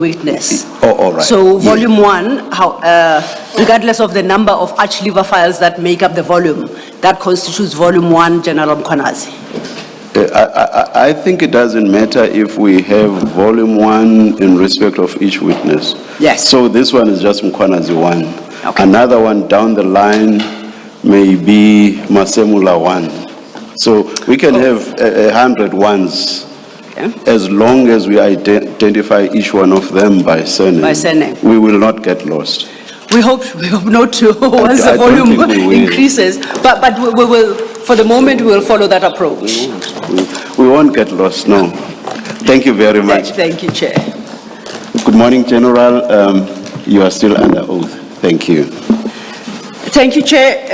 witness. Oh, all right. So volume one, regardless of the number of arch liver files that make up the volume, that constitutes volume one, General Mkhwanazi. I think it doesn't matter if we have volume one in respect of each witness. Yes. So this one is just Mkhwanazi one. Okay. Another one down the line may be Masemula one. So we can have 100 ones. Okay. As long as we identify each one of them by surname. By surname. We will not get lost. We hope not to once the volume increases. But we will, for the moment, we will follow that approach. We won't get lost, no. Thank you very much. Thank you, Chair. Good morning, General. You are still under oath. Thank you. Thank you, Chair.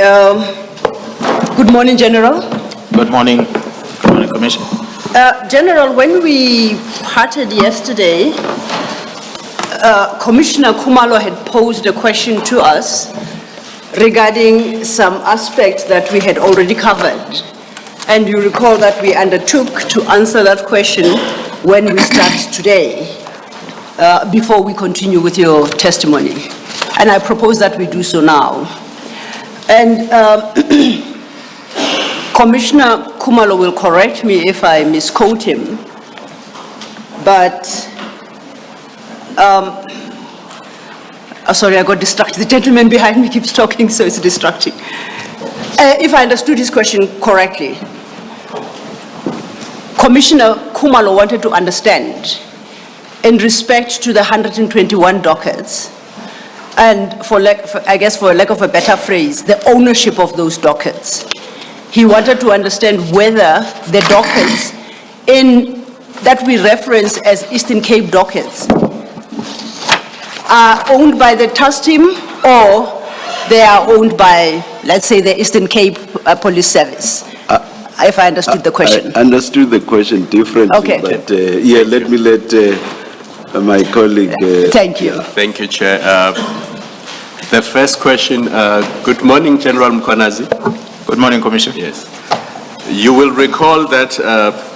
Good morning, General. Good morning. Good morning, Commissioner. General, when we parted yesterday, Commissioner Khumalo had posed a question to us regarding some aspects that we had already covered. And you recall that we undertook to answer that question when we start today, before we continue with your testimony. And I propose that we do so now. And Commissioner Khumalo will correct me if I misquote him, but sorry, I got distracted. The gentleman behind me keeps talking, so it's distracting. If I understood his question correctly, Commissioner Khumalo wanted to understand, in respect to the 121 dockets, and I guess for lack of a better phrase, the ownership of those dockets. He wanted to understand whether the dockets that we reference as Eastern Cape dockets are owned by the TAS team or they are owned by, let's say, the Eastern Cape Police Service. If I understood the question. I understood the question differently. Okay. But yeah, let me let my colleague. Thank you. Thank you, Chair. The first question, good morning, General Mkhwanazi. Good morning, Commissioner. Yes. You will recall that,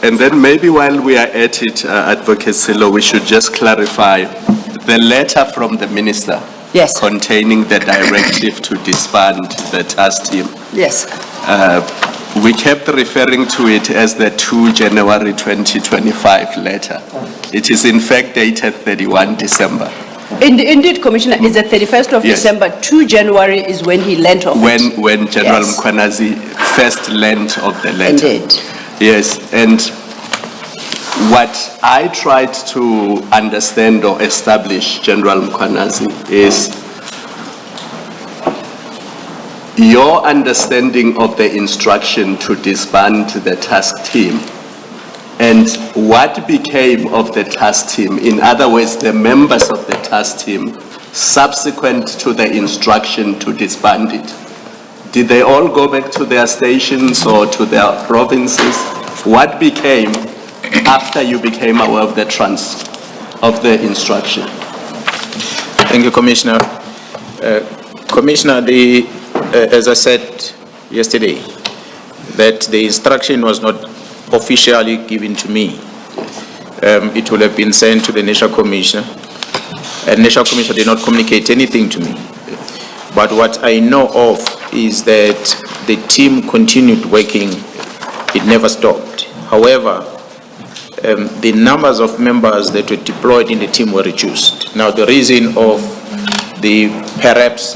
and then maybe while we are at it, Advocate Silo, we should just clarify the letter from the Minister. Yes. Containing the directive to disband the TAS team. Yes. We kept referring to it as the 2 January 2025 letter. It is in fact dated 31 December. Indeed, Commissioner, it's the 31st of Yes. December. 2 January is when he learnt of it. When General Yes. Mkhwanazi first learnt of the letter. Indeed. Yes, and what I tried to understand or establish, General Mkhwanazi, is your understanding of the instruction to disband the task team and what became of the task team. In other words, the members of the task team subsequent to the instruction to disband it. Did they all go back to their stations or to their provinces? What became after you became aware of of the instruction? Thank you, Commissioner. Commissioner, as I said yesterday, that the instruction was not officially given to me. It will have been sent to the National Commissioner, and National Commissioner did not communicate anything to me. But what I know of is that the team continued working. It never stopped. However, the numbers of members that were deployed in the team were reduced. Now, the reason of the perhaps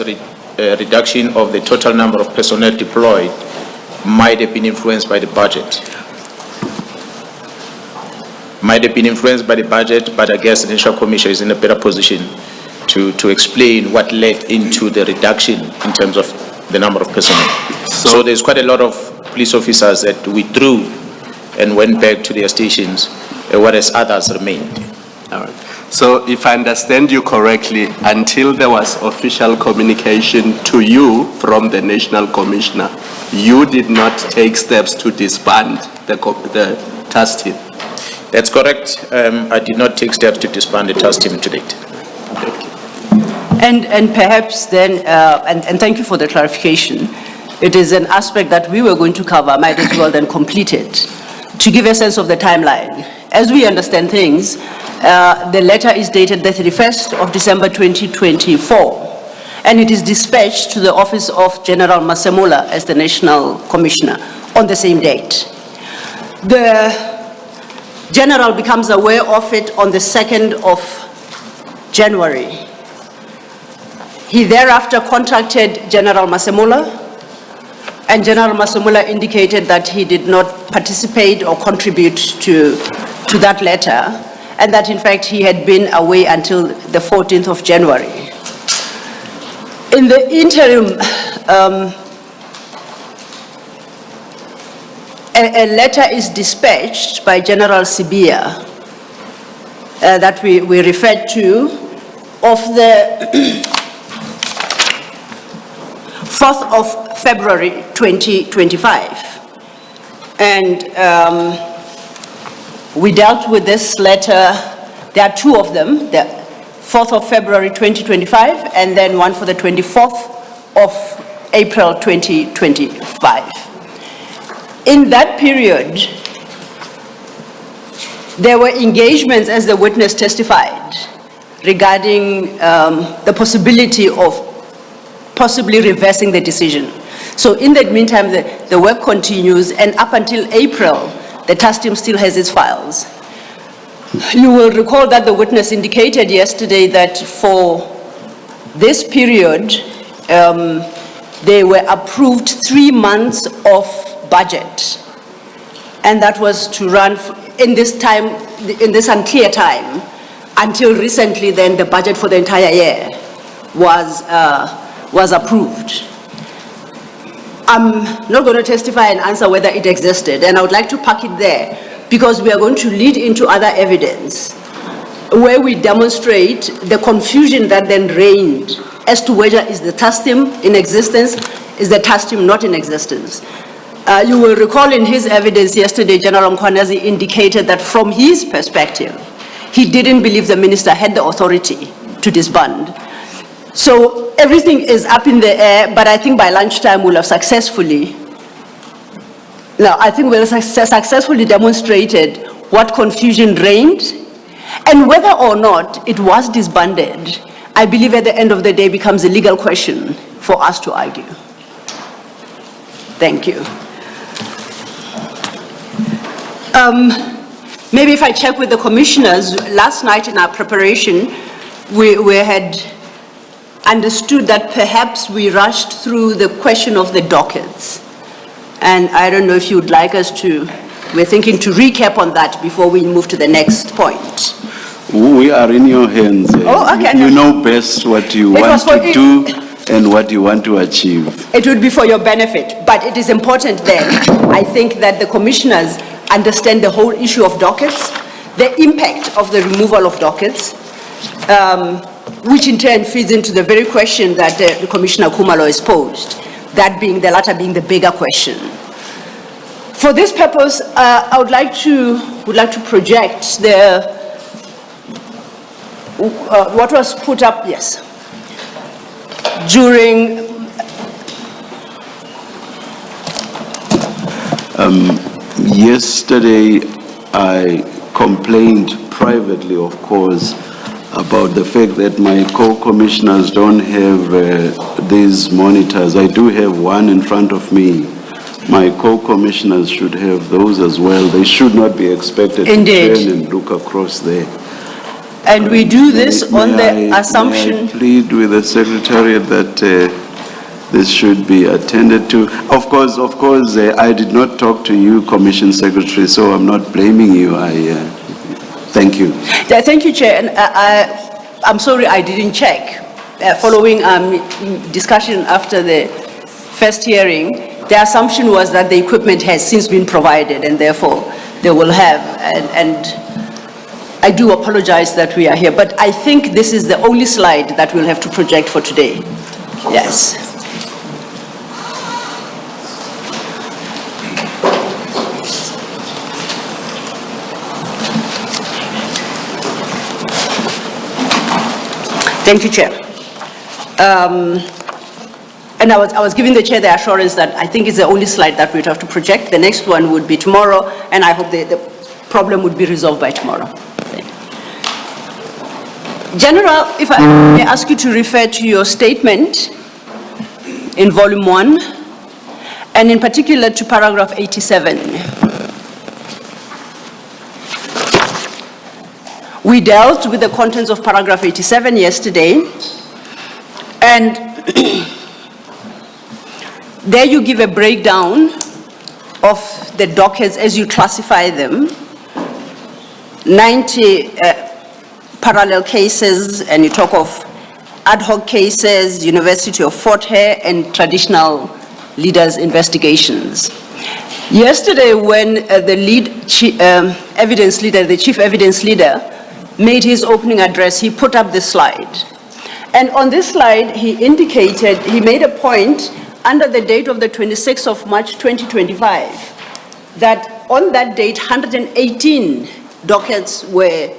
reduction of the total number of personnel deployed might have been influenced by the budget. But I guess the National Commission is in a better position to explain what led into the reduction in terms of the number of personnel. So there's quite a lot of police officers that withdrew and went back to their stations, whereas others remained. All right. So if I understand you correctly, until there was official communication to you from the National Commissioner, you did not take steps to disband the TAS team. That's correct. I did not take steps to disband the TAS team to date. Thank you. And perhaps then, and thank you for the clarification, it is an aspect that we were going to cover, might as well then complete it, to give a sense of the timeline. As we understand things, The letter is dated the 31st of December 2024, and it is dispatched to the office of General Masemola as the National Commissioner on the same date. The General becomes aware of it on the 2nd of January. He thereafter contacted General Masemola, and General Masemola indicated that he did not participate or contribute to that letter, and that in fact he had been away until the 14th of January. In the interim, a letter is dispatched by General Sibia that we referred to of the 4th of February 2025. And we dealt with this letter. There are two of them, the 4th of February 2025 and then one for the 24th of April 2025. In that period, there were engagements, as the witness testified, regarding the possibility of possibly reversing the decision. So in the meantime, the work continues, and up until April, the task team still has its files. You will recall that the witness indicated yesterday that for this period, they were approved 3 months of budget, and that was to run in this unclear time, until recently. Then the budget for the entire year was approved. I'm not going to testify and answer whether it existed, and I would like to park it there because we are going to lead into other evidence where we demonstrate the confusion that then reigned as to whether is the task team in existence, is the task team not in existence. You will recall in his evidence yesterday, General Mkhwanazi indicated that from his perspective, he didn't believe the minister had the authority to disband. So everything is up in the air, but I think by lunchtime we'll have successfully demonstrated what confusion reigned, and whether or not it was disbanded, I believe at the end of the day becomes a legal question for us to argue. Thank you. Maybe if I check with the commissioners, last night in our preparation, we had understood that perhaps we rushed through the question of the dockets. And I don't know if you would like us to, we're thinking to recap on that before we move to the next point. We are in your hands. Oh, okay. You know best what you want to do and what you want to achieve. It would be for your benefit, but it is important then, I think, that the commissioners understand the whole issue of dockets, the impact of the removal of dockets, which in turn feeds into the very question that the Commissioner Khumalo has posed, that being the latter being the bigger question. For this purpose, I would like to project what was put up, yes, during yesterday I complained privately, of course, about the fact that my co-commissioners don't have these monitors. I do have one in front of me. My co-commissioners should have those as well. They should not be expected Indeed. to turn and look across there. and we do this on the assumption. May I plead with the Secretariat that this should be attended to. Of course, I did not talk to you, Commission Secretary, so I'm not blaming you. Thank you. Yeah, thank you, Chair. And I'm sorry I didn't check. Following discussion after the first hearing, the assumption was that the equipment has since been provided, and therefore they will have. And I do apologize that we are here, but I think this is the only slide that we'll have to project for today. Yes. Thank you, Chair. And I was giving the Chair the assurance that I think it's the only slide that we'd have to project. The next one would be tomorrow, and I hope the problem would be resolved by tomorrow. General, if I may ask you to refer to your statement in volume 1, and in particular to paragraph 87. We dealt with the contents of paragraph 87 yesterday, and there you give a breakdown of the dockets as you classify them, 90 parallel cases, and you talk of ad hoc cases, University of Fort Hare, and traditional leaders' investigations. Yesterday, when the evidence leader, the chief evidence leader, made his opening address, he put up this slide. And on this slide, he indicated, he made a point under the date of the 26th of March 2025, that on that date, 118 dockets were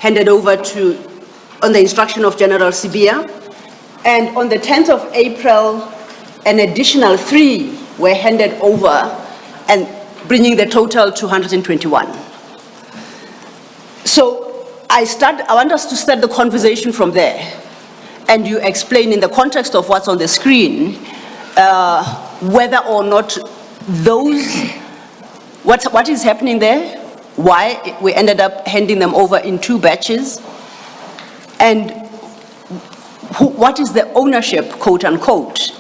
handed over on the instruction of General Sibia, and on the 10th of April, an additional 3 were handed over, and bringing the total to 121. So I want us to start the conversation from there, and you explain in the context of what's on the screen, whether or not what is happening there, why we ended up handing them over in 2 batches, and what is the ownership, quote unquote,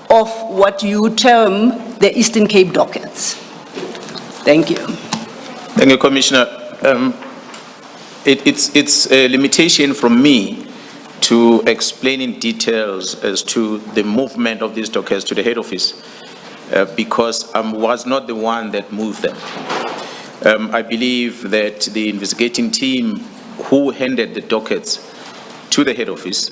of what you term the Eastern Cape dockets. Thank you. Thank you, Commissioner. It's a limitation from me to explain in details as to the movement of these dockets to the head office, because I was not the one that moved them. I believe that the investigating team who handed the dockets to the head office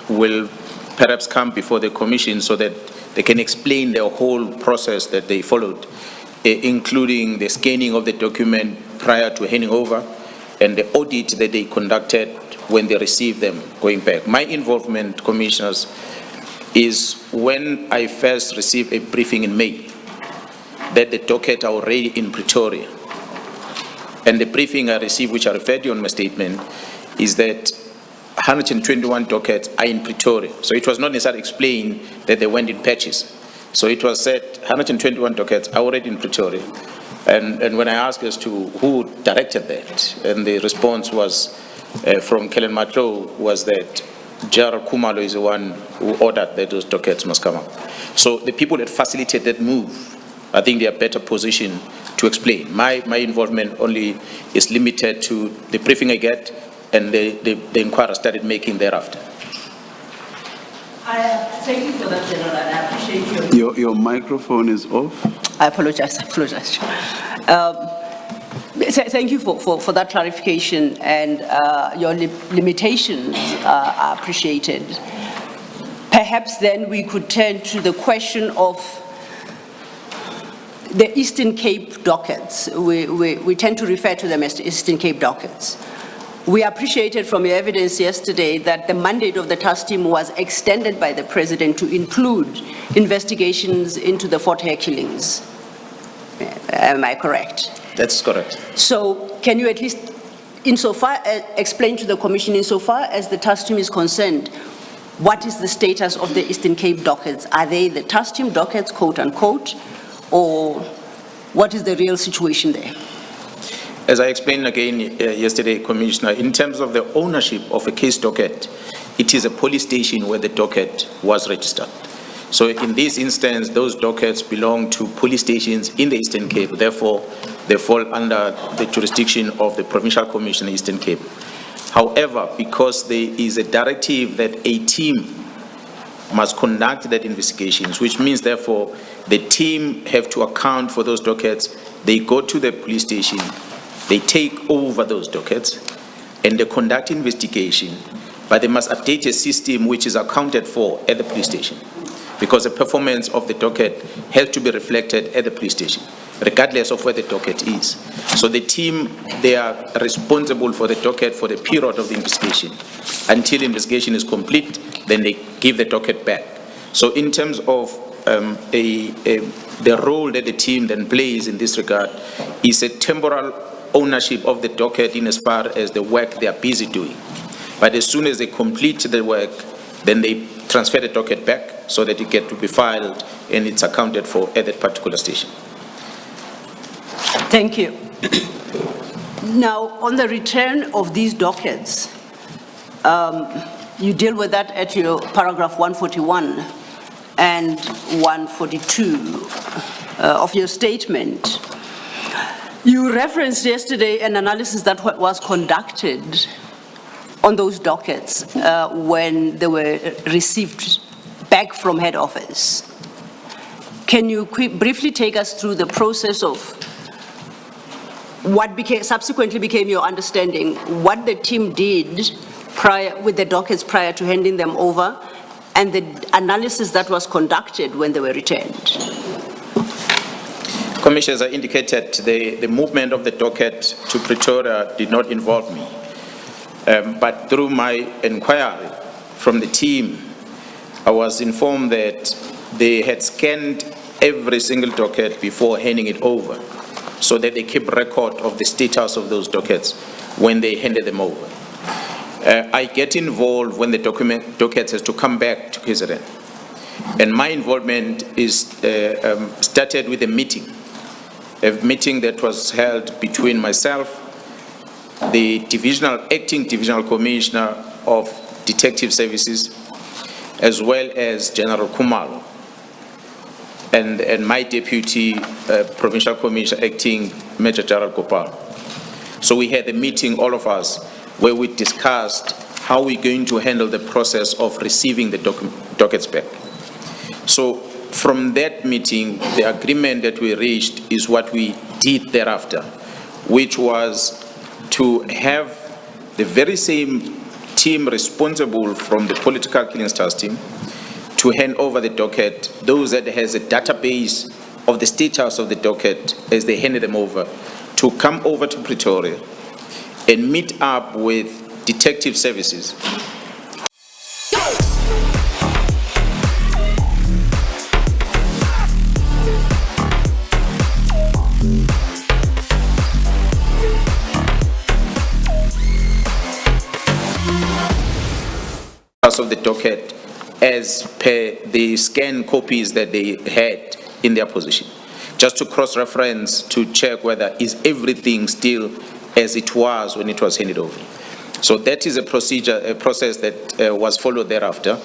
will perhaps come before the commission so that they can explain the whole process that they followed, including the scanning of the document prior to handing over and the audit that they conducted when they received them going back. My involvement, commissioners, is when I first received a briefing in May that the docket are already in Pretoria. And the briefing I received, which I referred to in my statement, is that 121 dockets are in Pretoria. So it was not necessarily explained that they went in patches. So it was said 121 dockets are already in Pretoria. And when I asked as to who directed that, and the response was from Kellen Matlow was that Gerald Kumalo is the one who ordered that those dockets must come up. So the people that facilitated that move, I think they are better positioned to explain. My involvement only is limited to the briefing I get and the inquiry started making thereafter. Thank you for that, General, and I appreciate Your microphone is off. I apologize. Thank you for that clarification, and your limitations are appreciated. Perhaps then we could turn to the question of the Eastern Cape dockets. We tend to refer to them as the Eastern Cape dockets. We appreciated from your evidence yesterday that the mandate of the task team was extended by the President to include investigations into the Fort Hare killings. Am I correct? That's correct. So can you at least explain to the Commission, insofar as the task team is concerned, what is the status of the Eastern Cape dockets? Are they the task team dockets, quote unquote, or what is the real situation there? As I explained again yesterday, Commissioner, in terms of the ownership of a case docket, it is a police station where the docket was registered. So in this instance, those dockets belong to police stations in the Eastern Cape. Therefore, they fall under the jurisdiction of the Provincial Commission Eastern Cape. However, because there is a directive that a team must conduct that investigations, which means, therefore, the team have to account for those dockets. They go to the police station, they take over those dockets, and they conduct investigation, but they must update a system which is accounted for at the police station, because the performance of the docket has to be reflected at the police station, regardless of where the docket is. So the team, they are responsible for the docket for the period of the investigation. Until the investigation is complete, then they give the docket back. So in terms of the role that the team then plays in this regard is a temporal ownership of the docket in as far as the work they are busy doing. But as soon as they complete the work, then they transfer the docket back so that it gets to be filed and it's accounted for at that particular station. Thank you. Now, on the return of these dockets, you deal with that at your paragraph 141 and 142 of your statement. You referenced yesterday an analysis that was conducted on those dockets when they were received back from head office. Can you briefly take us through the process of what subsequently became your understanding, what the team did with the dockets prior to handing them over, and the analysis that was conducted when they were returned? Commissioner, as I indicated, the movement of the docket to Pretoria did not involve me. But through my inquiry from the team, I was informed that they had scanned every single docket before handing it over, so that they keep record of the status of those dockets when they handed them over. I get involved when the docket has to come back to KZN. And my involvement is started with a meeting that was held between myself, the acting divisional commissioner of detective services, as well as General Kumalo, and my deputy provincial commissioner, acting Major General Gopal. So we had a meeting, all of us, where we discussed how we're going to handle the process of receiving the dockets back. So from that meeting, the agreement that we reached is what we did thereafter, which was to have the very same team responsible from the political clearance task team to hand over the docket, those that has a database of the status of the docket as they handed them over, to come over to Pretoria and meet up with detective services. Of the docket as per the scanned copies that they had in their possession, just to cross-reference to check whether is everything still as it was when it was handed over. So that is a process that was followed thereafter,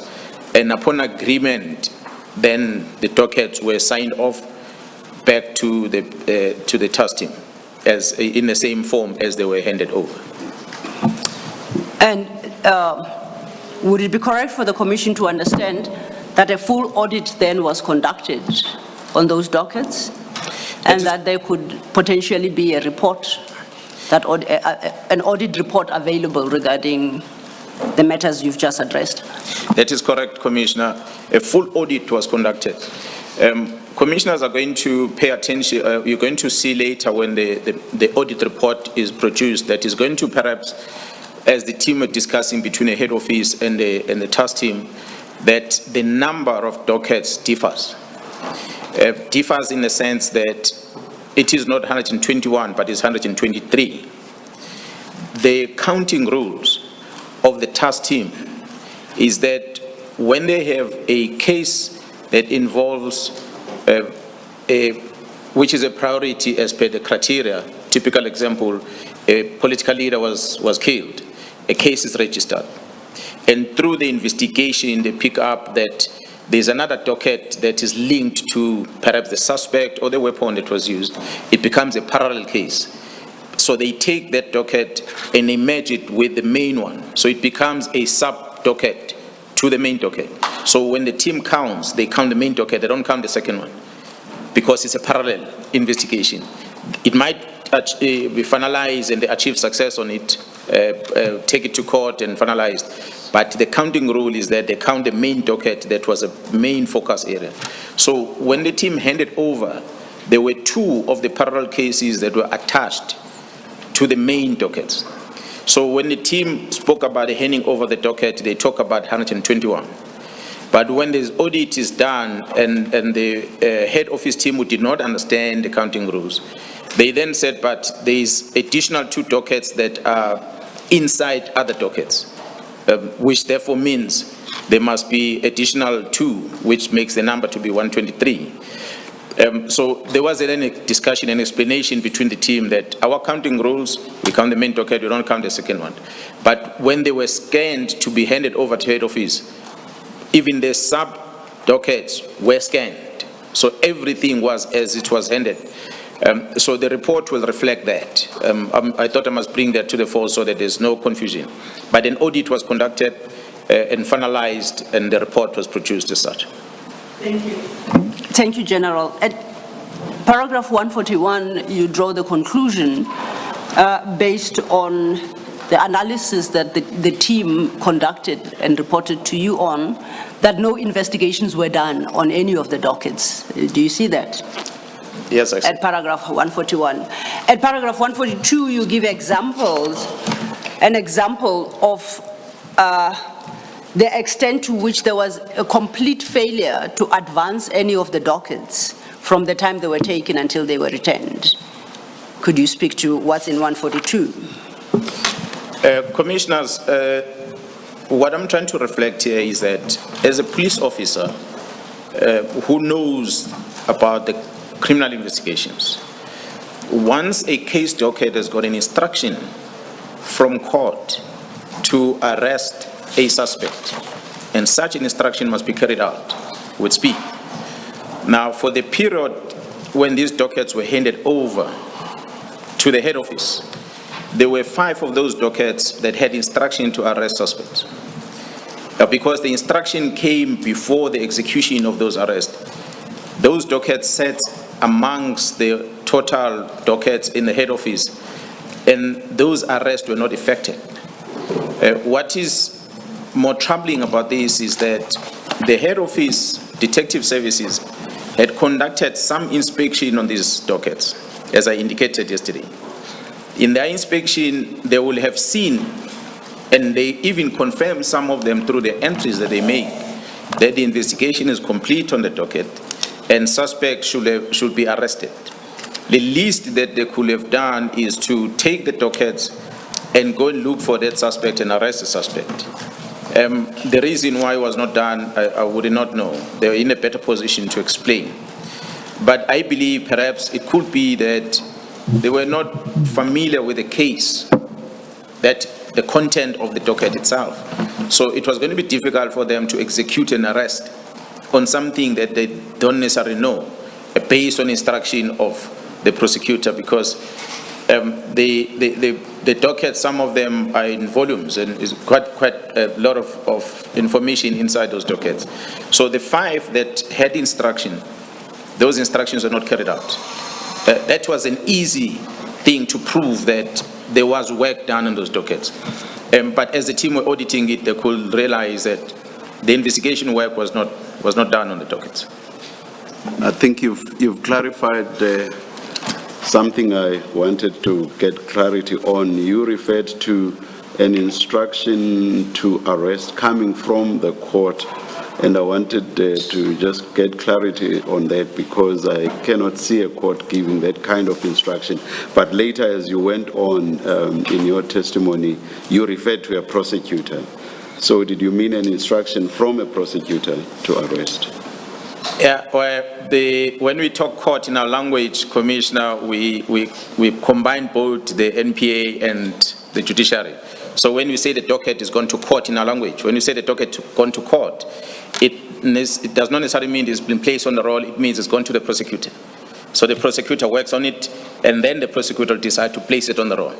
and upon agreement, then the dockets were signed off back to the task team as in the same form as they were handed over. And would it be correct for the Commission to understand that a full audit then was conducted on those dockets, and that there could potentially be a report, an audit report available regarding the matters you've just addressed? That is correct, Commissioner. A full audit was conducted. Commissioners are going to pay attention. You're going to see later when the audit report is produced that is going to perhaps, as the team are discussing between the head office and the task team, that the number of dockets differs. Differs in the sense that it is not 121, but it's 123. The counting rules of the task team is that when they have a case that involves, which is a priority as per the criteria, typical example, a political leader was killed, a case is registered. And through the investigation, they pick up that there's another docket that is linked to perhaps the suspect or the weapon that was used. It becomes a parallel case. So they take that docket and they merge it with the main one. So it becomes a sub-docket to the main docket. So when the team counts, they count the main docket, they don't count the second one, because it's a parallel investigation. It might be finalized and they achieve success on it, take it to court and finalized. But the counting rule is that they count the main docket that was a main focus area. So when the team handed over, there were 2 of the parallel cases that were attached to the main dockets. So when the team spoke about the handing over the docket, they talk about 121. But when this audit is done and the head office team who did not understand the counting rules, they then said, but there is additional 2 dockets that are inside other dockets. which therefore means there must be additional 2, which makes the number to be 123. So there was any discussion and explanation between the team that our counting rules, we count the main docket, we don't count the second one. But when they were scanned to be handed over to head office, even the sub-dockets were scanned. So everything was as it was handed. So the report will reflect that. I thought I must bring that to the fore so that there's no confusion. But an audit was conducted and finalized, and the report was produced as such. Thank you. Thank you, General. At paragraph 141, you draw the conclusion based on the analysis that the team conducted and reported to you on, that no investigations were done on any of the dockets. Do you see that? Yes, I see. At paragraph 141. At paragraph 142, you give examples, an example of the extent to which there was a complete failure to advance any of the dockets from the time they were taken until they were returned. Could you speak to what's in 142? Commissioners, what I'm trying to reflect here is that as a police officer who knows about the criminal investigations, once a case docket has got an instruction from court to arrest a suspect, and such an instruction must be carried out with speed. Now, for the period when these dockets were handed over to the head office, there were 5 of those dockets that had instruction to arrest suspects. Because the instruction came before the execution of those arrests, those dockets sat amongst the total dockets in the head office, and those arrests were not effected. What is more troubling about this is that the head office detective services had conducted some inspection on these dockets, as I indicated yesterday. In their inspection, they will have seen, and they even confirmed some of them through the entries that they made, that the investigation is complete on the docket and suspects should be arrested. The least that they could have done is to take the dockets and go and look for that suspect and arrest the suspect. The reason why it was not done, I would not know. They were in a better position to explain. But I believe perhaps it could be that they were not familiar with the case, that the content of the docket itself. So it was going to be difficult for them to execute an arrest on something that they don't necessarily know, based on instruction of the prosecutor, because the dockets, some of them are in volumes, and is quite a lot of information inside those dockets. So the 5 that had instruction, those instructions were not carried out. That was an easy thing to prove that there was work done on those dockets. But as the team were auditing it, they could realize that the investigation work was not done on the dockets. I think you've clarified something I wanted to get clarity on. You referred to an instruction to arrest coming from the court, and I wanted to just get clarity on that, because I cannot see a court giving that kind of instruction. But later, as you went on in your testimony, you referred to a prosecutor. So did you mean an instruction from a prosecutor to arrest? Yeah, well, when we talk court in our language, Commissioner, we combine both the NPA and the judiciary. So when we say the docket is gone to court in our language, when we say the docket has gone to court, it does not necessarily mean it's been placed on the roll, it means it's gone to the prosecutor. So the prosecutor works on it, and then the prosecutor decides to place it on the roll.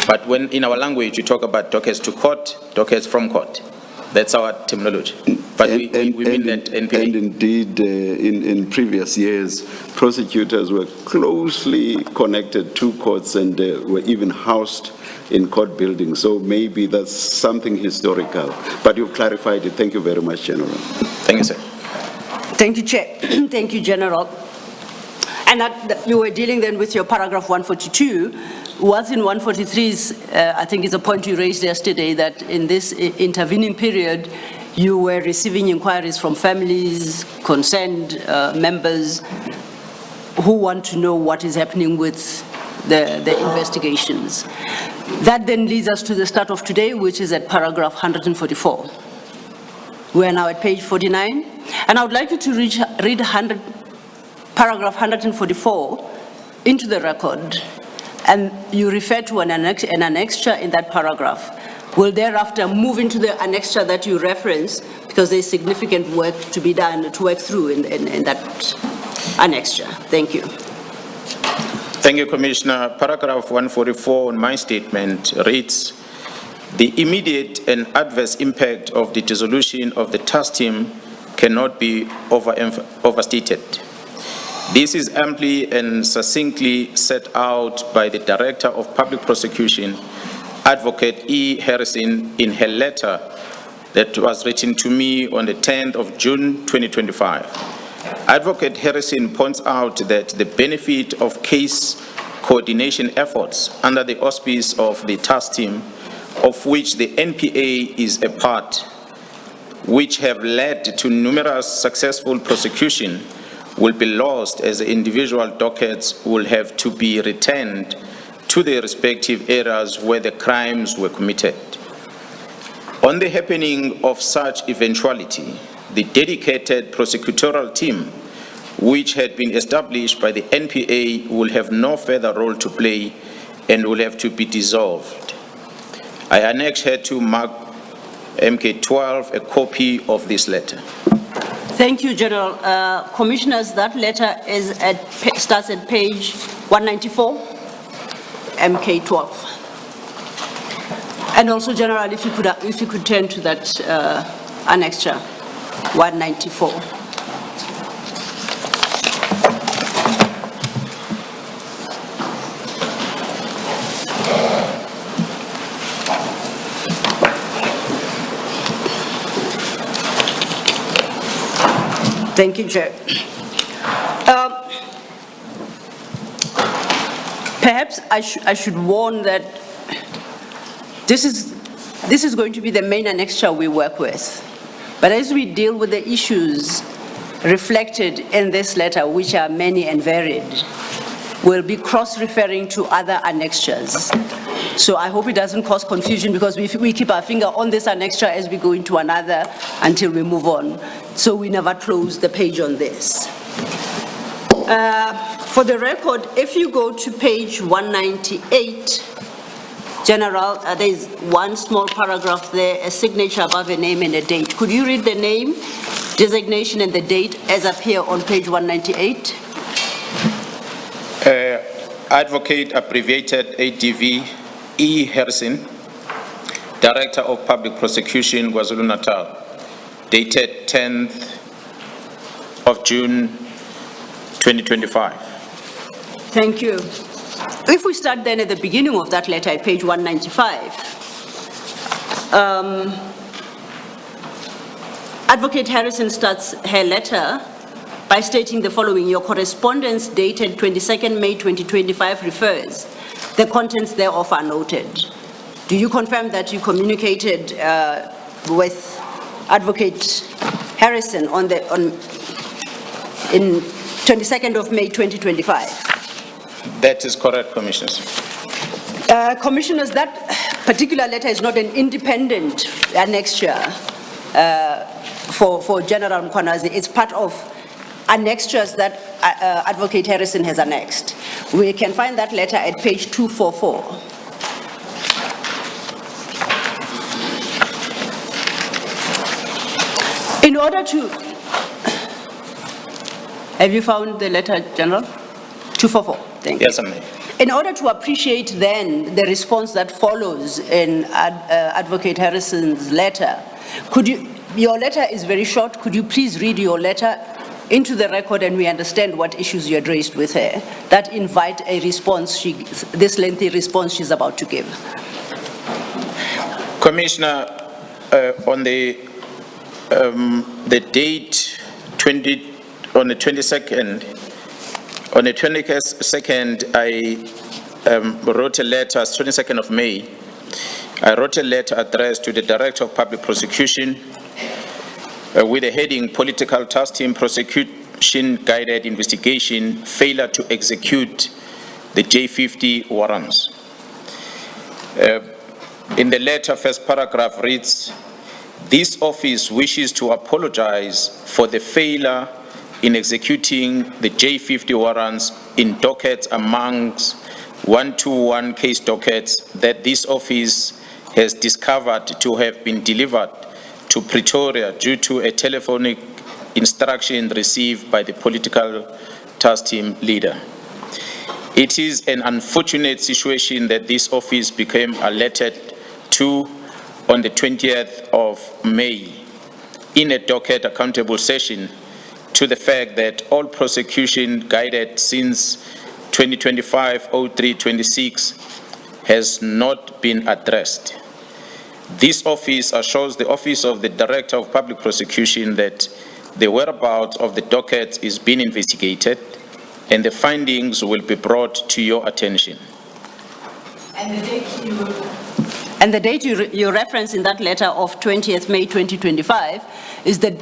But when in our language, we talk about dockets to court, dockets from court. That's our terminology. But we mean that NPA. And indeed, in previous years, prosecutors were closely connected to courts and were even housed in court buildings. So maybe that's something historical. But you've clarified it. Thank you very much, General. Thank you, sir. Thank you, Chair. Thank you, General. And that you were dealing then with your paragraph 142. What's in 143's, I think is a point you raised yesterday, that in this intervening period, you were receiving inquiries from families, concerned members, who want to know what is happening with the investigations. That then leads us to the start of today, which is at paragraph 144. We are now at page 49, and I would like you to read paragraph 144 into the record, and you refer to an annexure in that paragraph. We'll thereafter move into the annexure that you reference, because there's significant work to be done, to work through in that annexure. Thank you. Thank you, Commissioner. Paragraph 144 on my statement reads, the immediate and adverse impact of the dissolution of the task team cannot be overstated. This is amply and succinctly set out by the Director of Public Prosecution, Advocate E. Harrison, in her letter that was written to me on the 10th of June 2025. Advocate Harrison points out that the benefit of case coordination efforts under the auspice of the task team, of which the NPA is a part, which have led to numerous successful prosecution, will be lost as the individual dockets will have to be returned to their respective areas where the crimes were committed. On the happening of such eventuality, the dedicated prosecutorial team, which had been established by the NPA, will have no further role to play and will have to be dissolved. I annex here to Mark MK12 a copy of this letter. Thank you, General. Commissioners, that letter starts at page 194, MK12. And also, General, if you could turn to that annexure, 194. Thank you, Chair. Perhaps I should warn that this is going to be the main annexure we work with. But as we deal with the issues reflected in this letter, which are many and varied, we'll be cross-referring to other annexures. So I hope it doesn't cause confusion, because we keep our finger on this annexure as we go into another until we move on. So we never close the page on this. For the record, if you go to page 198, General, there's one small paragraph there, a signature above a name and a date. Could you read the name, designation, and the date as appear on page 198? Advocate abbreviated ADV E. Harrison, Director of Public Prosecution, KwaZulu-Natal, dated 10th of June 2025. Thank you. If we start then at the beginning of that letter at page 195, Advocate Harrison starts her letter by stating the following: your correspondence dated 22nd May 2025 refers. The contents thereof are noted. Do you confirm that you communicated with Advocate Harrison in 22nd of May 2025? That is correct, Commissioners. Commissioners, that particular letter is not an independent annexure for General Mkhwanazi. It's part of annexures that Advocate Harrison has annexed. We can find that letter at page 244. In order to... Have you found the letter, General? 244, thank you. Yes, ma'am. In order to appreciate then the response that follows in Advocate Harrison's letter, your letter is very short, could you please read your letter into the record and we understand what issues you had raised with her that invite a response, this lengthy response she's about to give? Commissioner, on the date on the 22nd, I wrote a letter, 22nd of May, I wrote a letter addressed to the Director of Public Prosecution with the heading Political Task Team Prosecution Guided Investigation, Failure to Execute the J50 warrants. In the letter, first paragraph reads, "This office wishes to apologize for the failure in executing the J50 warrants in dockets amongst 121 case dockets that this office has discovered to have been delivered to Pretoria due to a telephonic instruction received by the political task team leader. It is an unfortunate situation that this office became alerted to on the 20th of May in a docket accountable session to the fact that all prosecution guided since 2025-03-26 has not been addressed. This office assures the Office of the Director of Public Prosecution that the whereabouts of the docket is being investigated and the findings will be brought to your attention." And the date you reference in that letter of 20th May 2025 is the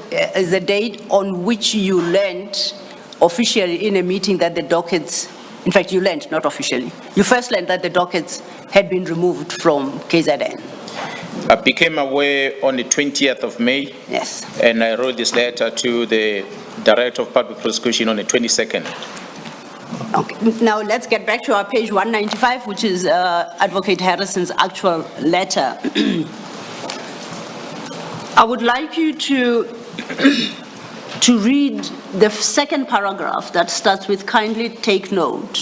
date on which you learned officially in a meeting that the dockets, in fact you learned, not officially, you first learned that the dockets had been removed from KZN. I became aware on the 20th of May. Yes. And I wrote this letter to the Director of Public Prosecution on the 22nd. Okay. Now let's get back to our page 195, which is Advocate Harrison's actual letter. I would like you to read the second paragraph that starts with "kindly take note"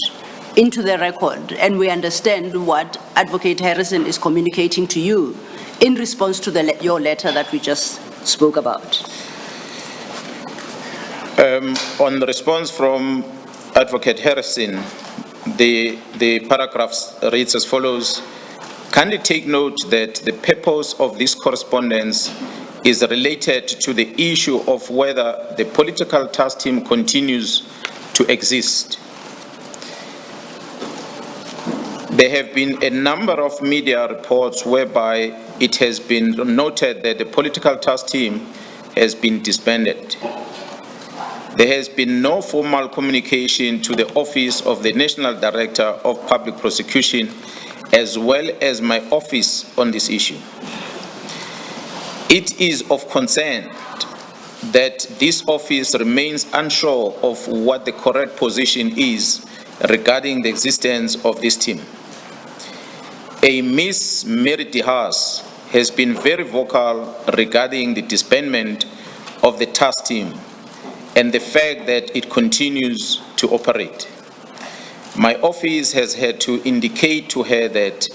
into the record, and we understand what Advocate Harrison is communicating to you in response to your letter that we just spoke about. On the response from Advocate Harrison, the paragraph reads as follows: "Kindly take note that the purpose of this correspondence is related to the issue of whether the political task team continues to exist. There have been a number of media reports whereby it has been noted that the political task team has been disbanded. There has been no formal communication to the Office of the National Director of Public Prosecution as well as my office on this issue. It is of concern that this office remains unsure of what the correct position is regarding the existence of this team. A Miss Mary DeHaas has been very vocal regarding the disbandment of the task team and the fact that it continues to operate. My office has had to indicate to her that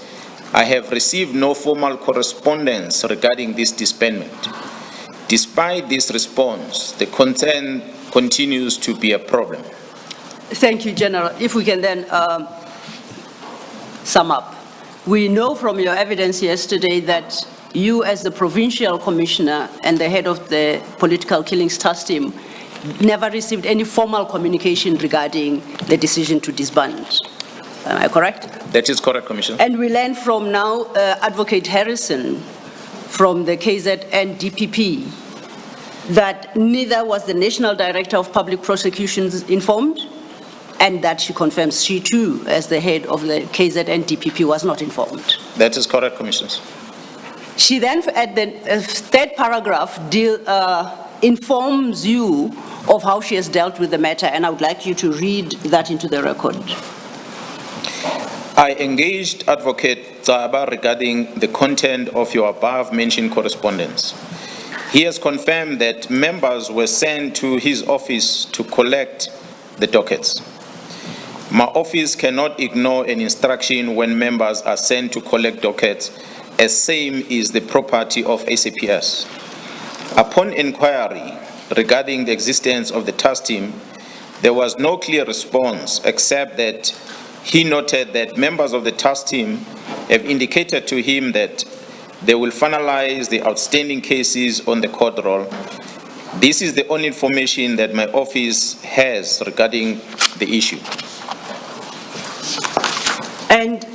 I have received no formal correspondence regarding this disbandment. Despite this response, the concern continues to be a problem." Thank you, General. If we can then sum up. We know from your evidence yesterday that you, as the provincial commissioner and the head of the political killings task team, never received any formal communication regarding the decision to disband. Am I correct? That is correct, Commissioner. And we learn from now Advocate Harrison from the KZN DPP that neither was the National Director of Public Prosecutions informed, and that she confirms she too, as the head of the KZN DPP, was not informed. That is correct, Commissioner. She then, at the third paragraph, informs you of how she has dealt with the matter, and I would like you to read that into the record. "I engaged Advocate Zaba regarding the content of your above-mentioned correspondence. He has confirmed that members were sent to his office to collect the dockets. My office cannot ignore an instruction when members are sent to collect dockets, as same is the property of SAPS. Upon inquiry regarding the existence of the task team, there was no clear response except that he noted that members of the task team have indicated to him that they will finalize the outstanding cases on the court roll. This is the only information that my office has regarding the issue." And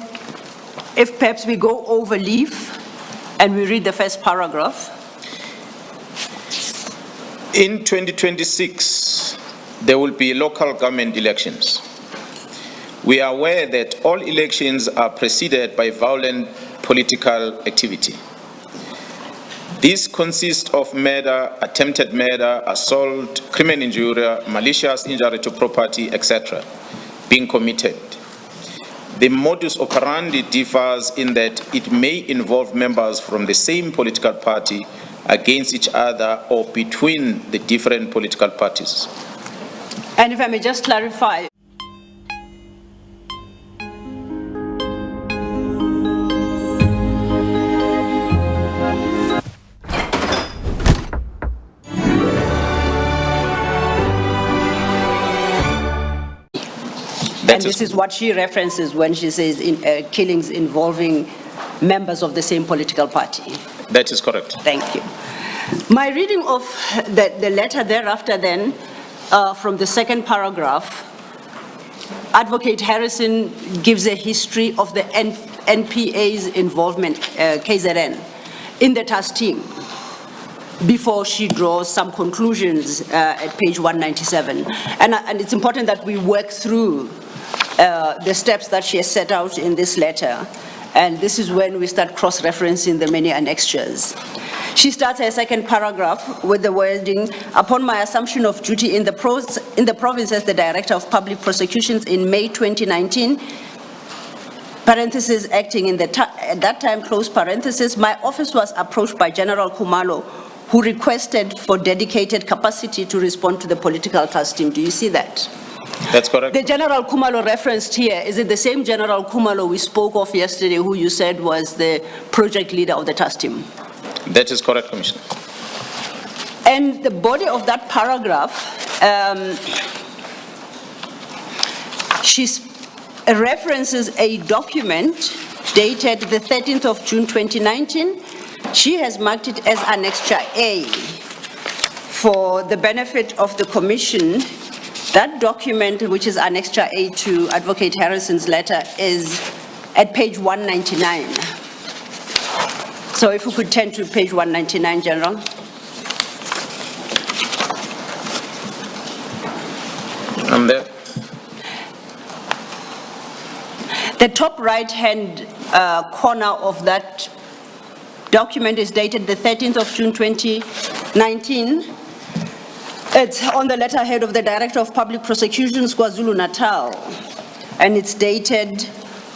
if perhaps we go over leaf and we read the first paragraph. "In 2026, there will be local government elections. We are aware that all elections are preceded by violent political activity. This consists of murder, attempted murder, assault, criminal injury, malicious injury to property, etc., being committed. The modus operandi differs in that it may involve members from the same political party against each other or between the different political parties. And if I may just clarify, and this is what she references when she says killings involving members of the same political party. That is correct. Thank you. My reading of the letter thereafter then, from the second paragraph, Advocate Harrison gives a history of the NPA's involvement, KZN, in the task team before she draws some conclusions at page 197. And it's important that we work through the steps that she has set out in this letter. And this is when we start cross-referencing the many annexures. She starts her second paragraph with the wording, upon my assumption of duty in the province as the Director of Public Prosecutions in May 2019, parentheses, acting in at that time, close parentheses, my office was approached by General Khumalo, who requested for dedicated capacity to respond to the political task team. Do you see that? That's correct. The General Khumalo referenced here, is it the same General Khumalo we spoke of yesterday who you said was the project leader of the task team? That is correct, Commissioner. And the body of that paragraph, she references a document dated the 13th of June 2019. She has marked it as Annexure A for the benefit of the Commission. That document, which is Annexure A to Advocate Harrison's letter, is at page 199. So if we could turn to page 199, General. I'm there. The top right-hand corner of that document is dated the 13th of June 2019. It's on the letterhead of the Director of Public Prosecutions, KwaZulu-Natal, and it's dated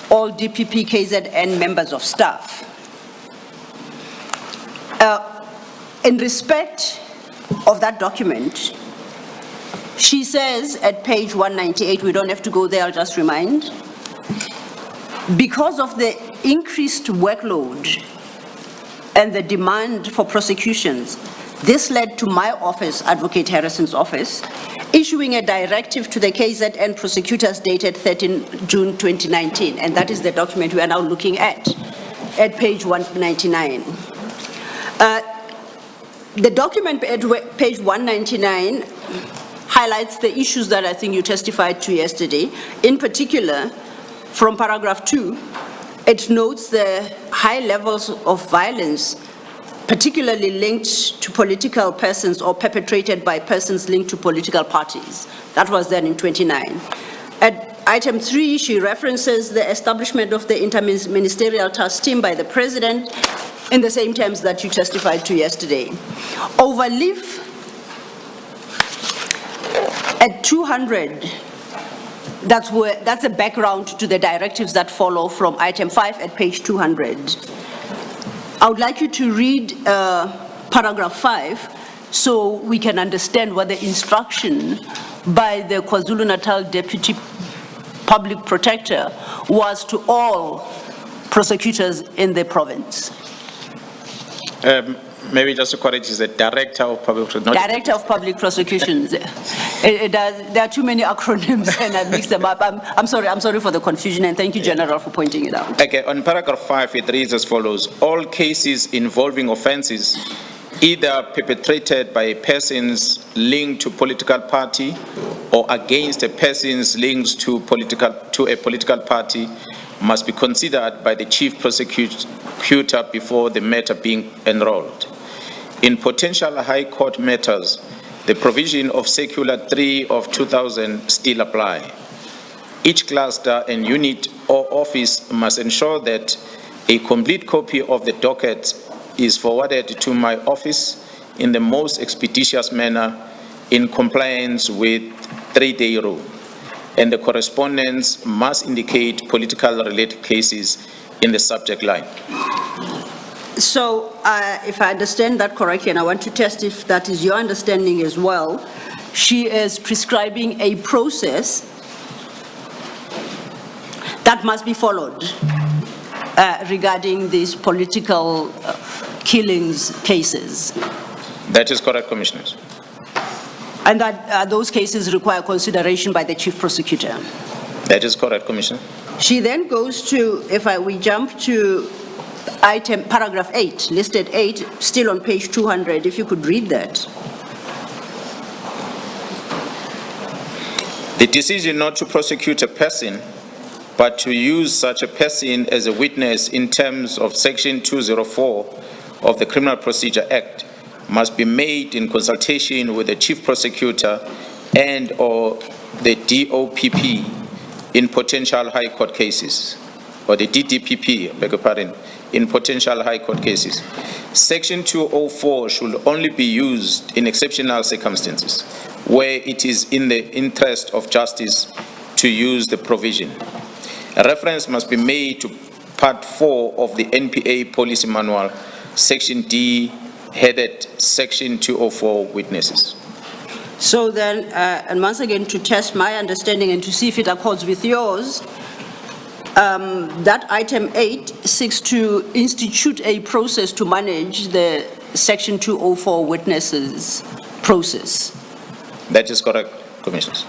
all DPP, KZN members of staff. In respect of that document, she says at page 198, we don't have to go there, I'll just remind, because of the increased workload and the demand for prosecutions, this led to my office, Advocate Harrison's office, issuing a directive to the KZN prosecutors dated 13 June 2019, and that is the document we are now looking at page 199. The document at page 199 highlights the issues that I think you testified to yesterday. In particular, from paragraph 2, it notes the high levels of violence, particularly linked to political persons or perpetrated by persons linked to political parties. That was then in 29. At item 3, she references the establishment of the interministerial task team by the President in the same terms that you testified to yesterday. Overleaf at 200, that's a background to the directives that follow from item 5 at page 200. I would like you to read paragraph 5 so we can understand what the instruction by the KwaZulu-Natal Deputy Public Protector was to all prosecutors in the province. Maybe just to correct, is the Director of Public Prosecutions. Director of Public Prosecutions. There are too many acronyms and I mixed them up. I'm sorry for the confusion, and thank you, General, for pointing it out. Okay, on paragraph 5, it reads as follows: all cases involving offences either perpetrated by persons linked to political party or against a person's links to a political party must be considered by the Chief Prosecutor before the matter being enrolled. In potential High Court matters, the provision of Circular 3 of 2000 still apply. Each cluster and unit or office must ensure that a complete copy of the docket is forwarded to my office in the most expeditious manner in compliance with 3-day rule. And the correspondence must indicate political related cases in the subject line. So, if I understand that correctly, and I want to test if that is your understanding as well, she is prescribing a process that must be followed regarding these political killings cases. That is correct, Commissioners. And that those cases require consideration by the Chief Prosecutor. That is correct, Commissioner. She then goes to, we jump to item, paragraph 8, listed 8, still on page 200, if you could read that. The decision not to prosecute a person, but to use such a person as a witness in terms of Section 204 of the Criminal Procedure Act must be made in consultation with the Chief Prosecutor and or the DOPP in potential High Court cases, or the DDPP, beg your pardon, in potential High Court cases. Section 204 should only be used in exceptional circumstances where it is in the interest of justice to use the provision. A reference must be made to Part 4 of the NPA Policy Manual, Section D, headed Section 204 witnesses. So then, and once again, to test my understanding and to see if it accords with yours, that item 8 seeks to institute a process to manage the Section 204 witnesses process. That is correct, Commissioners.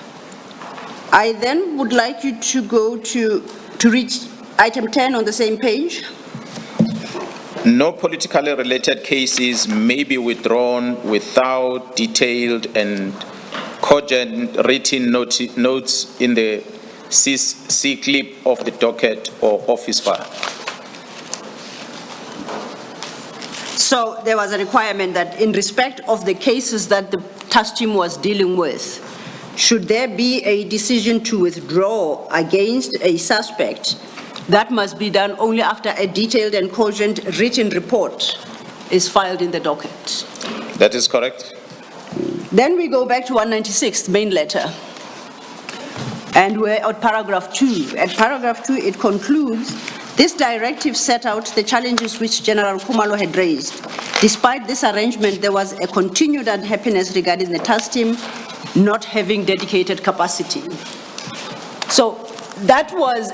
I then would like you to go to reach item 10 on the same page. No politically related cases may be withdrawn without detailed and cogent written notes in the C clip of the docket or office file. So there was a requirement that in respect of the cases that the task team was dealing with, should there be a decision to withdraw against a suspect, that must be done only after a detailed and cogent written report is filed in the docket. That is correct. Then we go back to 196, main letter. And we're at paragraph 2. At paragraph 2, it concludes, this directive set out the challenges which General Khumalo had raised. Despite this arrangement, there was a continued unhappiness regarding the task team not having dedicated capacity. So that was,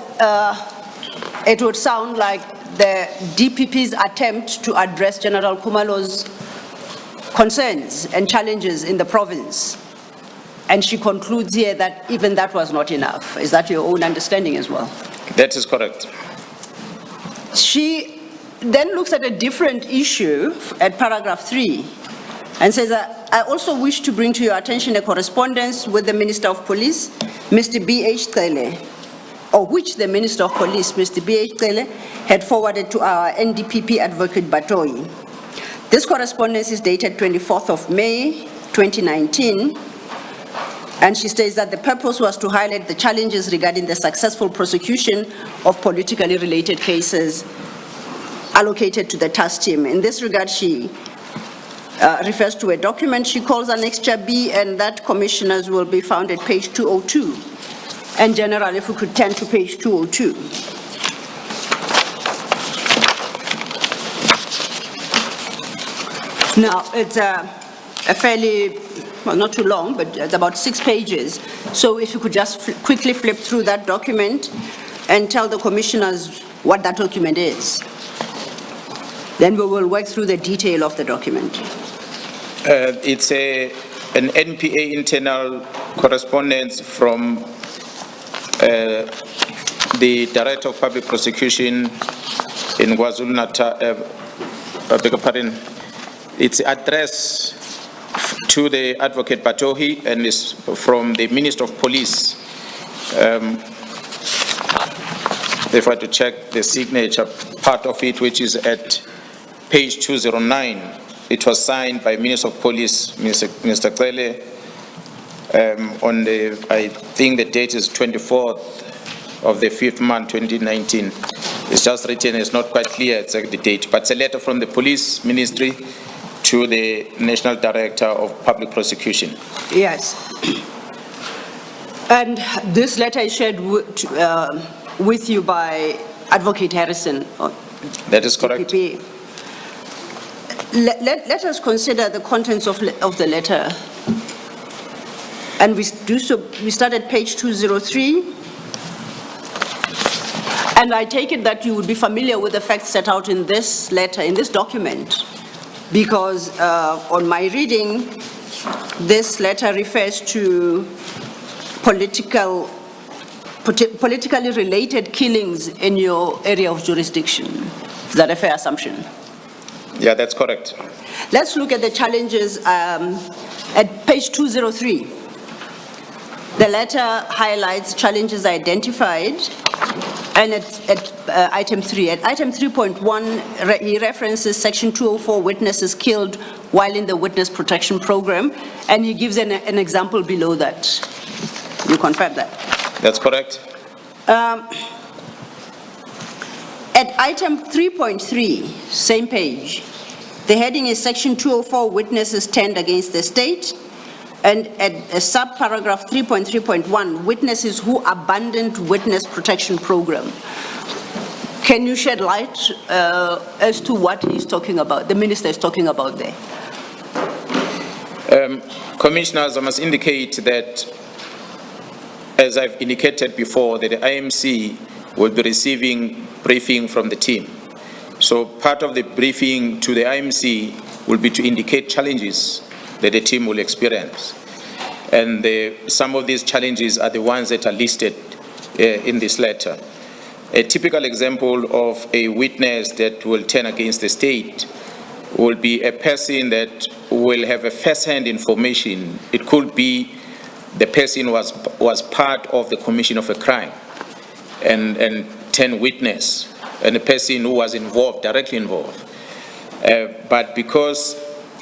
it would sound like the DPP's attempt to address General Khumalo's concerns and challenges in the province. And she concludes here that even that was not enough. Is that your own understanding as well? That is correct. She then looks at a different issue at paragraph 3 and says, I also wish to bring to your attention a correspondence with the Minister of Police, Mr. B.H. Cele, or which the Minister of Police, Mr. B.H. Cele, had forwarded to our NDPP advocate Batoi. This correspondence is dated 24th of May, 2019, and she states that the purpose was to highlight the challenges regarding the successful prosecution of politically related cases allocated to the task team. In this regard, she refers to a document she calls Annexure B, and that, Commissioners, will be found at page 202. And General, if we could turn to page 202. Now, it's a fairly, well, not too long, but it's about 6 pages. So if you could just quickly flip through that document and tell the Commissioners what that document is. Then we will work through the detail of the document. It's an NPA internal correspondence from the Director of Public Prosecution in KwaZulu-Natal, beg your pardon. It's addressed to the Advocate Batohi and is from the Minister of Police. If I had to check the signature part of it, which is at page 209, it was signed by Minister of Police, Mr. Cele, on the, I think the date is 24th of the 5th month, 2019. It's just written, it's not quite clear exactly the date, but it's a letter from the Police Ministry to the National Director of Public Prosecution. Yes. And this letter is shared with you by Advocate Harrison. That is correct. DPP. Let us consider the contents of the letter. And we start at page 203. And I take it that you would be familiar with the facts set out in this letter, in this document, because on my reading, this letter refers to politically related killings in your area of jurisdiction. Is that a fair assumption? Yeah, that's correct. Let's look at the challenges at page 203. The letter highlights challenges identified, and at item 3. At item 3.1, he references section 204, witnesses killed while in the witness protection program, and he gives an example below that. You confirm that? That's correct. At item 3.3, same page, the heading is section 204, witnesses turned against the state. And at subparagraph 3.3.1, witnesses who abandoned witness protection program. Can you shed light as to what he's talking about, the minister is talking about there? Commissioners, I must indicate that, as I've indicated before, that the IMC will be receiving briefing from the team. So part of the briefing to the IMC will be to indicate challenges that the team will experience. And some of these challenges are the ones that are listed in this letter. A typical example of a witness that will turn against the state will be a person that will have a first-hand information. It could be the person was part of the commission of a crime and turn witness, and a person who was involved, directly involved. But because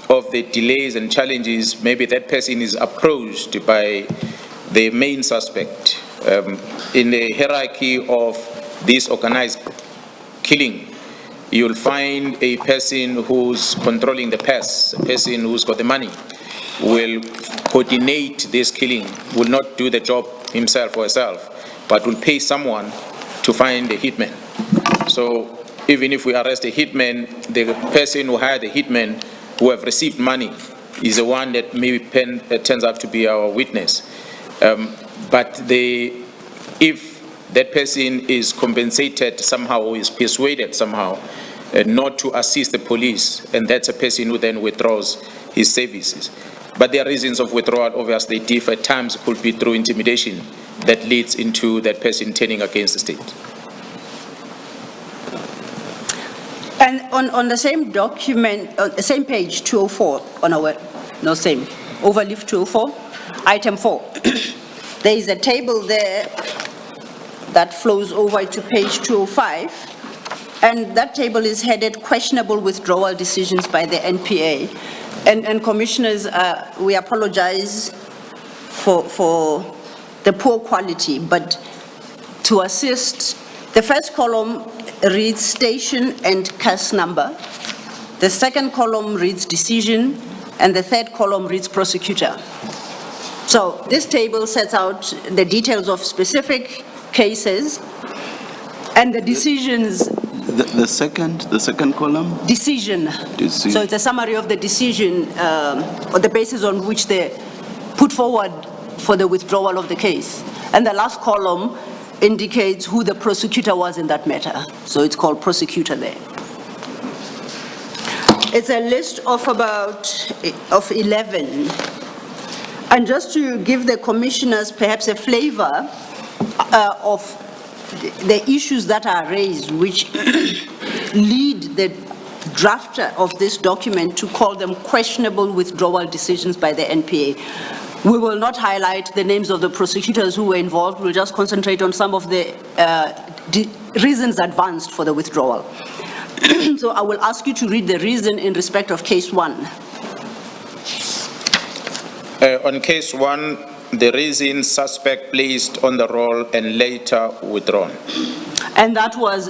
of the delays and challenges, maybe that person is approached by the main suspect. In the hierarchy of this organized killing, you'll find a person who's controlling the purse, a person who's got the money, will coordinate this killing, will not do the job himself or herself, but will pay someone to find a hitman. So even if we arrest a hitman, the person who hired the hitman, who have received money, is the one that maybe turns out to be our witness. But if that person is compensated somehow or is persuaded somehow not to assist the police, and that's a person who then withdraws his services. But their reasons of withdrawal obviously differ. At times it could be through intimidation that leads into that person turning against the state. And on the same document, on the same page 204, on our, no same, overleaf 204, item 4, there is a table there that flows over to page 205, and that table is headed questionable withdrawal decisions by the NPA. And commissioners, we apologize for the poor quality, but to assist, the first column reads station and case number. The second column reads decision, and the third column reads prosecutor. So this table sets out the details of specific cases and the decisions. The second column? Decision. So it's a summary of the decision or the basis on which they put forward for the withdrawal of the case. And the last column indicates who the prosecutor was in that matter. So it's called prosecutor there. It's a list of of 11. And just to give the commissioners perhaps a flavor of the issues that are raised, which lead the drafter of this document to call them questionable withdrawal decisions by the NPA. We will not highlight the names of the prosecutors who were involved. We'll just concentrate on some of the reasons advanced for the withdrawal. So I will ask you to read the reason in respect of case 1. On case 1, the reason suspect placed on the roll and later withdrawn. And that was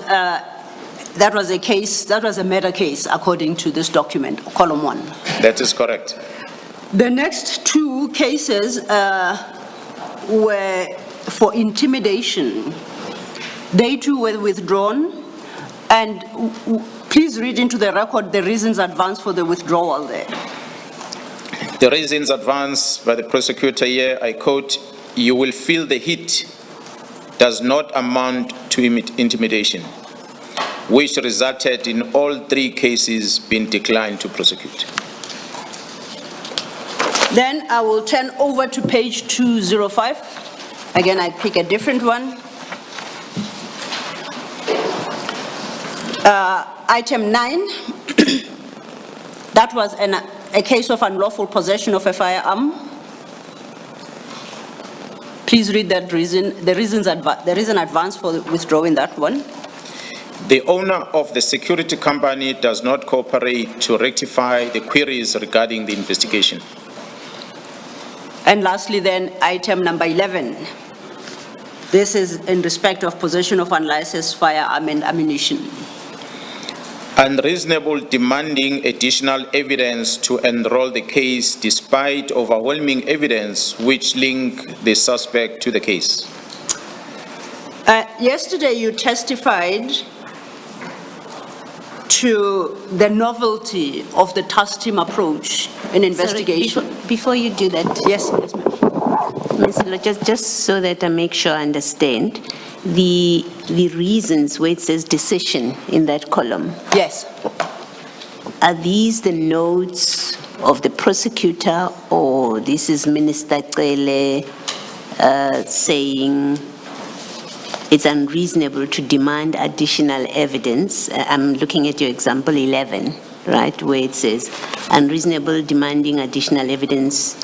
a case, that was a murder case, according to this document, column 1. That is correct. The next 2 cases were for intimidation. They too were withdrawn, and please read into the record the reasons advanced for the withdrawal there. The reasons advanced by the prosecutor here, I quote, "You will feel the heat does not amount to intimidation, which resulted in all 3 cases being declined to prosecute." Then I will turn over to page 205. Again, I pick a different one. Item 9, that was a case of unlawful possession of a firearm. Please read that reason, the reason advanced for withdrawing that one. The owner of the security company does not cooperate to rectify the queries regarding the investigation. And lastly then, item number 11. This is in respect of possession of unlicensed firearm and ammunition. Unreasonable demanding additional evidence to enroll the case despite overwhelming evidence which link the suspect to the case. Yesterday you testified to the novelty of the task team approach in investigation. Sorry, before you do that. Yes, yes, ma'am. Ms. Lo, just so that I make sure I understand, the reasons where it says decision in that column, Yes. are these the notes of the prosecutor, or this is Minister Cele saying it's unreasonable to demand additional evidence? I'm looking at your example 11, right, where it says unreasonable demanding additional evidence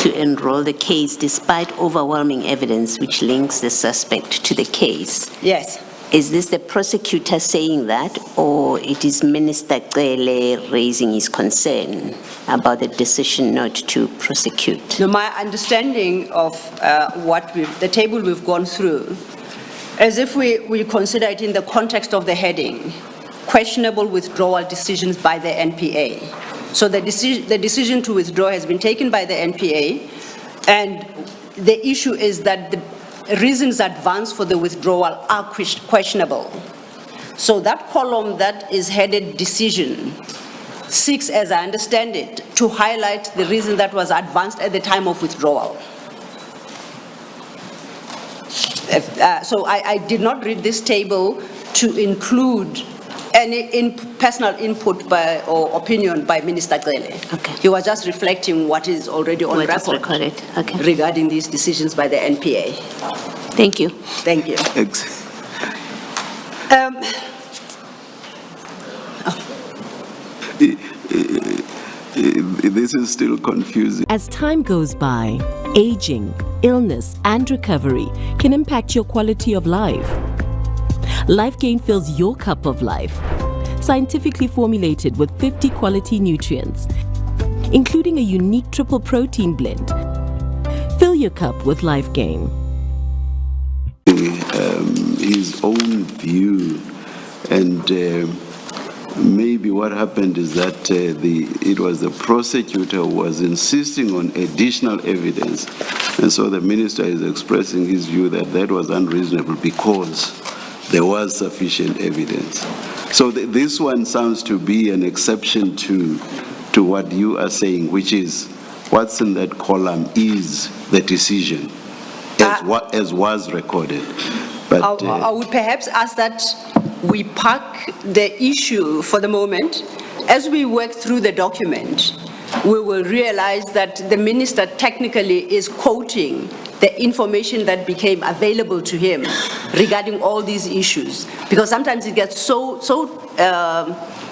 to enroll the case despite overwhelming evidence which links the suspect to the case. Yes. Is this the prosecutor saying that, or it is Minister Cele raising his concern about the decision not to prosecute? No, my understanding of the table we've gone through, as if we consider it in the context of the heading, questionable withdrawal decisions by the NPA. So the decision to withdraw has been taken by the NPA, and the issue is that the reasons advanced for the withdrawal are questionable. So that column that is headed decision seeks, as I understand it, to highlight the reason that was advanced at the time of withdrawal. So I did not read this table to include any personal input by or opinion by Minister Cele. Okay. He was just reflecting what is already on What is record recorded. Okay. regarding these decisions by the NPA. Thank you. Thank you. This is still confusing. As time goes by, aging, illness, and recovery can impact your quality of life. LifeGain fills your cup of life, scientifically formulated with 50 quality nutrients, including a unique triple protein blend. Fill your cup with LifeGain. His own view, and maybe what happened is that it was the prosecutor who was insisting on additional evidence, and so the minister is expressing his view that that was unreasonable because there was sufficient evidence. So this one sounds to be an exception to what you are saying, which is what's in that column is the decision, as was recorded. But I would perhaps ask that we park the issue for the moment. As we work through the document, we will realize that the minister technically is quoting the information that became available to him regarding all these issues, because sometimes it gets so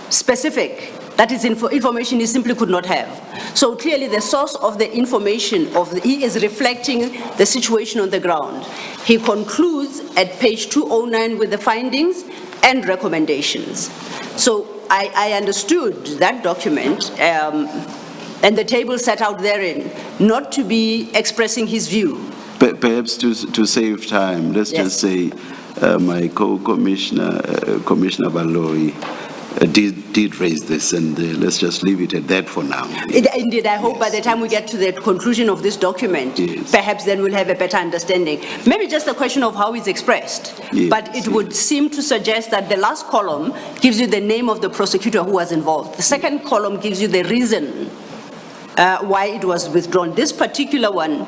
specific that is information he simply could not have. So clearly the source of the information he is reflecting the situation on the ground. He concludes at page 209 with the findings and recommendations. So I understood that document and the table set out therein, not to be expressing his view. Perhaps to save time, let's Yes. just say my co-commissioner, Commissioner Baloyi, did raise this, and let's just leave it at that for now. Indeed, I hope by the time we get to the conclusion of this document, Yes. perhaps then we'll have a better understanding. Maybe just a question of how it's expressed. Yes, But it would seem to suggest that the last column gives you the name of the prosecutor who was involved. The second column gives you the reason why it was withdrawn. This particular one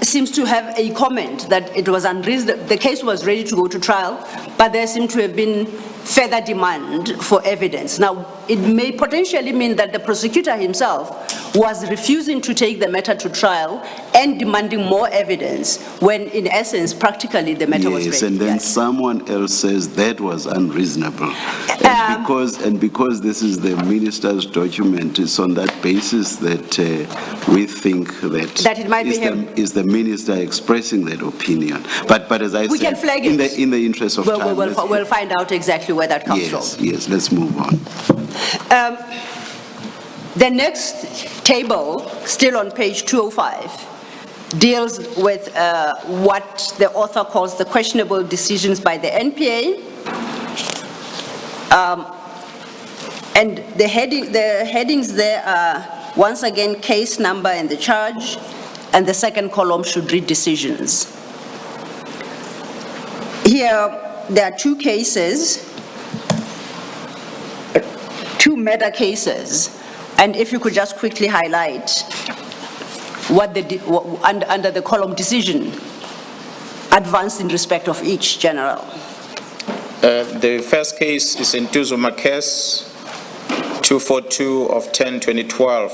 seems to have a comment that it was unreasonable. The case was ready to go to trial, but there seemed to have been further demand for evidence. Now, it may potentially mean that the prosecutor himself was refusing to take the matter to trial and demanding more evidence when, in essence, practically the matter was ready. Yes, and then Yes. someone else says that was unreasonable. And because this is the minister's document, it's on that basis that we think that it might be is him. is the minister expressing that opinion. But as I We said, can flag in it. the interest of time, We'll find out exactly where that comes from. yes, let's move on. The next table, still on page 205, deals with what the author calls the questionable decisions by the NPA. And the headings there are, once again, case number and the charge, and the second column should read decisions. Here, there are two cases, two meta cases, and if you could just quickly highlight what under the column decision advanced in respect of each, General. The first case is in Tuzuma case 242 of 10/2012.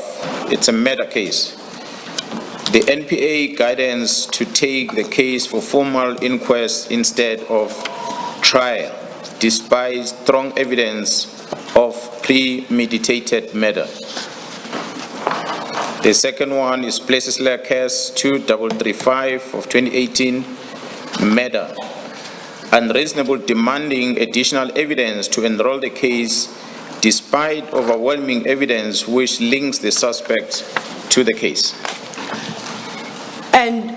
It's a meta case. The NPA guidance to take the case for formal inquest instead of trial, despite strong evidence of premeditated murder. The second one is Plessisler case 2335 of 2018, murder. Unreasonable demanding additional evidence to enroll the case despite overwhelming evidence which links the suspect to the case. And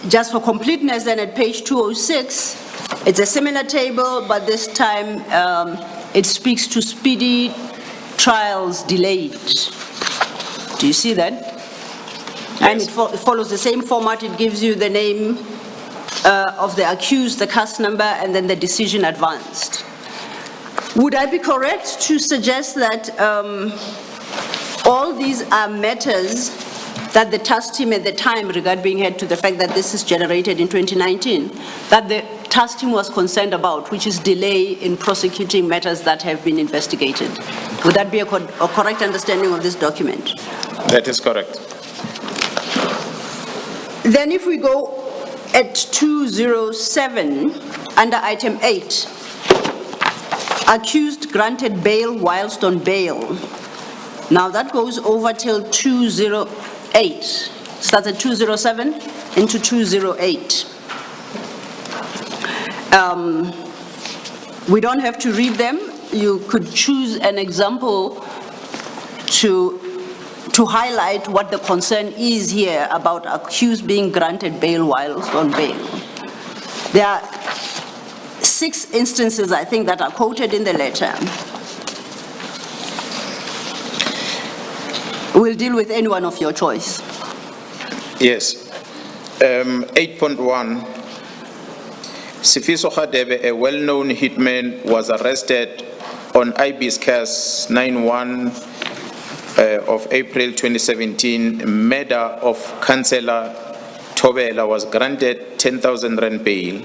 just for completeness, then at page 206, it's a similar table, but this time it speaks to speedy trials delayed. Do you see that? Yes. And it follows the same format. It gives you the name of the accused, the case number, and then the decision advanced. Would I be correct to suggest that all these are matters that the task team at the time regard being had to the fact that this is generated in 2019, that the task team was concerned about, which is delay in prosecuting matters that have been investigated? Would that be a correct understanding of this document? That is correct. Then if we go at 207, under item 8, accused granted bail whilst on bail. Now that goes over till 208, starts at 207 into 208. We don't have to read them. You could choose an example to highlight what the concern is here about accused being granted bail whilst on bail. There are 6 instances, I think, that are quoted in the letter. We'll deal with any one of your choice. Yes. 8.1. Sifiso Khadebe, a well-known hitman, was arrested on IB's case 91 of April 2017. Murder of Councillor Tobela was granted 10,000 rand bail.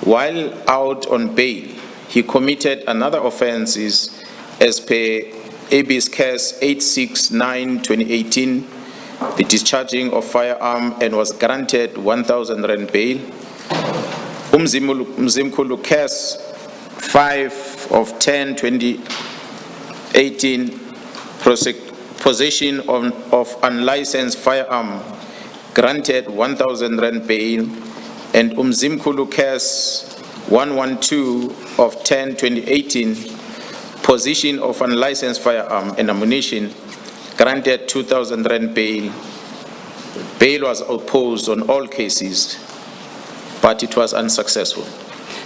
While out on bail, he committed another offences as per AB's case 869/2018, the discharging of firearm, and was granted 1,000 rand bail. Mzimkulu case 5 of 10/2018, possession of unlicensed firearm, granted 1,000 rand bail. And Mzimkulu case 112 of 10/2018, possession of unlicensed firearm and ammunition, granted 2,000 rand bail. Bail was opposed on all cases, but it was unsuccessful.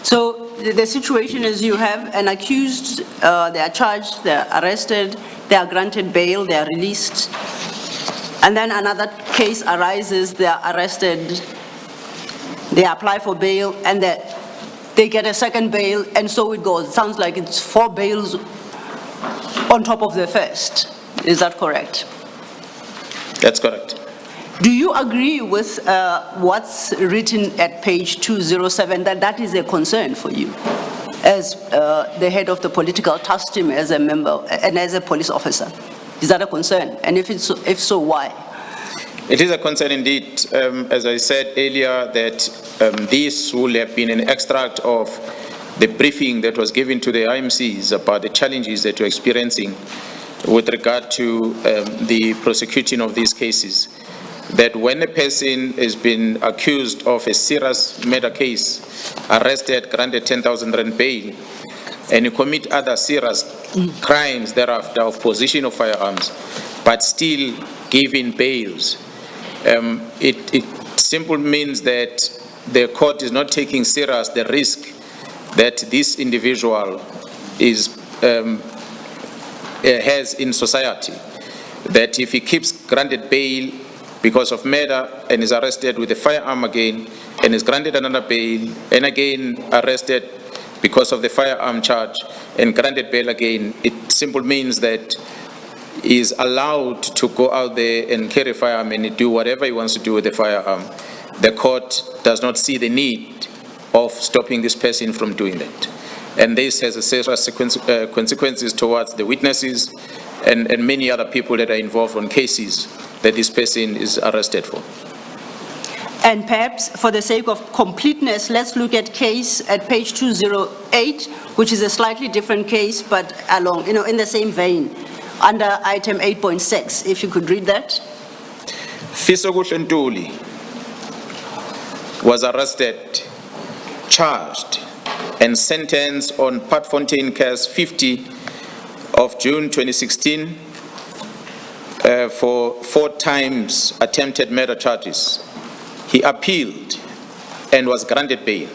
So the situation is you have an accused, they are charged, they are arrested, they are granted bail, they are released. And then another case arises, they are arrested, they apply for bail, and they get a second bail, and so it goes. It sounds like it's 4 bails on top of the first. Is that correct? That's correct. Do you agree with what's written at page 207, that that is a concern for you as the head of the political task team, as a member and as a police officer? Is that a concern? And if so, why? It is a concern indeed. As I said earlier, that this will have been an extract of the briefing that was given to the IMCs about the challenges that we're experiencing with regard to the prosecuting of these cases. That when a person has been accused of a serious murder case, arrested, granted 10,000 rand bail, and you commit other serious crimes thereafter of possession of firearms, but still given bails, it simply means that the court is not taking serious the risk that this individual has in society. That if he keeps granted bail because of murder and is arrested with a firearm again and is granted another bail and again arrested because of the firearm charge and granted bail again, it simply means that he is allowed to go out there and carry a firearm and do whatever he wants to do with the firearm. The court does not see the need of stopping this person from doing that. And this has a serious consequences towards the witnesses and many other people that are involved on cases that this person is arrested for. And perhaps for the sake of completeness, let's look at case at page 208, which is a slightly different case, but along, in the same vein, under item 8.6, if you could read that. Fisokuhle Ntuli was arrested, charged, and sentenced on Patfontein case 50 of June 2016 for 4 times attempted murder charges. He appealed and was granted bail.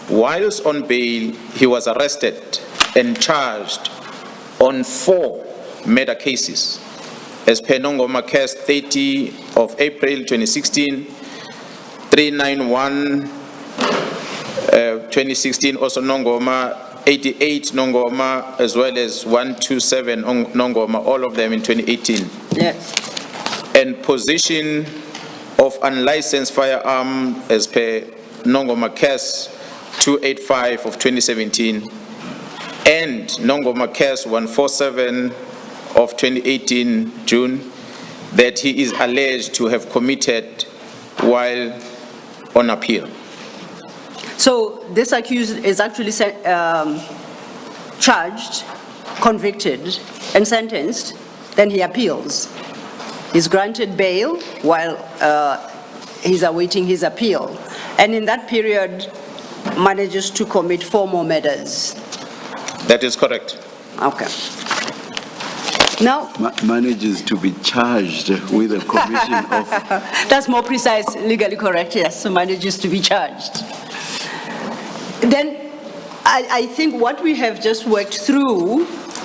Whilst on bail, he was arrested and charged on 4 murder cases. As per Nongoma case 30 of April 2016, 391 2016, also Nongoma, 88 Nongoma, as well as 127 Nongoma, all of them in 2018. Yes. And possession of unlicensed firearm as per Nongoma case 285 of 2017 and Nongoma case 147 of 2018 June that he is alleged to have committed while on appeal. So this accused is actually charged, convicted, and sentenced, then he appeals. He's granted bail while he's awaiting his appeal. And in that period, manages to commit 4 more murders. That is correct. Okay. Now, Manages to be charged with a commission of... that's more precise, legally correct, yes, so manages to be charged. Then, I think what we have just worked through,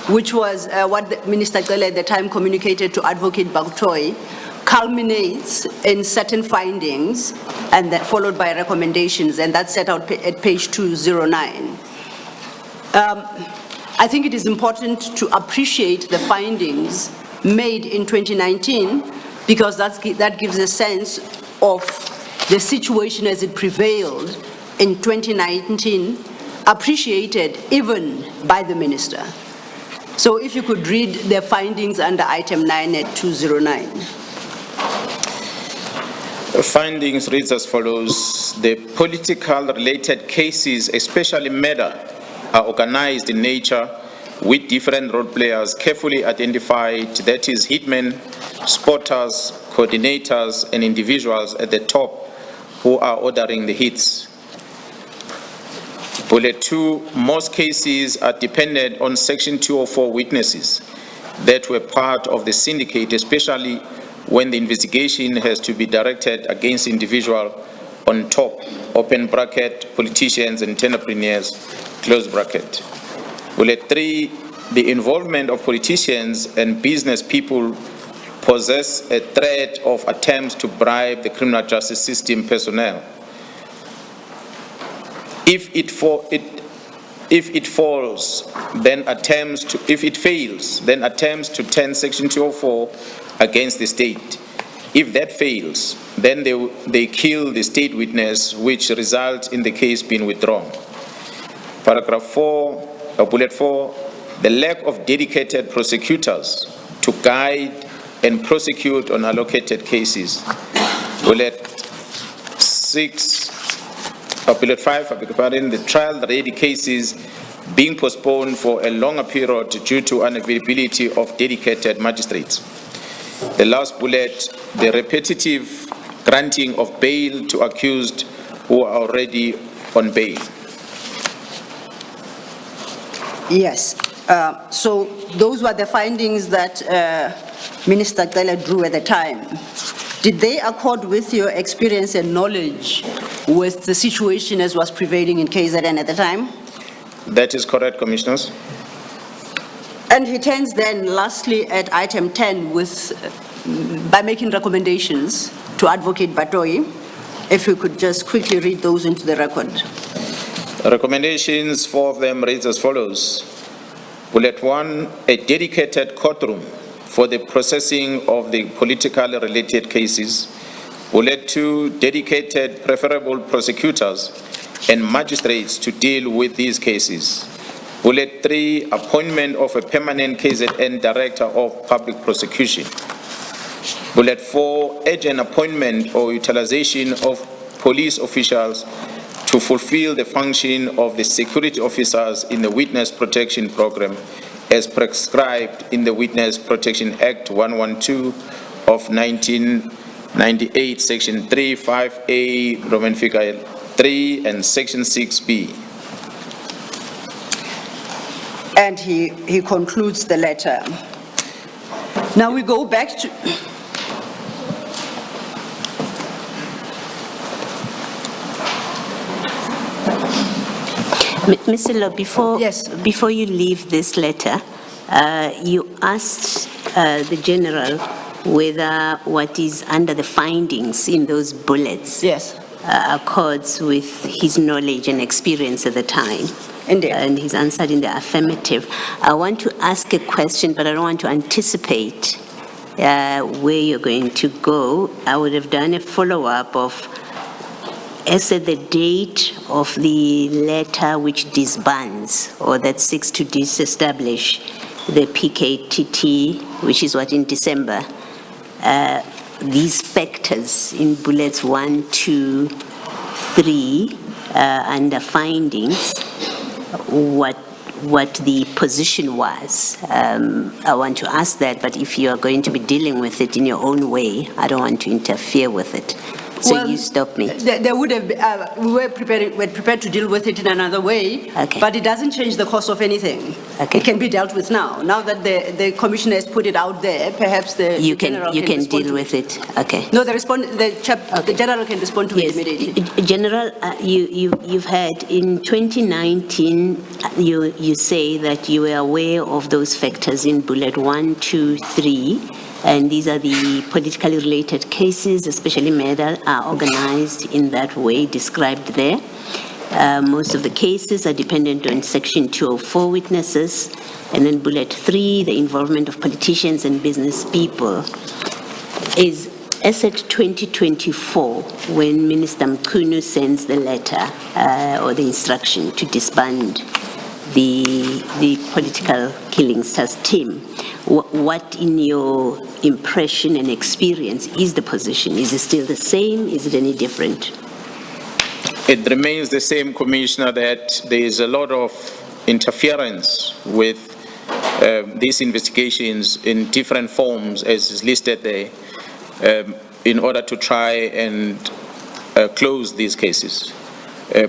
which was what Minister Cele at the time communicated to Advocate Bagtoy, culminates in certain findings and then followed by recommendations, and that's set out at page 209. I think it is important to appreciate the findings made in 2019 because that gives a sense of the situation as it prevailed in 2019, appreciated even by the minister. So if you could read the findings under item 9 at 209. The findings reads as follows. The political related cases, especially murder, are organized in nature with different role players carefully identified, that is hitmen, spotters, coordinators, and individuals at the top who are ordering the hits. Bullet 2, most cases are dependent on Section 204 witnesses that were part of the syndicate, especially when the investigation has to be directed against individual on top, open bracket, politicians and entrepreneurs, close bracket. Bullet 3, the involvement of politicians and business people possess a threat of attempts to bribe the criminal justice system personnel. If it fails, then attempts to turn Section 204 against the state. If that fails, then they kill the state witness, which results in the case being withdrawn. Paragraph 4, bullet 4, the lack of dedicated prosecutors to guide and prosecute on allocated cases. Bullet 6, bullet 5, I beg your pardon, the trial-ready cases being postponed for a longer period due to unavailability of dedicated magistrates. The last bullet, the repetitive granting of bail to accused who are already on bail. Yes. So those were the findings that Minister Cele drew at the time. Did they accord with your experience and knowledge with the situation as was prevailing in KZN at the time? That is correct, Commissioners. And he turns then lastly at item 10 by making recommendations to Advocate Batoi. If you could just quickly read those into the record. Recommendations, 4 of them reads as follows. Bullet 1, a dedicated courtroom for the processing of the politically related cases. Bullet 2, dedicated preferable prosecutors and magistrates to deal with these cases. Bullet 3, appointment of a permanent KZN Director of Public Prosecution. Bullet 4, urgent appointment or utilization of police officials to fulfill the function of the security officers in the Witness Protection Program as prescribed in the Witness Protection Act 112 of 1998, Section 35A, Roman figure 3, and Section 6B. And he concludes the letter. Now we go back to... Mr. Law, Yes. before you leave this letter, you asked the General whether what is under the findings in those bullets Yes. accords with his knowledge and experience at the time. Indeed. And he's answered in the affirmative. I want to ask a question, but I don't want to anticipate where you're going to go. I would have done a follow-up of, as at the date of the letter which disbands or that seeks to disestablish the PKTT, which is what, in December, these factors in bullets 1, 2, 3 under findings, what the position was. I want to ask that, but if you are going to be dealing with it in your own way, I don't want to interfere with it. So Well, you stop me. There would have been, we were prepared to deal with it in another way, Okay. but it doesn't change the course of anything. Okay. It can be dealt with now. Now that the Commissioner has put it out there, perhaps the General You can respond deal to with it. Okay. No, the General can respond to it immediately. General, you've had in 2019, you say that you were aware of those factors in bullet 1, 2, 3, and these are the politically related cases, especially murder, are organized in that way described there. Most of the cases are dependent on Section 204 witnesses, and then bullet 3, the involvement of politicians and business people. Is as at 2024, when Minister Mkhunu sends the letter or the instruction to disband the political killing stars team, what in your impression and experience is the position? Is it still the same? Is it any different? It remains the same, Commissioner, that there is a lot of interference with these investigations in different forms, as is listed there, in order to try and close these cases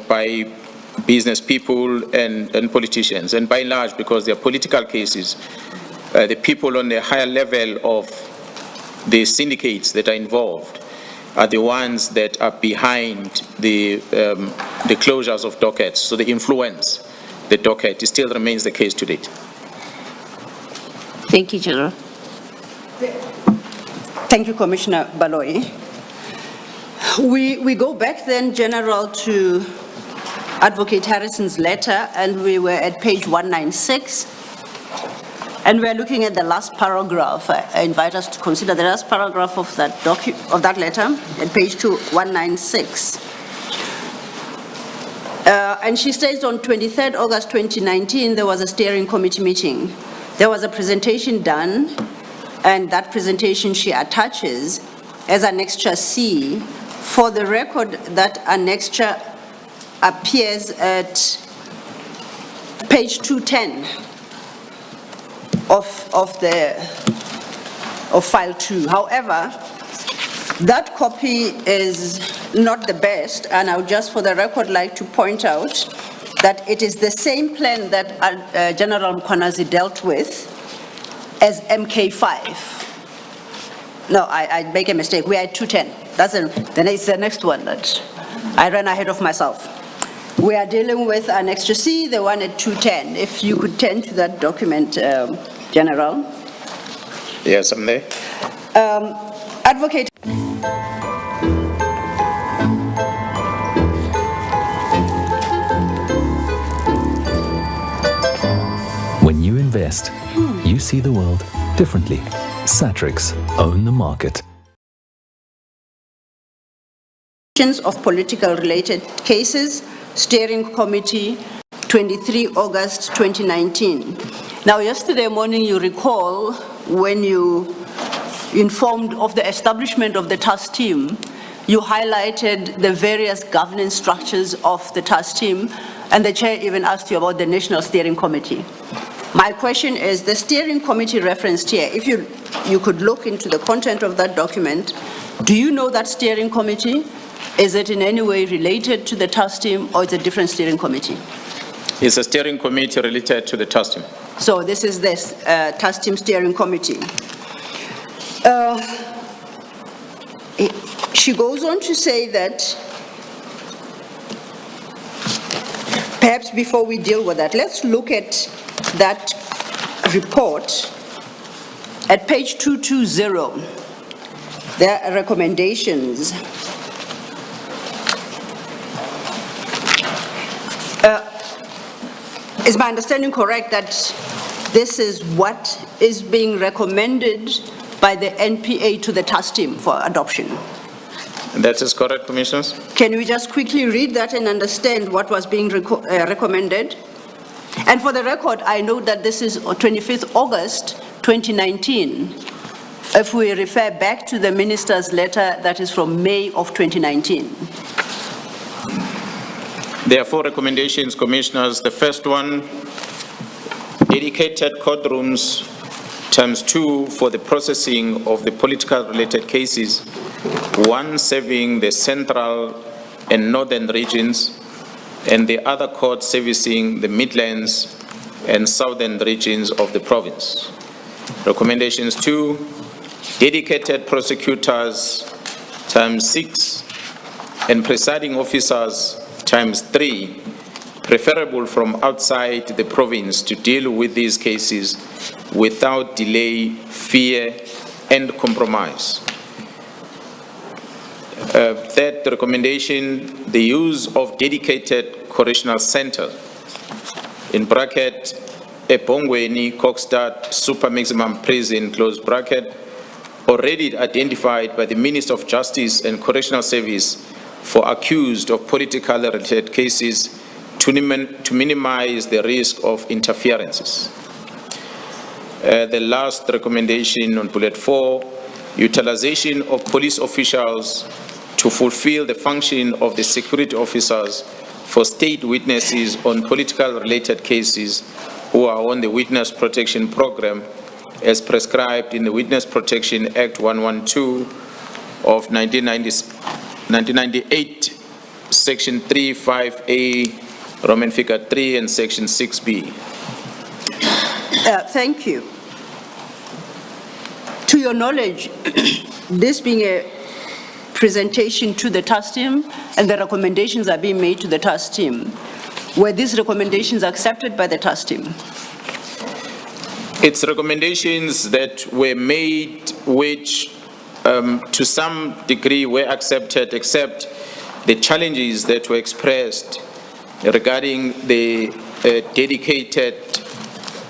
by business people and politicians, and by and large, because they are political cases, the people on the higher level of the syndicates that are involved are the ones that are behind the closures of dockets. So they influence the docket. It still remains the case to date. Thank you, General. Thank you, Commissioner Baloyi. We go back then, General, to Advocate Harrison's letter, and we were at page 196. And we're looking at the last paragraph. I invite us to consider the last paragraph of that letter at page 196. And she states on 23rd August 2019, there was a steering committee meeting. There was a presentation done, and that presentation she attaches as Annexure C. For the record, that annexure appears at page 210 of file 2. However, that copy is not the best, and I would just for the record like to point out that it is the same plan that General Mkhwanazi dealt with as MK5. No, I make a mistake. We are at 210. Then it's the next one that I ran ahead of myself. We are dealing with Annexure C, the one at 210. If you could turn to that document, General. Yes, I'm there. Advocate. When you invest, you see the world differently. Satrix, own the market. Of political related cases, Steering Committee, 23 August 2019. Now, yesterday morning, you recall when you informed of the establishment of the task team, you highlighted the various governance structures of the task team, and the chair even asked you about the National Steering Committee. My question is, the Steering Committee referenced here, if you could look into the content of that document, do you know that Steering Committee? Is it in any way related to the task team, or it's a different steering committee? It's a steering committee related to the task team. So this is this task team steering committee. She goes on to say that, perhaps before we deal with that, let's look at that report at page 220. There are recommendations. Is my understanding correct that this is what is being recommended by the NPA to the task team for adoption? That is correct, Commissioners. Can we just quickly read that and understand what was being recommended? And for the record, I know that this is 25th August 2019. If we refer back to the minister's letter, that is from May of 2019. There are 4 recommendations, Commissioners. The first one, dedicated courtrooms ×2 for the processing of the political related cases, 1 serving the central and northern regions, and the other court servicing the Midlands and southern regions of the province. Recommendations 2, dedicated prosecutors ×6 and presiding officers ×3, preferable from outside the province to deal with these cases without delay, fear, and compromise. Third recommendation, the use of dedicated correctional center, in bracket, Epongweni, Kokstad, super maximum prison, close bracket, already identified by the Minister of Justice and Correctional Service for accused of political related cases to minimize the risk of interferences. The last recommendation on bullet 4, utilization of police officials to fulfill the function of the security officers for state witnesses on political related cases who are on the Witness Protection Program as prescribed in the Witness Protection Act 112 of 1998, Section 3(5)A, Roman figure 3, and Section 6B. Thank you. your knowledge, this being a presentation to the task team and the recommendations are being made to the task team, were these recommendations accepted by the task team? It's recommendations that were made which to some degree were accepted, except the challenges that were expressed regarding the dedicated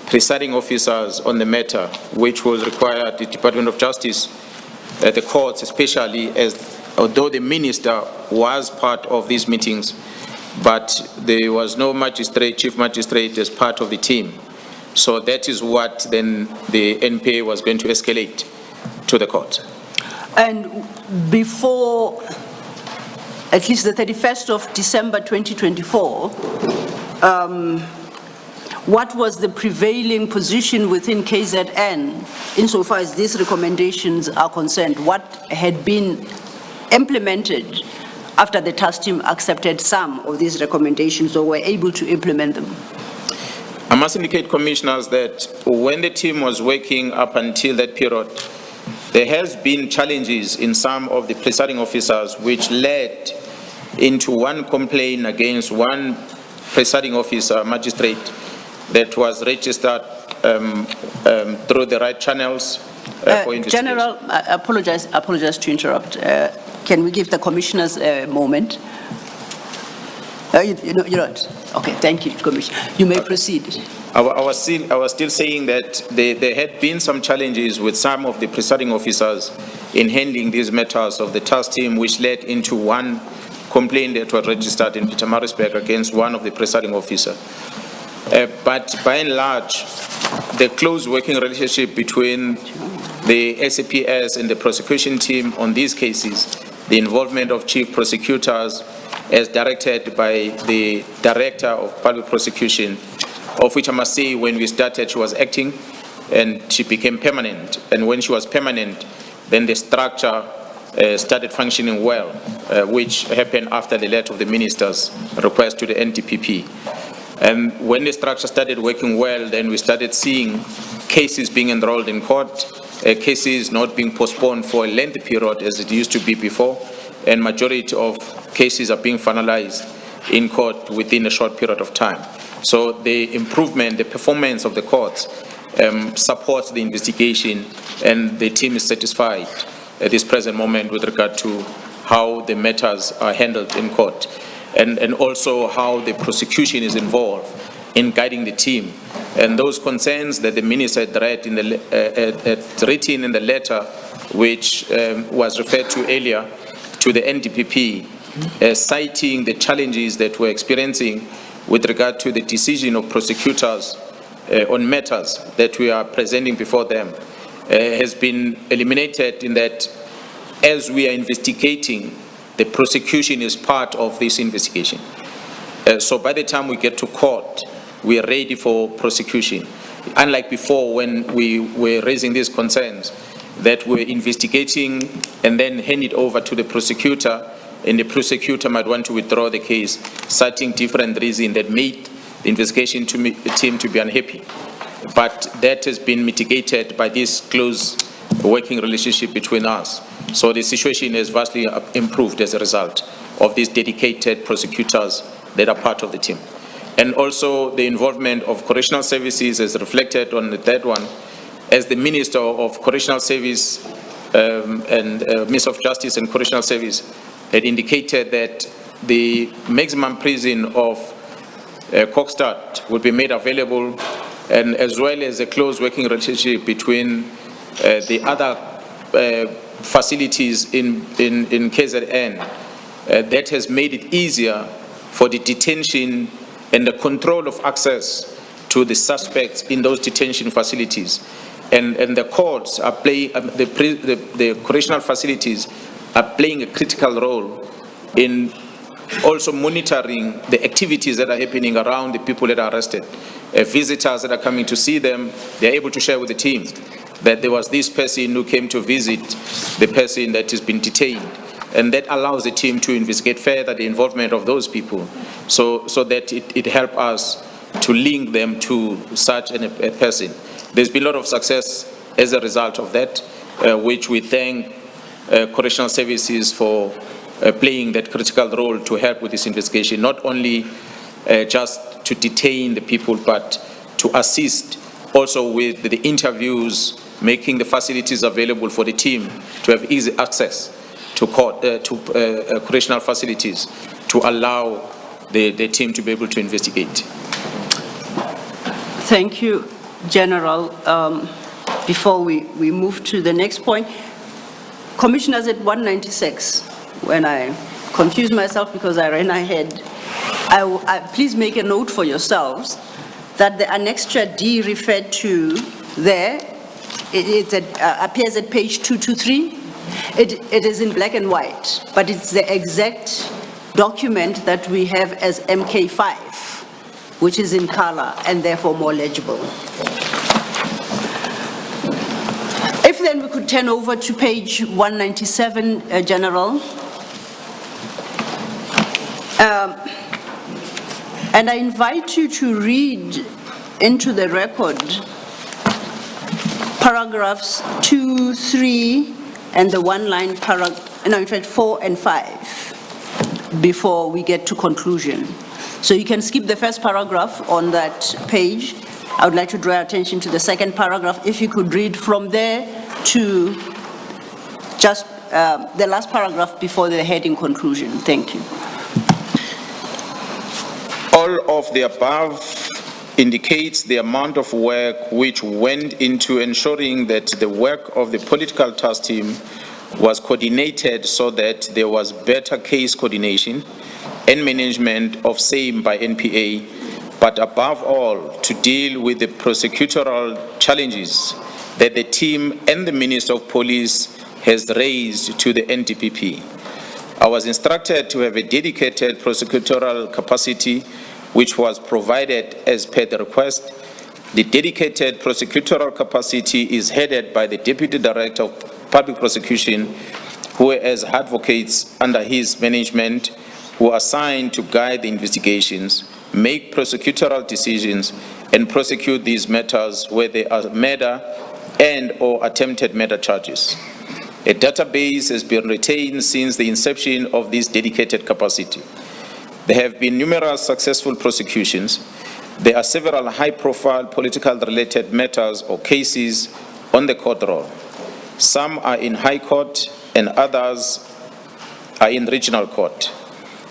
presiding officers on the matter, which will require the Department of Justice, the courts especially, as although the minister was part of these meetings, but there was no magistrate, chief magistrate as part of the team. So that is what then the NPA was going to escalate to the court. And before at least the 31st of December 2024, what was the prevailing position within KZN insofar as these recommendations are concerned? What had been implemented after the task team accepted some of these recommendations or were able to implement them? I must indicate, Commissioners, that when the team was working up until that period, there has been challenges in some of the presiding officers which led into one complaint against one presiding officer, magistrate, that was registered through the right channels for investigation. General, I apologize to interrupt. Can we give the commissioners a moment? You're not. Okay, thank you, Commissioner. You may proceed. I was still saying that there had been some challenges with some of the presiding officers in handling these matters of the task team, which led into one complaint that was registered in Pietermaritzburg against one of the presiding officers. But by and large, the close working relationship between the SAPS and the prosecution team on these cases, the involvement of chief prosecutors as directed by the Director of Public Prosecution, of which I must say when we started she was acting and she became permanent. And when she was permanent, then the structure started functioning well, which happened after the letter of the minister's request to the NDPP. And when the structure started working well, then we started seeing cases being enrolled in court, cases not being postponed for a lengthy period as it used to be before, and majority of cases are being finalized in court within a short period of time. So the improvement, the performance of the courts supports the investigation, and the team is satisfied at this present moment with regard to how the matters are handled in court, and also how the prosecution is involved in guiding the team. And those concerns that the minister had read in written in the letter, which was referred to earlier to the NDPP, citing the challenges that we're experiencing with regard to the decision of prosecutors on matters that we are presenting before them, has been eliminated in that as we are investigating, the prosecution is part of this investigation. So by the time we get to court, we are ready for prosecution. Unlike before when we were raising these concerns, that we're investigating and then hand it over to the prosecutor, and the prosecutor might want to withdraw the case, citing different reasons that made the investigation team to be unhappy. But that has been mitigated by this close working relationship between us. So the situation has vastly improved as a result of these dedicated prosecutors that are part of the team. And also the involvement of correctional services is reflected on the third one, as the Minister of Correctional Service and Minister of Justice and Correctional Service had indicated that the maximum prison of Kokstad would be made available, and as well as a close working relationship between the other facilities in KZN. That has made it easier for the detention and the control of access to the suspects in those detention facilities. And the courts are playing, the correctional facilities are playing a critical role in also monitoring the activities that are happening around the people that are arrested. Visitors that are coming to see them, they're able to share with the team that there was this person who came to visit the person that has been detained. And that allows the team to investigate further the involvement of those people, so that it helps us to link them to such a person. There's been a lot of success as a result of that, which we thank correctional services for playing that critical role to help with this investigation, not only just to detain the people, but to assist also with the interviews, making the facilities available for the team to have easy access to correctional facilities to allow the team to be able to investigate. Thank you, General. Before we move to the next point, Commissioners, at 196, when I confused myself because I ran ahead, please make a note for yourselves that the annexure D referred to there, it appears at page 223. It is in black and white, but it's the exact document that we have as MK5, which is in color and therefore more legible. If then we could turn over to page 197, General. And I invite you to read into the record paragraphs 2, 3, and the one-line paragraph, no, in fact, 4 and 5, before we get to conclusion. So you can skip the first paragraph on that page. I would like to draw attention to the second paragraph. If you could read from there to just the last paragraph before the heading conclusion. Thank you. All of the above indicates the amount of work which went into ensuring that the work of the political task team was coordinated so that there was better case coordination and management of same by NPA, but above all, to deal with the prosecutorial challenges that the team and the Minister of Police has raised to the NDPP. I was instructed to have a dedicated prosecutorial capacity which was provided as per the request. The dedicated prosecutorial capacity is headed by the Deputy Director of Public Prosecution, who has advocates under his management who are assigned to guide the investigations, make prosecutorial decisions, and prosecute these matters where they are murder and or attempted murder charges. A database has been retained since the inception of this dedicated capacity. There have been numerous successful prosecutions. There are several high-profile political-related matters or cases on the court roll. Some are in High Court and others are in Regional Court.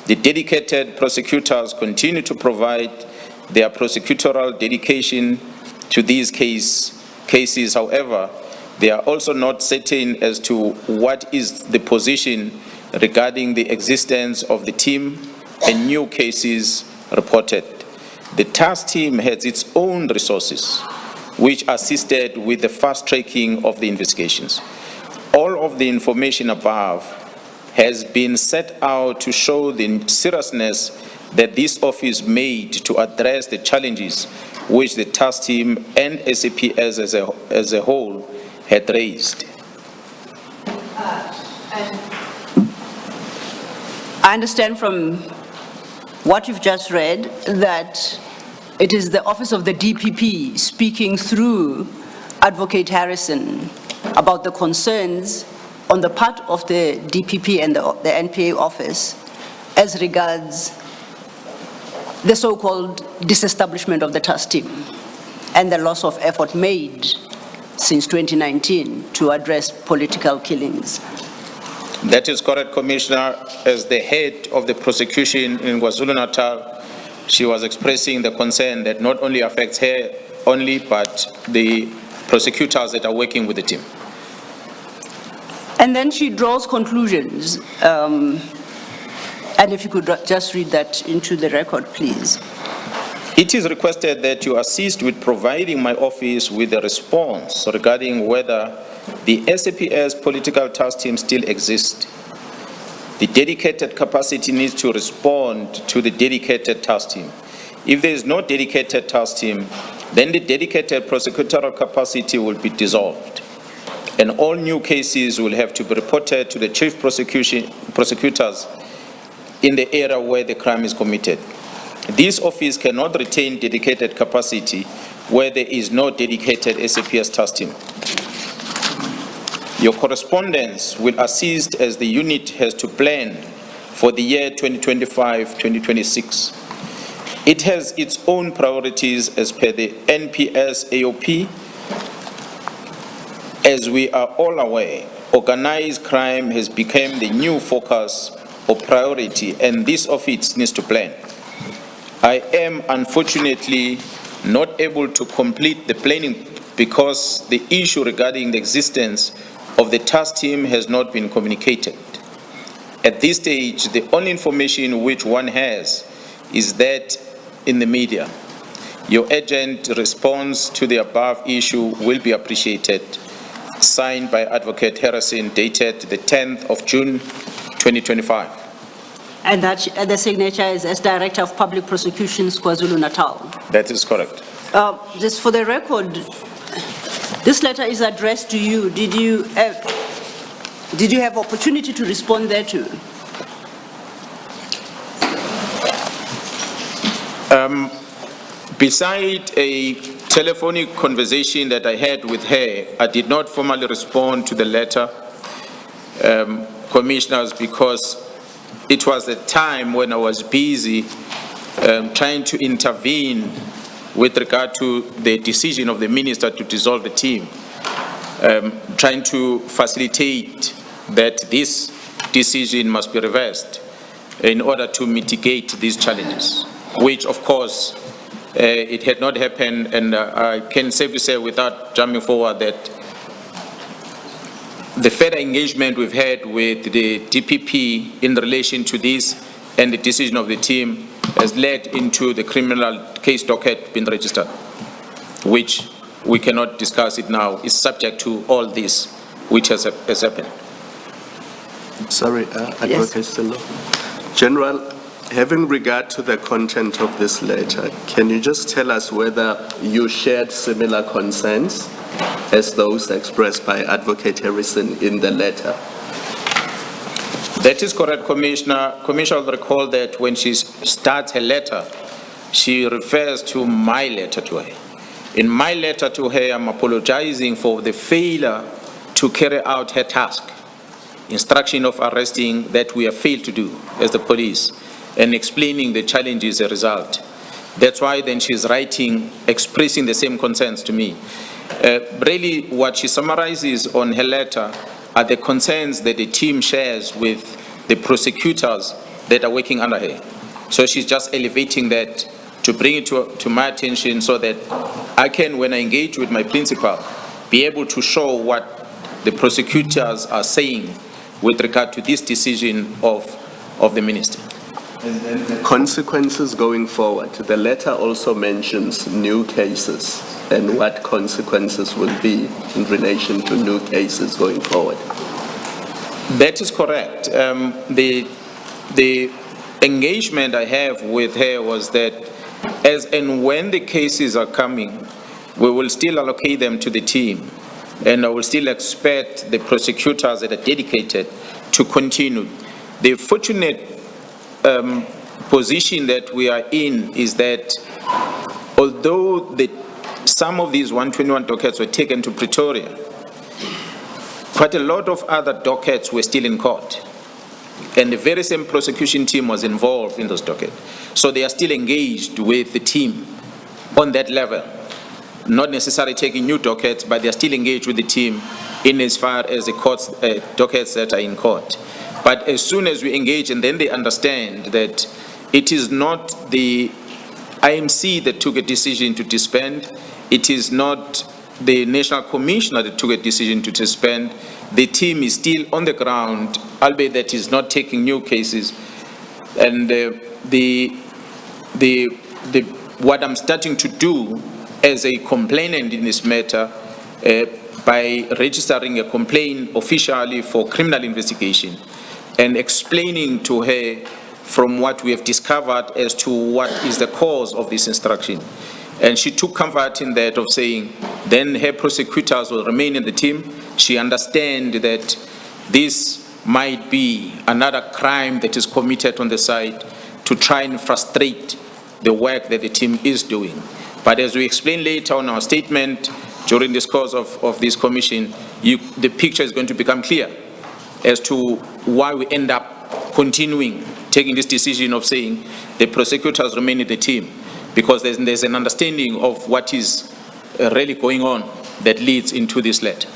The dedicated prosecutors continue to provide their prosecutorial dedication to these cases. However, they are also not certain as to what is the position regarding the existence of the team and new cases reported. The task team has its own resources, which assisted with the fast-tracking of the investigations. All of the information above has been set out to show the seriousness that this office made to address the challenges which the task team and SAPS as a whole had raised. I understand from what you've just read that it is the office of the DPP speaking through Advocate Harrison about the concerns on the part of the DPP and the NPA office as regards the so-called disestablishment of the task team and the loss of effort made since 2019 to address political killings. That is correct, Commissioner. As the head of the prosecution in KwaZulu-Natal, she was expressing the concern that not only affects her only, but the prosecutors that are working with the team. And then she draws conclusions. And if you could just read that into the record, please. It is requested that you assist with providing my office with a response regarding whether the SAPS political task team still exists. The dedicated capacity needs to respond to the dedicated task team. If there is no dedicated task team, then the dedicated prosecutorial capacity will be dissolved, and all new cases will have to be reported to the chief prosecutors in the area where the crime is committed. This office cannot retain dedicated capacity where there is no dedicated SAPS task team. Your correspondence will assist as the unit has to plan for the year 2025-2026. It has its own priorities as per the NPS AOP. As we are all aware, organized crime has become the new focus or priority, and this office needs to plan. I am unfortunately not able to complete the planning because the issue regarding the existence of the task team has not been communicated. At this stage, the only information which one has is that in the media. Your urgent response to the above issue will be appreciated. Signed by Advocate Harrison, dated the 10th of June, 2025. And that the signature is as Director of Public Prosecutions, KwaZulu-Natal. That is correct. Just for the record, this letter is addressed to you. Did you have opportunity to respond thereto? Beside a telephonic conversation that I had with her, I did not formally respond to the letter, commissioners, because it was a time when I was busy trying to intervene with regard to the decision of the minister to dissolve the team, trying to facilitate that this decision must be reversed in order to mitigate these challenges, which of course it had not happened, and I can safely say without jumping forward that the further engagement we've had with the DPP in relation to this and the decision of the team has led into the criminal case docket being registered, which we cannot discuss it now. It's subject to all this which has happened. Sorry, Advocate Stella. General, having regard to the content of this letter, can you just tell us whether you shared similar concerns as those expressed by Advocate Harrison in the letter? That is correct, Commissioner. Commissioner will recall that when she starts her letter, she refers to my letter to her. In my letter to her, I'm apologizing for the failure to carry out her task, instruction of arresting that we have failed to do as the police, and explaining the challenges as a result. That's why then she's writing, expressing the same concerns to me. Really, what she summarizes on her letter are the concerns that the team shares with the prosecutors that are working under her. So she's just elevating that to bring it to my attention so that I can, when I engage with my principal, be able to show what the prosecutors are saying with regard to this decision of the minister. And then the consequences going forward. The letter also mentions new cases and what consequences will be in relation to new cases going forward. That is correct. The engagement I have with her was that as and when the cases are coming, we will still allocate them to the team, and I will still expect the prosecutors that are dedicated to continue. The fortunate position that we are in is that although some of these 121 dockets were taken to Pretoria, quite a lot of other dockets were still in court. And the very same prosecution team was involved in those dockets. So they are still engaged with the team on that level. Not necessarily taking new dockets, but they are still engaged with the team in as far as the courts, dockets that are in court. But as soon as we engage, and then they understand that it is not the IMC that took a decision to disband, it is not the National Commissioner that took a decision to disband. The team is still on the ground, albeit that is not taking new cases. And what I'm starting to do as a complainant in this matter, by registering a complaint officially for criminal investigation and explaining to her from what we have discovered as to what is the cause of this instruction. And she took comfort in that of saying, then her prosecutors will remain in the team. She understands that this might be another crime that is committed on the side to try and frustrate the work that the team is doing. But as we explain later on our statement during this course of this commission, the picture is going to become clear as to why we end up continuing, taking this decision of saying the prosecutors remain in the team, because there's an understanding of what is really going on that leads into this letter.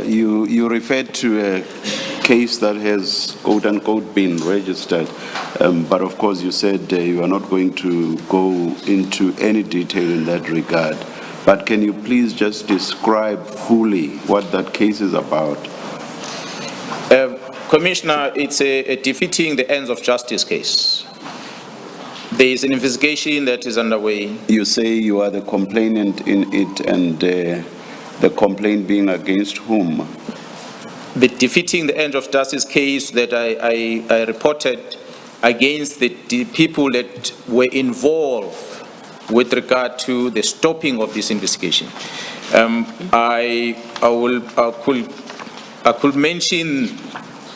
You referred to a case that has quote-unquote been registered, but of course you said you are not going to go into any detail in that regard. But can you please just describe fully what that case is about? Commissioner, it's a defeating the ends of justice case. There is an investigation that is underway. You say you are the complainant in it, and the complaint being against whom? The defeating the end of justice case that I reported against the people that were involved with regard to the stopping of this investigation. I could mention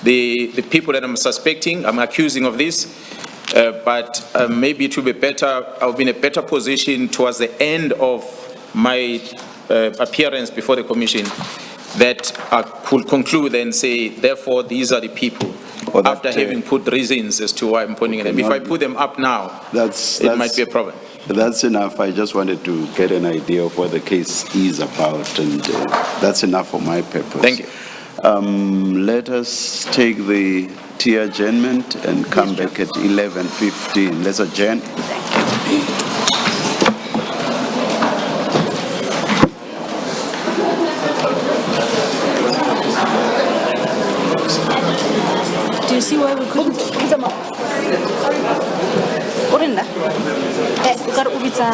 the people that I'm suspecting, I'm accusing of this, but maybe it will be better, I'll be in a better position towards the end of my appearance before the commission that I could conclude and say, therefore, these are the people, after having put reasons as to why I'm putting them. If I put them up now, it might be a problem. That's enough. I just wanted to get an idea of what the case is about, and that's enough for my purpose. Thank you. Let us take the tea adjournment and come back at 11:15. Let's adjourn. Do you see why we couldn't? Urinda. Ukar ubitsa.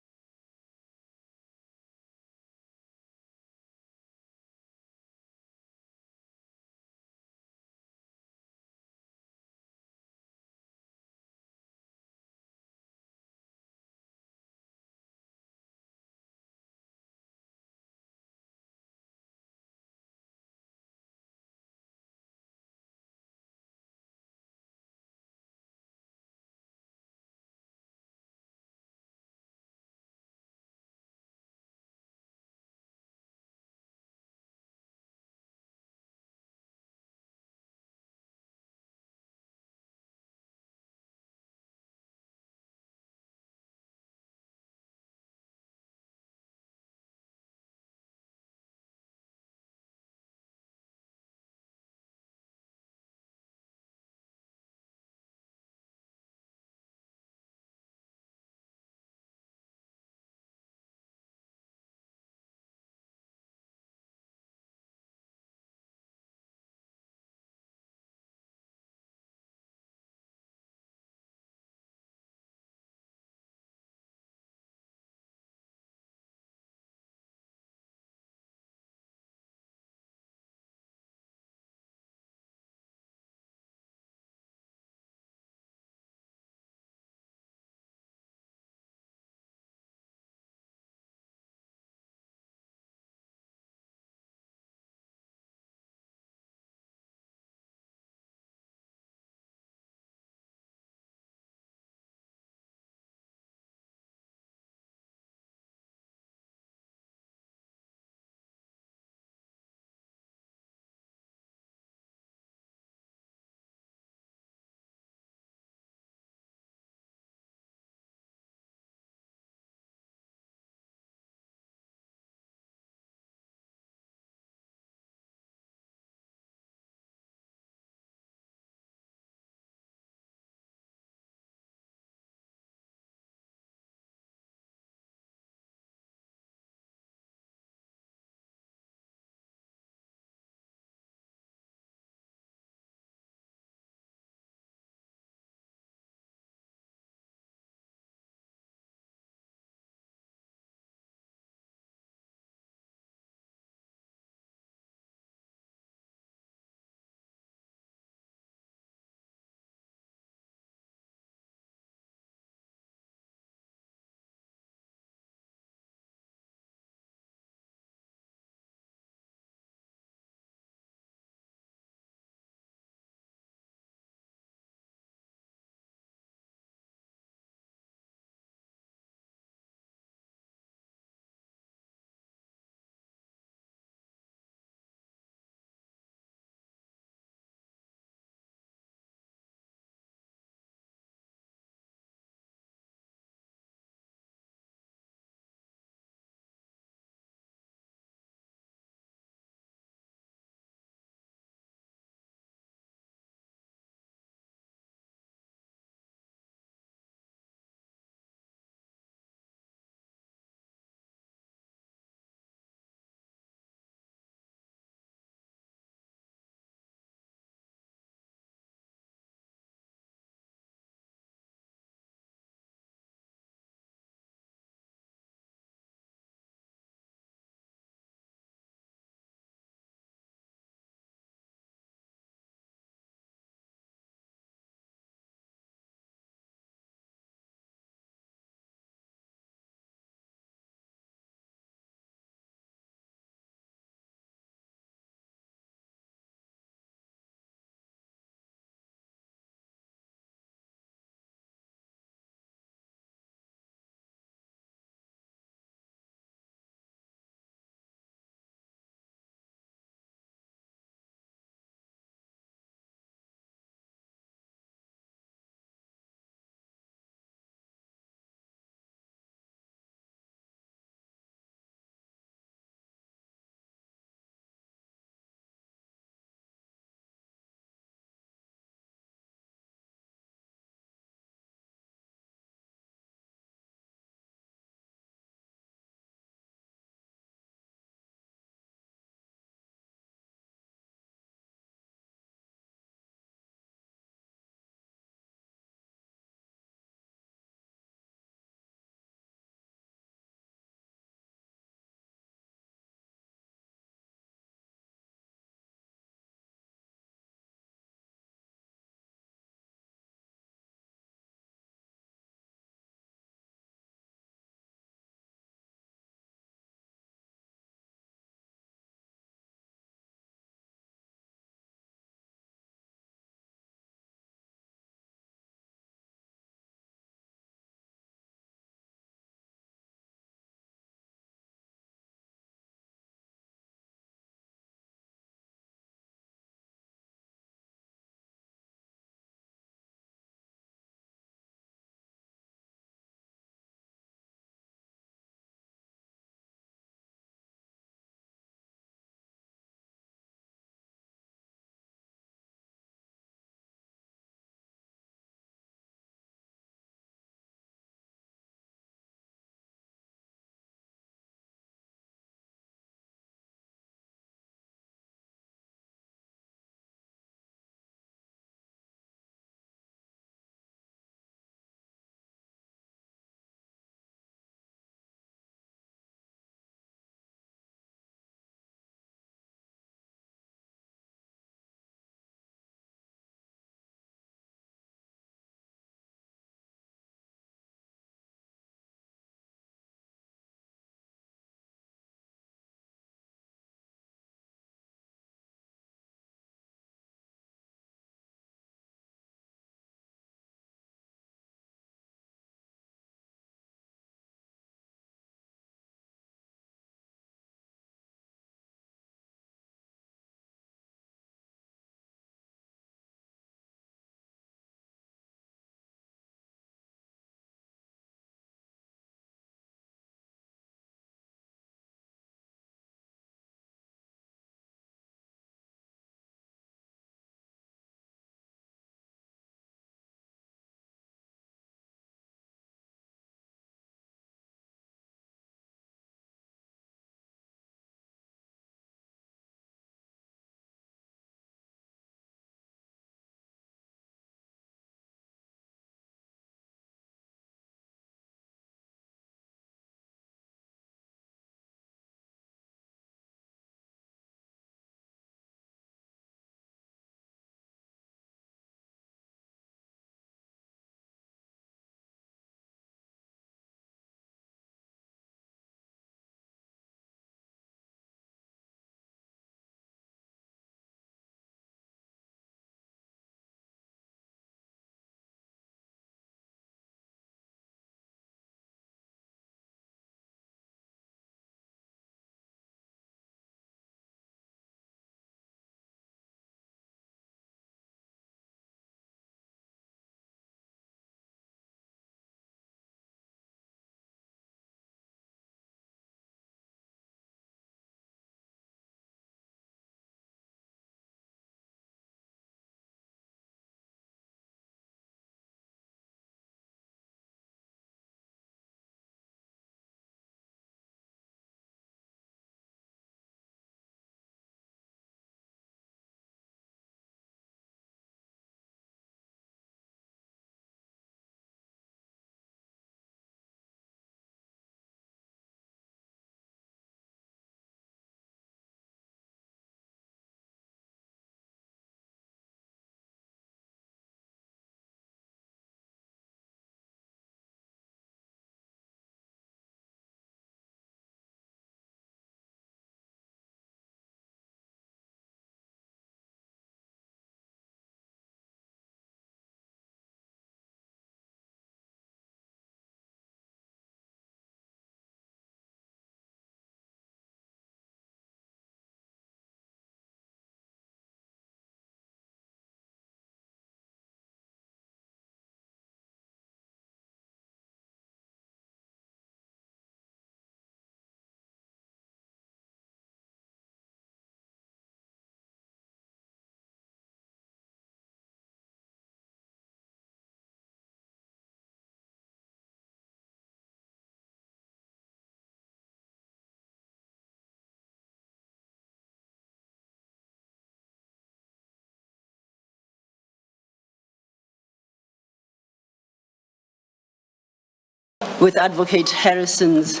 with Advocate Harrison's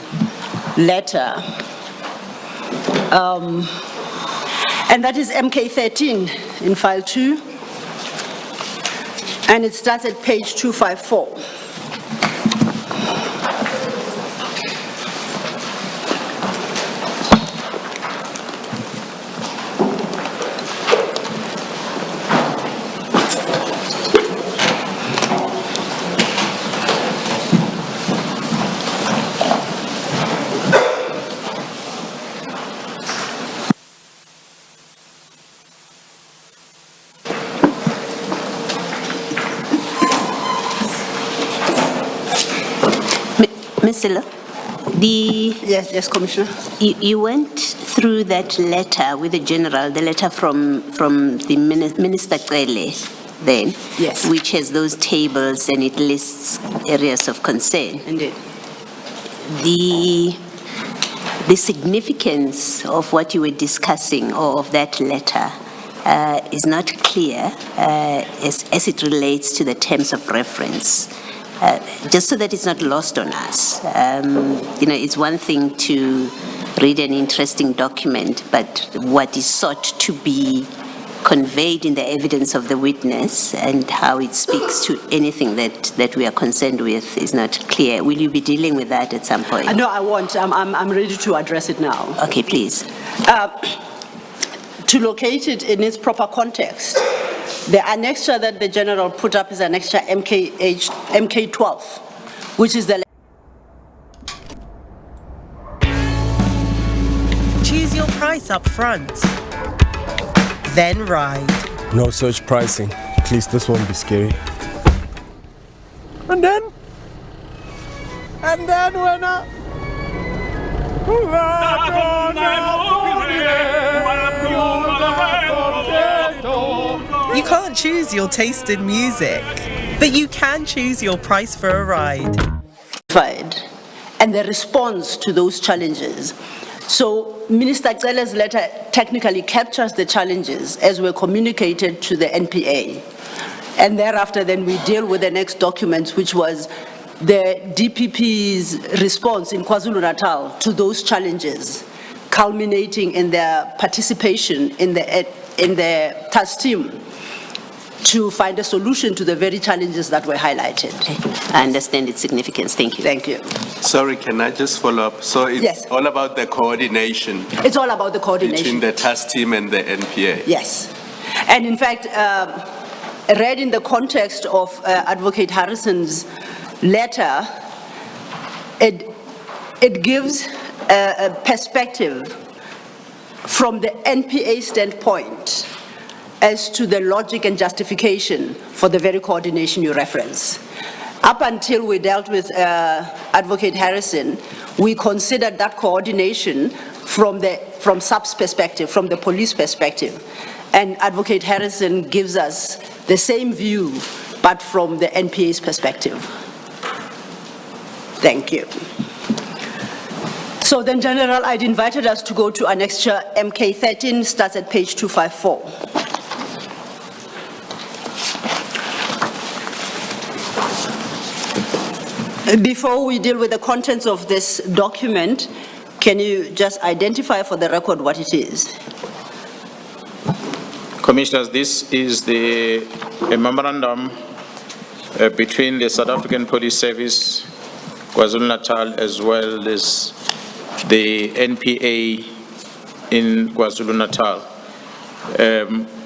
letter. And that is MK13 in file 2. And it starts at page 254. Ms. Silla, Yes, Commissioner. you went through that letter with the general, the letter from the Minister Cele then. Yes. Which has those tables and it lists areas of concern. Indeed. The significance of what you were discussing or of that letter is not clear as it relates to the terms of reference. Just so that it's not lost on us. It's one thing to read an interesting document, but what is sought to be conveyed in the evidence of the witness and how it speaks to anything that we are concerned with is not clear. Will you be dealing with that at some point? No, I won't. I'm ready to address it now. Okay, please. To locate it in its proper context, the annexure that the general put up is annexure MK12, which is the... Choose your price up front, then ride. No such pricing. At least this won't be scary. And then when You can't choose your taste in music, but you can choose your price for a ride. And the response to those challenges. So Minister Cele's letter technically captures the challenges as were communicated to the NPA. And thereafter then we deal with the next document, which was the DPP's response in KwaZulu-Natal to those challenges, culminating in their participation in the task team to find a solution to the very challenges that were highlighted. I understand its significance. Thank you. Thank you. Sorry, can I just follow up? So it's Yes. all about the coordination It's all about the coordination. between the task team and the NPA. Yes. And in fact, read in the context of Advocate Harrison's letter, it gives a perspective from the NPA standpoint as to the logic and justification for the very coordination you reference. Up until we dealt with Advocate Harrison, we considered that coordination from SAP's perspective, from the police perspective. And Advocate Harrison gives us the same view, but from the NPA's perspective. Thank you. So then, General, I'd invited us to go to annexure MK13, starts at page 254. Before we deal with the contents of this document, can you just identify for the record what it is? Commissioners, this is a memorandum between the South African Police Service, KwaZulu-Natal, as well as the NPA in KwaZulu-Natal,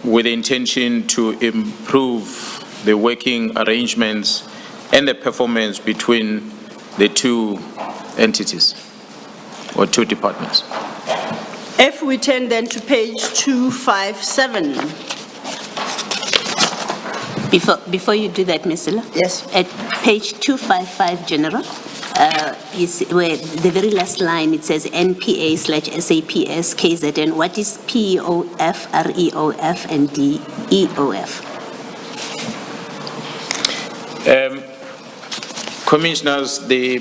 with the intention to improve the working arrangements and the performance between the two entities or two departments. If we turn then to page 257. Before you do that, Ms. Silla? Yes. At page 255, General, is where the very last line, it says NPA/SAPS KZN. What is PEOF, REOF, and DEOF? Commissioners, the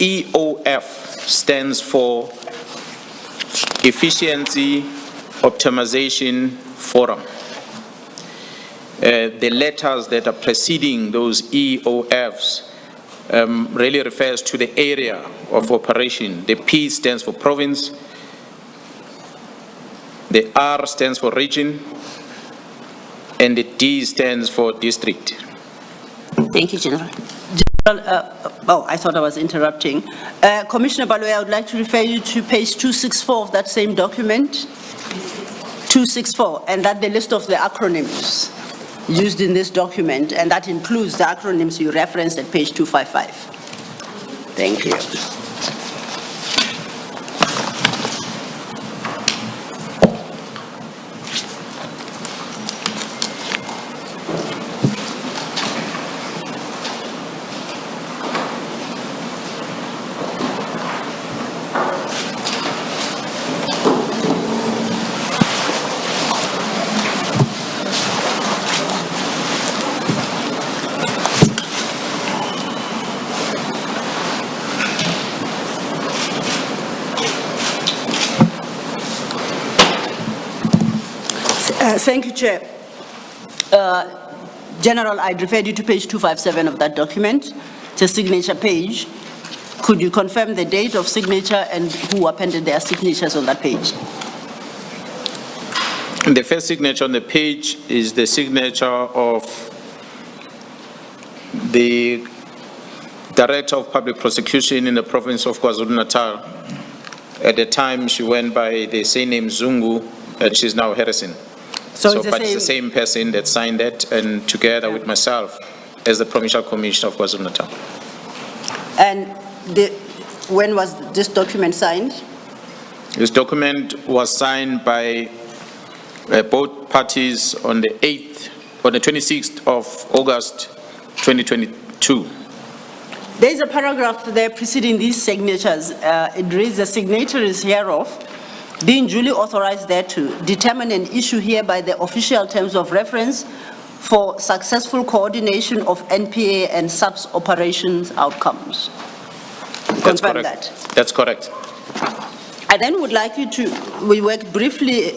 EOF stands for Efficiency Optimization Forum. The letters that are preceding those EOFs really refers to the area of operation. The P stands for province, the R stands for region, and the D stands for district. Thank you, General. I thought I was interrupting. Commissioner Baloyi, I would like to refer you to page 264 of that same document. 264, and that the list of the acronyms used in this document, and that includes the acronyms you referenced at page 255. Thank you. Thank you, Chair. General, I'd referred you to page 257 of that document. It's a signature page. Could you confirm the date of signature and who appended their signatures on that page? The first signature on the page is the signature of the Director of Public Prosecution in the province of KwaZulu-Natal. At the time, she went by the surname Zungu, and she's now Harrison. But it's the same person that signed that, and together with myself as the Provincial Commissioner of KwaZulu-Natal. And when was this document signed? This document was signed by both parties on the 26th of August 2022. There is a paragraph there preceding these signatures. It reads, the signatories hereof being duly authorized thereto, determine an issue hereby the official terms of reference for successful coordination of NPA and SAPS operations outcomes. That's Confirm correct. that. That's correct. I then would like you to, we work briefly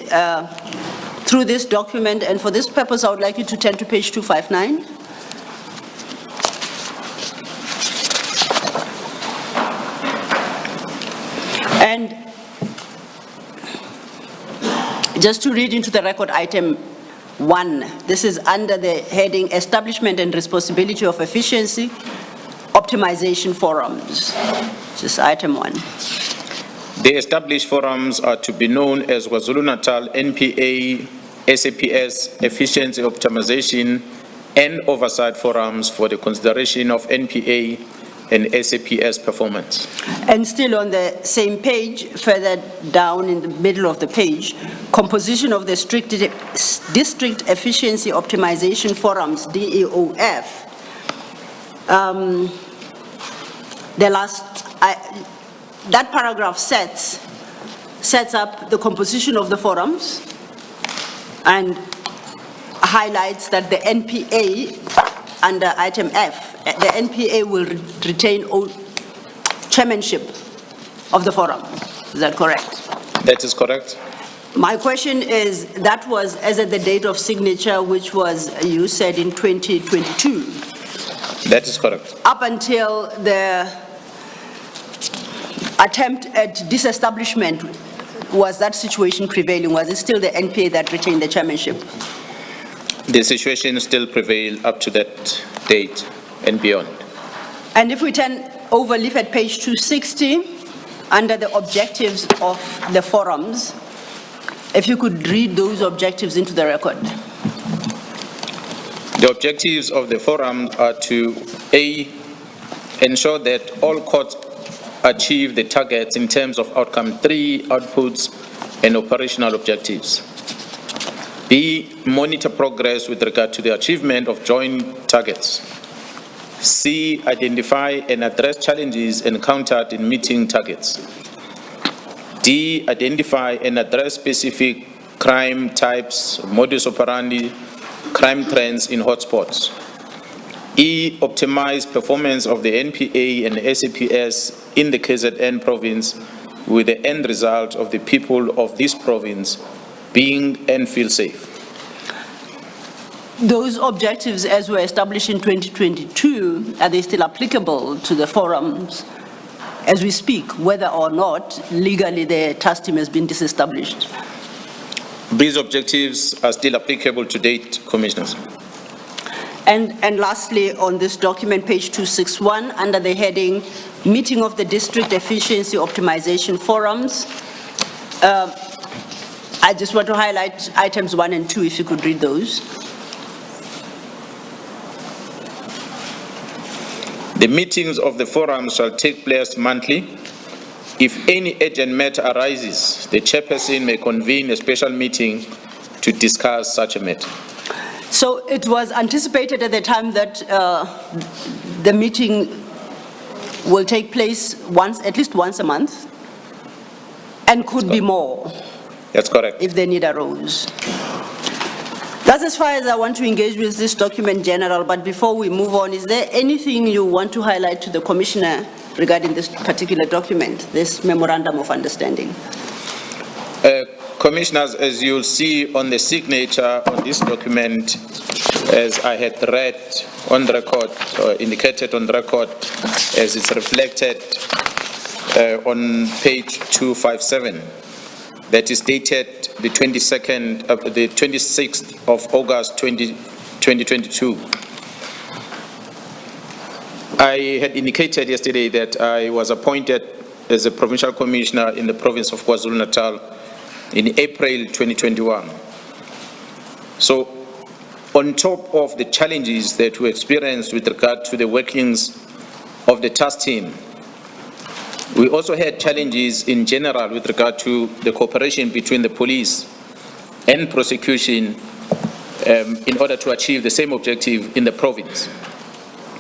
through this document, and for this purpose, I would like you to turn to page 259. And just to read into the record item 1, this is under the heading Establishment and Responsibility of Efficiency Optimization Forums. This is item 1. The established forums are to be known as KwaZulu-Natal NPA SAPS Efficiency Optimization and Oversight Forums for the consideration of NPA and SAPS performance. And still on the same page, further down in the middle of the page, composition of the District Efficiency Optimization Forums, DEOF. That paragraph sets up the composition of the forums and highlights that the NPA, under item F, the NPA will retain chairmanship of the forum. Is that correct? That is correct. My question is, that was as at the date of signature, which was, you said, in 2022. That is correct. Up until the attempt at disestablishment, was that situation prevailing? Was it still the NPA that retained the chairmanship? The situation still prevails up to that date and beyond. And if we turn over, leaf at page 260, under the objectives of the forums, if you could read those objectives into the record. The objectives of the forum are to A, ensure that all courts achieve the targets in terms of outcome 3, outputs, and operational objectives. B, monitor progress with regard to the achievement of joint targets. C, identify and address challenges encountered in meeting targets. D, identify and address specific crime types, modus operandi, crime trends in hotspots. E, optimize performance of the NPA and SAPS in the KZN province with the end result of the people of this province being and feel safe. those objectives as were established in 2022, are they still applicable to the forums as we speak, whether or not legally the task team has been disestablished? These objectives are still applicable to date, Commissioners. And lastly, on this document, page 261, under the heading, Meeting of the District Efficiency Optimization Forums, I just want to highlight items 1 and 2, if you could read those. The meetings of the forum shall take place monthly. If any urgent matter arises, the chairperson may convene a special meeting to discuss such a matter. So it was anticipated at the time that the meeting will take place at least once a month, and could be more. That's correct. If the need arose. That's as far as I want to engage with this document, General, but before we move on, is there anything you want to highlight to the Commissioner regarding this particular document, this Memorandum of Understanding? Commissioners, as you'll see on the signature on this document, as I had read on the record, or indicated on the record, as it's reflected on page 257, that is dated the 26th of August 2022. I had indicated yesterday that I was appointed as a provincial commissioner in the province of KwaZulu-Natal in April 2021. So, on top of the challenges that we experienced with regard to the workings of the task team, we also had challenges in general with regard to the cooperation between the police and prosecution in order to achieve the same objective in the province.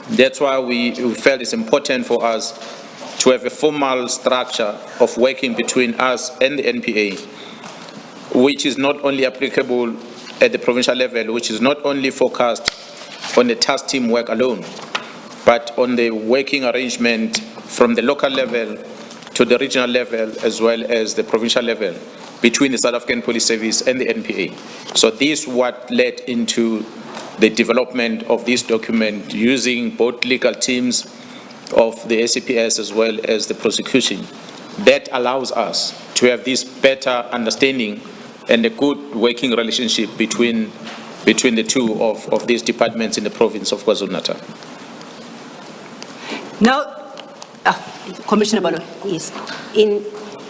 That's why we felt it's important for us to have a formal structure of working between us and the NPA, which is not only applicable at the provincial level, which is not only focused on the task team work alone, but on the working arrangement from the local level to the regional level, as well as the provincial level, between the South African Police Service and the NPA. So this is what led into the development of this document, using both legal teams of the SAPS as well as the prosecution. That allows us to have this better understanding and a good working relationship between the two of these departments in the province of KwaZulu-Natal. Now, Commissioner Balo. Yes.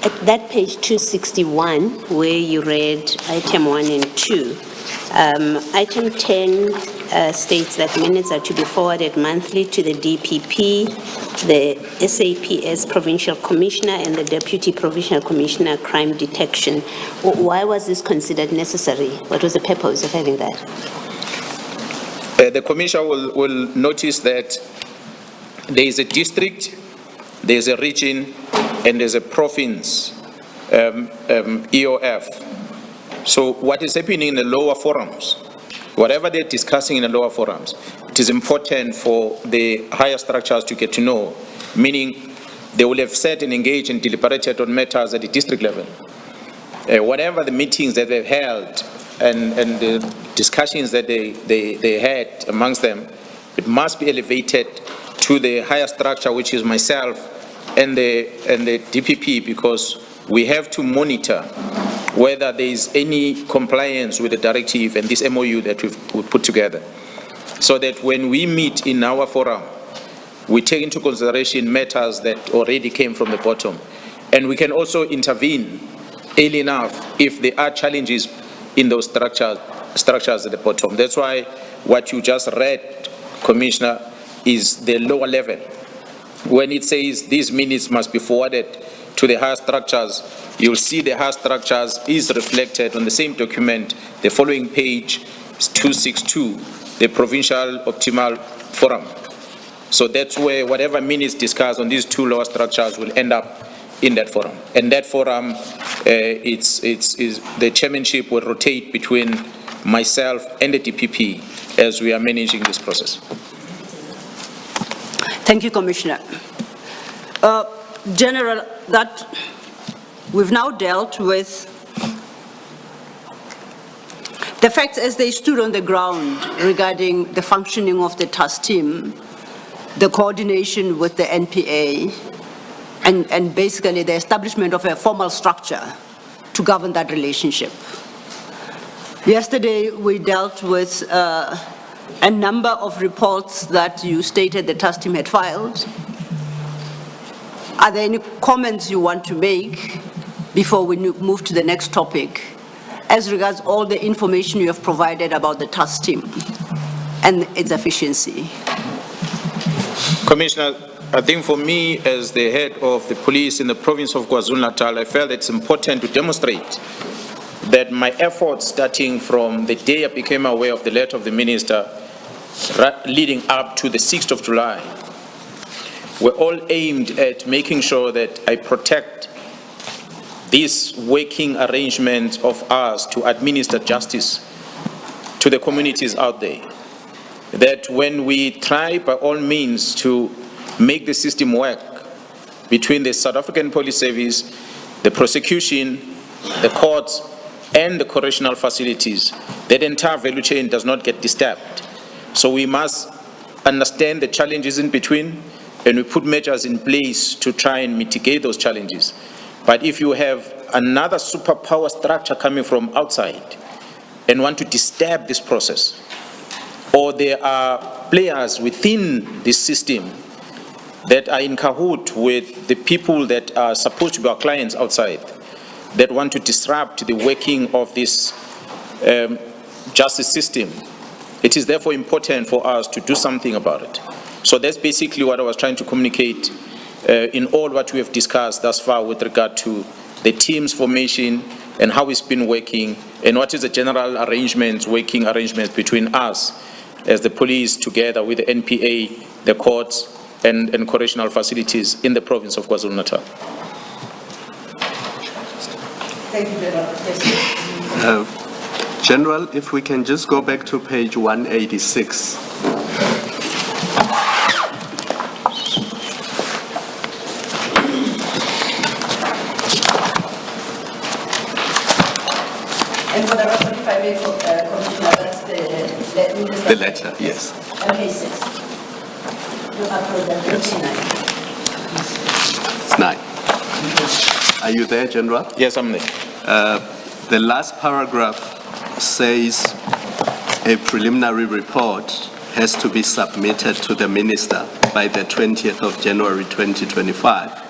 At that page 261, where you read item 1 and 2, item 10 states that minutes are to be forwarded monthly to the DPP, the SAPS Provincial Commissioner, and the Deputy Provincial Commissioner Crime Detection. Why was this considered necessary? What was the purpose of having that? The Commissioner will notice that there is a district, there is a region, and there's a province EOF. So what is happening in the lower forums, whatever they're discussing in the lower forums, it is important for the higher structures to get to know, meaning they will have sat and engaged and deliberated on matters at the district level. Whatever the meetings that they've held and the discussions that they had amongst them, it must be elevated to the higher structure, which is myself and the DPP, because we have to monitor whether there is any compliance with the directive and this MOU that we've put together, so that when we meet in our forum, we take into consideration matters that already came from the bottom, and we can also intervene early enough if there are challenges in those structures at the bottom. That's why what you just read, Commissioner, is the lower level. When it says these minutes must be forwarded to the higher structures, you'll see the higher structures is reflected on the same document. The following page is 262, the Provincial Optimal Forum. So that's where whatever minutes discussed on these two lower structures will end up in that forum. And that forum, the chairmanship will rotate between myself and the DPP as we are managing this process. Thank you, Commissioner. General, that we've now dealt with The facts as they stood on the ground regarding the functioning of the task team, the coordination with the NPA, and basically the establishment of a formal structure to govern that relationship. Yesterday, we dealt with a number of reports that you stated the task team had filed. Are there any comments you want to make before we move to the next topic as regards all the information you have provided about the task team and its efficiency? Commissioner, I think for me, as the head of the police in the province of KwaZulu-Natal, I felt it's important to demonstrate that my efforts, starting from the day I became aware of the letter of the minister, leading up to the 6th of July, were all aimed at making sure that I protect this working arrangement of ours to administer justice to the communities out there. That when we try by all means to make the system work between the South African Police Service, the prosecution, the courts, and the correctional facilities, that entire value chain does not get disturbed. So we must understand the challenges in between, and we put measures in place to try and mitigate those challenges. But if you have another superpower structure coming from outside and want to disturb this process, or there are players within this system that are in cahoot with the people that are supposed to be our clients outside, that want to disrupt the working of this justice system, it is therefore important for us to do something about it. So that's basically what I was trying to communicate in all what we have discussed thus far with regard to the team's formation and how it's been working, and what is the general arrangements, working arrangements between us as the police together with the NPA, the courts, and correctional facilities in the province of KwaZulu-Natal. Thank you, General. General, if we can just go back to page 186. And for the record, if I may, Commissioner, that's The letter, yes. Okay, 6. You upload that 29. It's 9. Are you there, General? Yes, I'm there. The last paragraph says a preliminary report has to be submitted to the minister by the 20th of January 2025.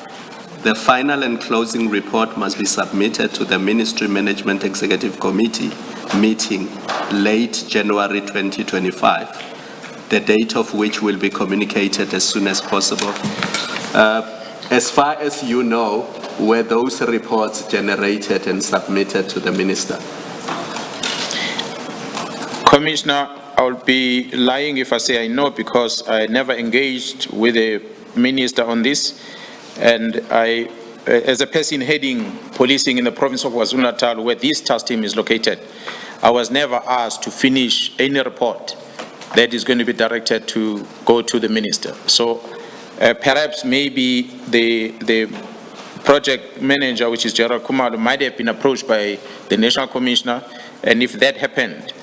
The final and closing report must be submitted to the Ministry Management Executive Committee meeting late January 2025, the date of which will be communicated as soon as possible. As far as you know, were those reports generated and submitted to the minister? Commissioner, I would be lying if I say I know, because I never engaged with the minister on this, and I, as a person heading policing in the province of KwaZulu-Natal, where this task team is located, I was never asked to finish any report that is going to be directed to go to the minister. So perhaps maybe the project manager, which is Gerald Kumalo, might have been approached by the National Commissioner, and if that happened,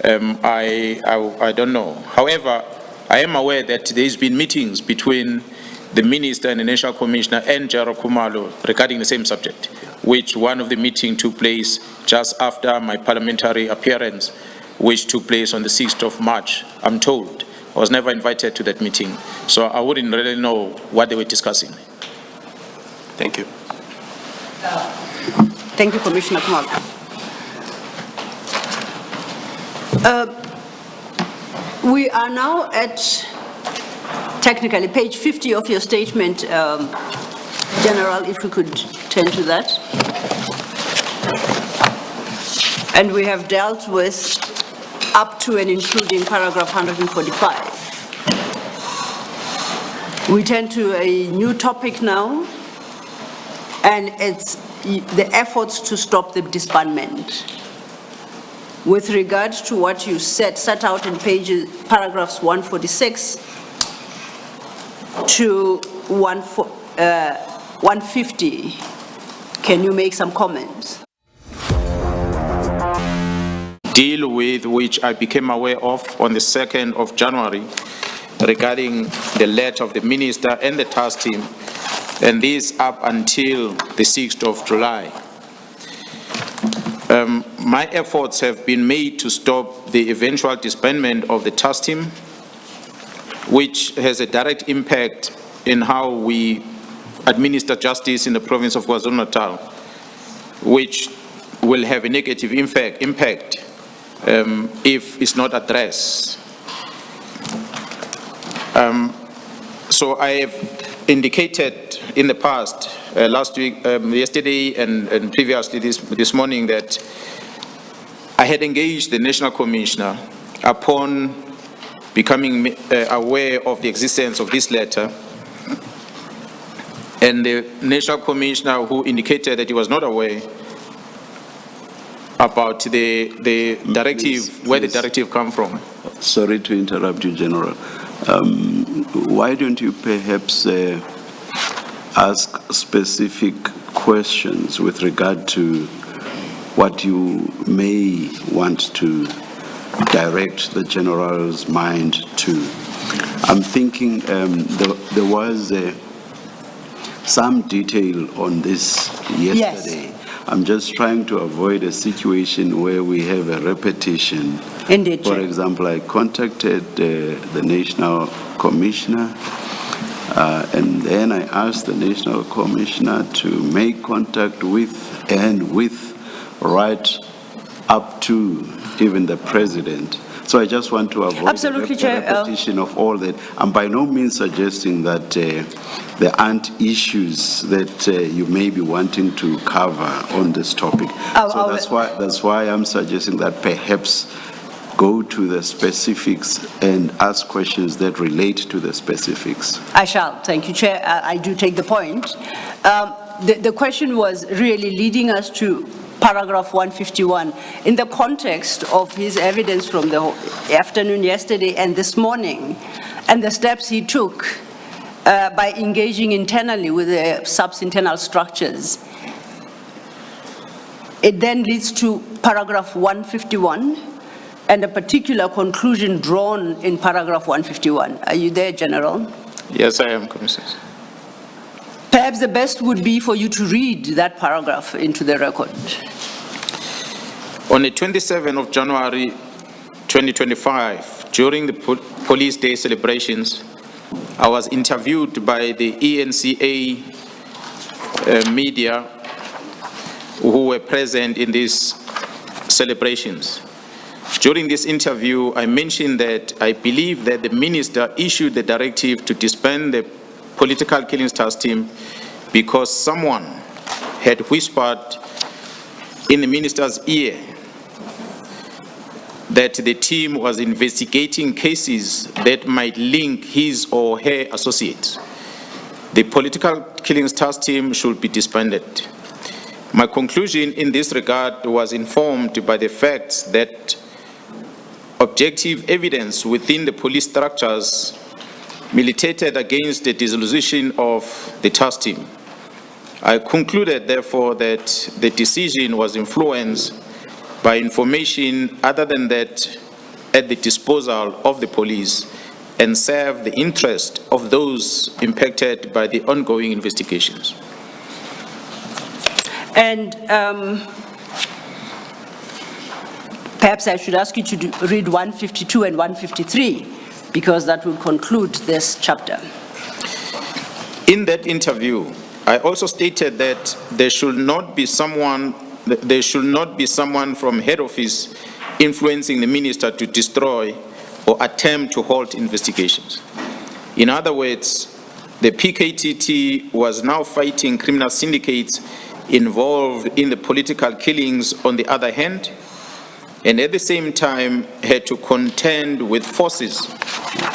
I don't know. However, I am aware that there's been meetings between the Minister and the National Commissioner and Gerald Kumalo regarding the same subject, which one of the meetings took place just after my parliamentary appearance, which took place on the 6th of March, I'm told. I was never invited to that meeting, so I wouldn't really know what they were discussing. Thank you. Thank you, Commissioner Kumalo. We are now at, technically, page 50 of your statement, General, if we could turn to that. And we have dealt with up to and including paragraph 145. We turn to a new topic now, and it's the efforts to stop the disbandment. With regard to what you set out in paragraphs 146 to 150, can you make some comments? deal with, which I became aware of on the 2nd of January, regarding the letter of the minister and the task team, and this up until the 6th of July. My efforts have been made to stop the eventual disbandment of the task team, which has a direct impact in how we administer justice in the province of KwaZulu-Natal, which will have a negative impact if it's not addressed. So I have indicated in the past, last week, yesterday and previously this morning, that I had engaged the National Commissioner upon becoming aware of the existence of this letter, and the National Commissioner, who indicated that he was not aware about the directive, where the directive come from. Sorry to interrupt you, General. Why don't you perhaps ask specific questions with regard to what you may want to direct the General's mind to? I'm thinking there was some detail on this yesterday. Yes. I'm just trying to avoid a situation where we have a repetition. Indeed. For example, I contacted the National Commissioner, and then I asked the National Commissioner to make contact with right up to even the President. So I just want to avoid the repetition of all that. I'm by no means suggesting that there aren't issues that you may be wanting to cover on this topic. That's why I'm suggesting that perhaps go to the specifics and ask questions that relate to the specifics. I shall. Thank you, Chair. I do take the point. The question was really leading us to paragraph 151, in the context of his evidence from the afternoon yesterday and this morning, and the steps he took by engaging internally with the sub-internal structures. It then leads to paragraph 151 and a particular conclusion drawn in paragraph 151. Are you there, General? Yes, I am, Commissioner. Perhaps the best would be for you to read that paragraph into the record. On the 27th of January 2025, during the Police Day celebrations, I was interviewed by the ENCA media who were present in these celebrations. During this interview, I mentioned that I believe that the minister issued the directive to disband the political killings task team because someone had whispered in the minister's ear that the team was investigating cases that might link his or her associates. The political killings task team should be disbanded. My conclusion in this regard was informed by the facts that objective evidence within the police structures militated against the dissolution of the task team. I concluded, therefore, that the decision was influenced by information other than that at the disposal of the police and serve the interest of those impacted by the ongoing investigations. And perhaps I should ask you to read 152 and 153, because that will conclude this chapter. In that interview, I also stated that there should not be someone from head office influencing the minister to destroy or attempt to halt investigations. In other words, the PKTT was now fighting criminal syndicates involved in the political killings on the other hand, and at the same time had to contend with forces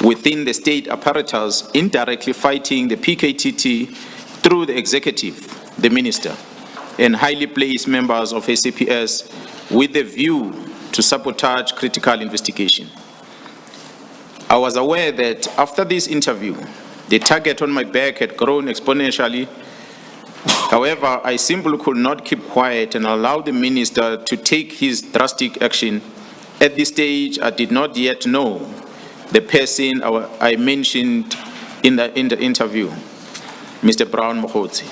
within the state apparatus indirectly fighting the PKTT through the executive, the minister, and highly placed members of SAPS with a view to sabotage critical investigation. I was aware that after this interview, the target on my back had grown exponentially. However, I simply could not keep quiet and allow the minister to take his drastic action At this stage, I did not yet know the person I mentioned in the interview, Mr. Brown Mohotsi,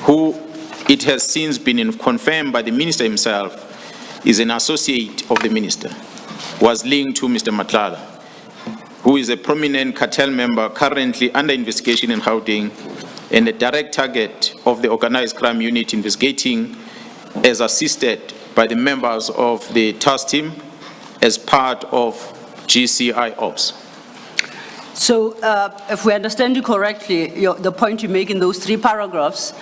who it has since been confirmed by the minister himself is an associate of the minister, was linked to Mr. Madlanga, who is a prominent cartel member currently under investigation in Gauteng and a direct target of the organized crime unit investigating, as assisted by the members of the task team as part of GCI Ops. So if we understand you correctly, the point you make in those 3 paragraphs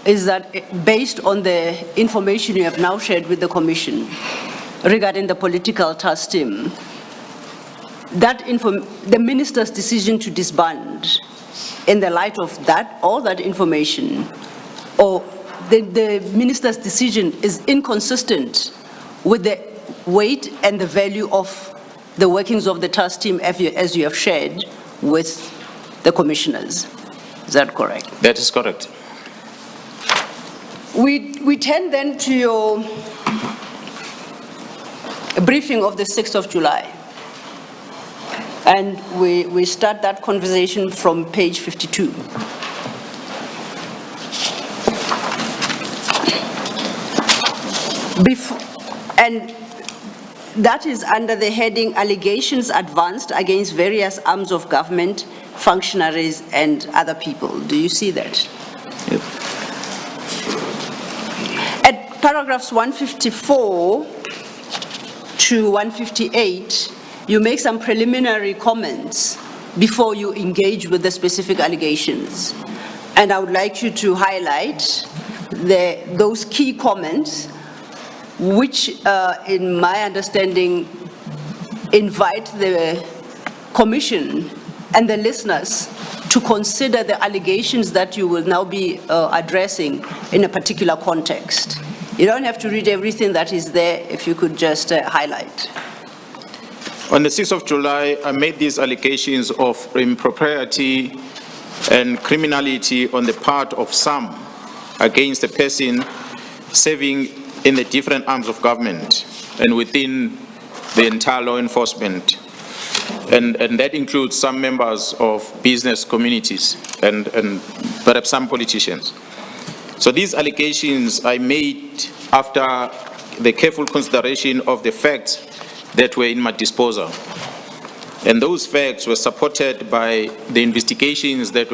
is that based on the information you have now shared with the Commission regarding the political task team, that the minister's decision to disband in the light of that, all that information, or the minister's decision is inconsistent with the weight and the value of the workings of the task team as you have shared with the commissioners. Is that correct? That is correct. We turn then to your briefing of the 6th of July. And we start that conversation from page 52. And that is under the heading Allegations Advanced Against Various Arms of Government, Functionaries and Other People. Do you see that? Yep. At paragraphs 154 to 158, you make some preliminary comments before you engage with the specific allegations. And I would like you to highlight those key comments which, in my understanding, invite the Commission and the listeners to consider the allegations that you will now be addressing in a particular context. You don't have to read everything that is there, if you could just highlight. On the 6th of July, I made these allegations of impropriety and criminality on the part of some against a person serving in the different arms of government and within the entire law enforcement. And that includes some members of business communities and perhaps some politicians. So these allegations I made after the careful consideration of the facts that were in my disposal. And those facts were supported by the investigations that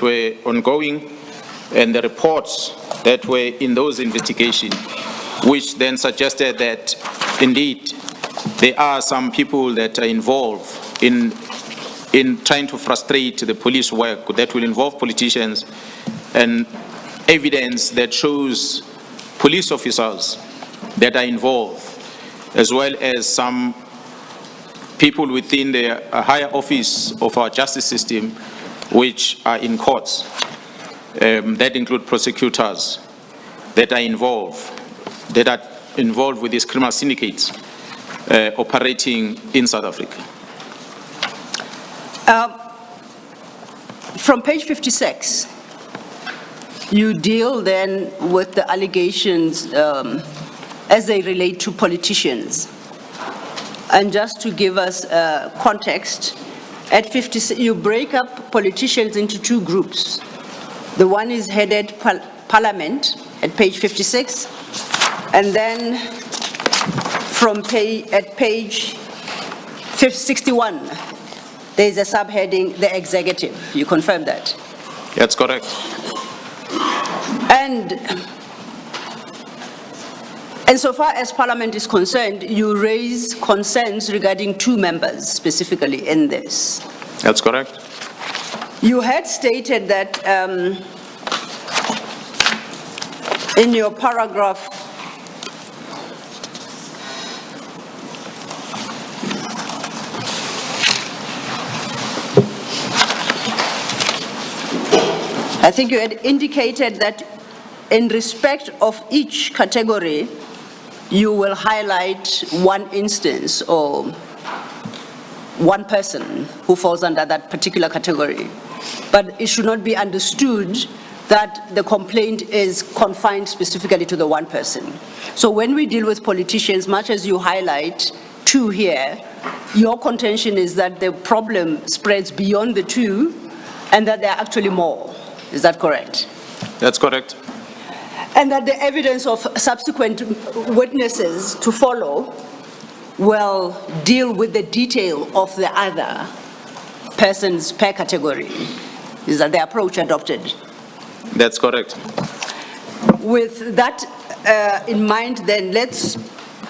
were ongoing and the reports that were in those investigations, which then suggested that indeed there are some people that are involved in trying to frustrate the police work that will involve politicians, and evidence that shows police officers that are involved, as well as some people within the higher office of our justice system which are in courts, that include prosecutors that are involved with these criminal syndicates operating in South Africa. From page 56, you deal then with the allegations as they relate to politicians. And just to give us context, at 56, you break up politicians into 2 groups. The one is headed Parliament at page 56, and then at page 61, there is a subheading, the executive. You confirm that? That's correct. And so far as Parliament is concerned, you raise concerns regarding 2 members specifically in this. That's correct. You had stated that in your paragraph I think you had indicated that in respect of each category, you will highlight one instance or one person who falls under that particular category. But it should not be understood that the complaint is confined specifically to the one person. So when we deal with politicians, much as you highlight two here, your contention is that the problem spreads beyond the two and that there are actually more. Is that correct? That's correct. And that the evidence of subsequent witnesses to follow will deal with the detail of the other persons per category. Is that the approach adopted? That's correct. With that in mind, then let's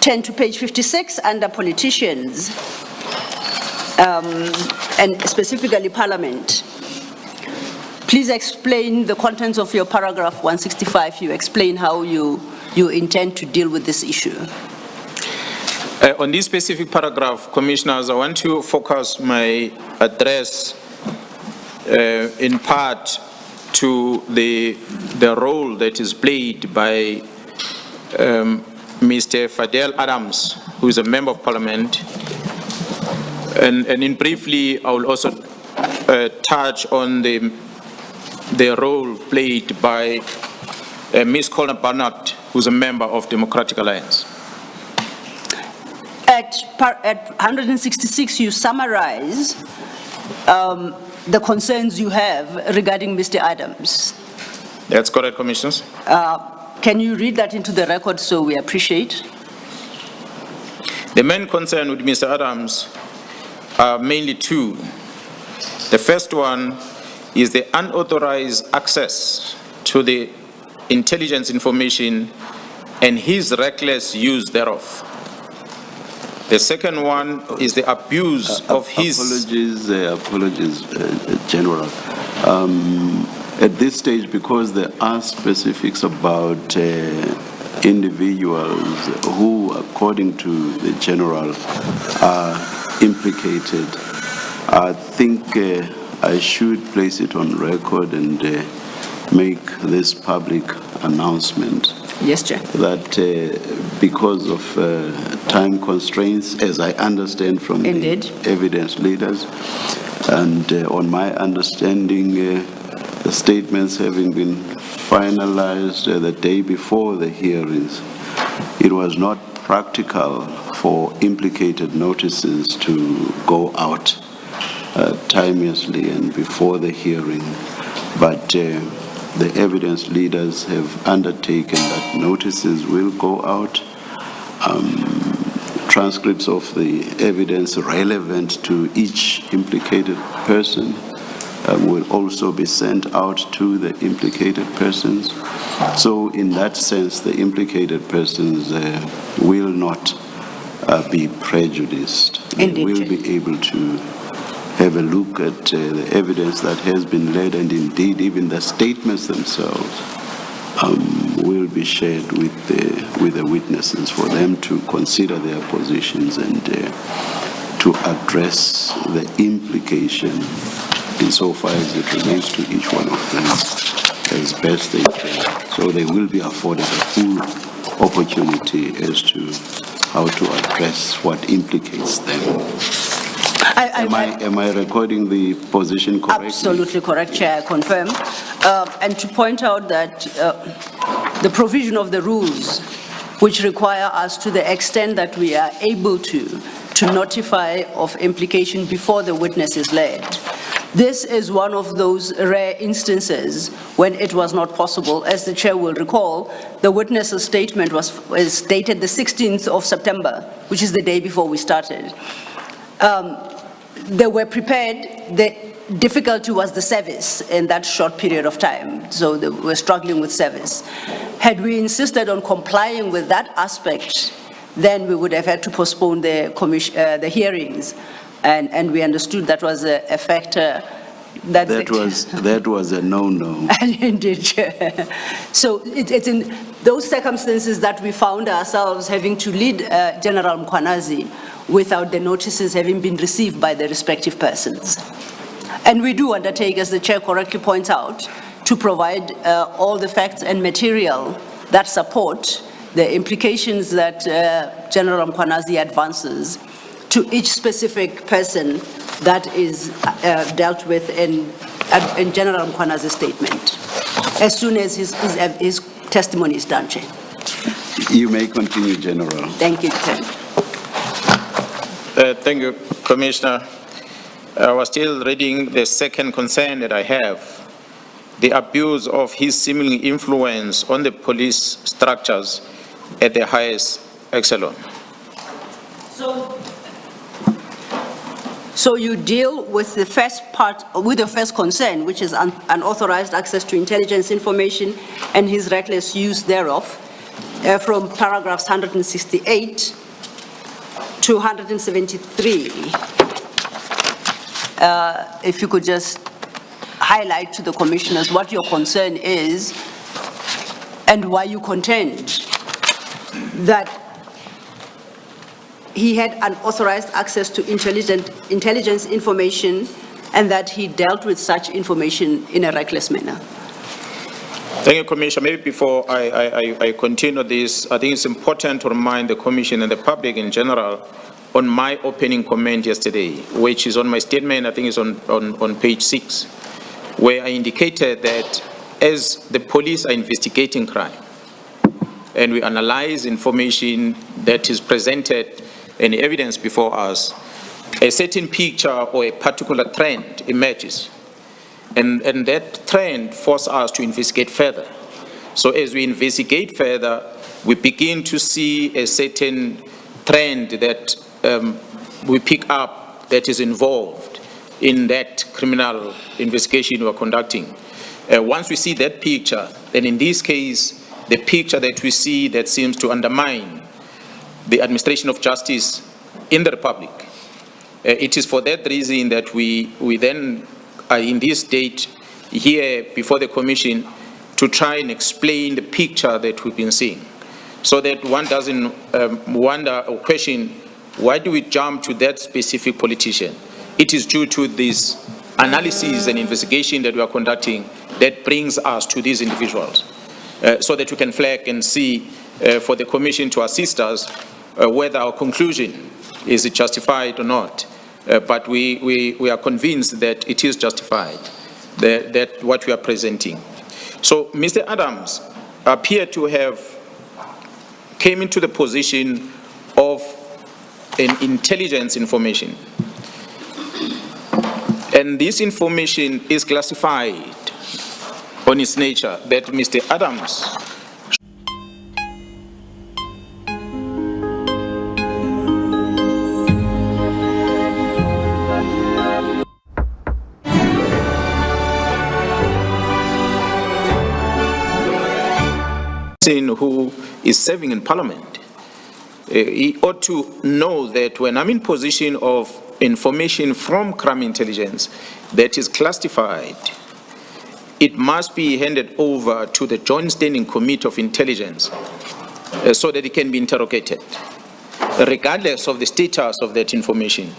turn to page 56 under politicians and specifically Parliament. Please explain the contents of your paragraph 165. You explain how you intend to deal with this issue. On this specific paragraph, Commissioners, I want to focus my address in part to the role that is played by Mr. Fadel Adams, who is a member of Parliament. And in briefly, I will also touch on the role played by Ms. Colin Barnett, who is a member of Democratic Alliance. At 166, you summarize the concerns you have regarding Mr. Adams. That's correct, Commissioners. Can you read that into the record so we appreciate? The main concern with Mr. Adams are mainly two. The first one is the unauthorized access to the intelligence information and his reckless use thereof. The second one is the abuse of his... Apologies, General. At this stage, because there are specifics about individuals who, according to the General, are implicated, I think I should place it on record and make this public announcement. Yes, Chair. That because of time constraints, as I understand from Indeed. the evidence leaders, and on my understanding, the statements having been finalized the day before the hearings, it was not practical for implicated notices to go out timeously and before the hearing, but the evidence leaders have undertaken that notices will go out. Transcripts of the evidence relevant to each implicated person will also be sent out to the implicated persons. So in that sense, the implicated persons will not be prejudiced. They will be able to have a look at the evidence that has been led, and indeed even the statements themselves will be shared with the witnesses for them to consider their positions and to address the implication insofar as it relates to each one of them as best they can. So they will be afforded a full opportunity as to how to address what implicates them. Am I recording the position correctly? Absolutely correct, Chair, I confirm. And to point out that the provision of the rules, which require us to the extent that we are able to notify of implication before the witness is led. This is one of those rare instances when it was not possible. As the Chair will recall, the witness's statement was dated the 16th of September, which is the day before we started. They were prepared. The difficulty was the service in that short period of time, so they were struggling with service. Had we insisted on complying with that aspect, then we would have had to postpone the hearings, and we understood that was a factor. That was a no-no. Indeed, Chair. So it's in those circumstances that we found ourselves having to lead General Mkhwanazi without the notices having been received by the respective persons. And we do undertake, as the Chair correctly points out, to provide all the facts and material that support the implications that General Mkhwanazi advances to each specific person that is dealt with in General Mkhwanazi's statement, as soon as his testimony is done, Chair. You may continue, General. Thank you, Chair. Thank you, Commissioner. I was still reading the second concern that I have, the abuse of his seeming influence on the police structures at the highest echelon. So you deal with the first part, with the first concern, which is unauthorized access to intelligence information and his reckless use thereof, from paragraphs 168 to 173. If you could just highlight to the commissioners what your concern is and why you contend that he had unauthorized access to intelligence information and that he dealt with such information in a reckless manner. Thank you, Commissioner. Maybe before I continue this, I think it's important to remind the Commission and the public in general on my opening comment yesterday, which is on my statement, I think it's on page 6, where I indicated that as the police are investigating crime and we analyze information that is presented and evidence before us, a certain picture or a particular trend emerges. And that trend forces us to investigate further. So as we investigate further, we begin to see a certain trend that we pick up that is involved in that criminal investigation we're conducting. Once we see that picture, then in this case, the picture that we see that seems to undermine the administration of justice in the Republic, it is for that reason that we then are in this state here before the Commission to try and explain the picture that we've been seeing, so that one doesn't wonder or question, why do we jump to that specific politician? It is due to this analysis and investigation that we are conducting that brings us to these individuals, so that we can flag and see for the Commission to assist us whether our conclusion is justified or not. But we are convinced that it is justified, that what we are presenting. So Mr. Adams appeared to have came into the position of an intelligence information. And this information is classified on its nature that Mr. Adams who is serving in Parliament, he ought to know that when I'm in position of information from crime intelligence that is classified, it must be handed over to the Joint Standing Committee of Intelligence so that it can be interrogated, regardless of the status of that information.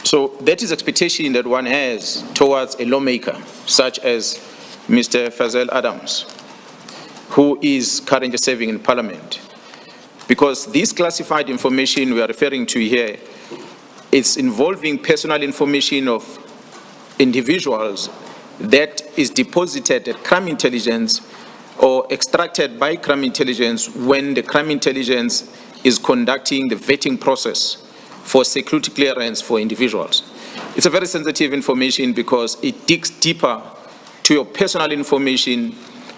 So that is expectation that one has towards a lawmaker, such as Mr. Fazel Adams, who is currently serving in Parliament. Because this classified information we are referring to here, it's involving personal information of individuals that is deposited at crime intelligence or extracted by crime intelligence when the crime intelligence is conducting the vetting process for security clearance for individuals. It's a very sensitive information because it digs deeper to your personal information,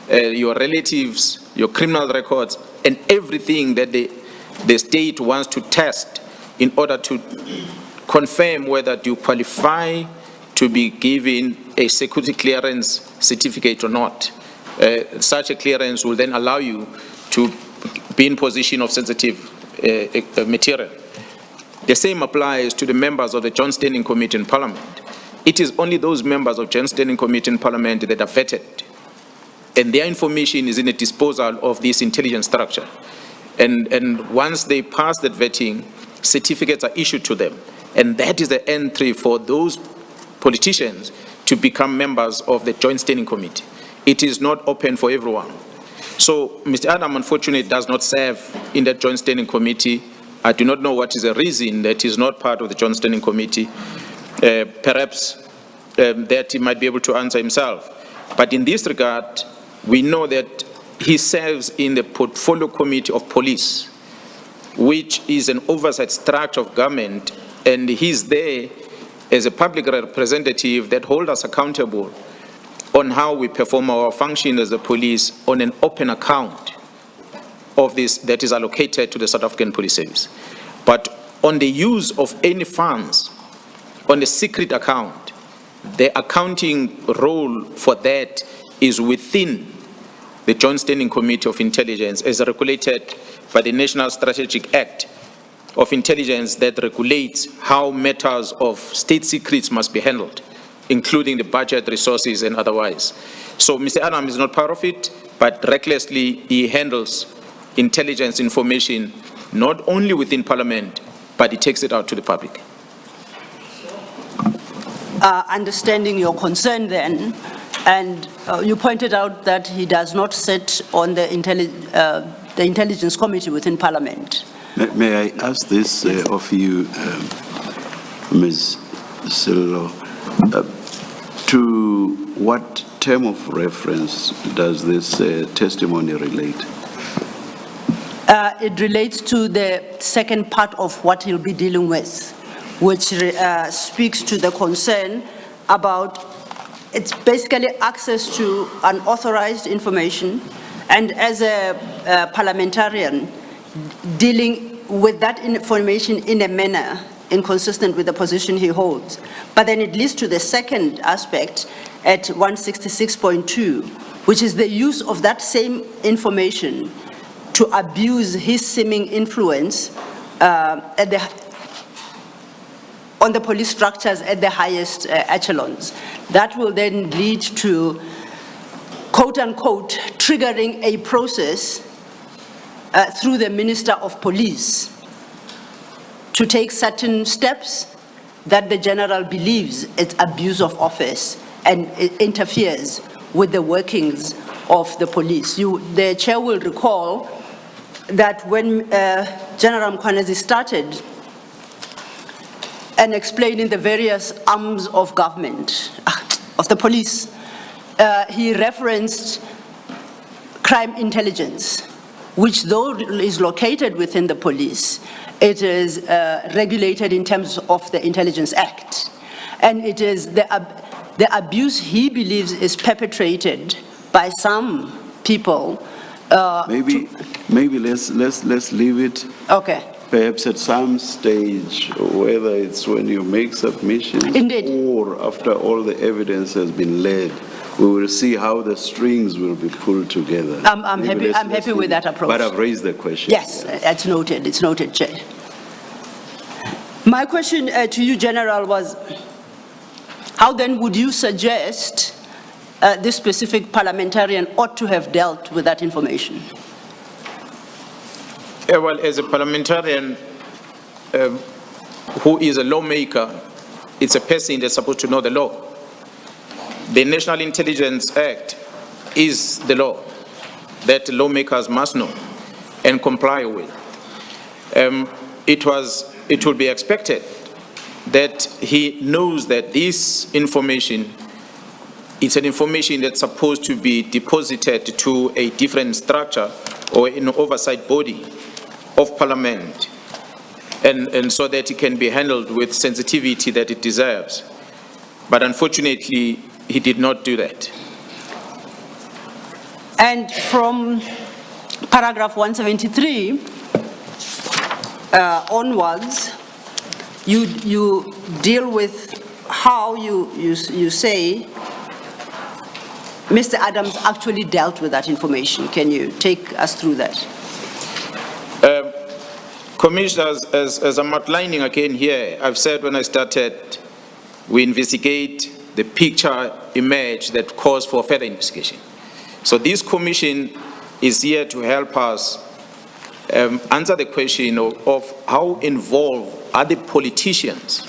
your relatives, your criminal records, and everything that the state wants to test in order to confirm whether you qualify to be given a security clearance certificate or not. Such a clearance will then allow you to be in position of sensitive material. The same applies to the members of the Joint Standing Committee in Parliament. It is only those members of Joint Standing Committee in Parliament that are vetted, and their information is in the disposal of this intelligence structure. And once they pass that vetting, certificates are issued to them. And that is the entry for those politicians to become members of the Joint Standing Committee. It is not open for everyone. So Mr. Adam, unfortunately, does not serve in that Joint Standing Committee. I do not know what is the reason that he is not part of the Joint Standing Committee. Perhaps that he might be able to answer himself. But in this regard, we know that he serves in the Portfolio Committee of Police. which is an oversight structure of government, and he's there as a public representative that holds us accountable on how we perform our function as the police on an open account of this that is allocated to the South African Police Service. But on the use of any funds on a secret account, the accounting role for that is within the Joint Standing Committee of Intelligence as regulated by the National Strategic Act of Intelligence that regulates how matters of state secrets must be handled, including the budget, resources, and otherwise. So Mr. Adams is not part of it, but recklessly he handles intelligence information not only within Parliament, but he takes it out to the public. Understanding your concern then, and you pointed out that he does not sit on the Intelligence Committee within Parliament. May I ask this of you, Ms. Sillo, to what term of reference does this testimony relate? It relates to the second part of what he'll be dealing with, which speaks to the concern about, it's basically access to unauthorized information, and as a parliamentarian, dealing with that information in a manner inconsistent with the position he holds. But then it leads to the second aspect at 166.2, which is the use of that same information to abuse his seeming influence on the police structures at the highest echelons. That will then lead to, quote unquote, triggering a process through the Minister of Police to take certain steps that the general believes it's abuse of office and it interferes with the workings of the police. The chair will recall that when General Mkhwanazi started and explaining the various arms of government, of the police, he referenced crime intelligence, which though is located within the police, it is regulated in terms of the Intelligence Act. And it is the abuse he believes is perpetrated by some people. Maybe let's leave it. Okay. Perhaps at some stage, whether it's when you make submissions Indeed. or after all the evidence has been laid, we will see how the strings will be pulled together. I'm happy with that approach. But I've raised the question. Yes, it's noted, Chair. My question to you, General, was how then would you suggest this specific parliamentarian ought to have dealt with that information? Well, as a parliamentarian who is a lawmaker, it's a person that's supposed to know the law. The National Intelligence Act is the law that lawmakers must know and comply with. It will be expected that he knows that this information is an information that's supposed to be deposited to a different structure or an oversight body of Parliament, and so that it can be handled with sensitivity that it deserves. But unfortunately, he did not do that. And from paragraph 173 onwards, you deal with how you say Mr. Adams actually dealt with that information. Can you take us through that? Commissioners, as I'm outlining again here, I've said when I started, we investigate the picture emerge that calls for further investigation. So this commission is here to help us answer the question of how involved are the politicians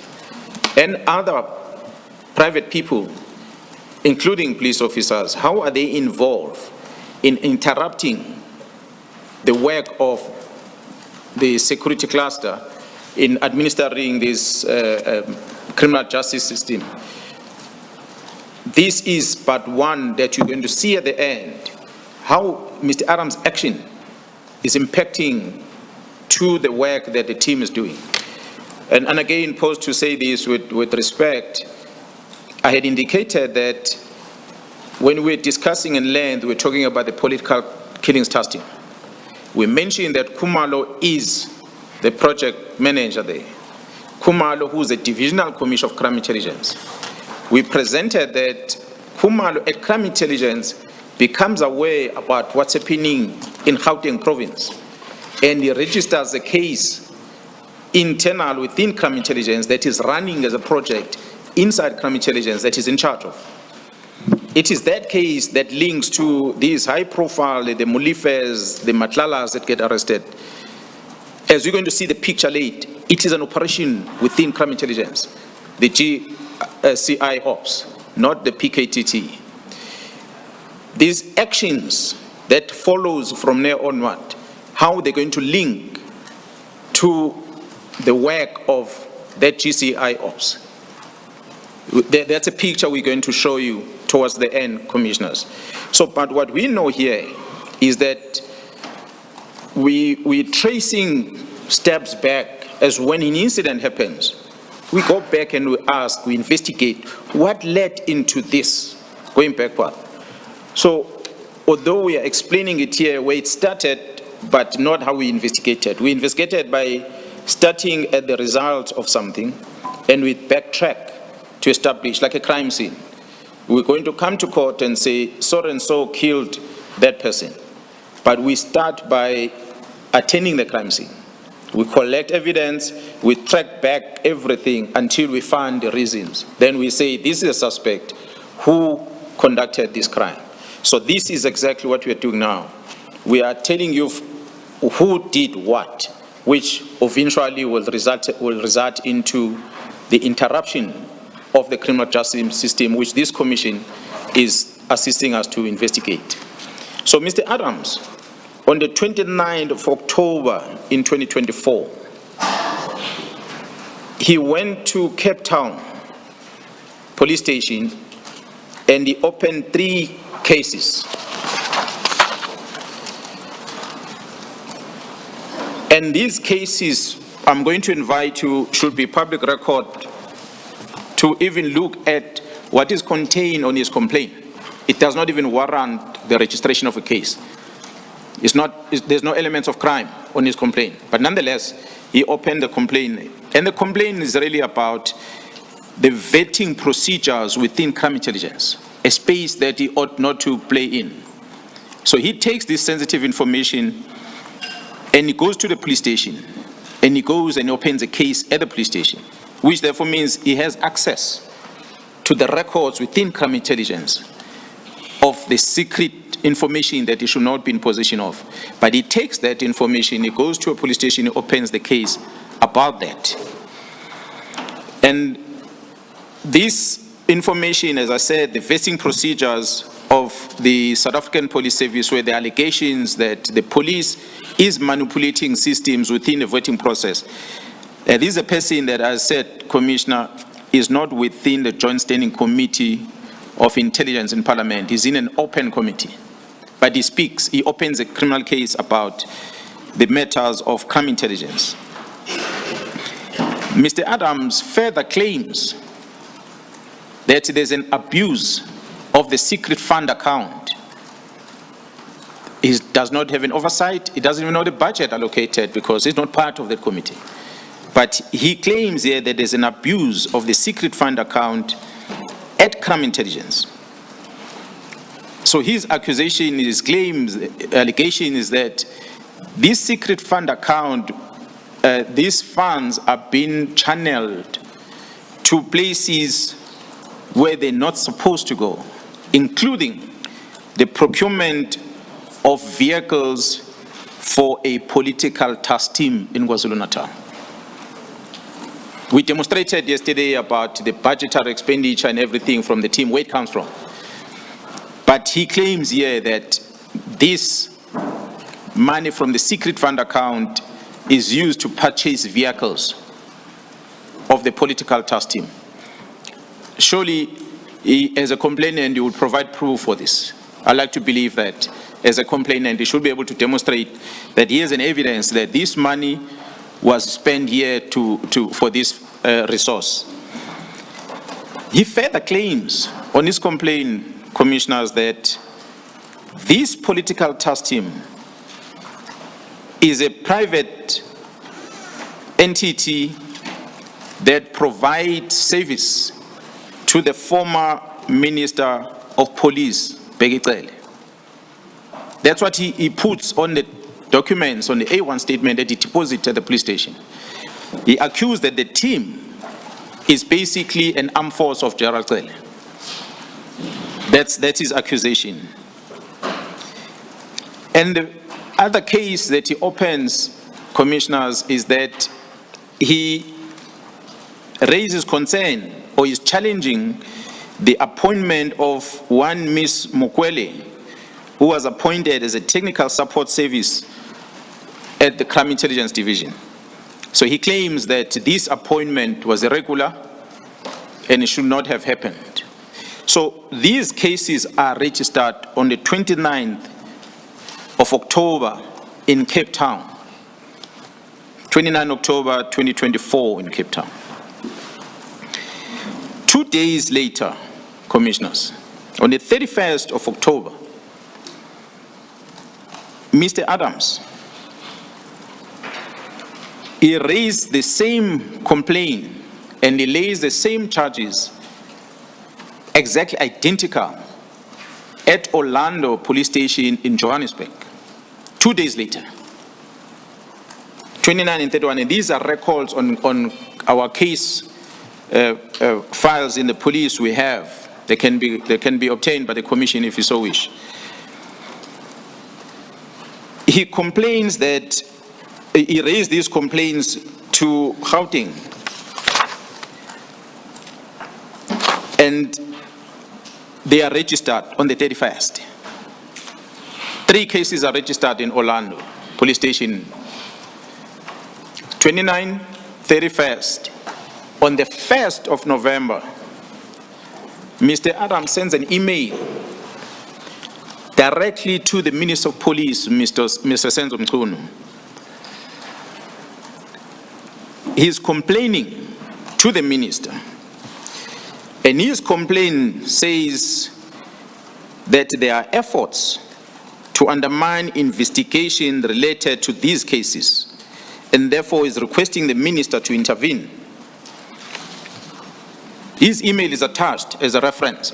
and other private people, including police officers, how are they involved in interrupting the work of the security cluster in administering this criminal justice system. This is part one that you're going to see at the end, how Mr. Adams' action is impacting to the work that the team is doing. And again, posed to say this with respect, I had indicated that when we were discussing in length, we were talking about the political killings task team. We mentioned that Khumalo is the project manager there. Khumalo, who is a divisional commissioner of crime intelligence. We presented that Khumalo at crime intelligence becomes aware about what's happening in Gauteng province, and he registers a case internal within crime intelligence that is running as a project inside crime intelligence that is in charge of. It is that case that links to these high profile, the Mulifes, the Matlalas that get arrested. As you're going to see the picture late, it is an operation within crime intelligence, the GCI Ops, not the PKTT. These actions that follows from there onward, how they're going to link to the work of that GCI Ops. That's a picture we're going to show you towards the end, commissioners. So, but what we know here is that we're tracing steps back as when an incident happens. We go back and we ask, we investigate what led into this, going backward. So, although we are explaining it here where it started, but not how we investigated. We investigated by starting at the result of something, and we backtrack to establish, like a crime scene. We're going to come to court and say, so and so killed that person. But we start by attending the crime scene. We collect evidence, we track back everything until we find the reasons. Then we say, this is a suspect who conducted this crime. So this is exactly what we are doing now. We are telling you who did what, which eventually will result into the interruption of the criminal justice system, which this commission is assisting us to investigate. So, Mr. Adams, on the 29th of October in 2024, he went to Cape Town police station and he opened 3 cases. And these cases, I'm going to invite you, should be public record, to even look at what is contained on his complaint. It does not even warrant the registration of a case. There's no elements of crime on his complaint. But nonetheless, he opened the complaint. And the complaint is really about the vetting procedures within crime intelligence, a space that he ought not to play in. So he takes this sensitive information and he goes to the police station, and he goes and opens a case at the police station, which therefore means he has access to the records within crime intelligence of the secret information that he should not be in possession of. But he takes that information, he goes to a police station, he opens the case about that. And this information, as I said, the vetting procedures of the South African Police Service, where the allegations that the police is manipulating systems within the vetting process. This is a person that, as I said, Commissioner, is not within the Joint Standing Committee of Intelligence in Parliament. He's in an open committee. But he speaks, he opens a criminal case about the matters of crime intelligence. Mr. Adams further claims that there's an abuse of the secret fund account. He does not have an oversight. He doesn't even know the budget allocated because he's not part of that committee. But he claims here that there's an abuse of the secret fund account at crime intelligence. So his accusation, his claims, allegation is that this secret fund account, these funds are being channeled to places where they're not supposed to go, including the procurement of vehicles for a political task team in KwaZulu-Natal. We demonstrated yesterday about the budgetary expenditure and everything from the team, where it comes from. But he claims here that this money from the secret fund account is used to purchase vehicles of the political task team. Surely, he, as a complainant, he will provide proof for this. I like to believe that as a complainant, he should be able to demonstrate that he has an evidence that this money was spent here for this resource. He further claims on his complaint, commissioners, that this political task team is a private entity that provides service to the former Minister of Police, Bheki Cele. That's what he puts on the documents, on the A1 statement that he deposited at the police station. He accused that the team is basically an armed force of Gerald Cele. That's his accusation. And the other case that he opens, commissioners, is that he raises concern or is challenging the appointment of one Ms. Mukwele, who was appointed as a technical support service at the Crime Intelligence Division. So he claims that this appointment was irregular and it should not have happened. So these cases are registered on the 29th of October in Cape Town. 29 October 2024 in Cape Town. 2 days later, commissioners, on the 31st of October, Mr. Adams, he raised the same complaint and he lays the same charges, exactly identical, at Orlando Police Station in Johannesburg. 2 days later, 29 and 31, and these are records on our case files in the police we have. They can be obtained by the commission if you so wish. He complains that he raised these complaints to Gauteng, and they are registered on the 31st. 3 cases are registered in Orlando Police Station. 29, 31st. On the 1st of November, Mr. Adams sends an email directly to the Minister of Police, Mr. Senzo Mchunu. He's complaining to the minister, and his complaint says that there are efforts to undermine investigation related to these cases, and therefore is requesting the minister to intervene. His email is attached as a reference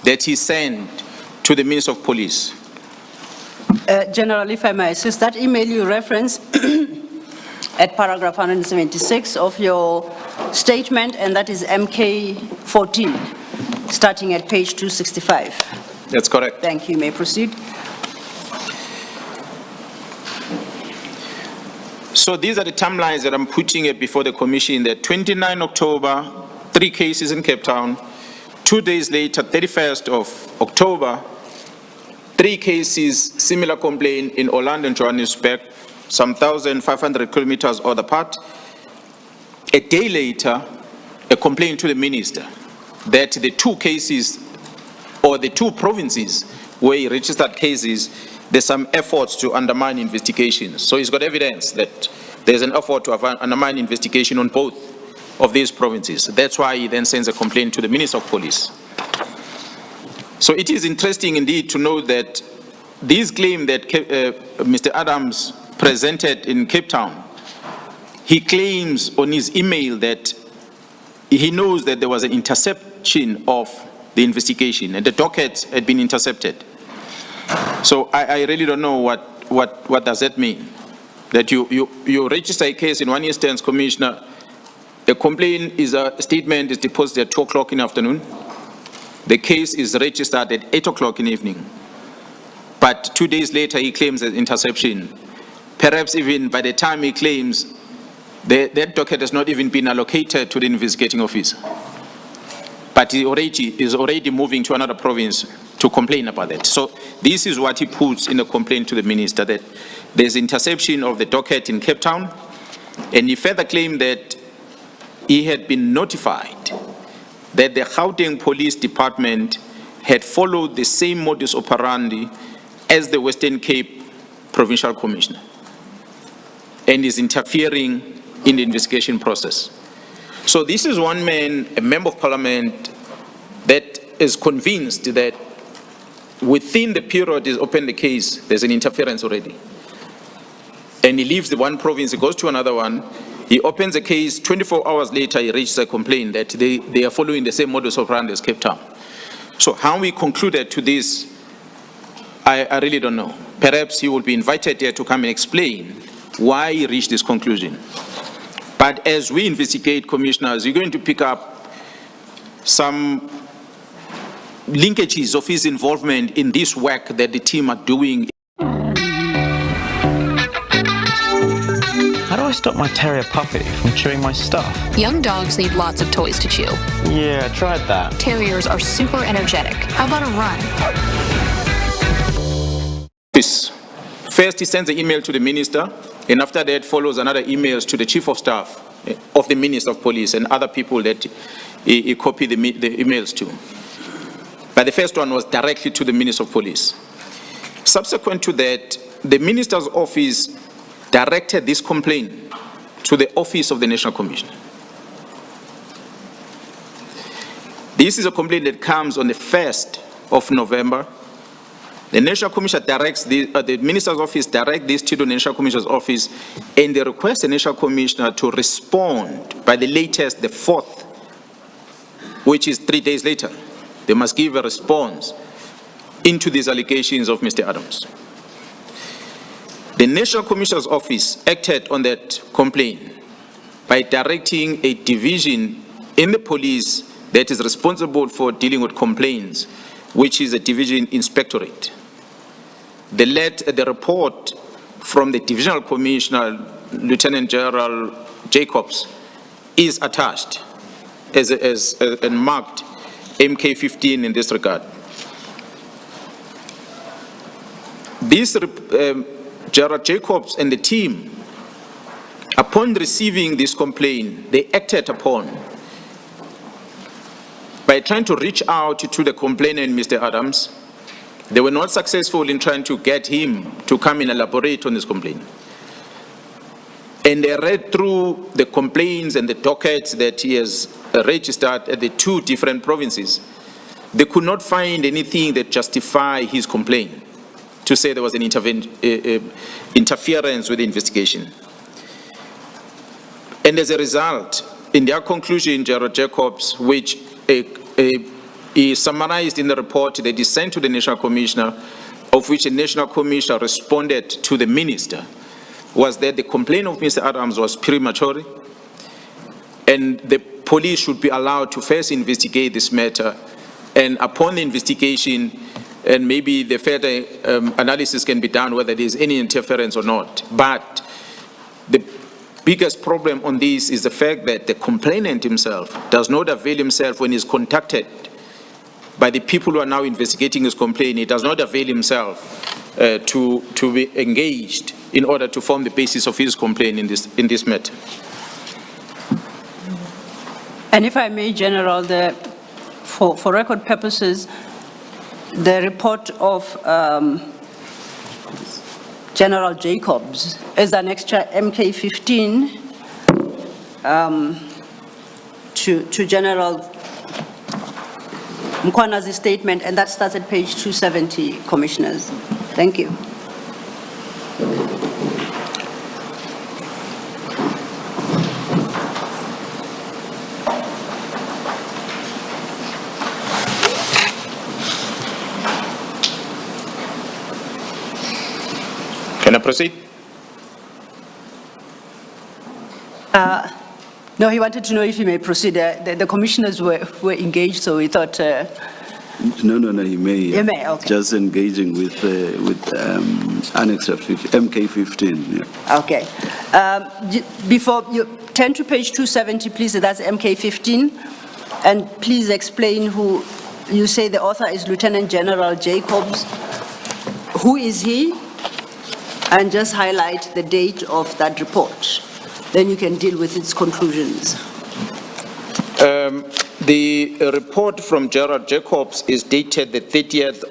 that he sent to the Minister of Police. General, if I may assist, that email you reference at paragraph 176 of your statement, and that is MK14, starting at page 265. That's correct. Thank you. You may proceed. So these are the timelines that I'm putting before the commission. That 29 October, 3 cases in Cape Town. 2 days later, 31st of October, 3 cases, similar complaint in Orlando and Johannesburg, some 1,500 kilometers other part. A day later, a complaint to the minister that the 2 cases or the 2 provinces where he registered cases, there's some efforts to undermine investigations. So he's got evidence that there's an effort to undermine investigation on both of these provinces. That's why he then sends a complaint to the Minister of Police. So it is interesting indeed to know that this claim that Mr. Adams presented in Cape Town, he claims on his email that he knows that there was an interception of the investigation and the docket had been intercepted. So I really don't know what does that mean? That you register a case in one instance, Commissioner, a complaint is a statement is deposited at 2 o'clock in the afternoon. The case is registered at 8 o'clock in the evening. But 2 days later, he claims an interception. Perhaps even by the time he claims, that docket has not even been allocated to the investigating officer. But he is already moving to another province to complain about that. So this is what he puts in the complaint to the minister, that there's interception of the docket in Cape Town, and he further claimed that he had been notified that the Gauteng Police Department had followed the same modus operandi as the Western Cape Provincial Commissioner and is interfering in the investigation process. So this is one man, a member of parliament, that is convinced that within the period he's opened the case, there's an interference already. And he leaves the one province, he goes to another one, he opens a case, 24 hours later he reaches a complaint that they are following the same modus operandi as Cape Town. So how we concluded to this, I really don't know. Perhaps he will be invited here to come and explain why he reached this conclusion. But as we investigate, commissioners, you're going to pick up some linkages of his involvement in this work that the team are doing. How do I stop my terrier puppy from chewing my stuff? Young dogs need lots of toys to chew. Yeah, I tried that. Terriers are super energetic. How about a run? First, he sends an email to the minister, and after that follows another emails to the chief of staff of the Minister of Police and other people that he copied the emails to. But the first one was directly to the Minister of Police. Subsequent to that, the Minister's office directed this complaint to the Office of the National Commissioner. This is a complaint that comes on the 1st of November. The National Commissioner directs, the Minister's office directs this to the National Commissioner's office, and they request the National Commissioner to respond by the latest, the 4th, which is 3 days later. They must give a response into these allegations of Mr. Adams. The National Commissioner's office acted on that complaint by directing a division in the police that is responsible for dealing with complaints, which is a division inspectorate. The report from the divisional commissioner, Lieutenant General Jacobs, is attached and marked MK15 in this regard. This General Jacobs and the team, upon receiving this complaint, they acted upon by trying to reach out to the complainant, Mr. Adams. They were not successful in trying to get him to come and elaborate on this complaint. And they read through the complaints and the dockets that he has registered at the 2 different provinces. They could not find anything that justified his complaint to say there was an interference with the investigation. And as a result, in their conclusion, General Jacobs, which is summarized in the report that is sent to the National Commissioner, of which the National Commissioner responded to the minister, was that the complaint of Mr. Adams was premature, and the police should be allowed to first investigate this matter, and upon the investigation, and maybe the further analysis can be done whether there is any interference or not. But the biggest problem on this is the fact that the complainant himself does not avail himself when he's contacted by the people who are now investigating his complaint. He does not avail himself to be engaged in order to form the basis of his complaint in this matter. And if I may, General, for record purposes, the report of General Jacobs is an extra MK15 to General Mkwana's statement, and that starts at page 270, Commissioners. Thank you. Can I proceed? No, he wanted to know if he may proceed. The commissioners were engaged, so we thought... No, he may. He may, okay. Just engaging with Annex MK15. Yeah. Okay. Before you turn to page 270, please, that's MK15. And please explain who, you say the author is Lieutenant General Jacobs. Who is he? And just highlight the date of that report. Then you can deal with its conclusions. The report from Gerald Jacobs is dated the 30th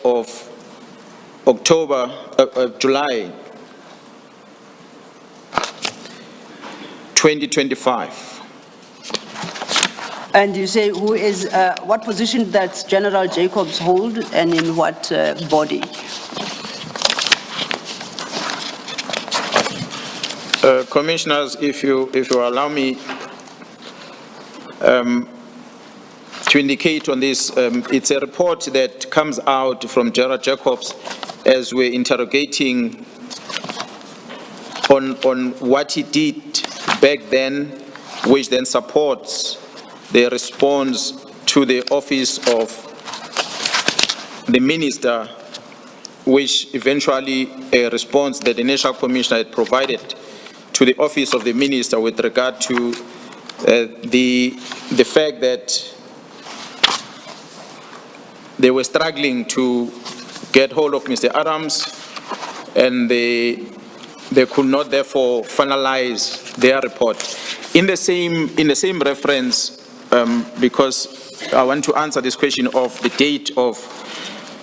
of July 2025. And you say who is, what position does General Jacobs hold and in what body? Commissioners, if you allow me to indicate on this, it's a report that comes out from Gerald Jacobs as we're interrogating on what he did back then, which then supports the response to the office of the minister, which eventually a response that the National Commissioner had provided to the office of the minister with regard to the fact that they were struggling to get hold of Mr. Adams, and they could not therefore finalize their report. In the same reference, because I want to answer this question of the date of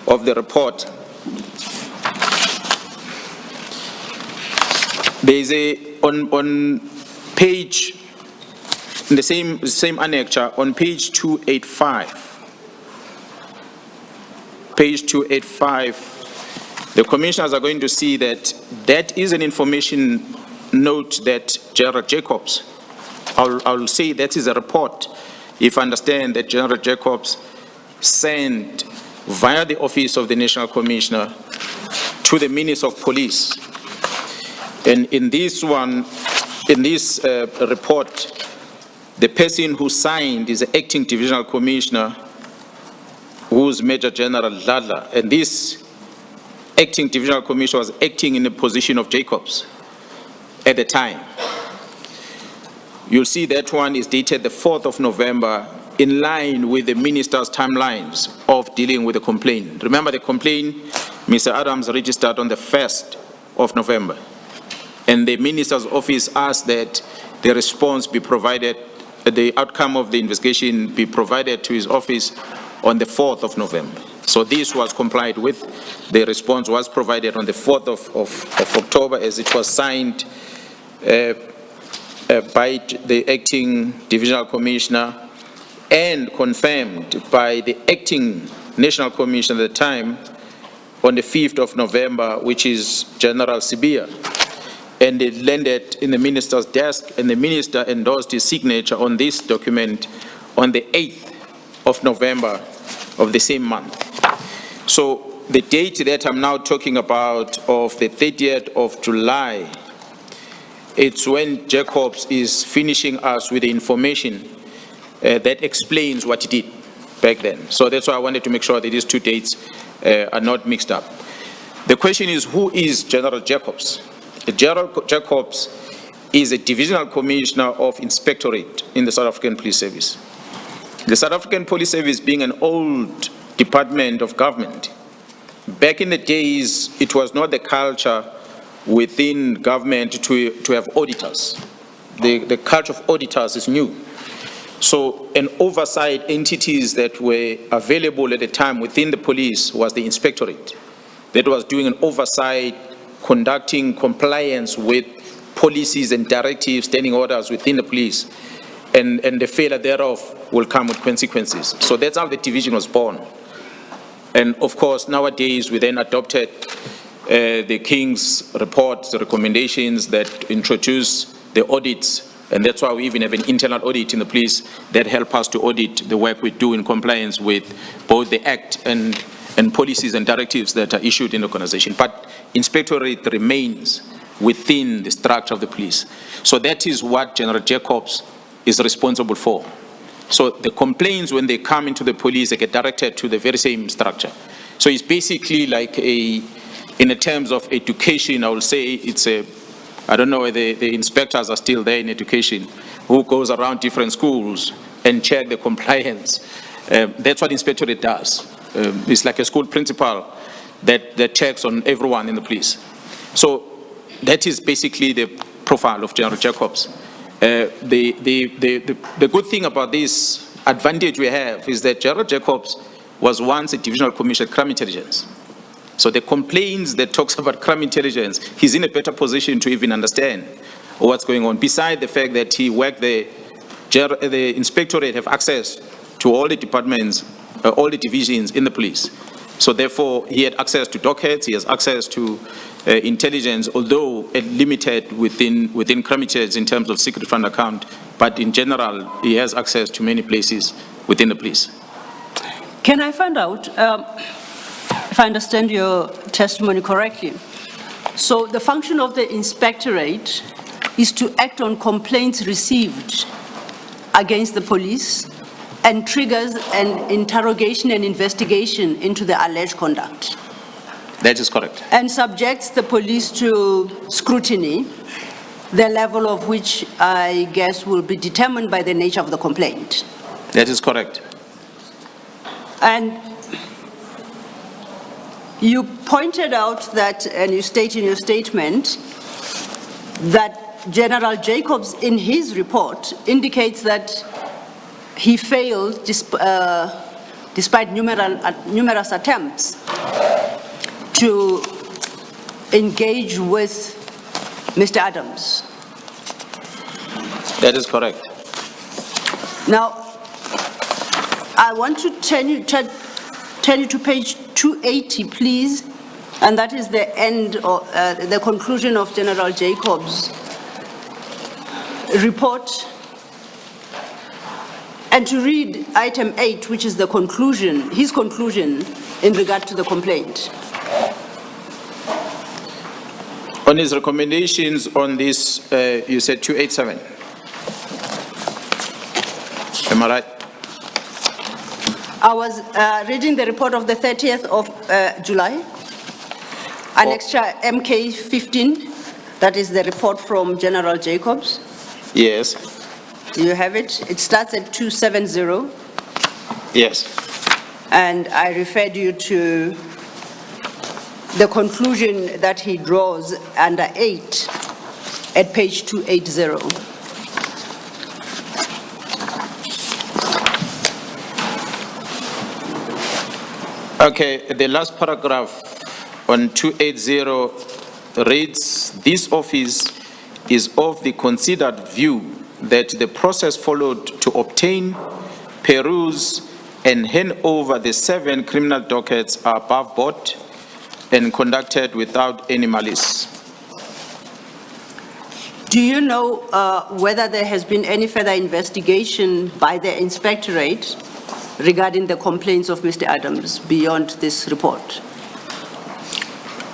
the report. There is on page, in the same annexure, on page 285, the commissioners are going to see that is an information note that Gerald Jacobs, I'll say that is a report, if I understand that General Jacobs sent via the office of the National Commissioner to the Minister of Police. And in this report, the person who signed is the acting divisional commissioner, who's Major General Ladla. And this acting divisional commissioner was acting in the position of Jacobs at the time. You'll see that one is dated the 4th of November, in line with the minister's timelines of dealing with the complaint. Remember, the complaint, Mr. Adams registered on the 1st of November. And the minister's office asked that the response be provided, the outcome of the investigation be provided to his office on the 4th of November. So this was complied with. The response was provided on the 4th of October, as it was signed by the acting divisional commissioner and confirmed by the acting national commissioner at the time on the 5th of November, which is General Sibia. And it landed in the minister's desk, and the minister endorsed his signature on this document on the 8th of November of the same month. So the date that I'm now talking about, of the 30th of July, it's when Jacobs is finishing us with the information that explains what he did back then. So that's why I wanted to make sure that these two dates are not mixed up. The question is, who is General Jacobs? General Jacobs is a divisional commissioner of inspectorate in the South African Police Service. The South African Police Service, being an old department of government, back in the days, it was not the culture within government to have auditors. The culture of auditors is new. So an oversight entities that were available at the time within the police was the inspectorate that was doing an oversight, conducting compliance with policies and directives, standing orders within the police, and the failure thereof will come with consequences. So that's how the division was born. And of course, nowadays we then adopted the King's reports, the recommendations that introduce the audits, and that's why we even have an internal audit in the police that help us to audit the work we do in compliance with both the Act and policies and directives that are issued in the organization. But inspectorate remains within the structure of the police. So that is what General Jacobs is responsible for. So the complaints, when they come into the police, they get directed to the very same structure. So it's basically like in terms of education, I will say it's I don't know whether the inspectors are still there in education, who goes around different schools and check the compliance. That's what inspectorate does. It's like a school principal that checks on everyone in the police. So that is basically the profile of General Jacobs. The good thing about this advantage we have is that Gerald Jacobs was once a divisional commissioner at Crime Intelligence. So the complaints that talks about crime intelligence, he's in a better position to even understand what's going on. Besides the fact that he worked there, the inspectorate have access to all the departments, all the divisions in the police. So therefore, he had access to dockets, he has access to intelligence, although limited within crime intelligence in terms of secret fund account, but in general, he has access to many places within the police. Can I find out, if I understand your testimony correctly, so the function of the inspectorate is to act on complaints received against the police and triggers an interrogation and investigation into the alleged conduct. That is correct. And subjects the police to scrutiny, the level of which I guess will be determined by the nature of the complaint. That is correct. And you pointed out that, and you state in your statement, that General Jacobs in his report indicates that he failed despite numerous attempts to engage with Mr. Adams. That is correct. Now, I want to turn you to page 280, please, and that is the end of the conclusion of General Jacobs' report, and to read item 8, which is the conclusion, his conclusion in regard to the complaint. On his recommendations on this, you said 287. Am I right? I was reading the report of the 30th of July, Annexure MK 15, that is the report from General Jacobs. Yes. Do you have it? It starts at 270. Yes. And I referred you to the conclusion that he draws under 8 at page 280. Okay, the last paragraph on 280 reads, "This office is of the considered view that the process followed to obtain, peruse, and hand over the 7 criminal dockets are above board and conducted without any malice." Do you know whether there has been any further investigation by the inspectorate regarding the complaints of Mr. Adams beyond this report?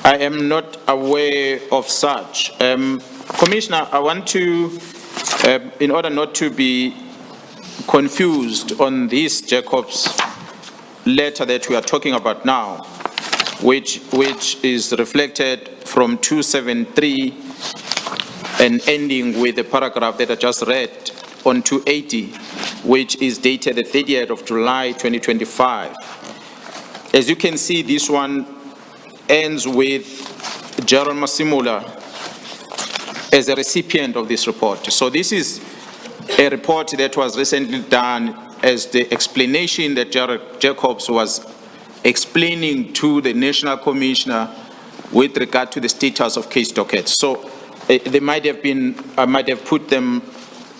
I am not aware of such. Commissioner, I want to, in order not to be confused on this Jacobs letter that we are talking about now, which is reflected from 273 and ending with the paragraph that I just read on 280, which is dated the 30th of July 2025. As you can see, this one ends with Gerald Masimula as a recipient of this report. So this is a report that was recently done as the explanation that Gerald Jacobs was explaining to the National Commissioner with regard to the status of case dockets. So they might have been, I might have put them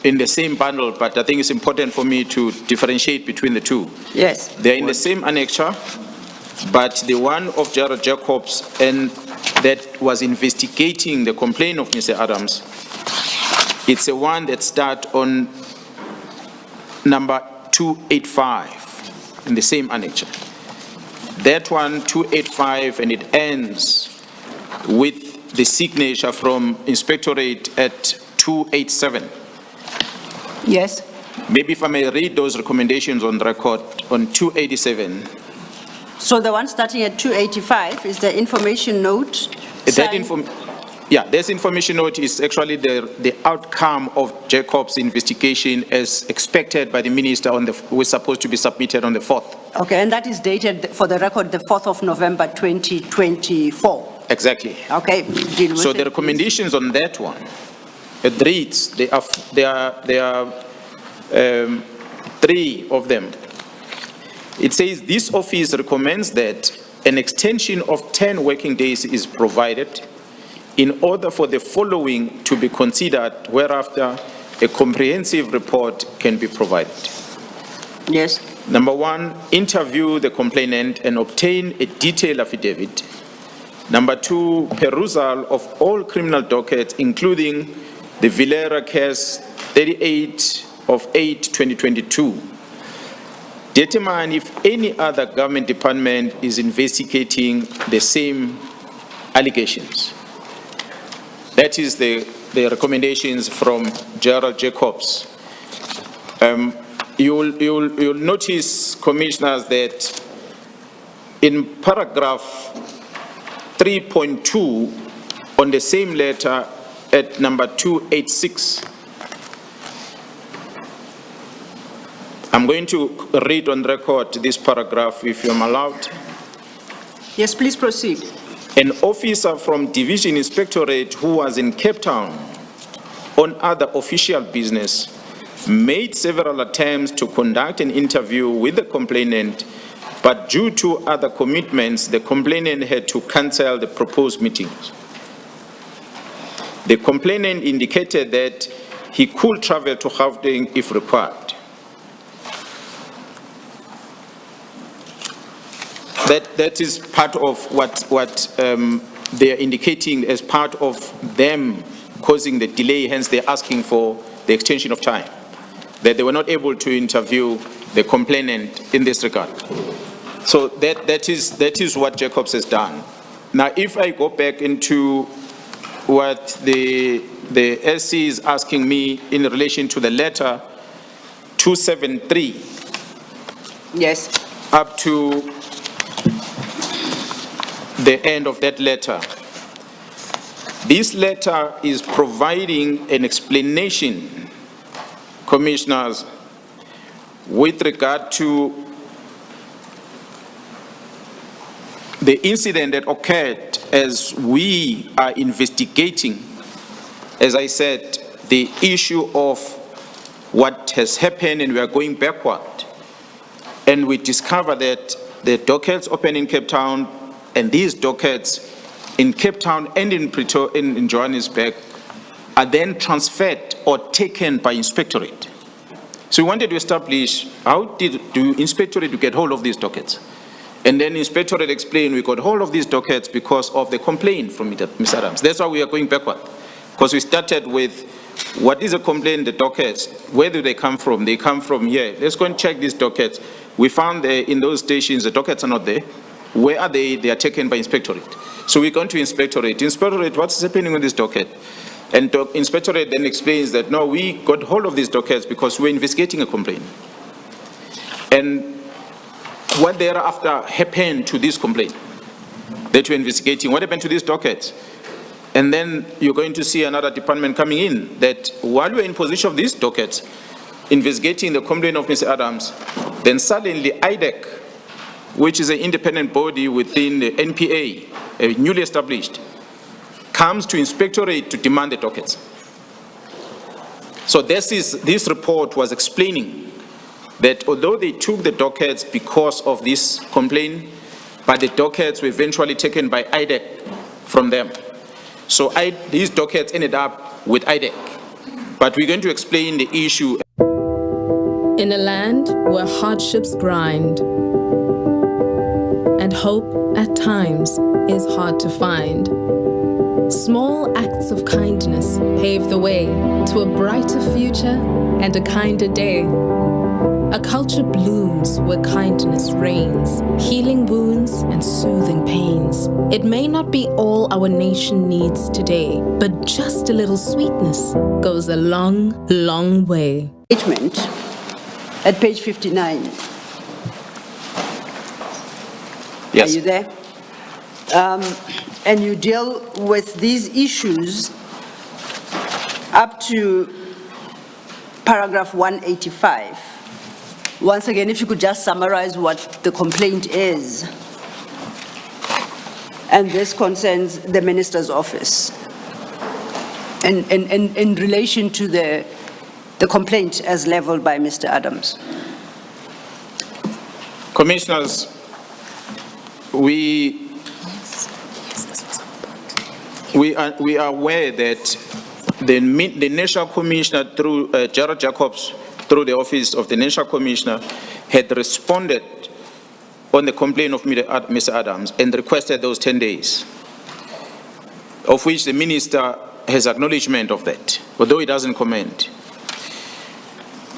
in the same bundle, but I think it's important for me to differentiate between the two. Yes. They're in the same annexure, but the one of Gerald Jacobs and that was investigating the complaint of Mr. Adams, it's the one that starts on number 285 in the same annexure. That one, 285, and it ends with the signature from Inspectorate at 287. Yes. Maybe if I may read those recommendations on record on 287. So the one starting at 285 is the information note. This information note is actually the outcome of Jacob's investigation as expected by the minister was supposed to be submitted on the 4th. Okay, and that is dated, for the record, the 4th of November 2024. Exactly. Okay, deal with So it, the recommendations on that one, it reads, they are 3 of them. It says, this office recommends that an extension of 10 working days is provided in order for the following to be considered, whereafter a comprehensive report can be provided. Yes. Number 1, interview the complainant and obtain a detailed affidavit. Number 2, perusal of all criminal dockets, including the Vilera case 38 of 8/2022. Determine if any other government department is investigating the same allegations. That is the recommendations from Gerald Jacobs. You'll notice, Commissioners, that in paragraph 3.2 on the same letter at number 286, I'm going to read on record this paragraph, if I'm allowed. Yes, please proceed. An officer from Division Inspectorate who was in Cape Town on other official business made several attempts to conduct an interview with the complainant, but due to other commitments, the complainant had to cancel the proposed meetings. The complainant indicated that he could travel to Gauteng if required. That is part of what they are indicating as part of them causing the delay, hence they're asking for the extension of time, that they were not able to interview the complainant in this regard. So that is what Jacobs has done. Now, if I go back into what the SC is asking me in relation to the letter 273, yes, up to the end of that letter. This letter is providing an explanation, Commissioners, with regard to the incident that occurred as we are investigating, as I said, the issue of what has happened, and we are going backward. And we discover that the dockets open in Cape Town, and these dockets in Cape Town and in Johannesburg are then transferred or taken by inspectorate. So we wanted to establish how do inspectorate get hold of these dockets? And then inspectorate explained we got hold of these dockets because of the complaint from Ms. Adams. That's why we are going backward. Because we started with what is a complaint, the dockets, where do they come from? They come from here. Let's go and check these dockets. We found in those stations the dockets are not there. Where are they? They are taken by inspectorate. So we go to inspectorate. Inspectorate, what's happening with this docket? And inspectorate then explains that, no, we got hold of these dockets because we're investigating a complaint. And what thereafter happened to this complaint that we're investigating? What happened to these dockets? And then you're going to see another department coming in that while we're in possession of these dockets, investigating the complaint of Ms. Adams, then suddenly IDEC, which is an independent body within the NPA, newly established, comes to inspectorate to demand the dockets. So this report was explaining that although they took the dockets because of this complaint, but the dockets were eventually taken by IDEC from them. So these dockets ended up with IDEC. But we're going to explain the issue. In a land where hardships grind and hope at times is hard to find, small acts of kindness pave the way to a brighter future and a kinder day. A culture blooms where kindness reigns, healing wounds and soothing pains. It may not be all our nation needs today, but just a little sweetness goes a long, long way. At page 59. Yes. Are you there? And you deal with these issues up to paragraph 185. Once again, if you could just summarize what the complaint is. And this concerns the minister's office. And in relation to the complaint as leveled by Mr. Adams. Commissioners, we are aware that the National Commissioner, through Gerald Jacobs, through the Office of the National Commissioner, had responded on the complaint of Mr. Adams and requested those 10 days, of which the Minister has acknowledgement of that, although he doesn't comment,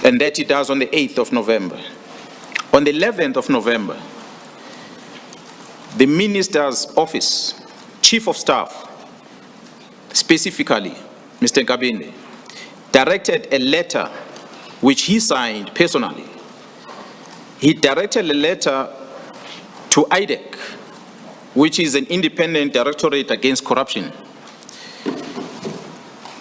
and that he does on the 8th of November. On the 11th of November, the Minister's Office, Chief of Staff, specifically Mr. Nkabinde, directed a letter which he signed personally. He directed a letter to IDEC, which is an independent directorate against corruption.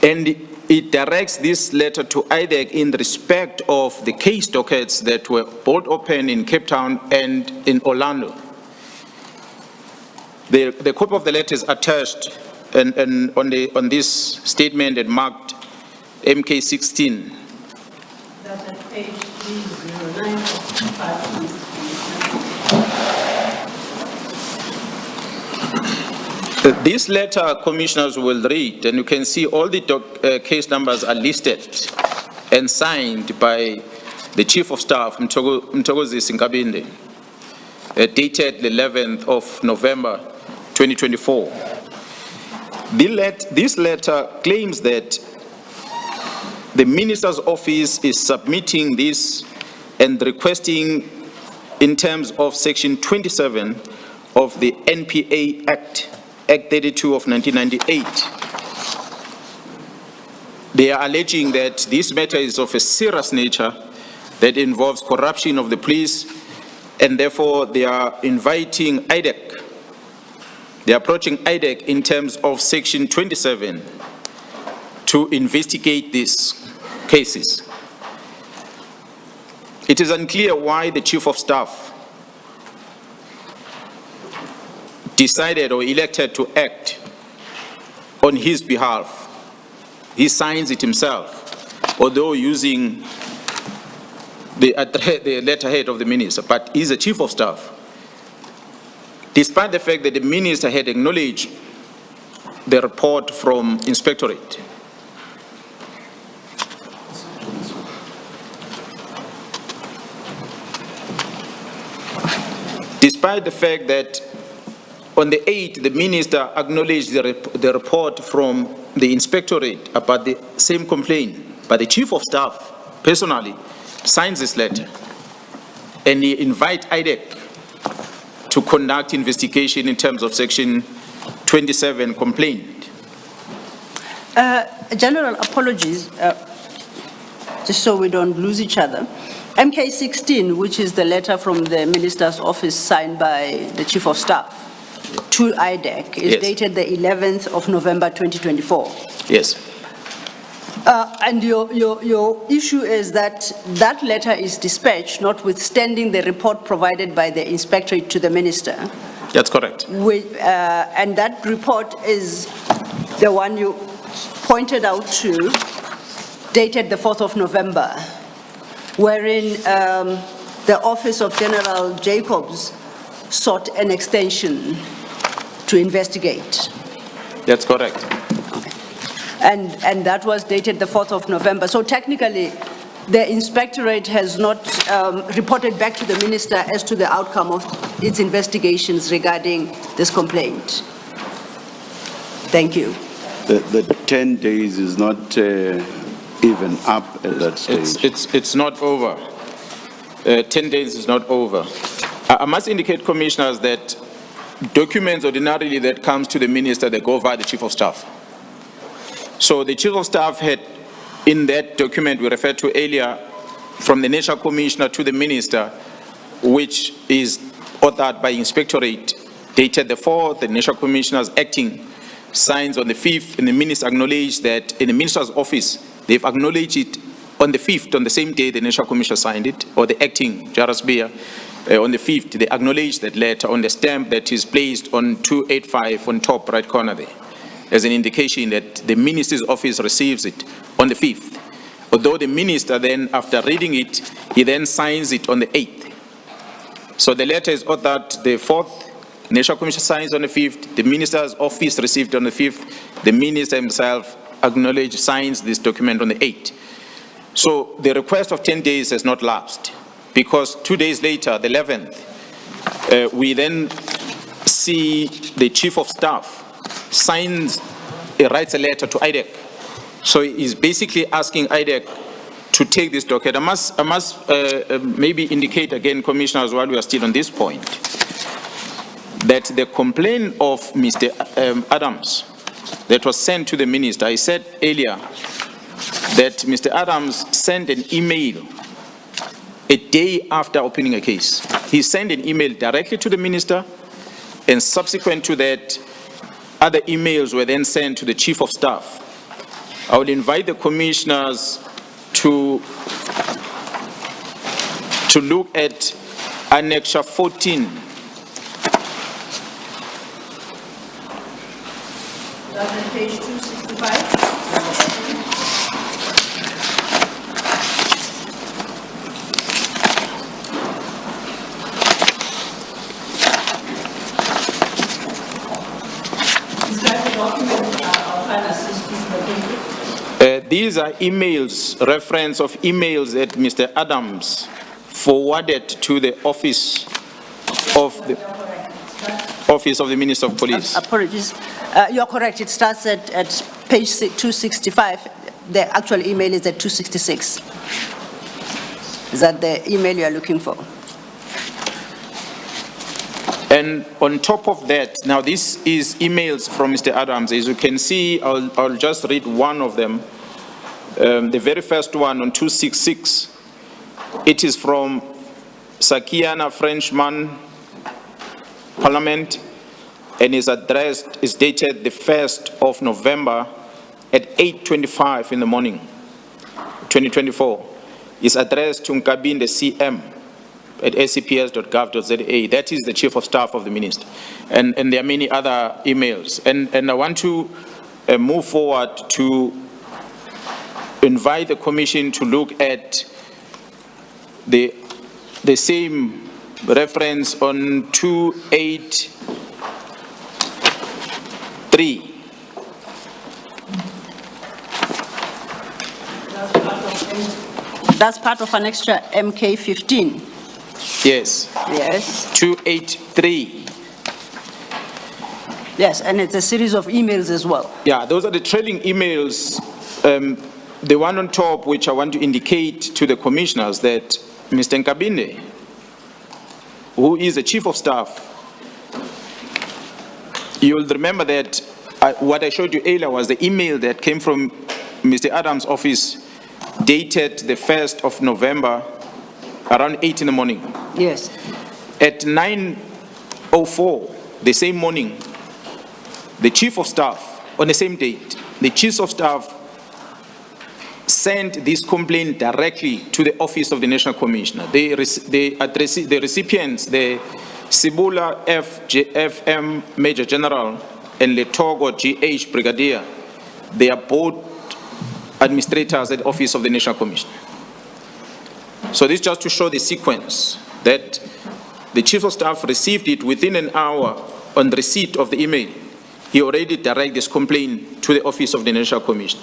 And it directs this letter to IDEC in respect of the case dockets that were both open in Cape Town and in Orlando. The copy of the letter is attached and on this statement and marked MK16. That's at page 309 of 5. This letter, Commissioners will read, and you can see all the case numbers are listed and signed by the Chief of Staff, Mthokozisi Nkabinde, dated the 11th of November, 2024. This letter claims that the Minister's Office is submitting this and requesting, in terms of Section 27 of the NPA Act 32 of 1998. They are alleging that this matter is of a serious nature that involves corruption of the police, and therefore they are inviting IDEC. They are approaching IDEC in terms of Section 27 to investigate these cases. It is unclear why the Chief of Staff decided or elected to act on his behalf. He signs it himself, although using the letterhead of the minister, but he's a Chief of Staff. Despite the fact that the minister had acknowledged the report from Inspectorate. Despite the fact that on the 8th, the minister acknowledged the report from the Inspectorate about the same complaint, but the Chief of Staff personally signs this letter, and he invites IDEC to conduct investigation in terms of Section 27 complaint. General, apologies, just so we don't lose each other. MK16, which is the letter from the Minister's Office signed by the Chief of Staff to IDEC, is dated the 11th of November 2024. Yes. And your issue is that that letter is dispatched, notwithstanding the report provided by the Inspectorate to the Minister. That's correct. And that report is the one you pointed out to, dated the 4th of November, wherein the Office of General Jacobs sought an extension to investigate. That's correct. And that was dated the 4th of November. So technically, the Inspectorate has not reported back to the Minister as to the outcome of its investigations regarding this complaint. Thank you. The 10 days is not even up at that stage. It's not over. 10 days is not over. I must indicate, Commissioners, that documents ordinarily that comes to the Minister, they go via the Chief of Staff. So the Chief of Staff had, in that document we referred to earlier, from the National Commissioner to the Minister, which is authored by Inspectorate, dated the 4th, the National Commissioners acting, signs on the 5th, and the Minister acknowledged that in the Minister's Office, they've acknowledged it on the 5th, on the same day the National Commissioner signed it, or the acting, Jairus Beer, on the 5th, they acknowledged that letter on the stamp that is placed on 285 on top right corner there, as an indication that the Minister's Office receives it on the 5th. Although the Minister then, after reading it, he then signs it on the 8th. So the letter is authored the 4th, National Commission signs on the 5th, the Minister's office received on the 5th, the Minister himself acknowledged, signs this document on the 8th. So the request of 10 days has not lapsed, because 2 days later, the 11th, we then see the Chief of Staff writes a letter to IDEC. So he's basically asking IDEC to take this docket. I must maybe indicate again, Commissioners, while we are still on this point, that the complaint of Mr. Adams that was sent to the Minister, I said earlier that Mr. Adams sent an email a day after opening a case. He sent an email directly to the Minister, and subsequent to that, other emails were then sent to the Chief of Staff. I will invite the Commissioners to look at Annexure 14. That's on page 265. These are emails, reference of emails that Mr. Adams forwarded to the office of the Minister of Police. Apologies. You're correct. It starts at page 265. The actual email is at 266. Is that the email you are looking for? And on top of that, now this is emails from Mr. Adams. As you can see, I'll just read one of them. The very first one on 266. It is from Sakiana Frenchman Parliament, and is dated the 1st of November at 8:25 in the morning, 2024. It's addressed to Nkabinde CM at scps.gov.za. That is the Chief of Staff of the Minister. And there are many other emails. And I want to move forward to invite the Commission to look at the same reference on 283. That's part of an extra MK15. Yes. Yes. 283. Yes, and it's a series of emails as well. Yeah, those are the trailing emails. The one on top, which I want to indicate to the Commissioners, that Mr. Nkabinde, who is the Chief of Staff, you will remember that what I showed you earlier was the email that came from Mr. Adams' office, dated the 1st of November, around 8 in the morning. Yes. At 9:04, the same morning, the Chief of Staff, on the same date, the Chief of Staff sent this complaint directly to the Office of the National Commissioner. The recipients, the Sibula FM Major General and Letogo GH Brigadier, they are both administrators at the Office of the National Commissioner. So this just to show the sequence, that the Chief of Staff received it within an hour on the receipt of the email. He already directed this complaint to the Office of the National Commissioner.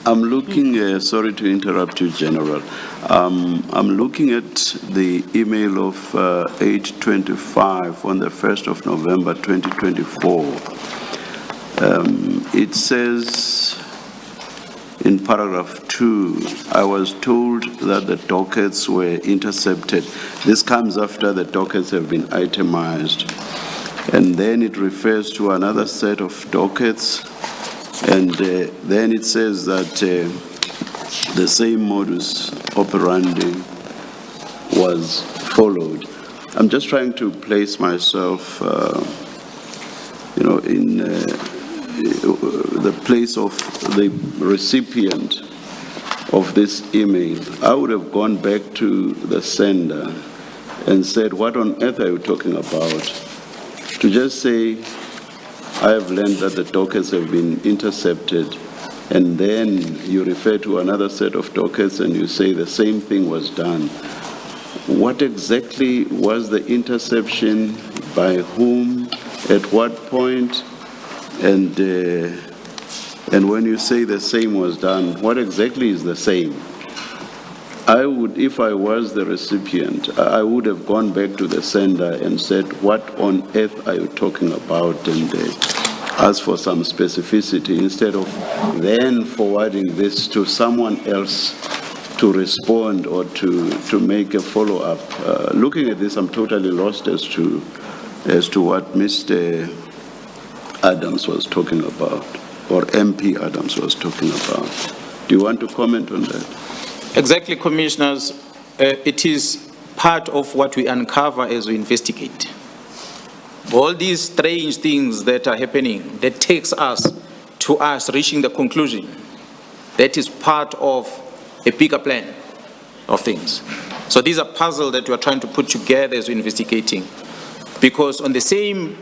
I'm looking, sorry to interrupt you, General. I'm looking at the email of 8:25 on the 1st of November 2024. It says in paragraph 2, I was told that the dockets were intercepted. This comes after the dockets have been itemized. And then it refers to another set of dockets. And then it says that the same modus operandi was followed. I'm just trying to place myself, in the place of the recipient of this email. I would have gone back to the sender and said, what on earth are you talking about? To just say, I have learned that the dockets have been intercepted, and then you refer to another set of dockets and you say the same thing was done. What exactly was the interception, by whom, at what point, and when you say the same was done, what exactly is the same? I would, if I was the recipient, I would have gone back to the sender and said, what on earth are you talking about, and asked for some specificity instead of then forwarding this to someone else to respond or to make a follow-up. Looking at this, I'm totally lost as to what Mr. Adams was talking about, or MP Adams was talking about. Do you want to comment on that? Exactly, Commissioners. It is part of what we uncover as we investigate. All these strange things that are happening, that takes us to us reaching the conclusion that is part of a bigger plan of things. So these are puzzles that we are trying to put together as we're investigating. Because on the same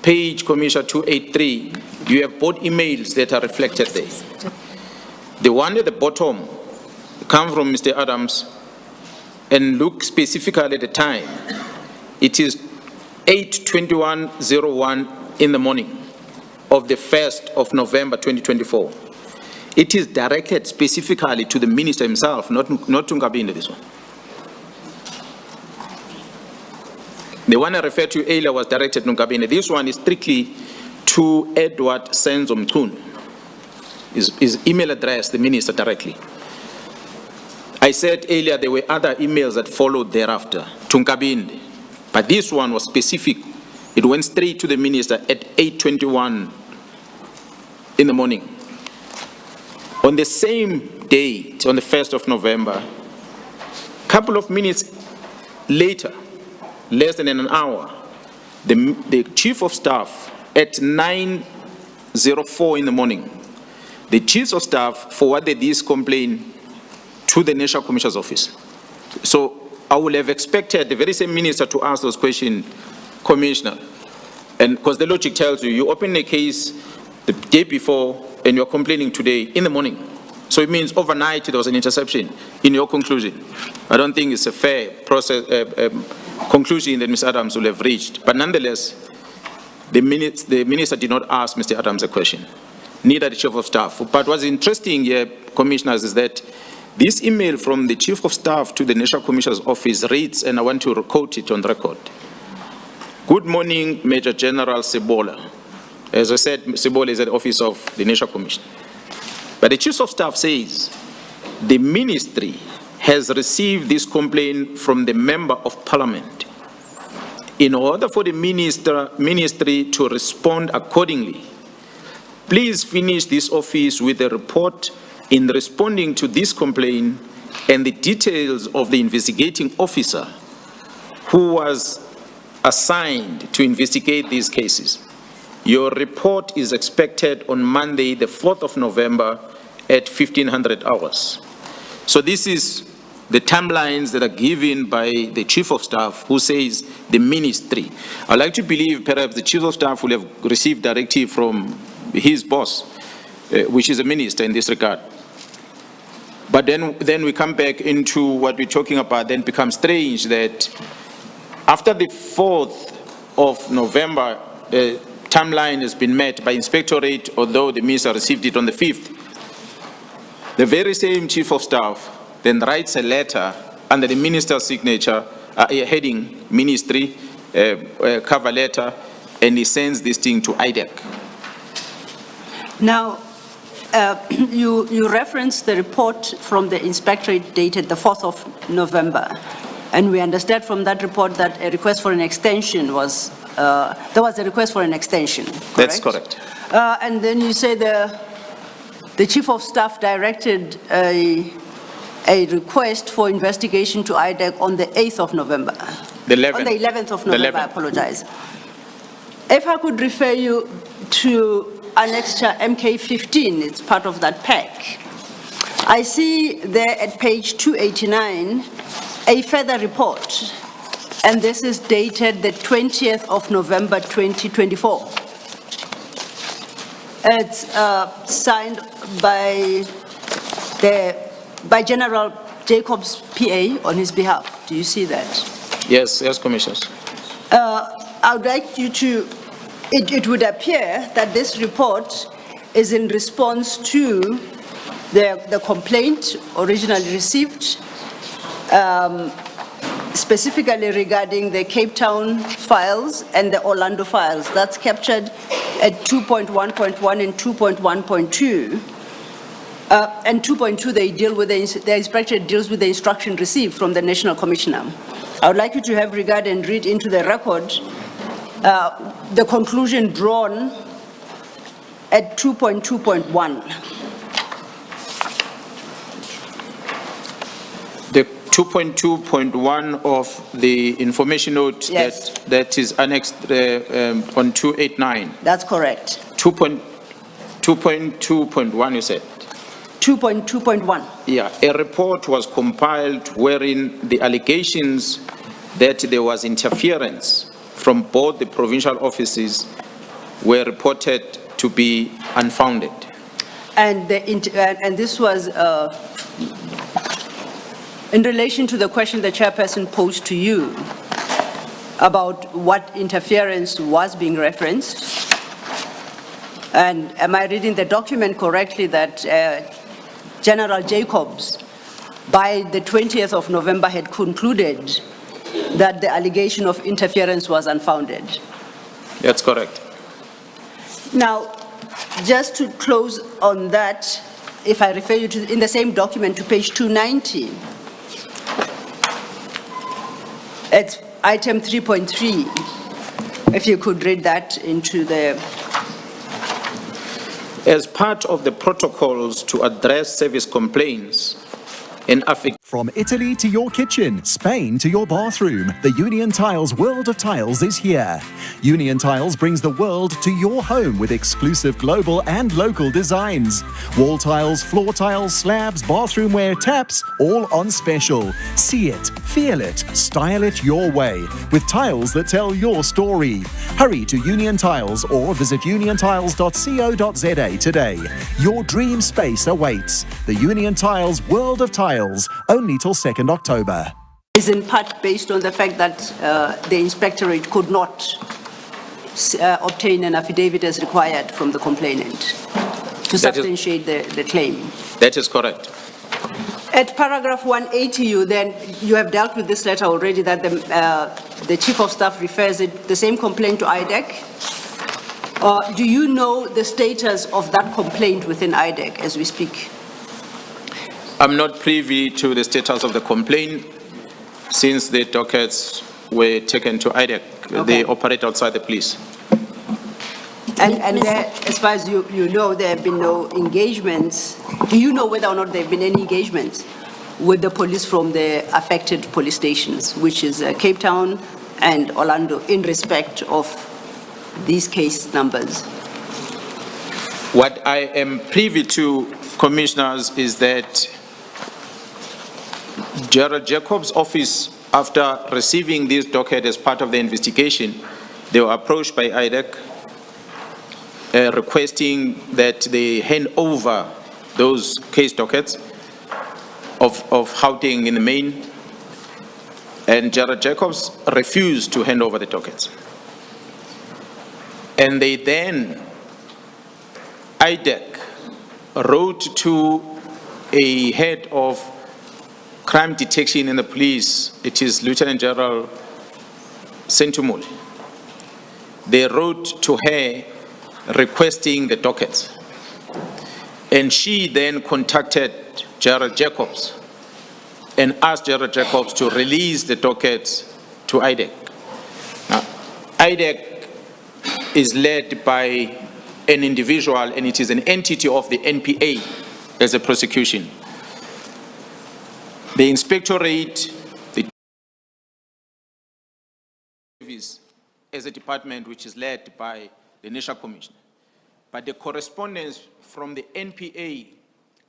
page, Commissioner 283, you have both emails that are reflected there. The one at the bottom comes from Mr. Adams, and look specifically at the time. It is 8:21:01 in the morning of the 1st of November 2024. It is directed specifically to the minister himself, not to Nkabinde, this one. The one I referred to earlier was directed to Nkabinde. This one is strictly to Edward Senzo Mchunu. His email address, the minister directly. I said earlier there were other emails that followed thereafter to Nkabinde, but this one was specific. It went straight to the minister at 8:21 in the morning. On the same date, on the 1st of November, a couple of minutes later, less than an hour, the chief of staff at 9:04 in the morning, the chief of staff forwarded this complaint to the National Commissioner's office. So I would have expected the very same minister to ask those questions, Commissioner. And because the logic tells you, you open a case the day before and you're complaining today in the morning. So it means overnight there was an interception in your conclusion. I don't think it's a fair process, conclusion that Mr. Adams will have reached. But nonetheless, the minister did not ask Mr. Adams a question, neither the chief of staff. But what's interesting here, Commissioners, is that this email from the chief of staff to the National Commissioner's office reads, and I want to quote it on record. Good morning, Major General Sebola. As I said, Sebola is at the office of the National Commissioner. But the chief of staff says, the ministry has received this complaint from the member of parliament. In order for the ministry to respond accordingly, please finish this office with a report in responding to this complaint and the details of the investigating officer who was assigned to investigate these cases. Your report is expected on Monday, the 4th of November at 1500 hours. So this is the timelines that are given by the chief of staff who says the ministry. I'd like to believe perhaps the chief of staff will have received directive from his boss, which is a minister in this regard. But then we come back into what we're talking about, then becomes strange that after the 4th of November, the timeline has been met by inspectorate, although the minister received it on the 5th. The very same chief of staff then writes a letter under the minister's signature, heading ministry, cover letter, and he sends this thing to IDEC. Now, you referenced the report from the inspectorate dated the 4th of November, and we understand from that report that a request for an extension was, there was a request for an extension, correct? That's correct. And then you say the chief of staff directed a request for investigation to IDEC on the 8th of November. The 11th. On the 11th of November, I apologize. If I could refer you to Annexure MK15, it's part of that pack. I see there at page 289 a further report, and this is dated the 20th of November 2024. It's signed by General Jacobs PA on his behalf. Do you see that? Yes, yes, Commissioners. I would like you to, it would appear that this report is in response to the complaint originally received, specifically regarding the Cape Town files and the Orlando files. That's captured at 2.1.1 and 2.1.2. And 2.2, they deal with the inspector deals with the instruction received from the National Commissioner. I would like you to have regard and read into the record the conclusion drawn at 2.2.1. The 2.2.1 of the information note Yes. that is annexed on 289. That's correct. 2.2.1, you said? 2.2.1. Yeah, a report was compiled wherein the allegations that there was interference from both the provincial offices were reported to be unfounded. And this was in relation to the question the chairperson posed to you about what interference was being referenced. And am I reading the document correctly that General Jacobs, by the 20th of November, had concluded that the allegation of interference was unfounded? That's correct. Now, just to close on that, if I refer you to, in the same document, to page 290, it's item 3.3, if you could read that into the... As part of the protocols to address service complaints and From Italy to your kitchen, Spain to your bathroom, the Union Tiles world of tiles is here. Union Tiles brings the world to your home with exclusive global and local designs. Wall tiles, floor tiles, slabs, bathroomware, taps, all on special. See it, feel it, style it your way with tiles that tell your story. Hurry to Union Tiles or visit uniontiles.co.za today. Your dream space awaits. The Union Tiles world of tiles, only till 2nd October. Is in part based on the fact that the inspectorate could not obtain an affidavit as required from the complainant to substantiate the claim. That is correct. At paragraph 180, you have dealt with this letter already, that the Chief of Staff refers the same complaint to IDEC. Do you know the status of that complaint within IDEC as we speak? I'm not privy to the status of the complaint since the dockets were taken to IDEC. Okay. They operate outside the police. And there, as far as you know, there have been no engagements. Do you know whether or not there have been any engagements with the police from the affected police stations, which is Cape Town and Orlando, in respect of these case numbers? What I am privy to, Commissioners, is that Gerald Jacobs' office, after receiving this docket as part of the investigation, they were approached by IDEC requesting that they hand over those case dockets of Gauteng in the main, and Gerald Jacobs refused to hand over the dockets. And they then, IDEC wrote to a head of crime detection in the police, it is Lieutenant General Sentumuli. They wrote to her requesting the dockets. And she then contacted Gerald Jacobs and asked Gerald Jacobs to release the dockets to IDEC. Now, IDEC is led by an individual, and it is an entity of the NPA as a prosecution. The inspectorate, the service as a department which is led by the National Commissioner. But the correspondence from the NPA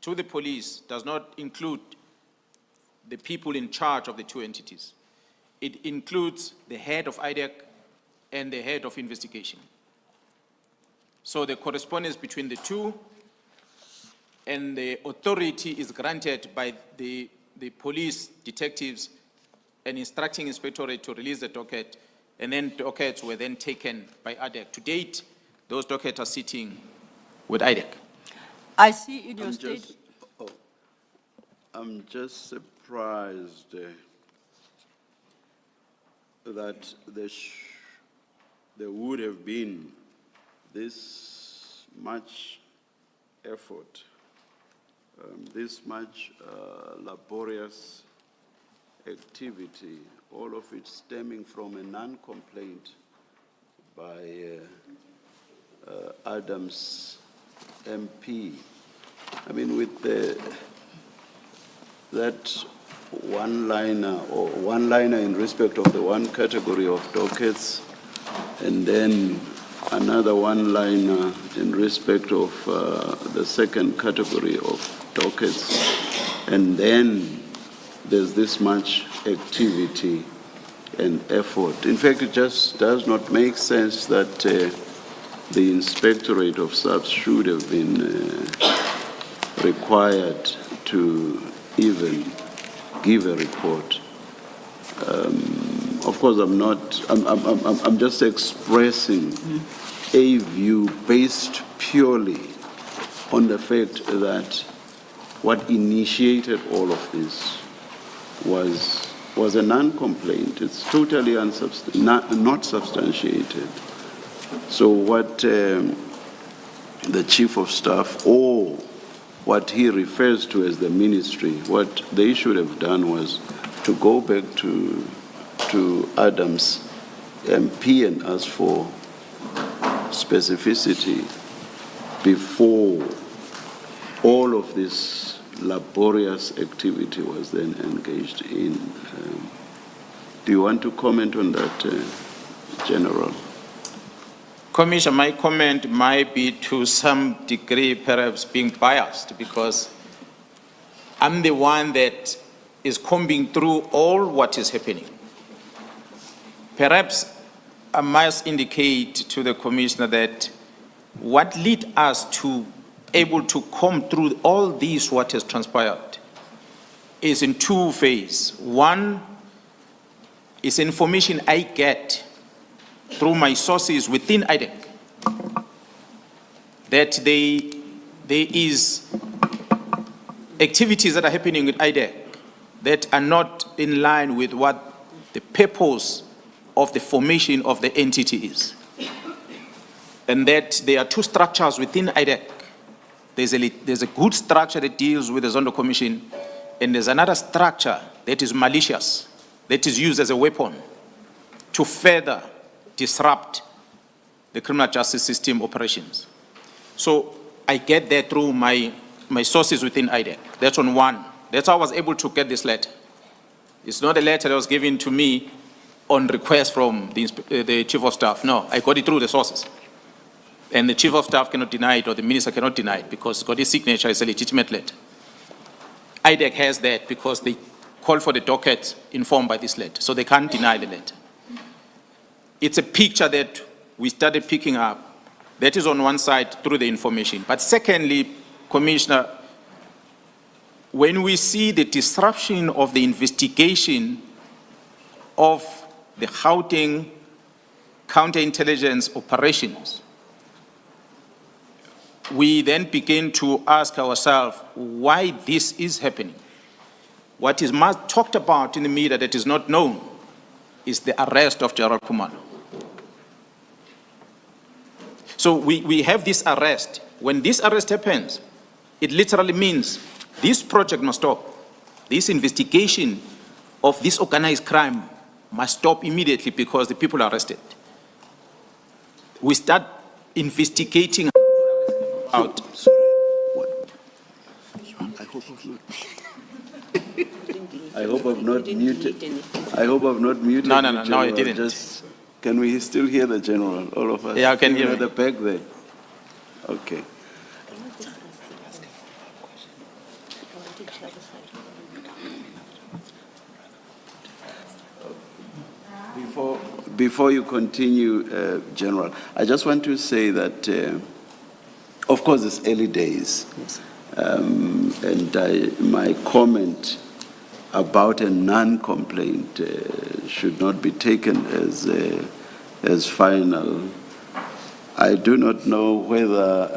to the police does not include the people in charge of the two entities. It includes the head of IDEC and the head of investigation. So the correspondence between the two and the authority is granted by the police detectives and instructing inspectorate to release the docket, and then dockets were then taken by IDEC. To date, those dockets are sitting with IDEC. I see in your state. I'm just surprised that there would have been this much effort, this much laborious activity, all of it stemming from a non-complaint by Adams MP. I mean, with that one-liner in respect of the one category of dockets, and then another one-liner in respect of the second category of dockets, and then there's this much activity and effort. In fact, it just does not make sense that the Inspectorate of Subs should have been required to even give a report. Of course, I'm just expressing a view based purely on the fact that what initiated all of this was a non-complaint. It's totally not substantiated. So what the Chief of Staff, or what he refers to as the ministry, what they should have done was to go back to Adams MP and ask for specificity before all of this laborious activity was then engaged in. Do you want to comment on that, General? Commissioner, my comment might be to some degree perhaps being biased, because I'm the one that is combing through all what is happening. Perhaps I must indicate to the Commissioner that what led us to able to comb through all this what has transpired is in two phases. One is information I get through my sources within IDEC, that there is activities that are happening with IDEC that are not in line with what the purpose of the formation of the entity is. And that there are two structures within IDEC. There's a good structure that deals with the Zondo Commission, and there's another structure that is malicious, that is used as a weapon to further disrupt the criminal justice system operations. So I get that through my sources within IDEC. That's on one. That's how I was able to get this letter. It's not a letter that was given to me on request from the Chief of Staff. No, I got it through the sources. And the Chief of Staff cannot deny it, or the Minister cannot deny it, because it's got his signature, it's a legitimate letter. IDEC has that because they call for the docket informed by this letter, so they can't deny the letter. It's a picture that we started picking up. That is on one side through the information. But secondly, Commissioner, when we see the disruption of the investigation of the Gauteng counterintelligence operations, we then begin to ask ourselves why this is happening. What is much talked about in the media that is not known is the arrest of Gerald Khumalo. So we have this arrest. When this arrest happens, it literally means this project must stop. This investigation of this organized crime must stop immediately because the people are arrested. We start investigating out. Sorry, what? I hope I've not muted. I hope I've not muted. No, I didn't. Just, can we still hear the General, all of us? Yeah, I can hear at the back there. Okay. Before you continue, General, I just want to say that, of course, it's early days. Yes. And my comment about a non-complaint should not be taken as final. I do not know whether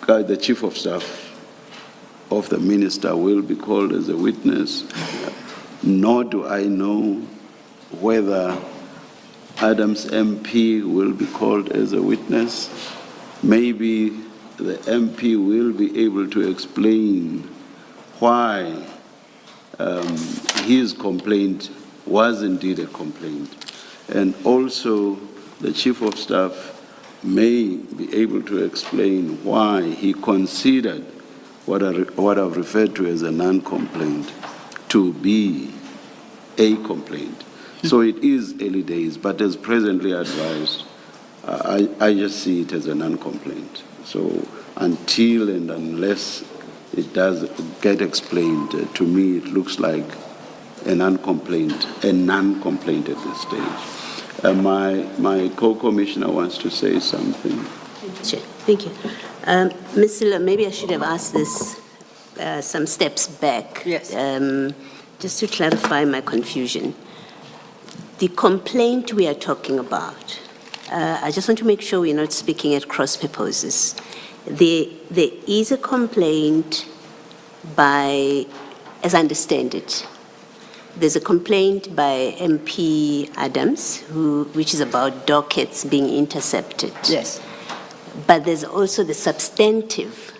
the Chief of Staff of the Minister will be called as a witness, nor do I know whether Adams MP will be called as a witness. Maybe the MP will be able to explain why his complaint was indeed a complaint. And also, the Chief of Staff may be able to explain why he considered what I've referred to as a non-complaint to be a complaint. So it is early days, but as presently advised, I just see it as a non-complaint. So until and unless it does get explained, to me it looks like a non-complaint at this stage. My co-commissioner wants to say something. Sure. Thank you. Ms. Silla, maybe I should have asked this some steps back. Yes. Just to clarify my confusion. The complaint we are talking about, I just want to make sure we're not speaking at cross purposes. There is a complaint by, as I understand it, there's a complaint by MP Adams, which is about dockets being intercepted. Yes. But there's also the substantive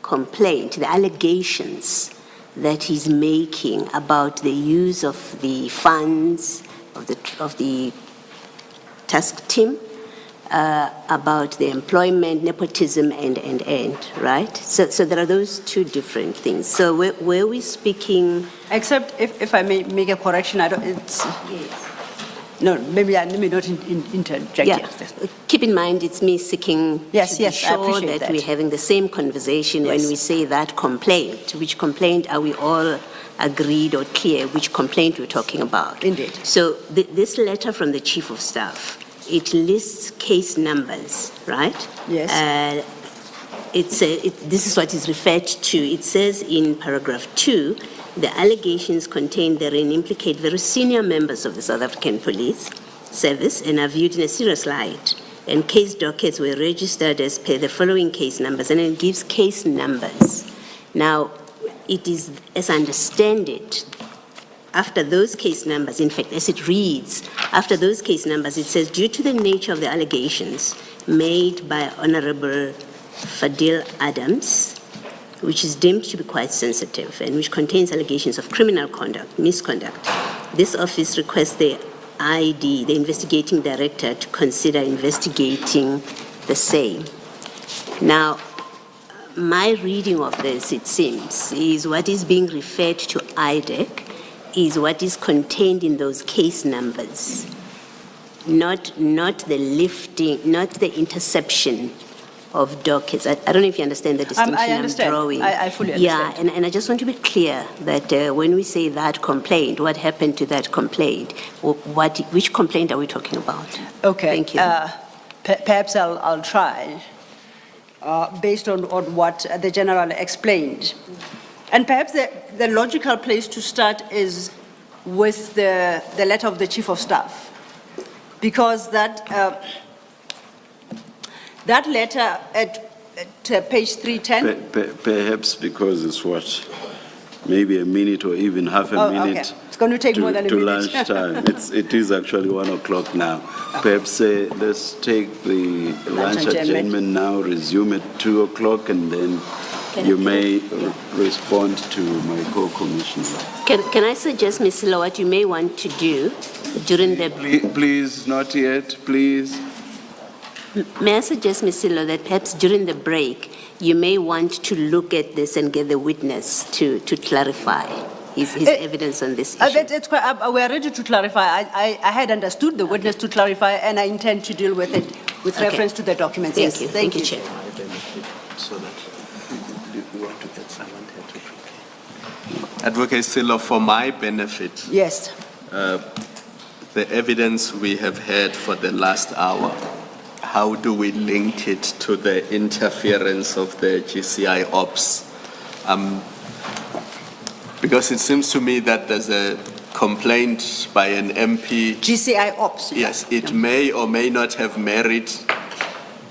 complaint, the allegations that he's making about the use of the funds of the task team, about the employment, nepotism, and right? So there are those two different things. So were we speaking? Except if I may make a correction, I don't. It's. Yes. No, maybe let me not interject. Yeah. Yes. Keep in mind, it's me seeking to be I sure appreciate that we're having the same conversation when we say that complaint. Which complaint are we all agreed or clear which complaint we're talking about? Indeed. So this letter from the Chief of Staff, it lists case numbers, right? Yes. This is what is referred to. It says in paragraph 2, the allegations contained therein implicate very senior members of the South African Police Service and are viewed in a serious light. And case dockets were registered as per the following case numbers, and it gives case numbers. Now, it is, as I understand it, after those case numbers, in fact, as it reads, after those case numbers, it says, due to the nature of the allegations made by Honorable Fadil Adams, which is deemed to be quite sensitive and which contains allegations of criminal conduct, misconduct, this office requests the ID, the investigating director, to consider investigating the same. Now, my reading of this, it seems, is what is being referred to IDEC is what is contained in those case numbers, not the lifting, not the interception of dockets. I don't know if you understand the distinction I understand. I'm drawing. I fully understand. Yeah, and I just want to be clear that when we say that complaint, what happened to that complaint? Which complaint are we talking about? Okay. Thank you. Perhaps I'll try, based on what the General explained. And perhaps the logical place to start is with the letter of the Chief of Staff, because that letter at page 310. Perhaps because it's what, maybe a minute or even half a minute. Okay. It's going to take more than a minute. Lunchtime. It is actually 1 o'clock now. Perhaps let's take the lunch adjournment now, resume at 2 o'clock, and then you may respond to my co-commissioner. Can I suggest, Ms. Silla, what you may want to do during the... Please, not yet, please. May I suggest, Ms. Silla, that perhaps during the break, you may want to look at this and get the witness to clarify his evidence on this issue. We are ready to clarify. I had understood the witness to clarify, and I intend to deal with it with reference to the documents. Thank you. Thank you, Chair. So that you want to get someone here to prepare. Advocate Silla, for my benefit. Yes. The evidence we have heard for the last hour, how do we link it to the interference of the GCI ops? Because it seems to me that there's a complaint by an MP. GCI Ops. Yes, it may or may not have merit,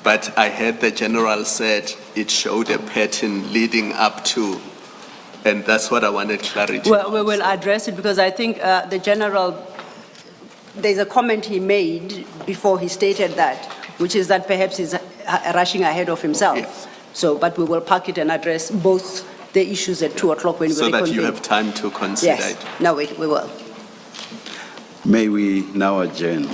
but I heard the general said it showed a pattern leading up to, and that's what I wanted clarity Well, on. we will address it because I think the general, there's a comment he made before he stated that, which is that perhaps he's rushing ahead of himself. Yes. So, but we will park it and address both the issues at 2 o'clock when we So that you reconvene. have time to consider Yes, it. no, wait, we will. May we now adjourn?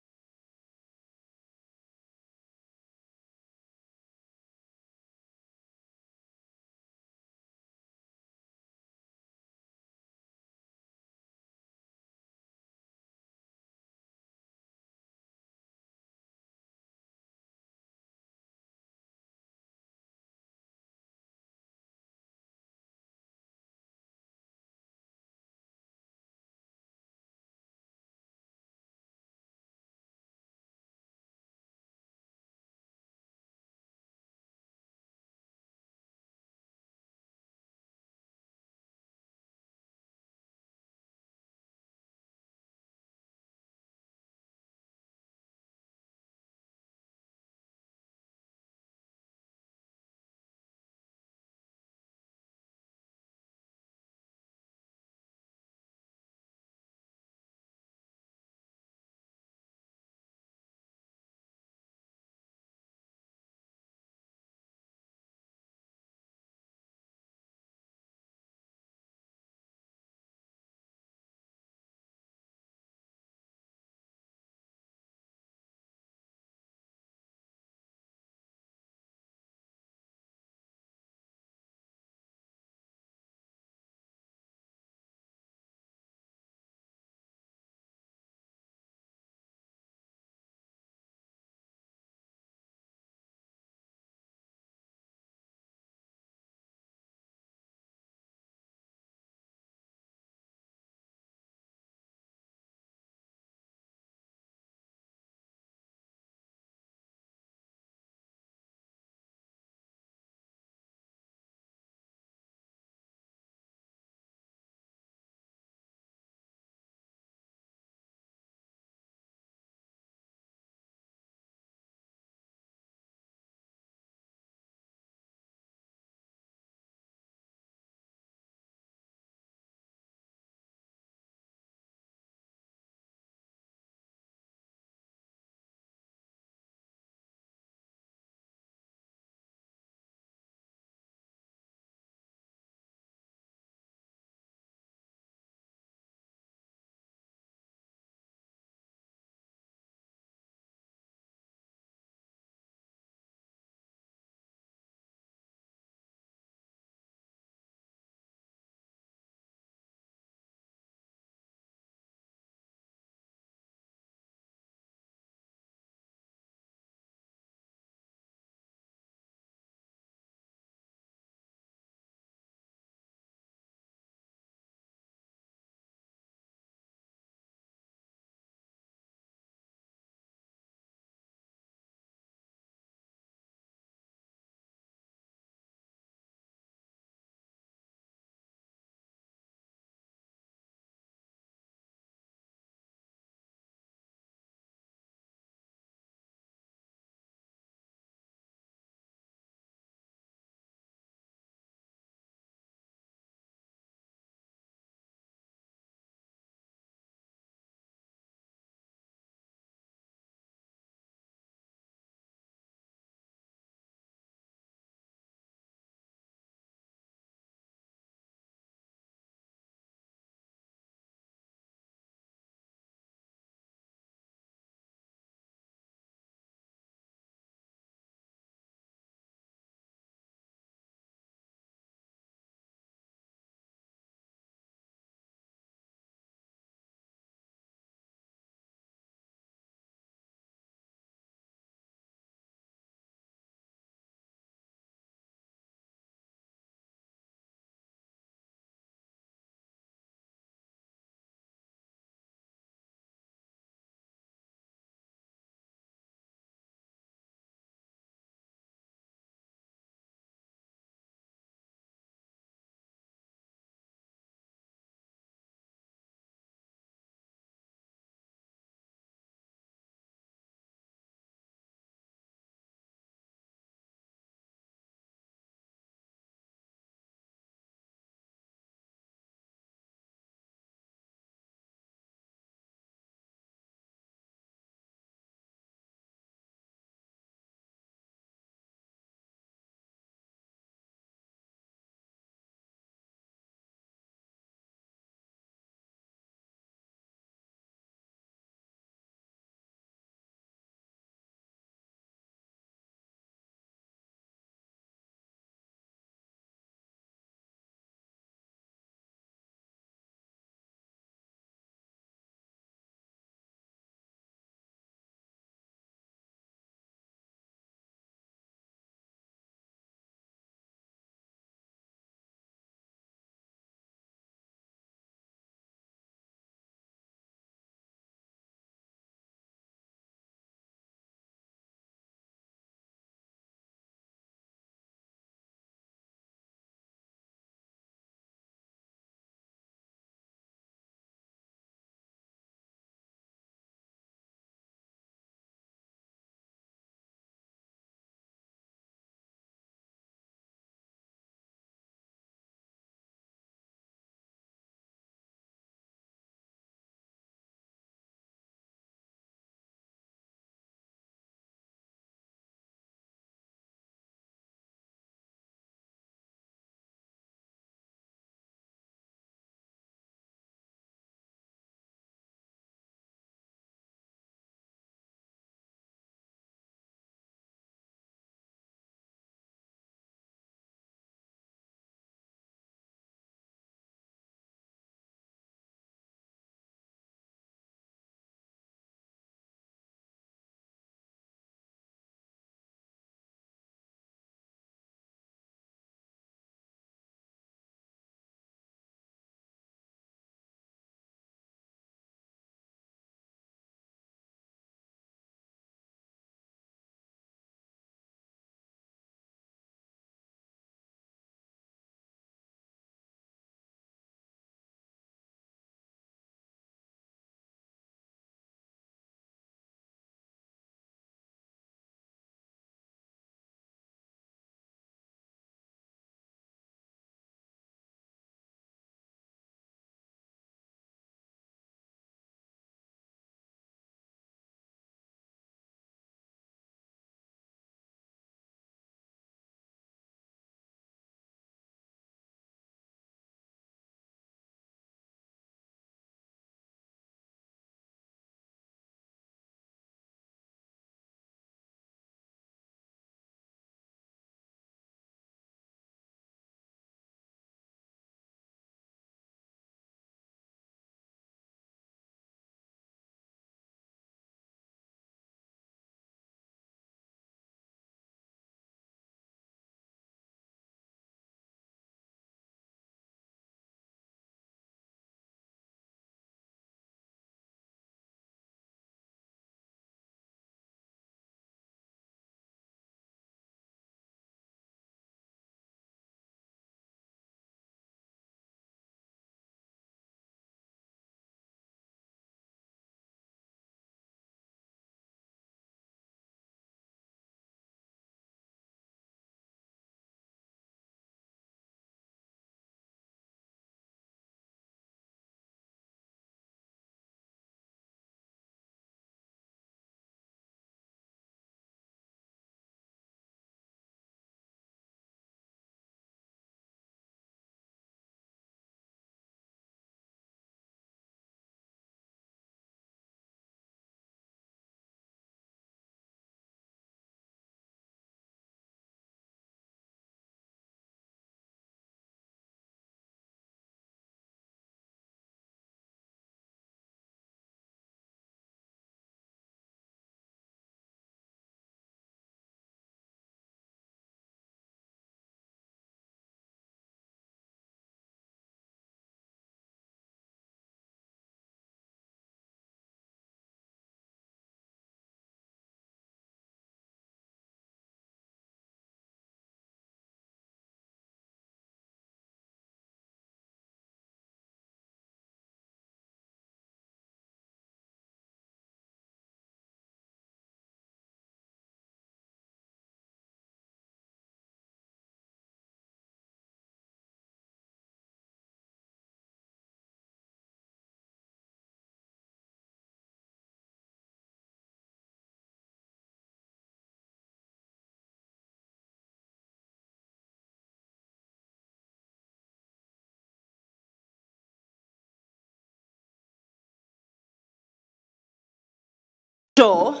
sure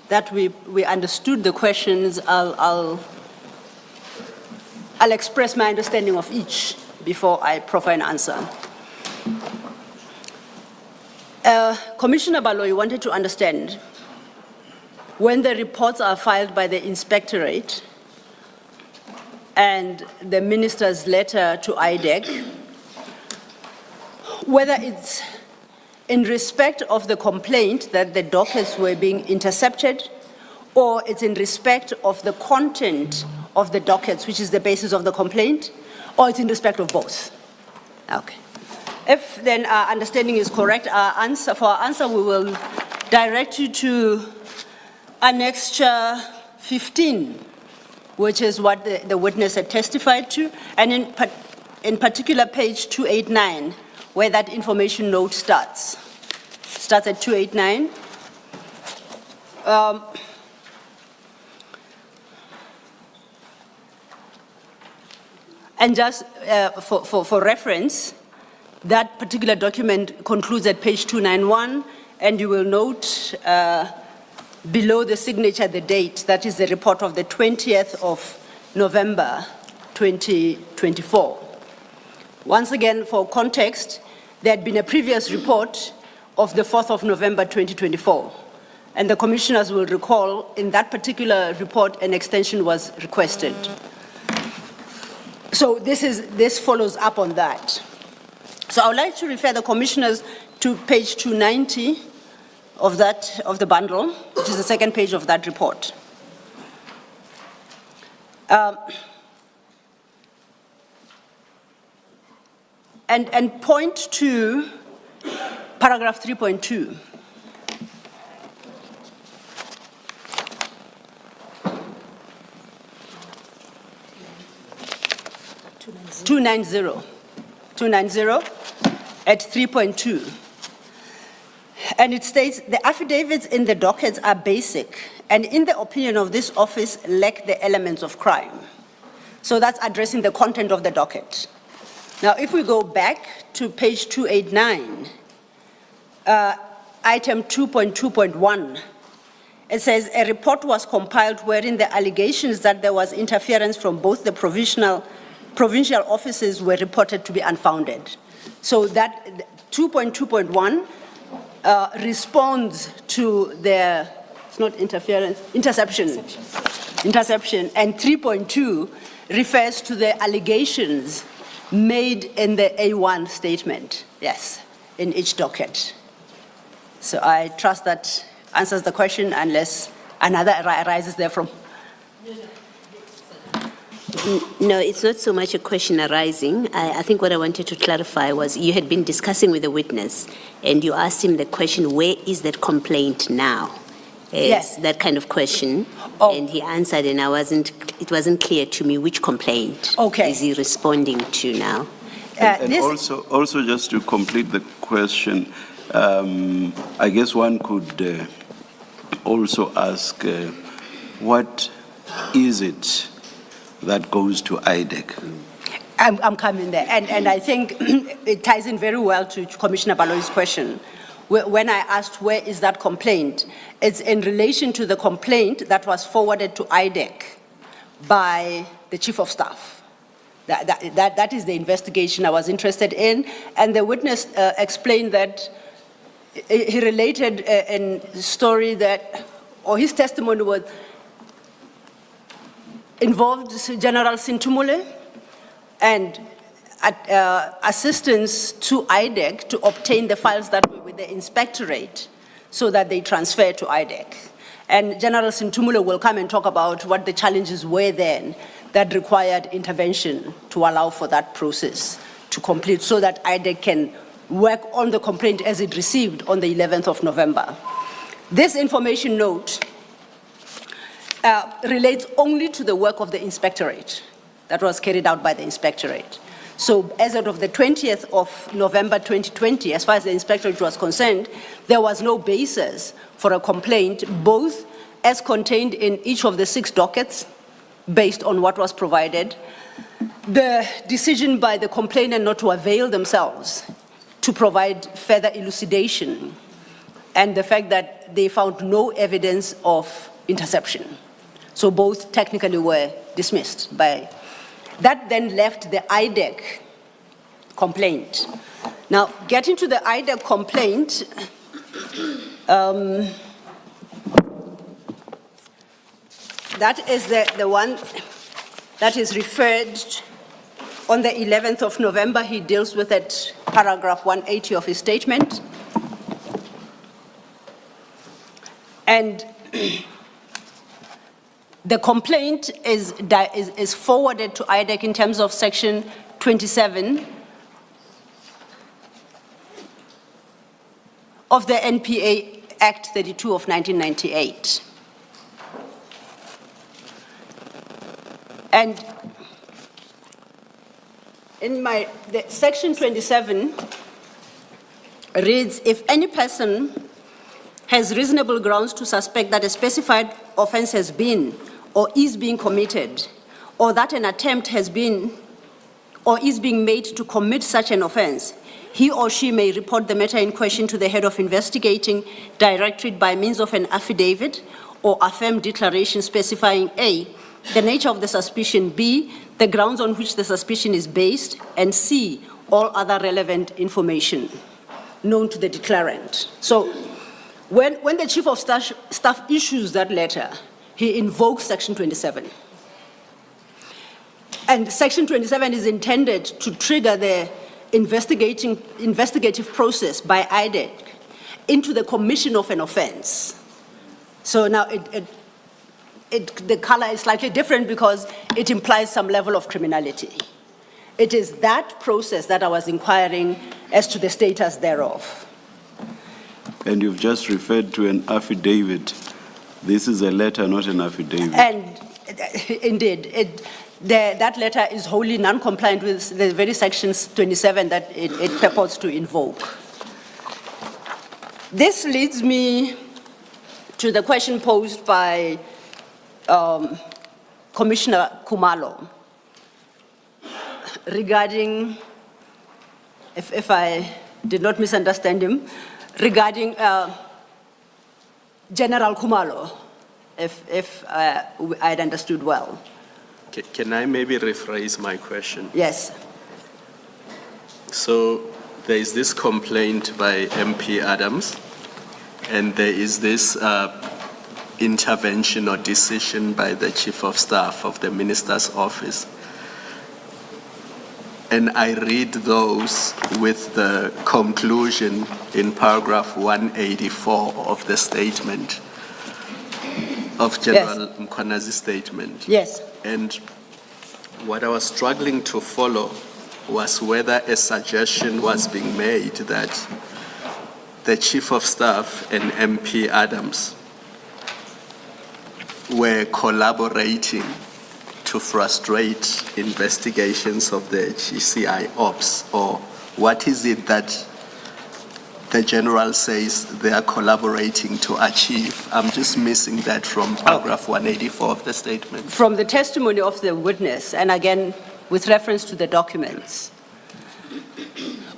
that we understood the questions, I'll express my understanding of each before I proffer an answer. Commissioner Baloyi wanted to understand when the reports are filed by the inspectorate and the minister's letter to IDEC, whether it's in respect of the complaint that the dockets were being intercepted, or it's in respect of the content of the dockets, which is the basis of the complaint, or it's in respect of both. Okay. If then our understanding is correct, for our answer, we will direct you to Annexure 15, which is what the witness had testified to, and in particular page 289, where that information note starts. Starts at 289. And just for reference, that particular document concludes at page 291, and you will note below the signature the date, that is the report of the 20th of November 2024. Once again, for context, there had been a previous report of the 4th of November 2024, and the commissioners will recall in that particular report an extension was requested. So this follows up on that. So I would like to refer the commissioners to page 290 of the bundle, which is the second page of that report. And point to paragraph 3.2. Two nine zero at 3.2. And it states, the affidavits in the dockets are basic and in the opinion of this office lack the elements of crime. So that's addressing the content of the docket. Now, if we go back to page 289, item 2.2.1, it says a report was compiled wherein the allegations that there was interference from both the provincial offices were reported to be unfounded. So that 2.2.1 responds to their, it's not interference, interception, and 3.2 refers to the allegations made in the A1 statement, yes, in each docket. So I trust that answers the question unless another arises therefrom. No, it's not so much a question arising. I think what I wanted to clarify was you had been discussing with the witness and you asked him the question, where is that complaint now? Yes. That kind of question. Oh. And he answered and it wasn't clear to me which complaint is he responding to now. And also just to complete the question, I guess one could also ask, what is it that goes to IDEC? I'm coming there, and I think it ties in very well to Commissioner Baloyi's question. When I asked where is that complaint, it's in relation to the complaint that was forwarded to IDEC by the Chief of Staff. That is the investigation I was interested in, and the witness explained that he related a story that, or his testimony was, involved General Sintumule and assistance to IDEC to obtain the files that were with the inspectorate so that they transfer to IDEC. And General Sintumule will come and talk about what the challenges were then that required intervention to allow for that process to complete so that IDEC can work on the complaint as it received on the 11th of November. This information note relates only to the work of the inspectorate that was carried out by the inspectorate. So as of the 20th of November 2020, as far as the inspectorate was concerned, there was no basis for a complaint, both as contained in each of the 6 dockets, based on what was provided, the decision by the complainant not to avail themselves to provide further elucidation, and the fact that they found no evidence of interception. So both technically were dismissed by. That then left the IDEC complaint. Now, getting to the IDEC complaint, that is the one that is referred on the 11th of November. He deals with it, paragraph 180 of his statement. And the complaint is forwarded to IDEC in terms of section 27 of the NPA Act 32 of 1998. And in the section 27 reads, if any person has reasonable grounds to suspect that a specified offense has been or is being committed, or that an attempt has been or is being made to commit such an offense, he or she may report the matter in question to the head of investigating directorate by means of an affidavit or affirmed declaration specifying A, the nature of the suspicion, B, the grounds on which the suspicion is based, and C, all other relevant information known to the declarant. So when the Chief of Staff issues that letter, he invokes Section 27. And Section 27 is intended to trigger the investigative process by IDEC into the commission of an offense. So now the color is slightly different because it implies some level of criminality. It is that process that I was inquiring as to the status thereof. And you've just referred to an affidavit. This is a letter, not an affidavit. And indeed, that letter is wholly non-compliant with the very sections 27 that it purports to invoke. This leads me to the question posed by Commissioner Khumalo regarding, if I did not misunderstand him, regarding General Khumalo, if I had understood well. Can I maybe rephrase my question? Yes. So there is this complaint by MP Adams, and there is this intervention or decision by the Chief of Staff of the Minister's Office. And I read those with the conclusion in paragraph 184 of the statement, of General Mkhwanazi's statement. Yes. And what I was struggling to follow was whether a suggestion was being made that the Chief of Staff and MP Adams were collaborating to frustrate investigations of the GCI ops, or what is it that the General says they are collaborating to achieve? I'm just missing that from paragraph 184 of the statement. From the testimony of the witness, and again, with reference to the documents,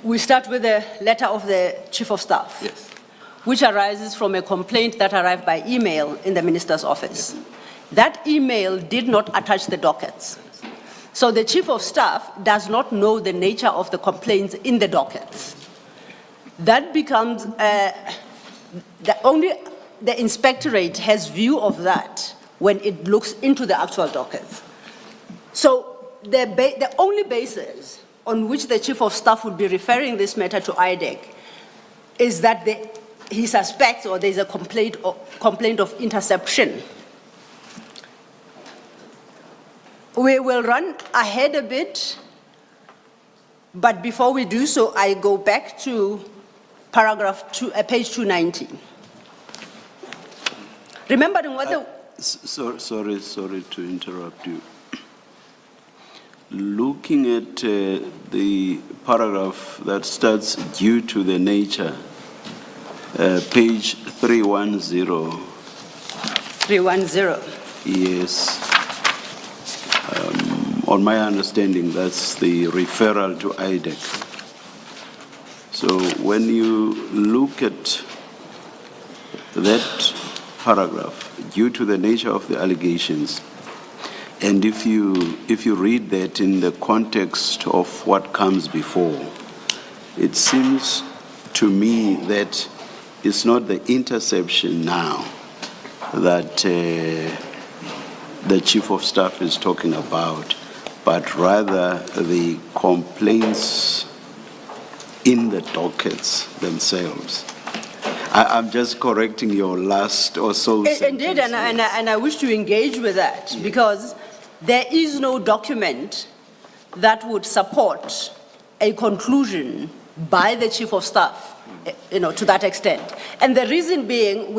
we start with the letter of the Chief of Staff, yes, which arises from a complaint that arrived by email in the Minister's office. Yes. That email did not attach the dockets. So the Chief of Staff does not know the nature of the complaints in the dockets. That becomes, only the inspectorate has view of that when it looks into the actual dockets. So the only basis on which the Chief of Staff would be referring this matter to IDEC is that he suspects or there's a complaint of interception. We will run ahead a bit, but before we do so, I go back to page 290. Remembering what the... Sorry to interrupt you. Looking at the paragraph that starts due to the nature, page 310. 310. Yes. On my understanding, that's the referral to IDEC. So when you look at that paragraph, due to the nature of the allegations, and if you read that in the context of what comes before, it seems to me that it's not the interception now that the Chief of Staff is talking about, but rather the complaints in the dockets themselves. I'm just correcting your last or so Indeed, and I wish to engage with that, because there is no document that would support a conclusion by the Chief of Staff, to that extent. And the reason being,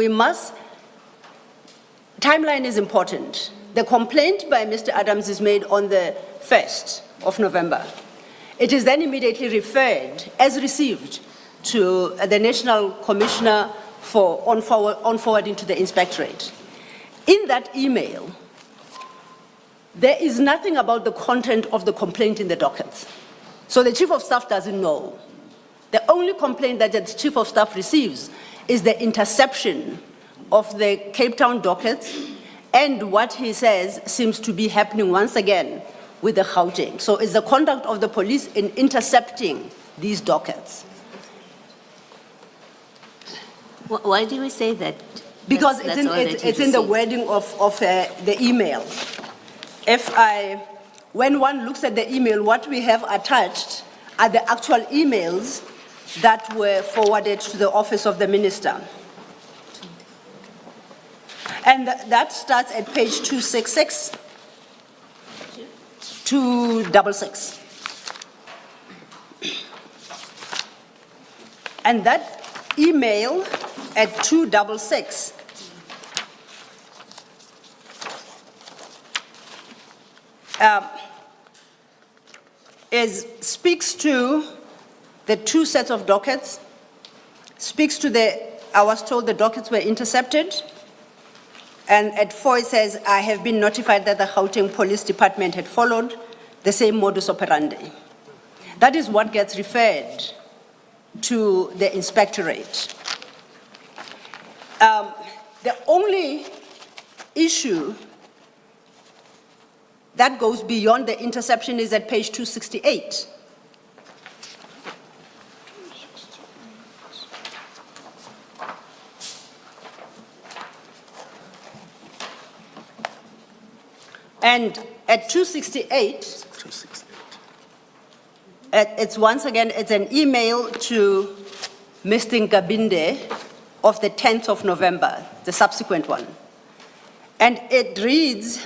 timeline is important. The complaint by Mr. Adams is made on the 1st of November. It is then immediately referred, as received, to the National Commissioner for on forwarding to the Inspectorate. In that email, there is nothing about the content of the complaint in the dockets. So the Chief of Staff doesn't know. The only complaint that the Chief of Staff receives is the interception of the Cape Town dockets and what he says seems to be happening once again with the Gauteng. So it's the conduct of the police in intercepting these dockets. Why do we say that? Because it's in the wording of the email. When one looks at the email, what we have attached are the actual emails that were forwarded to the office of the minister. And that starts at page 266, 266. And that email at 266 speaks to the two sets of dockets, speaks to I was told the dockets were intercepted, and at 4 it says, I have been notified that the Gauteng Police Department had followed the same modus operandi. That is what gets referred to the Inspectorate. The only issue that goes beyond the interception is at page 268. And at 268, it's once again, it's an email to Mr. Ngabinde of the 10th of November, the subsequent one. And it reads,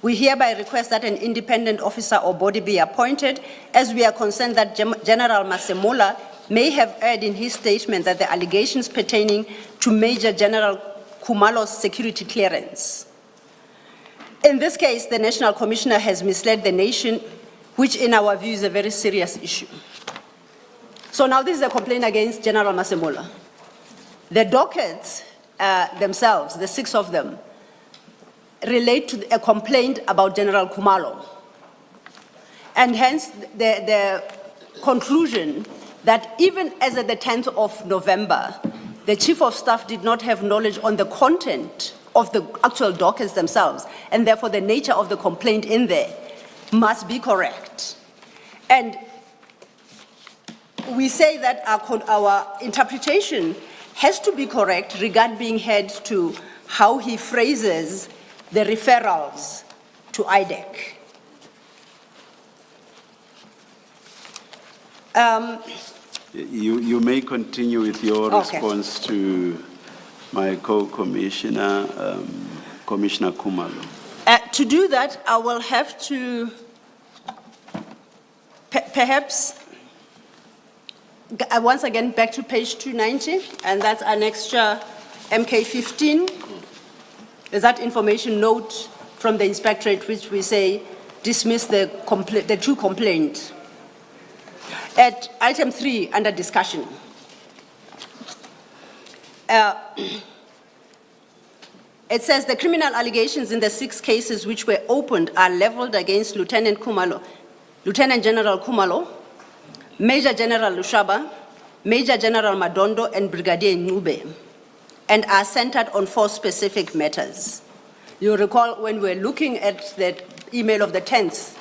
we hereby request that an independent officer or body be appointed, as we are concerned that General Masemola may have erred in his statement that the allegations pertaining to Major General Khumalo's security clearance. In this case, the National Commissioner has misled the nation, which in our view is a very serious issue. So now this is a complaint against General Masemola. The dockets themselves, the 6 of them, relate to a complaint about General Khumalo. And hence the conclusion that even as at the 10th of November, the Chief of Staff did not have knowledge on the content of the actual dockets themselves, and therefore the nature of the complaint in there must be correct. And we say that our interpretation has to be correct regarding being held to how he phrases the referrals to IDEC. You may continue with your response to my co-commissioner, Commissioner Khumalo. To do that, I will have to perhaps once again back to page 290, and that's annexure MK15. Is that information note from the Inspectorate, which we say dismiss the true complaint. At item 3, under discussion. It says the criminal allegations in the 6 cases which were opened are leveled against Lieutenant General Khumalo, Major General Lushaba, Major General Madondo, and Brigadier Ncube. and are centered on 4 specific matters. You recall when we were looking at the email of the 10th,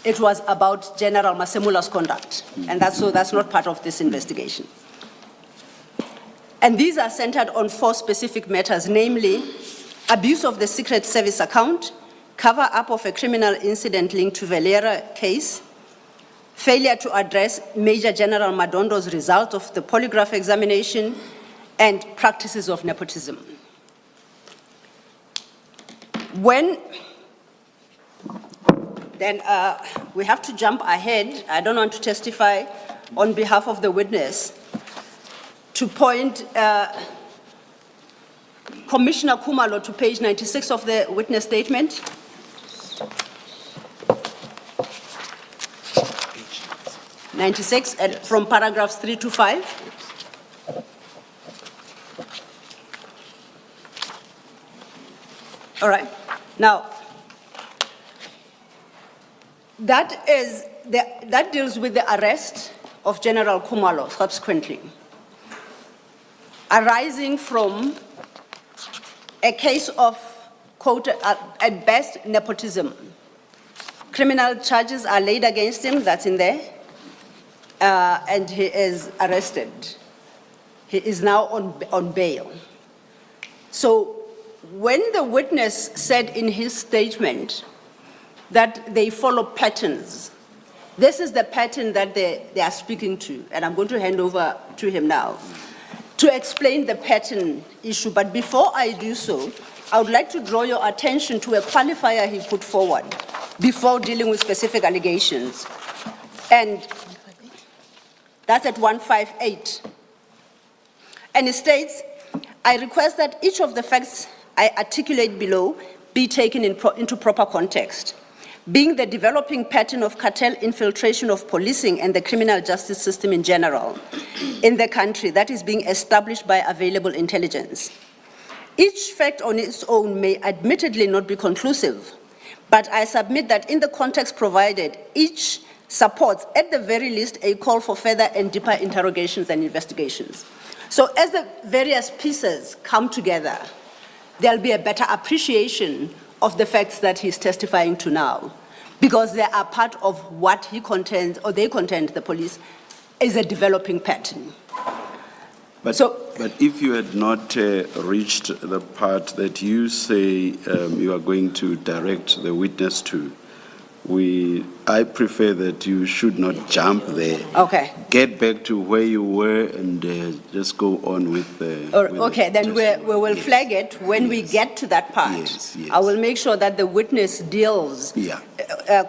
it was about General Masemula's conduct, and that's not part of this investigation. And these are centered on 4 specific matters, namely abuse of the Secret Service account, cover-up of a criminal incident linked to Valera case, failure to address Major General Madondo's result of the polygraph examination, and practices of nepotism. We have to jump ahead. I don't want to testify on behalf of the witness to point Commissioner Kumalo to page 96 of the witness statement. And from paragraphs 3 to 5. All right. Now, that deals with the arrest of General Kumalo subsequently, arising from a case of, quote, at best, nepotism. Criminal charges are laid against him, that's in there, and he is arrested. He is now on bail. So when the witness said in his statement that they follow patterns, this is the pattern that they are speaking to, and I'm going to hand over to him now to explain the pattern issue. But before I do so, I would like to draw your attention to a qualifier he put forward before dealing with specific allegations. And that's at 158. And it states, I request that each of the facts I articulate below be taken into proper context, being the developing pattern of cartel infiltration of policing and the criminal justice system in general in the country that is being established by available intelligence. Each fact on its own may admittedly not be conclusive, but I submit that in the context provided, each supports, at the very least, a call for further and deeper interrogations and investigations. So as the various pieces come together, there'll be a better appreciation of the facts that he's testifying to now, because they are part of what he contends, or they contend, the police, is a developing pattern. But if you had not reached the part that you say you are going to direct the witness to, I prefer that you should not jump there. Okay. Get back to where you were and just go on with the... Okay, then we will flag it when we get to that part. Yes. I will make sure that the witness deals,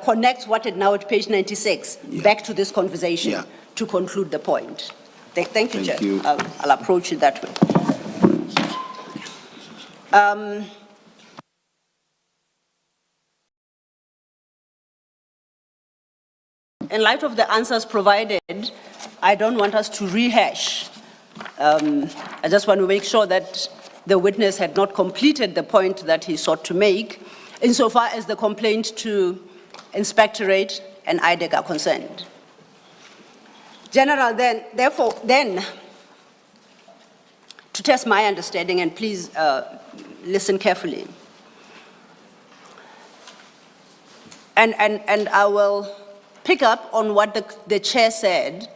connects what is now at page 96 back to this conversation to conclude the point. Thank you, Chair. I'll approach it that way. In light of the answers provided, I don't want us to rehash. I just want to make sure that the witness had not completed the point that he sought to make, insofar as the complaint to Inspectorate and IDEC are concerned. General, therefore, to test my understanding, and please listen carefully, and I will pick up on what the chair said,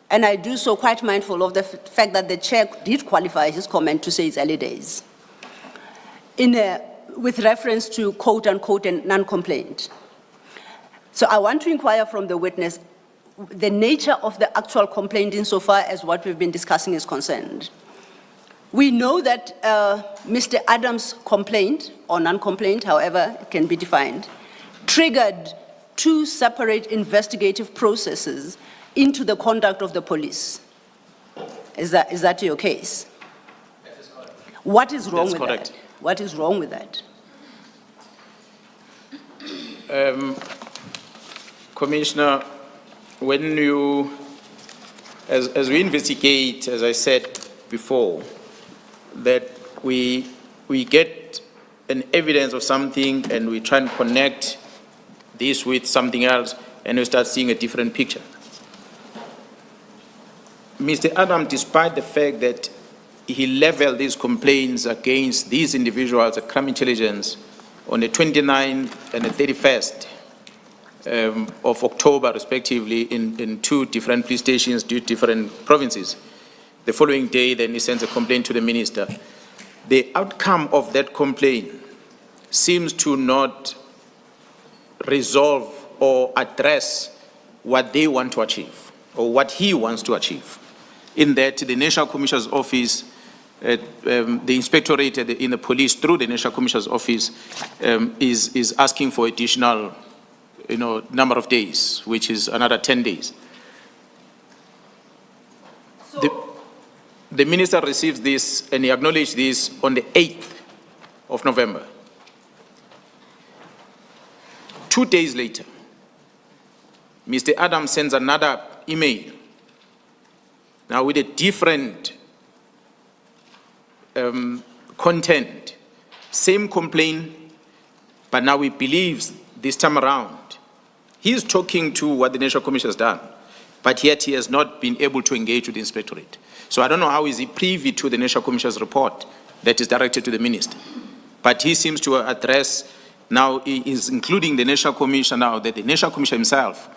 and I do so quite mindful of the fact that the chair did qualify his comment to say it's early days, with reference to quote unquote and non-complaint. So I want to inquire from the witness the nature of the actual complaint insofar as what we've been discussing is concerned. We know that Mr. Adams' complaint, or non-complaint, however it can be defined, triggered 2 separate investigative processes into the conduct of the police. Is that your case? That is correct. What is wrong That's with correct. that? What is wrong with that? Commissioner, when you, as we investigate, as I said before, that we get an evidence of something and we try and connect this with something else, and we start seeing a different picture. Mr. Adam, despite the fact that he leveled these complaints against these individuals at Crime Intelligence on the 29th and the 31st of October, respectively, in two different police stations, two different provinces. The following day, then he sends a complaint to the minister. The outcome of that complaint seems to not resolve or address what they want to achieve or what he wants to achieve. In that, the National Commissioner's Office, the inspectorate in the police through the National Commissioner's Office is asking for additional number of days, which is another 10 days. The minister receives this and he acknowledged this on the 8th of November. 2 days later, Mr. Adams sends another email, now with a different content, same complaint, but now he believes this time around he's talking to what the National Commission has done, but yet he has not been able to engage with the inspectorate. So I don't know how is he privy to the National Commission's report that is directed to the minister. But he seems to address, now he is including the National Commission now, that the National Commission himself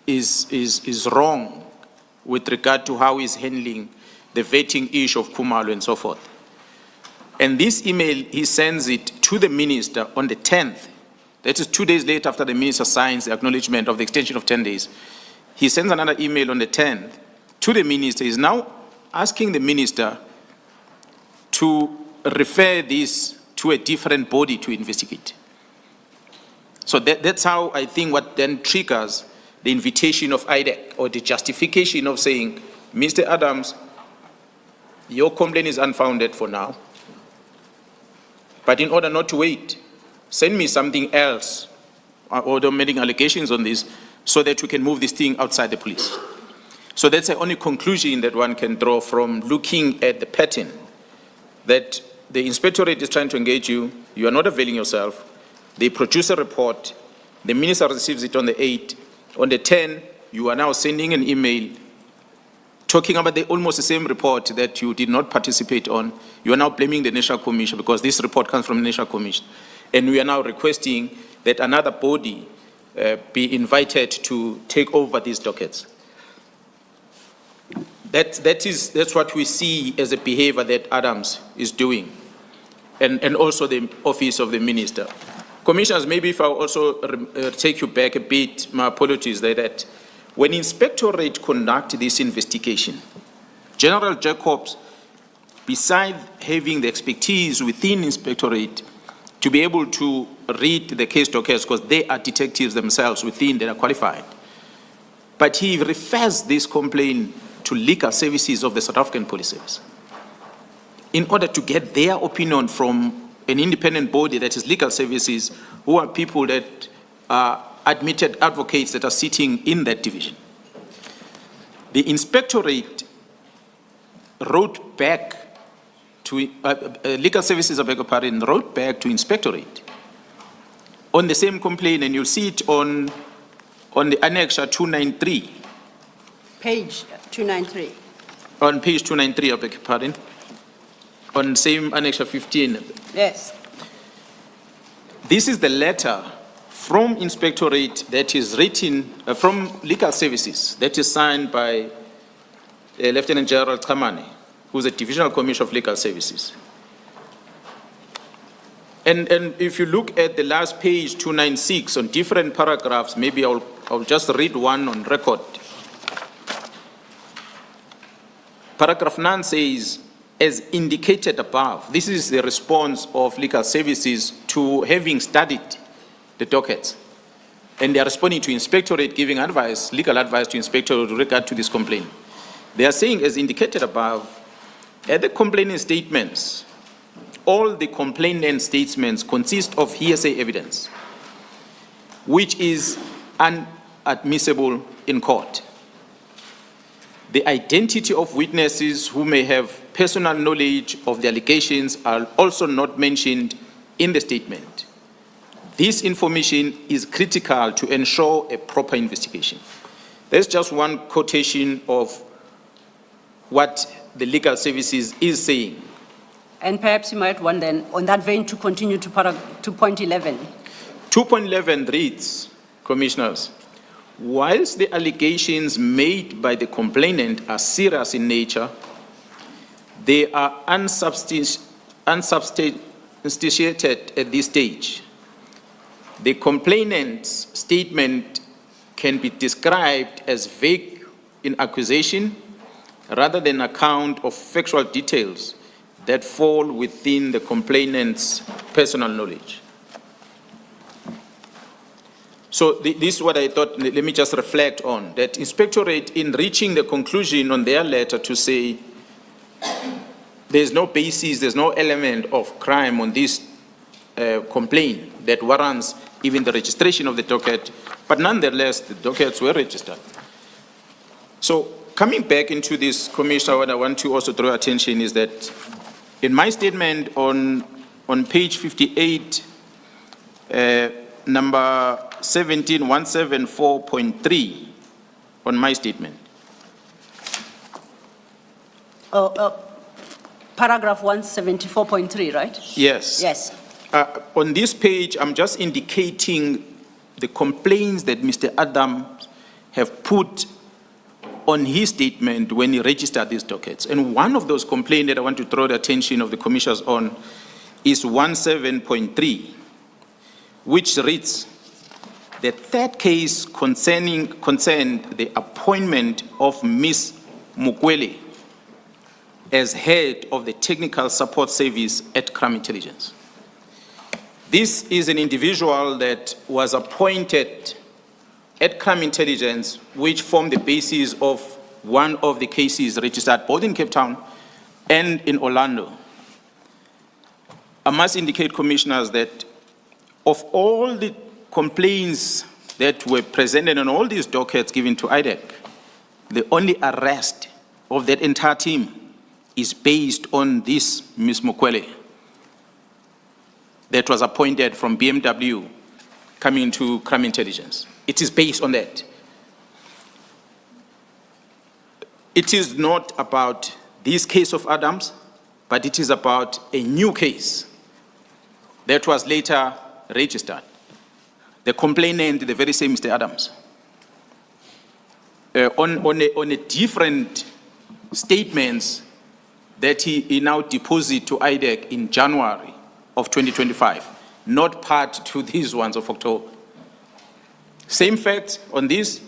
is wrong with regard to how he's handling the vetting issue of Khumalo and so forth. And this email, he sends it to the minister on the 10th. That is 2 days later after the minister signs the acknowledgement of the extension of 10 days. He sends another email on the 10th to the minister. He's now asking the minister to refer this to a different body to investigate. So that's how I think what then triggers the invitation of IDEC or the justification of saying, Mr. Adams, your complaint is unfounded for now. But in order not to wait, send me something else or making allegations on this so that we can move this thing outside the police. So that's the only conclusion that one can draw from looking at the pattern that the inspectorate is trying to engage you, you are not availing yourself, they produce a report, the minister receives it on the 8th, on the 10th, you are now sending an email talking about almost the same report that you did not participate on. You are now blaming the National Commission because this report comes from the National Commission. And we are now requesting that another body be invited to take over these dockets. That's what we see as a behavior that Adams is doing, and also the office of the minister. Commissioners, maybe if I also take you back a bit, my apologies, that when inspectorate conduct this investigation, General Jacobs, besides having the expertise within inspectorate to be able to read the case dockets, because they are detectives themselves within that are qualified, but he refers this complaint to legal services of the South African Police Service in order to get their opinion from an independent body that is legal services, who are people that are admitted advocates that are sitting in that division. The inspectorate wrote back to legal services, wrote back to inspectorate on the same complaint, and you'll see it on the annexure 293. Page 293. On page 293, I beg your pardon. On same annexure 15. Yes. This is the letter from inspectorate that is written from legal services that is signed by Lieutenant General Thamane, who's a divisional commissioner of legal services. And if you look at the last page 296 on different paragraphs, maybe I'll just read one on record. Paragraph 9 says, as indicated above, this is the response of legal services to having studied the dockets. And they are responding to inspectorate, giving advice, legal advice to inspectorate with regard to this complaint. They are saying, as indicated above, at the complaining statements, all the complainant statements consist of hearsay evidence, which is inadmissible in court. The identity of witnesses who may have personal knowledge of the allegations are also not mentioned in the statement. This information is critical to ensure a proper investigation. There's just one quotation of what the legal services is saying. And perhaps you might want then, on that vein, to continue to point 11. 2.11 reads, Commissioners, whilst the allegations made by the complainant are serious in nature, they are unsubstantiated at this stage. The complainant's statement can be described as vague in accusation rather than account of factual details that fall within the complainant's personal knowledge. So this is what I thought, let me just reflect on, that Inspectorate, in reaching the conclusion on their letter to say there's no basis, there's no element of crime on this complaint that warrants even the registration of the docket, but nonetheless, the dockets were registered. So coming back into this, Commissioner, what I want to also draw attention is that in my statement on page 58, number 17174.3 on my statement. Paragraph 174.3, right? Yes. Yes. On this page, I'm just indicating the complaints that Mr. Adams have put on his statement when he registered these dockets. And one of those complaints that I want to draw the attention of the commissioners on is 17.3, which reads, the third case concerned the appointment of Ms. Mukwele as head of the technical support service at Crime Intelligence. This is an individual that was appointed at Crime Intelligence, which formed the basis of one of the cases registered both in Cape Town and in Orlando. I must indicate, Commissioners, that of all the complaints that were presented on all these dockets given to IDEC, the only arrest of that entire team is based on this Ms. Mukwele that was appointed from BMW coming to Crime Intelligence. It is based on that. It is not about this case of Adams, but it is about a new case that was later registered. The complainant, the very same Mr. Adams, on a different statements that he now deposited to IDEC in January of 2025, not part to these ones of October. Same facts on this,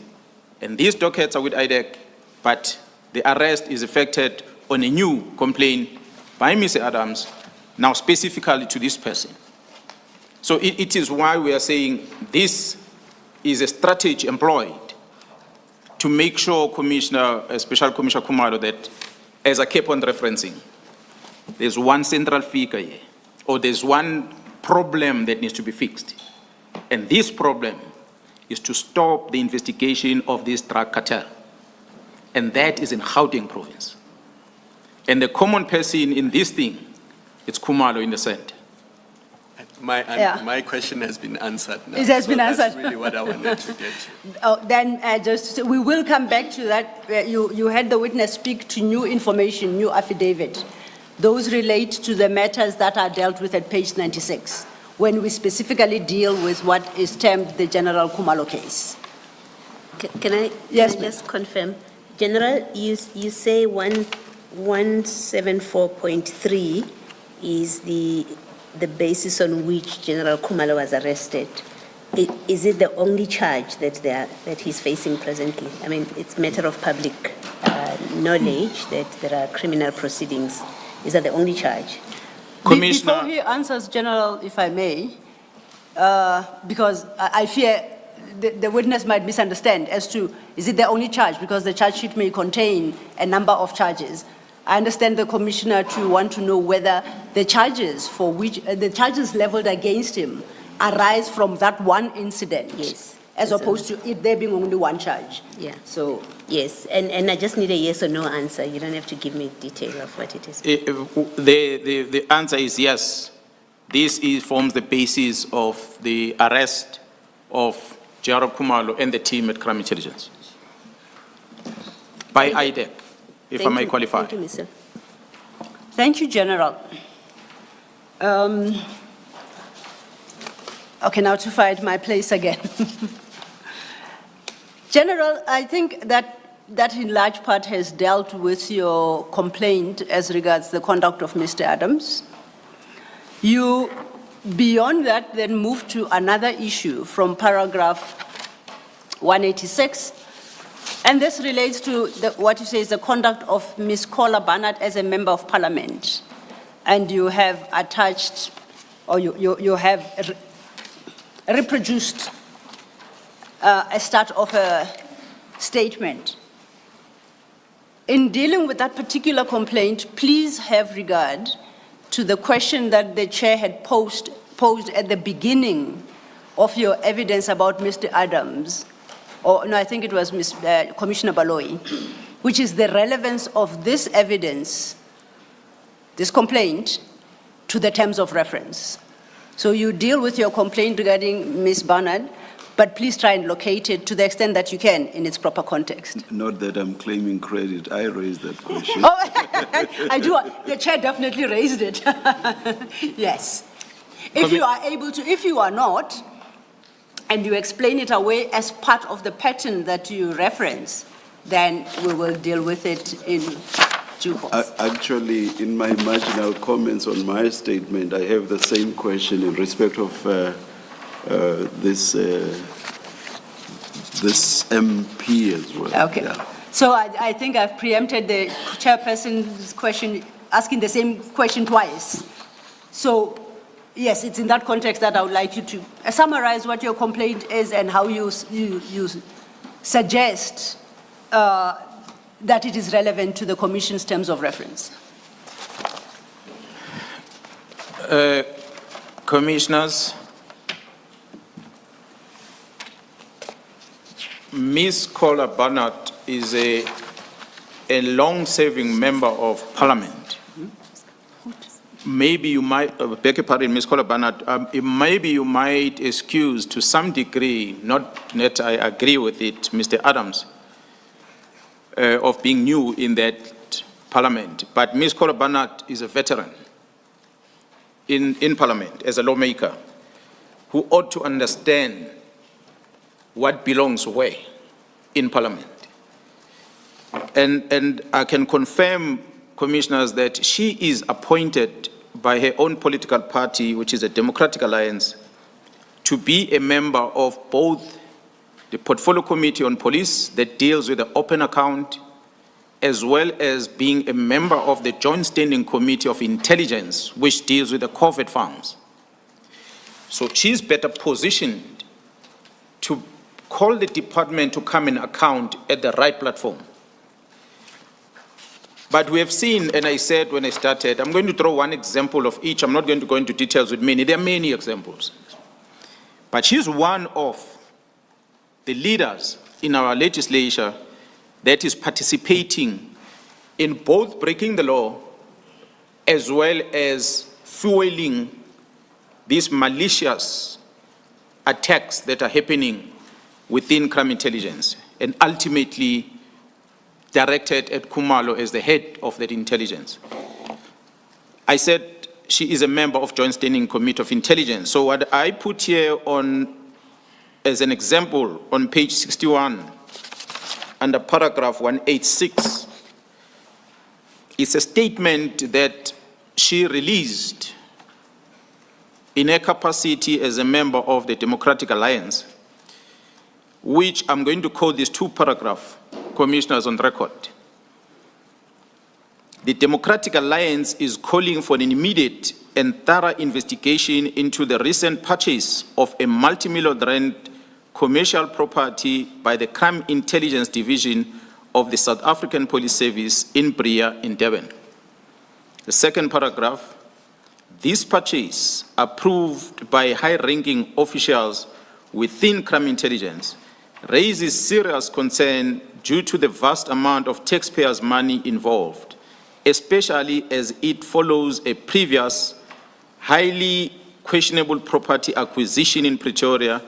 and these dockets are with IDEC, but the arrest is effected on a new complaint by Mr. Adams, now specifically to this person. So it is why we are saying this is a strategy employed to make sure, Special Commissioner Khumalo, that as I kept on referencing, there's one central figure here, or there's one problem that needs to be fixed. And this problem is to stop the investigation of this drug cartel. And that is in Gauteng province. And the common person in this thing, it's Khumalo in the center. My question has been answered now. It has been answered. That's really what I wanted to get to. Then just to say, we will come back to that. You had the witness speak to new information, new affidavit. Those relate to the matters that are dealt with at page 96, when we specifically deal with what is termed the General Khumalo case. Can I just confirm? General, you say 174.3 is the basis on which General Khumalo was arrested. Is it the only charge that he's facing presently? I mean, it's a matter of public knowledge that there are criminal proceedings. Is that the only charge? Before he answers, General, if I may, because I fear the witness might misunderstand as to, is it the only charge? Because the charge sheet may contain a number of charges. I understand the commissioner to want to know whether the charges for which, the charges leveled against him arise from that one incident. Yes. As opposed to it there being only one charge. Yeah. So. Yes, and I just need a yes or no answer. You don't have to give me detail of what it is. The answer is yes. This forms the basis of the arrest of General Khumalo and the team at Crime Intelligence by IDEC. if I may qualify. Thank you, Mr. Thank you, General. Okay, now to find my place again. General, I think that in large part has dealt with your complaint as regards the conduct of Mr. Adams. You, beyond that, then moved to another issue from paragraph 186, and this relates to what you say is the conduct of Ms. Cola Barnard as a member of parliament. And you have attached, or you have reproduced a start of a statement. In dealing with that particular complaint, please have regard to the question that the chair had posed at the beginning of your evidence about Mr. Adams, or no, I think it was Commissioner Baloyi, which is the relevance of this evidence, this complaint, to the terms of reference. So you deal with your complaint regarding Ms. Barnard, but please try and locate it to the extent that you can in its proper context. Not that I'm claiming credit, I raised that question. Oh, I do. The chair definitely raised it. Yes. If you are able to, if you are not, and you explain it away as part of the pattern that you reference, then we will deal with it in due course. Actually, in my marginal comments on my statement, I have the same question in respect of this MP as well. Okay. Yeah. So I think I've preempted the chairperson's question, asking the same question twice. So yes, it's in that context that I would like you to summarize what your complaint is and how you suggest that it is relevant to the Commission's terms of reference. Commissioners, Ms. Cola Barnard is a long-serving member of Parliament. Maybe you might, beg your pardon, Ms. Cola Barnard, maybe you might excuse to some degree, not that I agree with it, Mr. Adams, of being new in that Parliament. But Ms. Cola Barnard is a veteran in Parliament as a lawmaker who ought to understand what belongs where in Parliament. And I can confirm, Commissioners, that she is appointed by her own political party, which is a Democratic Alliance, to be a member of both the Portfolio Committee on Police that deals with the open account, as well as being a member of the Joint Standing Committee of Intelligence, which deals with the covert funds. So she's better positioned to call the department to come and account at the right platform. But we have seen, and I said when I started, I'm going to throw one example of each. I'm not going to go into details with many. There are many examples. But she's one of the leaders in our legislature that is participating in both breaking the law as well as fueling these malicious attacks that are happening within crime intelligence, and ultimately directed at Khumalo as the head of that intelligence. I said she is a member of Joint Standing Committee of Intelligence. So what I put here on as an example on page 61 under paragraph 186 is a statement that she released in her capacity as a member of the Democratic Alliance, which I'm going to quote these two paragraphs, Commissioners, on record. The Democratic Alliance is calling for an immediate and thorough investigation into the recent purchase of a multi-million rand commercial property by the Crime Intelligence Division of the South African Police Service in Bria in Durban. The second paragraph, this purchase, approved by high-ranking officials within crime intelligence, raises serious concern due to the vast amount of taxpayers' money involved, especially as it follows a previous highly questionable property acquisition in Pretoria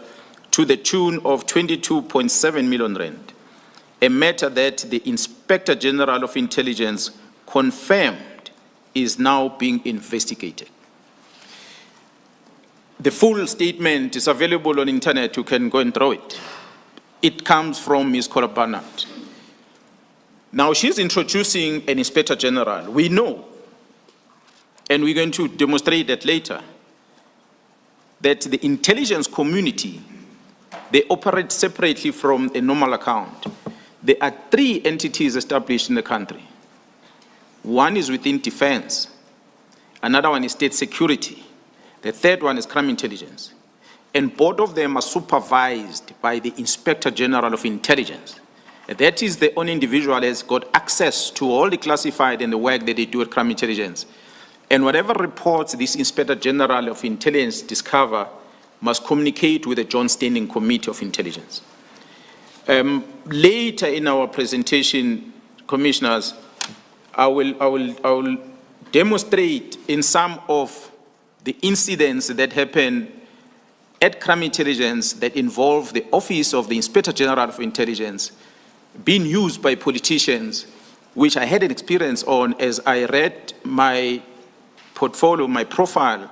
to the tune of 22.7 million rand, a matter that the Inspector General of Intelligence confirmed is now being investigated. The full statement is available on internet. You can go and throw it. It comes from Ms. Cora Barnard. Now, she's introducing an Inspector General. We know, and we're going to demonstrate that later, that the intelligence community, they operate separately from a normal account. There are 3 entities established in the country. One is within defense. Another one is state security. The third one is crime intelligence. And both of them are supervised by the Inspector General of Intelligence. That is the only individual that has got access to all the classified and the work that they do at crime intelligence. And whatever reports this Inspector General of Intelligence discover must communicate with the Joint Standing Committee of Intelligence. Later in our presentation, Commissioners, I will demonstrate in some of the incidents that happen at crime intelligence that involve the Office of the Inspector General of Intelligence being used by politicians, which I had an experience on as I read my portfolio, my profile,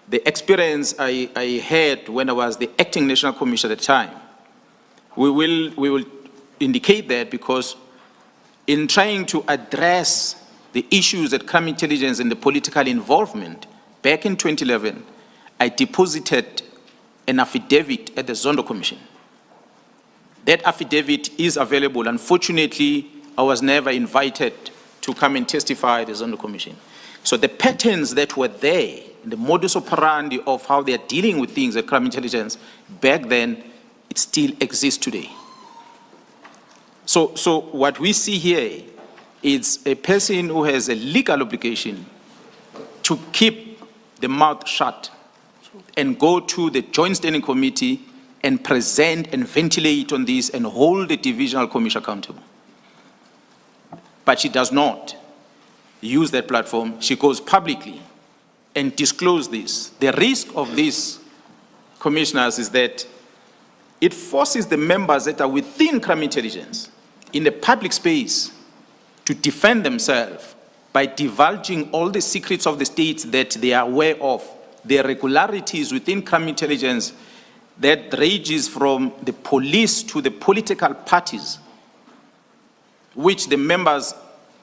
the experience I had when I was the acting National Commissioner at the time. We will indicate that because in trying to address the issues at crime intelligence and the political involvement, back in 2011, I deposited an affidavit at the Zondo Commission. That affidavit is available. Unfortunately, I was never invited to come and testify at the Zondo Commission. So the patterns that were there, the modus operandi of how they are dealing with things at crime intelligence, back then, it still exists today. So what we see here is a person who has a legal obligation to keep the mouth shut and go to the Joint Standing Committee and present and ventilate on this and hold the Divisional Commission accountable. But she does not use that platform. She goes publicly and discloses this. The risk of this, Commissioners, is that it forces the members that are within crime intelligence in the public space to defend themselves by divulging all the secrets of the states that they are aware of, the irregularities within crime intelligence that ranges from the police to the political parties, which the members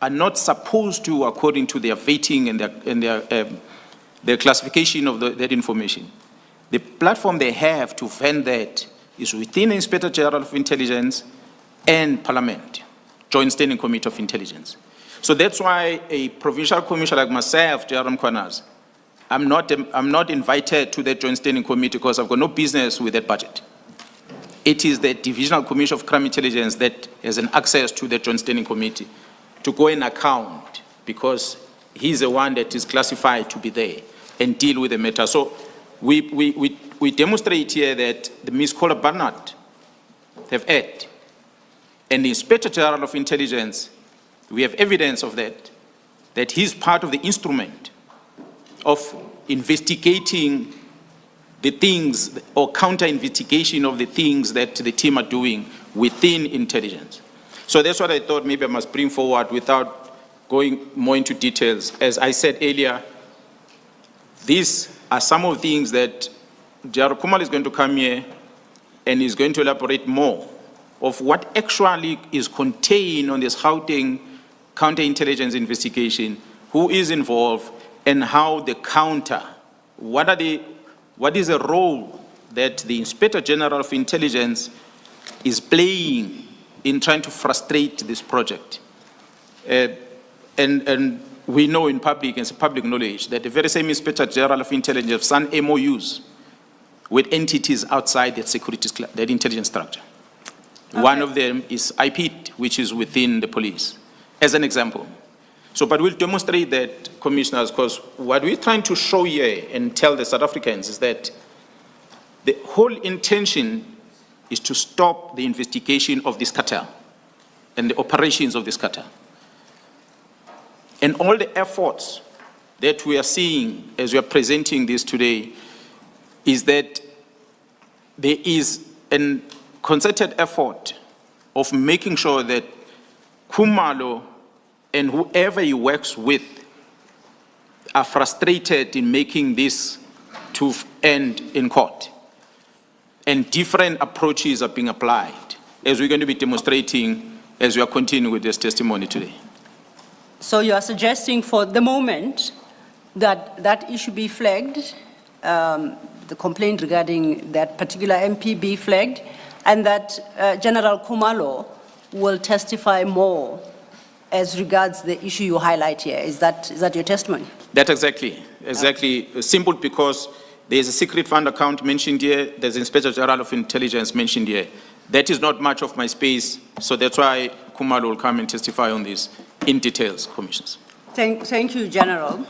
are not supposed to, according to their vetting and their classification of that information. The platform they have to vent that is within the Inspector General of Intelligence and Parliament, Joint Standing Committee of Intelligence. So that's why a provincial commissioner like myself, Jaram Kwanas, I'm not invited to that Joint Standing Committee because I've got no business with that budget. It is the Divisional Commission of Crime Intelligence that has an access to the Joint Standing Committee to go and account because he's the one that is classified to be there and deal with the matter. So we demonstrate here that the Ms. Cora Barnard have acted. And the Inspector General of Intelligence, we have evidence of that he's part of the instrument of investigating the things or counter-investigation of the things that the team are doing within intelligence. So that's what I thought maybe I must bring forward without going more into details. As I said earlier, these are some of the things that J.R. Kumal is going to come here and is going to elaborate more of what actually is contained on this counterintelligence investigation, who is involved, and how the what is the role that the Inspector General of Intelligence is playing in trying to frustrate this project. And we know in public, it's public knowledge, that the very same Inspector General of Intelligence have signed MOUs with entities outside that intelligence structure. Okay. One of them is IPIT, which is within the police, as an example. So, but we'll demonstrate that, Commissioners, because what we're trying to show here and tell the South Africans is that the whole intention is to stop the investigation of this cartel and the operations of this cartel. And all the efforts that we are seeing as we are presenting this today is that there is a concerted effort of making sure that Khumalo and whoever he works with are frustrated in making this to end in court. And different approaches are being applied, as we're going to be demonstrating as we are continuing with this testimony today. So you are suggesting for the moment that that issue be flagged, the complaint regarding that particular MP be flagged, and that General Khumalo will testify more as regards the issue you highlight here. Is that your testimony? That exactly. Simple because there's a secret fund account mentioned here, there's Inspector General of Intelligence mentioned here. That is not much of my space, so that's why Khumalo will come and testify on this in details, Commissioners. Thank you, General.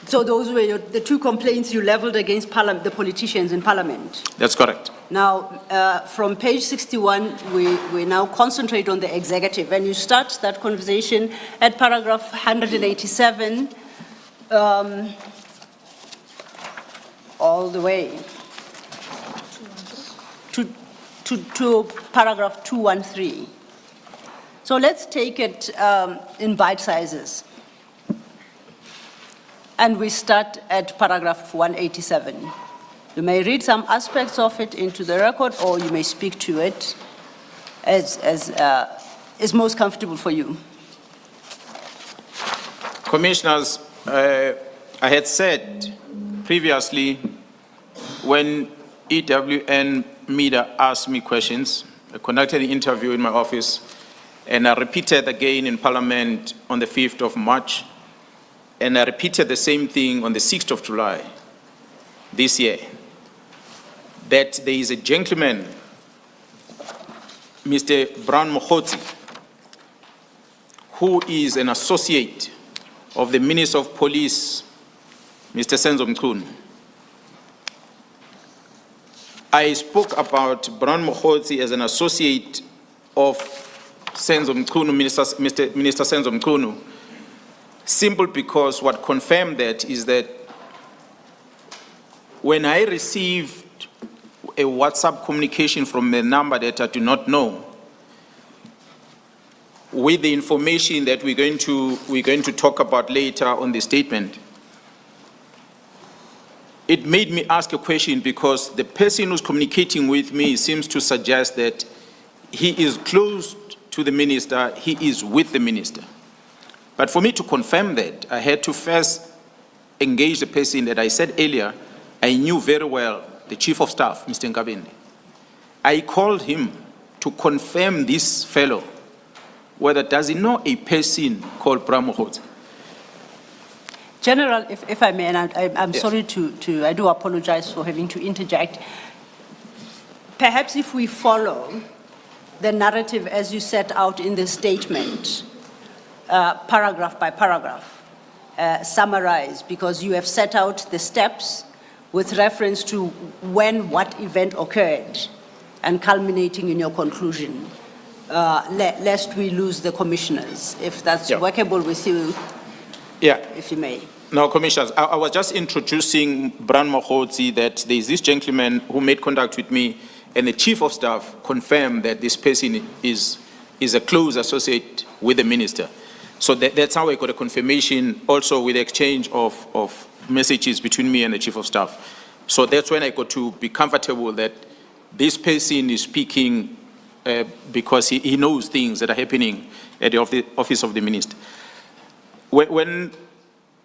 So those were the two complaints you leveled against the politicians in Parliament. That's correct. Now, from page 61, we now concentrate on the executive, and you start that conversation at paragraph 187, all the way to paragraph 213. So let's take it in bite sizes. And we start at paragraph 187. You may read some aspects of it into the record, or you may speak to it as is most comfortable for you. Commissioners, I had said previously when EWN Media asked me questions, I conducted an interview in my office, and I repeated again in Parliament on the 5th of March, and I repeated the same thing on the 6th of July this year, that there is a gentleman, Mr. Brown Mokhotsi, who is an associate of the Minister of Police, Mr. Senzo Mchunu. I spoke about Brown Mokhotsi as an associate of Senzo Mchunu, Minister Senzo Mchunu, simple because what confirmed that is that when I received a WhatsApp communication from a number that I do not know, with the information that we're going to talk about later on the statement, it made me ask a question because the person who's communicating with me seems to suggest that he is close to the minister, he is with the minister. But for me to confirm that, I had to first engage the person that I said earlier, I knew very well, the Chief of Staff, Mr. Nkabende. I called him to confirm this fellow, whether does he know a person called Brown Mokhotsi. General, if I may, and I'm Yes. sorry I do apologize for having to interject. Perhaps if we follow the narrative as you set out in the statement, paragraph by paragraph, summarize, because you have set out the steps with reference to when what event occurred and culminating in your conclusion, lest we lose the commissioners. If that's workable with you, if you may. No, Commissioners, I was just introducing Brown Mokhotsi, that there is this gentleman who made contact with me, and the Chief of Staff confirmed that this person is a close associate with the minister. So that's how I got a confirmation, also with the exchange of messages between me and the Chief of Staff. So that's when I got to be comfortable that this person is speaking because he knows things that are happening at the office of the minister. When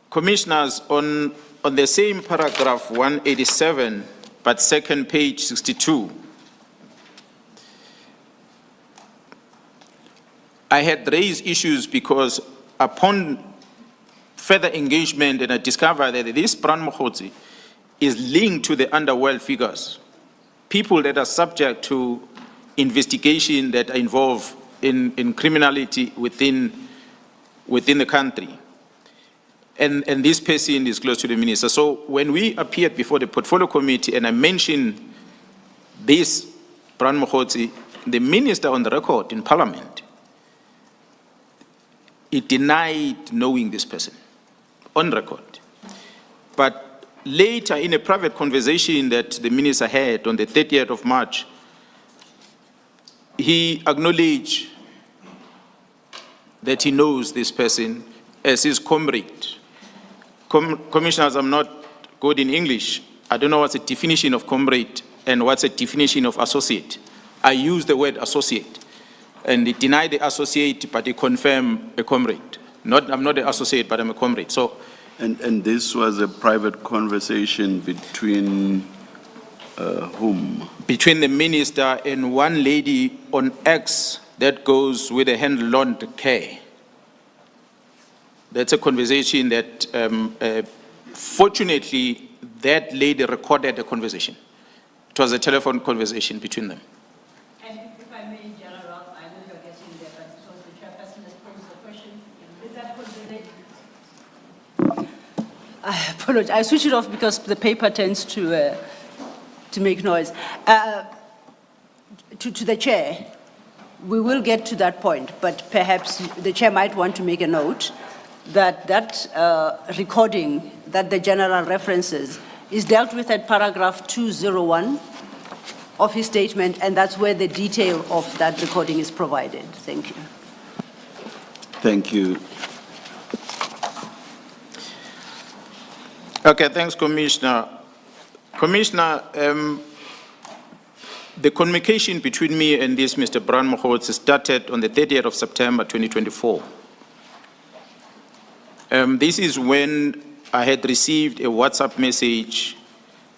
Commissioners, on the same paragraph 187, but second page 62, I had raised issues because upon further engagement, and I discovered that this Brown Mokhotsi is linked to the underworld figures, people that are subject to investigation that are involved in criminality within the country. And this person is close to the minister. So when we appeared before the portfolio committee and I mentioned this Brown Mokhotsi, the minister on the record in Parliament, he denied knowing this person on record. But later in a private conversation that the minister had on the 30th of March, he acknowledged that he knows this person as his comrade. Commissioners, I'm not good in English. I don't know what's the definition of comrade and what's the definition of associate. I use the word associate, and they deny the associate, but they confirm a comrade. I'm not an associate, but I'm a comrade. So, and this was a private conversation between whom? Between the minister and one lady on X that goes with a hand-lawn care. That's a conversation that, fortunately, that lady recorded the conversation. It was a telephone conversation between them. And if I may, General, I know you're getting there, but because the chairperson has posed the question, is that conversation? I apologize. I switch it off because the paper tends to make noise. To the chair, we will get to that point, but perhaps the chair might want to make a note that recording that the general references is dealt with at paragraph 201 of his statement, and that's where the detail of that recording is provided. Thank you. Thank you. Okay, thanks, Commissioner. Commissioner, the communication between me and this Mr. Brown Mohotsi started on the 30th of September 2024. This is when I had received a WhatsApp message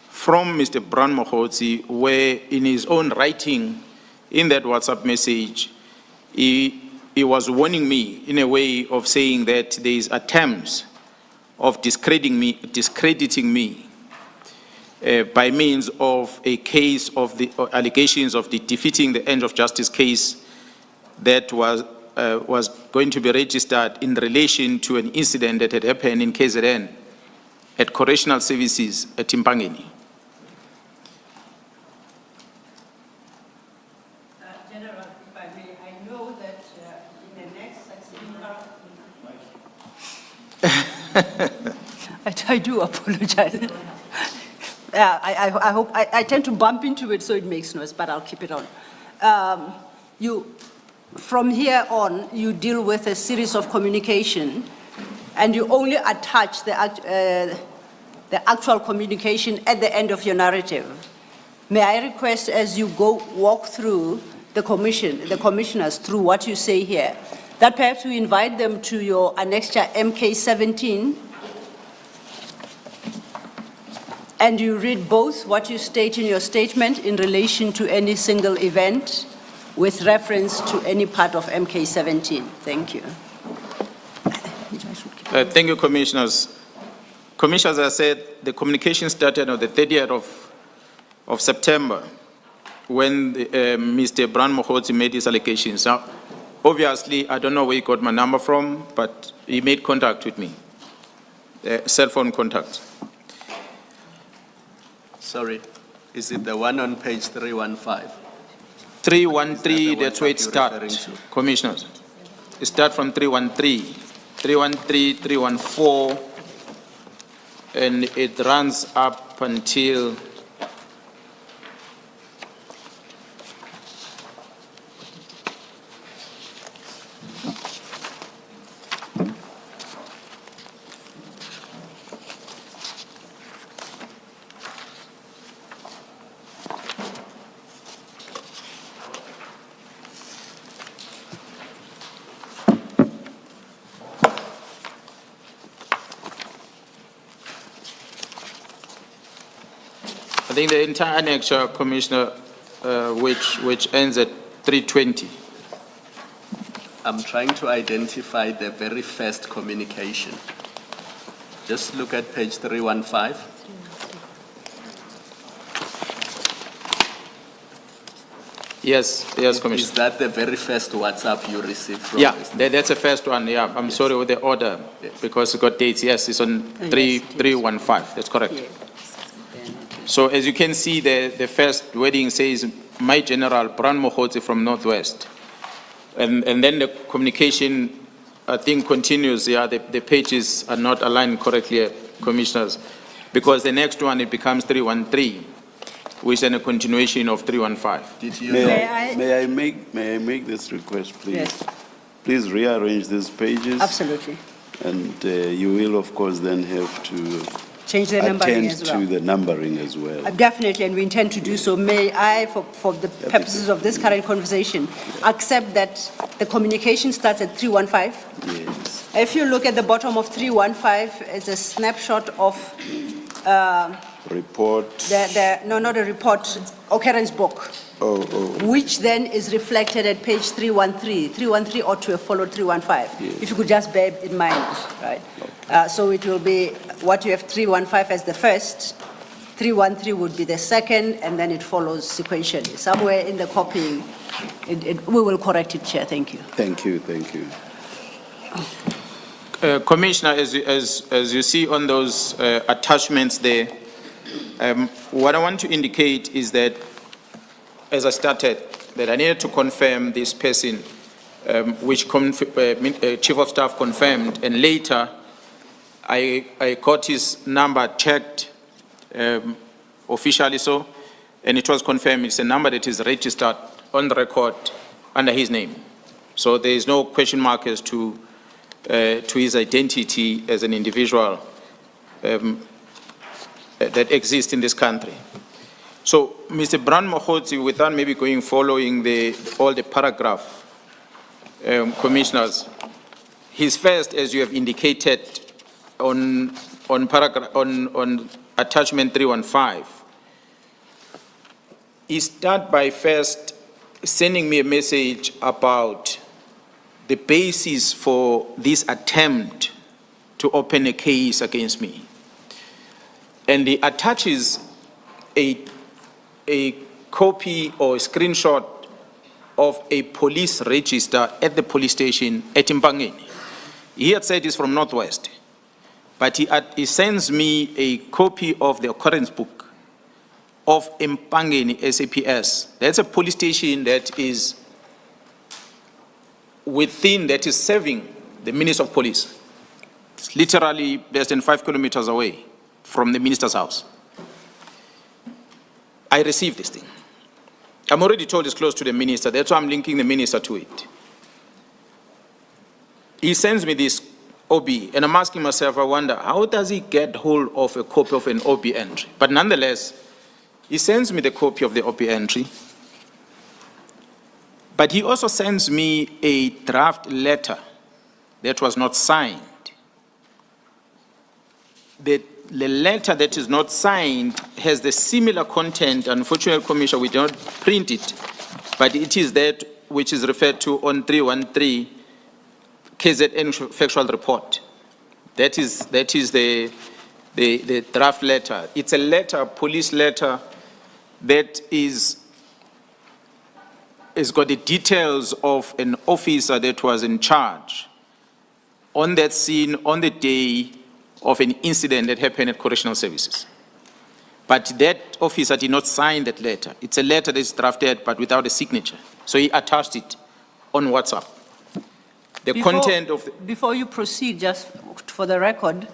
from Mr. Brown Mohotsi, where in his own writing, in that WhatsApp message, he was warning me in a way of saying that there is attempts of discrediting me by means of a case of the allegations of the defeating the end of justice case that was going to be registered in relation to an incident that had happened in KZN at Correctional Services at Timpangeni. General, if I may, I know that in the next succeeding I do apologize. I hope I tend to bump into it so it makes noise, but I'll keep it on. From here on, you deal with a series of communication, and you only attach the actual communication at the end of your narrative. May I request, as you walk through the commissioners through what you say here, that perhaps we invite them to your annexure MK17, and you read both what you state in your statement in relation to any single event with reference to any part of MK17. Thank you. Thank you, Commissioners. Commissioners, I said the communication started on the 30th of September when Mr. Brown Mohotsi made his allegations. Now, obviously, I don't know where he got my number from, but he made contact with me, cell phone contact. Sorry, is it the one on page 315? 313, that's where it starts, Commissioners. It starts from 313, 314, and it runs up until I think the entire annexure, Commissioner, which ends at 320. I'm trying to identify the very first communication. Just look at page 315. Yes, Commissioner. Is that the very first WhatsApp you received from? Yeah, that's the first one. Yeah, I'm sorry with the order because it got dates. Yes, it's on 315. That's correct. Yes. So as you can see, the first wording says, "My General Brown Mohotsi from Northwest," and then the communication, I think, continues. Yeah, the pages are not aligned correctly, Commissioners, because the next one it becomes 313, which is then a continuation of 315. May I make this request, please? Yes. please rearrange these pages. Absolutely. And you will, of course, then have to Change the numbering attend as well. to the numbering as well. Definitely, and we intend to do so. May I, for the purposes of this current conversation, accept that the communication starts at 315? Yes. If you look at the bottom of 315, it's a snapshot of Report. no, not a report, occurrence book, which then is reflected at page 313. 313 ought to have followed 315. Yes. If you could just bear in mind, right? So it will be what you have 315 as the first, 313 would be the second, and then it follows sequentially. Somewhere in the copying, we will correct it, Chair. Thank you. Thank you, thank you. Commissioner, as you see on those attachments there, what I want to indicate is that, as I started, that I needed to confirm this person, which Chief of Staff confirmed, and later I got his number checked officially so, and it was confirmed it's a number that is registered on the record under his name. So there is no question mark as to his identity as an individual that exists in this country. So, Mr. Brand Mohotsi, without maybe following all the paragraph, commissioners, his first, as you have indicated on attachment 315, he start by first sending me a message about the basis for this attempt to open a case against me. And he attaches a copy or a screenshot of a police register at the police station at Mpangeni. He had said he's from Northwest, but he sends me a copy of the occurrence book of Mpangeni SAPS. That's a police station that is serving the Minister of Police. It's literally less than 5 kilometers away from the minister's house. I received this thing. I'm already told it's close to the minister. That's why I'm linking the minister to it. He sends me this OB, and I'm asking myself, I wonder, how does he get hold of a copy of an OB entry? But nonetheless, he sends me the copy of the OB entry. But he also sends me a draft letter that was not signed. The letter that is not signed has the similar content. Unfortunately, Commissioner, we don't print it, but it is that which is referred to on 313 KZN factual report. That is the draft letter. It's a letter, a police letter, that has got the details of an officer that was in charge on that scene on the day of an incident that happened at Correctional Services. But that officer did not sign that letter. It's a letter that is drafted but without a signature. So he attached it on WhatsApp. Before you proceed, just for the record,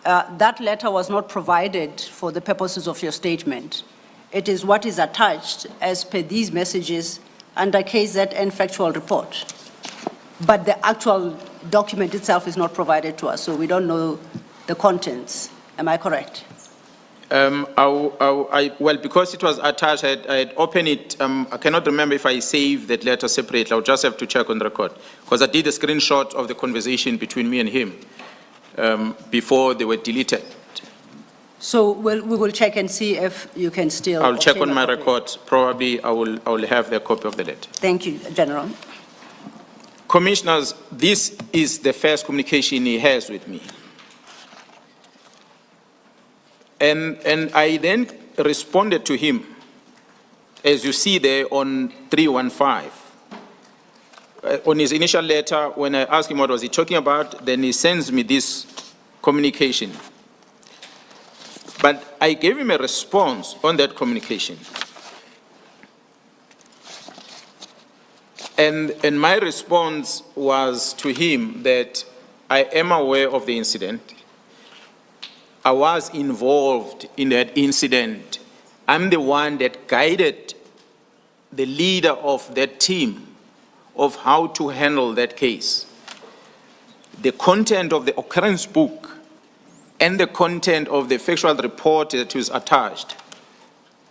that letter was not provided for the purposes of your statement. It is what is attached as per these messages under KZN factual report. But the actual document itself is not provided to us, so we don't know the contents. Am I correct? Well, because it was attached, I had opened it. I cannot remember if I saved that letter separately. I'll just have to check on the record, because I did a screenshot of the conversation between me and him before they were deleted. So we will check and see if you can still... I'll check on my records. Probably I will have the copy of the letter. Thank you, General. Commissioners, this is the first communication he has with me. And I then responded to him, as you see there on 315. On his initial letter, when I asked him what was he talking about, then he sends me this communication. But I gave him a response on that communication. And my response was to him that I am aware of the incident. I was involved in that incident. I'm the one that guided the leader of that team of how to handle that case. The content of the occurrence book and the content of the factual report that was attached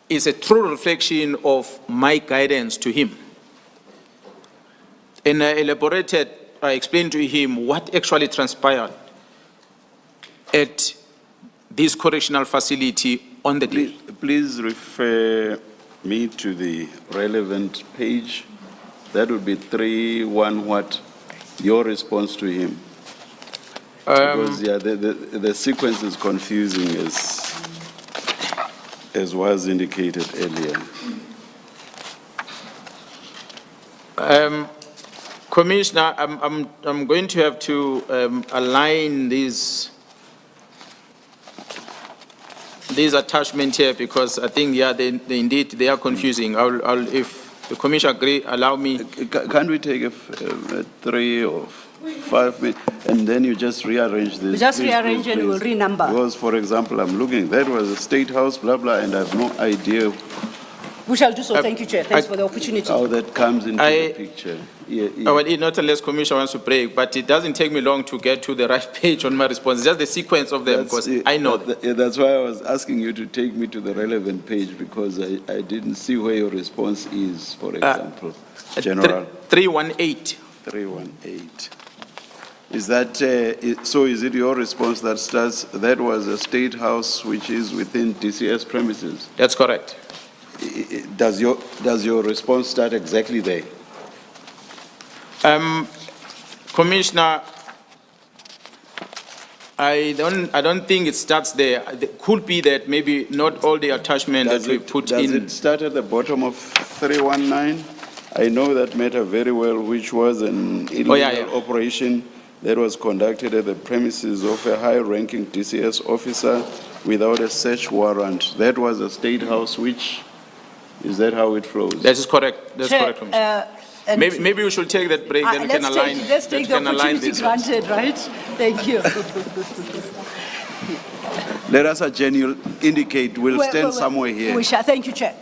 is a true reflection of my guidance to him. And I explained to him what actually transpired at this correctional facility on the day. Please refer me to the relevant page. That would be 3.1 what? Your response to him. Because, yeah, the sequence is confusing as was indicated earlier. Commissioner, I'm going to have to align these attachments here because I think, yeah, they indeed, they are confusing. If the Commissioner agree, allow me. Can't we take a 3 or 5 minutes and then you just rearrange this? We just rearrange and we'll renumber. Because, for example, I'm looking, that was a State House, blah, blah, and I have no idea We shall do so. Thank you, Chair. Thanks for the opportunity. how that comes into the picture. Well, not unless Commissioner wants to break, but it doesn't take me long to get to the right page on my response. It's just the sequence of them, because I know that. That's why I was asking you to take me to the relevant page, because I didn't see where your response is, for example. General. 318. 318. Is that, so is it your response that starts, that was a State House which is within DCS premises? That's correct. Does your response start exactly there? Commissioner, I don't think it starts there. It could be that maybe not all the attachment that we put in. Does it start at the bottom of 319? I know that matter very well, which was an illegal operation that was conducted at the premises of a high-ranking DCS officer without a search warrant. That was a State House, which, is that how it flows? That is correct. That's correct, Commissioner. Maybe we should take that break, then we can align. Let's take the opportunity granted, right? Thank you. Let us, Jenny, indicate we'll stand somewhere here. We shall. Thank you, Chair.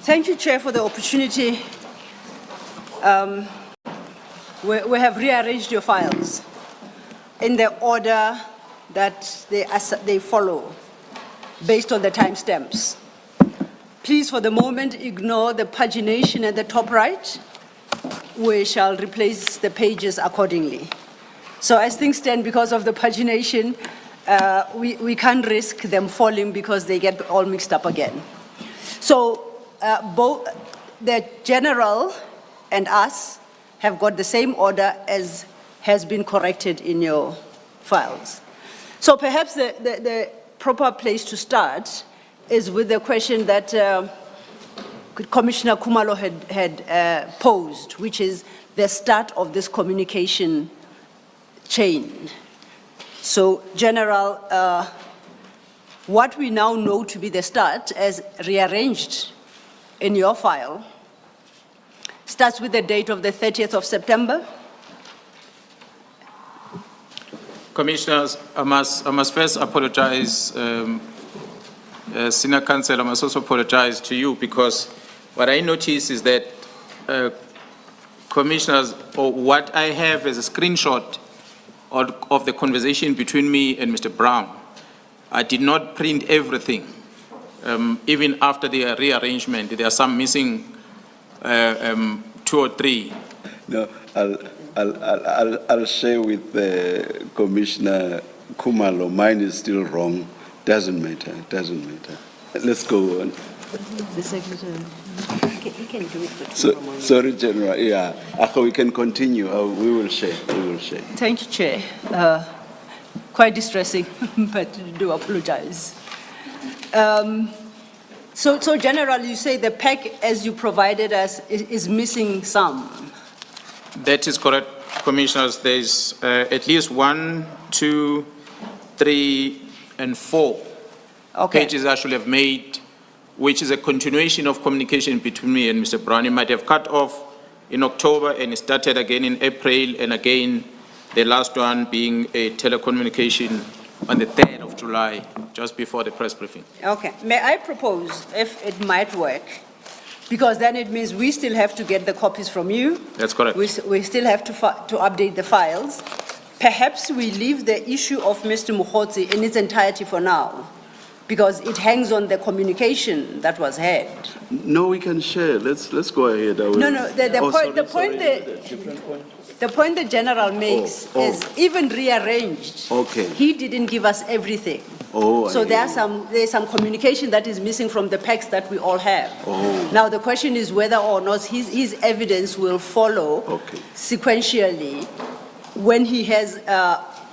Thank you, Chair, for the opportunity. We have rearranged your files in the order that they follow, based on the timestamps. Please, for the moment, ignore the pagination at the top right. We shall replace the pages accordingly. So as things stand, because of the pagination, we can't risk them falling because they get all mixed up again. So both the general and us have got the same order as has been corrected in your files. So perhaps the proper place to start is with the question that Commissioner Khumalo had posed, which is the start of this communication chain. So, General, what we now know to be the start, as rearranged in your file, starts with the date of the 30th of September. Commissioners, I must first apologize, Senior Counsel, I must also apologize to you because what I noticed is that Commissioners, or what I have as a screenshot of the conversation between me and Mr. Brown, I did not print everything. Even after the rearrangement, there are some missing 2 or 3. No, I'll share with Commissioner Khumalo. Mine is still wrong. Doesn't matter. Let's go on. The Secretary. He can do it for tomorrow morning. Sorry, General. Yeah, we can continue. We will share. Thank you, Chair. Quite distressing, but do apologize. So General, you say the pack as you provided us is missing some. That is correct, Commissioners. There's at least 1, 2, 3, and 4 pages I should have made, which is a continuation of communication between me and Mr. Brown. It might have cut off in October and it started again in April, and again the last one being a telecommunication on the 3rd of July, just before the press briefing. Okay. May I propose, if it might work, because then it means we still have to get the copies from you. That's correct. We still have to update the files. Perhaps we leave the issue of Mr. Mokgotsi in its entirety for now, because it hangs on the communication that was had. No, we can share. Let's go ahead. The point the General makes is even rearranged. Okay. He didn't give us everything. So there's some communication that is missing from the packs that we all have. Now the question is whether or not his evidence will follow sequentially when he has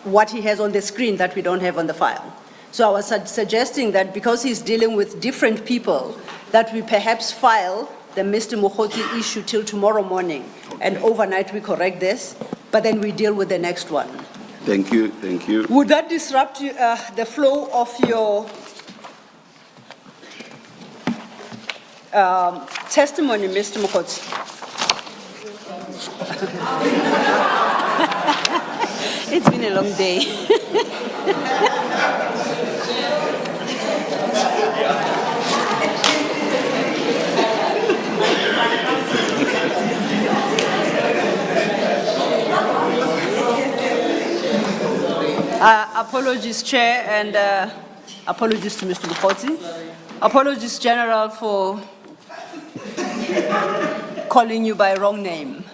what he has on the screen that we don't have on the file. So I was suggesting that because he's dealing with different people, that we perhaps file the Mr. Mokgotsi issue till tomorrow morning, and overnight we correct this, but then we deal with the next one. Thank you. Would that disrupt the flow of your testimony, Mr. Mokgotsi? It's been a long day. Apologies, Chair, and apologies to Mr. Mokgotsi. Apologies, General, for calling you by a wrong name.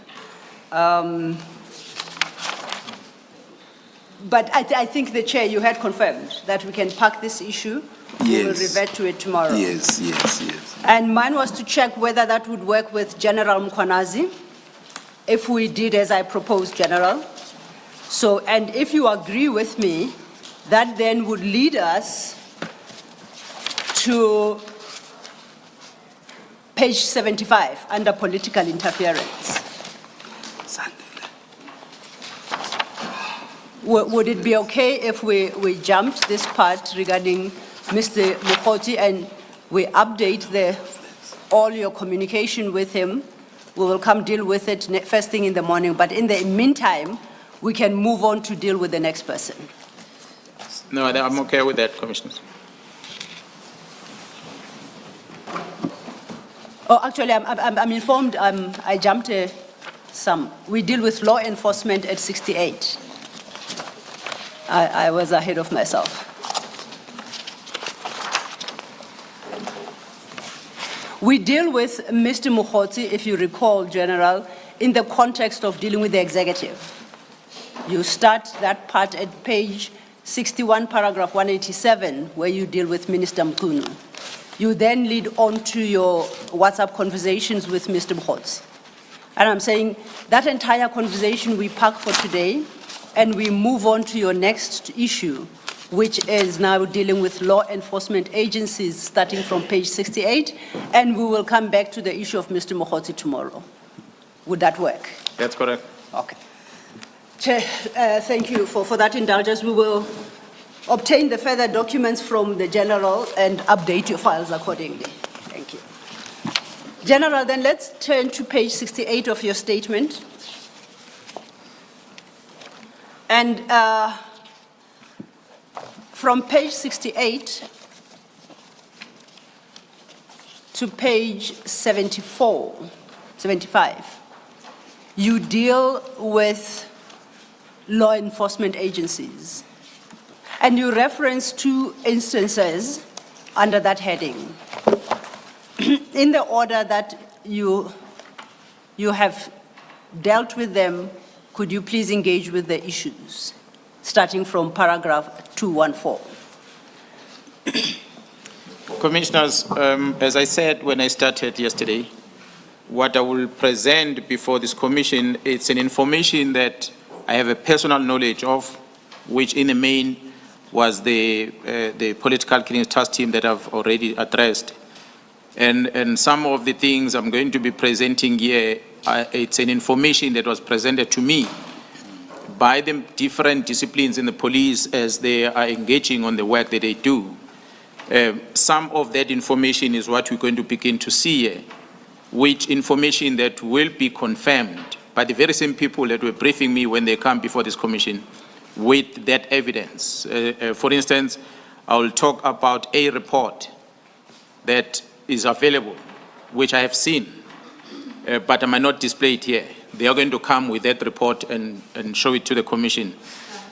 But I think the Chair, you had confirmed that we can park this issue. Yes. We will revert to it tomorrow. Yes. And mine was to check whether that would work with General Mkhwanazi, if we did as I proposed, General. So, and if you agree with me, that then would lead us to page 75 under political interference. Would it be okay if we jumped this part regarding Mr. Mokgotsi and we update all your communication with him? We will come deal with it first thing in the morning, but in the meantime, we can move on to deal with the next person. No, I'm okay with that, Commissioners. Oh, actually, I'm informed, I jumped some. We deal with law enforcement at 68. I was ahead of myself. We deal with Mr. Mukhosi, if you recall, General, in the context of dealing with the executive. You start that part at page 61, paragraph 187, where you deal with Minister Mkunu. You then lead on to your WhatsApp conversations with Mr. Mukhosi. And I'm saying that entire conversation we park for today, and we move on to your next issue, which is now dealing with law enforcement agencies, starting from page 68, and we will come back to the issue of Mr. Mukhosi tomorrow. Would that work? That's correct. Okay. Chair, thank you for that indulgence. We will obtain the further documents from the General and update your files accordingly. Thank you. General, then let's turn to page 68 of your statement. And from page 68 to page 75, you deal with law enforcement agencies. And you reference two instances under that heading. In the order that you have dealt with them, could you please engage with the issues, starting from paragraph 214? Commissioners, as I said when I started yesterday, what I will present before this commission, it's an information that I have a personal knowledge of, which in the main was the political clearance task team that I've already addressed. And some of the things I'm going to be presenting here, it's an information that was presented to me by the different disciplines in the police as they are engaging on the work that they do. Some of that information is what we're going to begin to see here, which information that will be confirmed by the very same people that were briefing me when they come before this commission with that evidence. For instance, I will talk about a report that is available, which I have seen, but I might not display it here. They are going to come with that report and show it to the commission,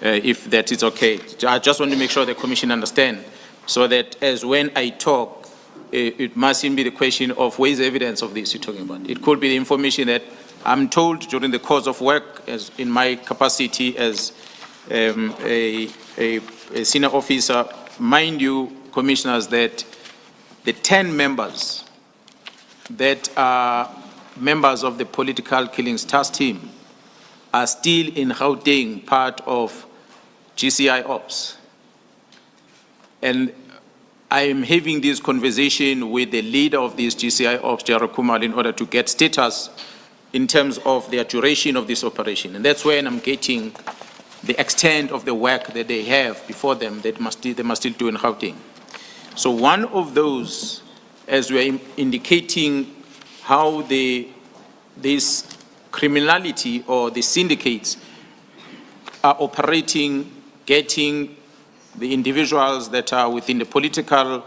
if that is okay. I just want to make sure the commission understand, so that as when I talk, it mustn't be the question of where is the evidence of this you're talking about. It could be the information that I'm told during the course of work, as in my capacity as a senior officer. Mind you, commissioners, that the 10 members that are members of the political killings task team are still in Gauteng, part of GCI Ops. And I am having this conversation with the leader of this GCI Ops, Jaro Kumar, in order to get status in terms of the duration of this operation. And that's when I'm getting the extent of the work that they have before them that they must still do in Gauteng. So one of those, as we're indicating how this criminality or the syndicates are operating, getting the individuals that are within the political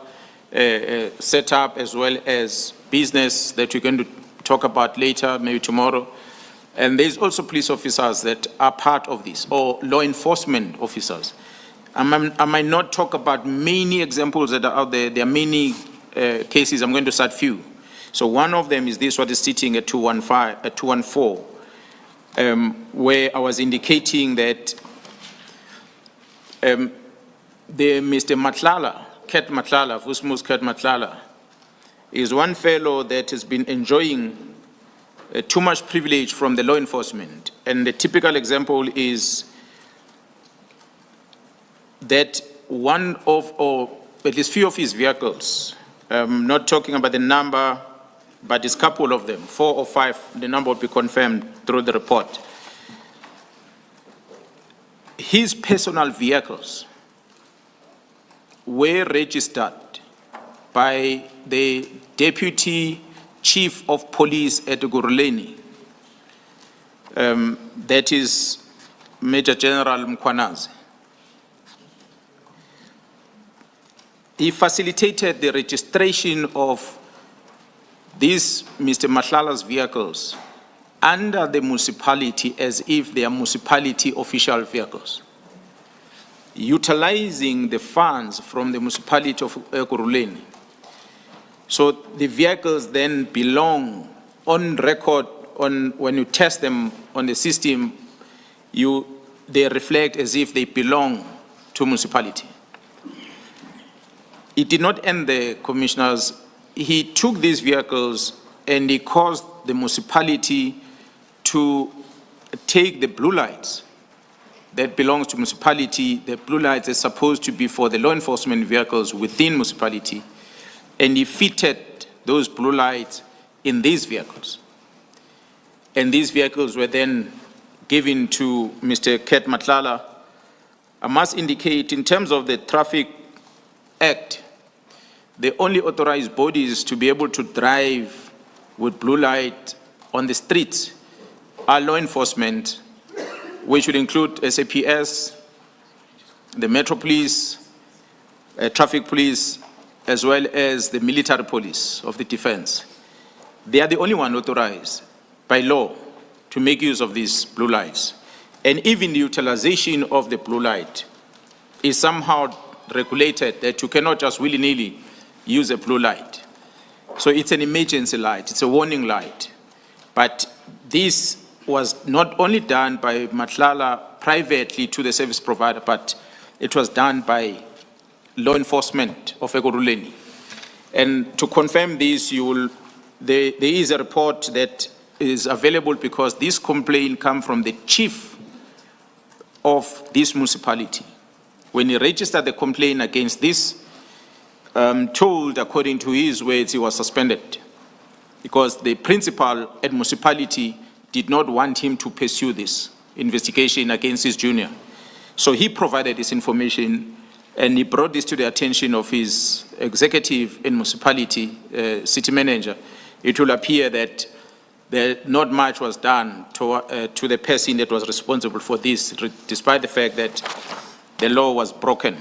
setup as well as business that we're going to talk about later, maybe tomorrow. And there's also police officers that are part of this, or law enforcement officers. I might not talk about many examples that are out there. There are many cases. I'm going to cite few. So one of them is this, what is sitting at 214, where I was indicating that the Mr. Matlala, Ket Matlala, Vusmus Ket Matlala, is one fellow that has been enjoying too much privilege from the law enforcement. And the typical example is that one of, or at least few of his vehicles, not talking about the number, but it's a couple of them, 4 or 5, the number will be confirmed through the report. His personal vehicles were registered by the Deputy Chief of Police at Guruleni, that is Major General Mkwanazi. He facilitated the registration of these Mr. Matlala's vehicles under the municipality as if they are municipality official vehicles, utilizing the funds from the municipality of Ekurhuleni. So the vehicles then belong on record, when you test them on the system, they reflect as if they belong to municipality. It did not end there, commissioners. He took these vehicles and he caused the municipality to take the blue lights that belongs to municipality. The blue lights are supposed to be for the law enforcement vehicles within municipality, and he fitted those blue lights in these vehicles. And these vehicles were then given to Mr. Ket Matlala. I must indicate, in terms of the Traffic Act, the only authorized bodies to be able to drive with blue light on the streets are law enforcement, which would include SAPS, the Metro Police, Traffic Police, as well as the military police of the defense. They are the only one authorized by law to make use of these blue lights. And even the utilization of the blue light is somehow regulated, that you cannot just willy-nilly use a blue light. So it's an emergency light, it's a warning light. But this was not only done by Matlala privately to the service provider, but it was done by law enforcement of Ekurhuleni. And to confirm this, there is a report that is available, because this complaint comes from the chief of this municipality. When he registered the complaint against this, told, according to his words, he was suspended because the principal at municipality did not want him to pursue this investigation against his junior. So he provided this information and he brought this to the attention of his executive in municipality, city manager. It will appear that not much was done to the person that was responsible for this, despite the fact that the law was broken.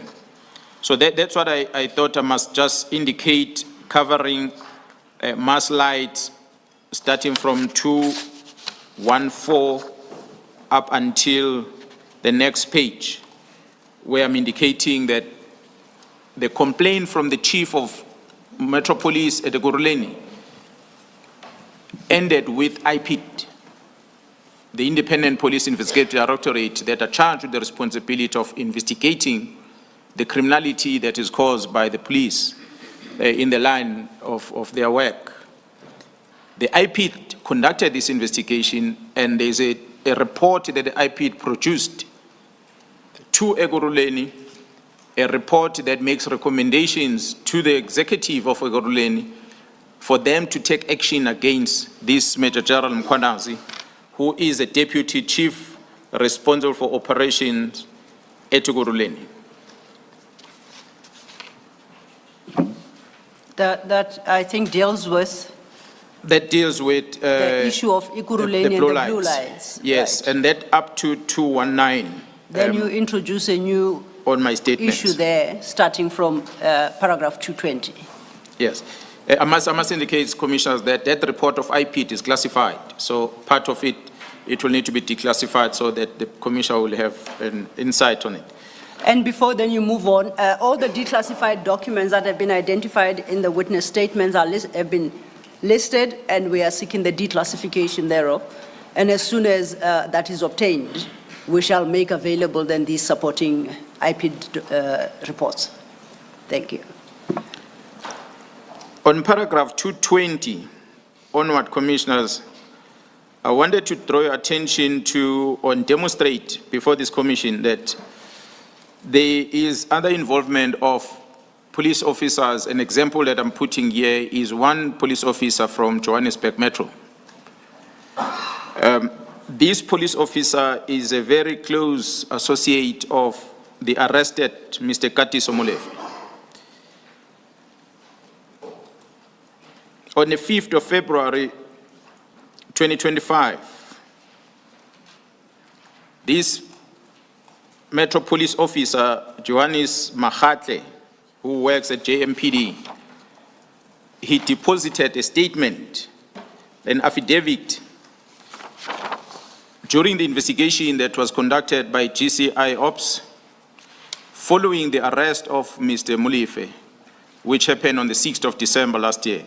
So that's what I thought I must just indicate, covering mass lights starting from 214 up until the next page, where I'm indicating that the complaint from the chief of Metro Police at Ekurhuleni ended with IPID, the Independent Police Investigative Directorate, that are charged with the responsibility of investigating the criminality that is caused by the police in the line of their work. The IPID conducted this investigation, and there's a report that the IPID produced to Ekurhuleni, a report that makes recommendations to the executive of Ekurhuleni for them to take action against this Major General Mkhwanazi, who is a deputy chief responsible for operations at Ekurhuleni. That I think deals with the issue of Ekurhuleni and the blue lights. Yes, right. And that up to 219. Then you introduce a new on my statement issue there, starting from paragraph 220. Yes. I must indicate, commissioners, that that report of IPID is classified. So part of it will need to be declassified so that the commissioner will have an insight on it. And before then you move on, all the declassified documents that have been identified in the witness statements have been listed, and we are seeking the declassification thereof. And as soon as that is obtained, we shall make available then these supporting IPID reports. Thank you. On paragraph 220, onward, commissioners, I wanted to draw your attention to, or demonstrate before this commission, that there is other involvement of police officers. An example that I'm putting here is one police officer from Johannesburg Metro. This police officer is a very close associate of the arrested Mr. Kati Somolefe. On the 5th of February, 2025, this Metro Police officer, Johannes Mahatle, who works at JMPD, he deposited a statement, an affidavit, during the investigation that was conducted by GCI Ops following the arrest of Mr. Molefe, which happened on the 6th of December last year.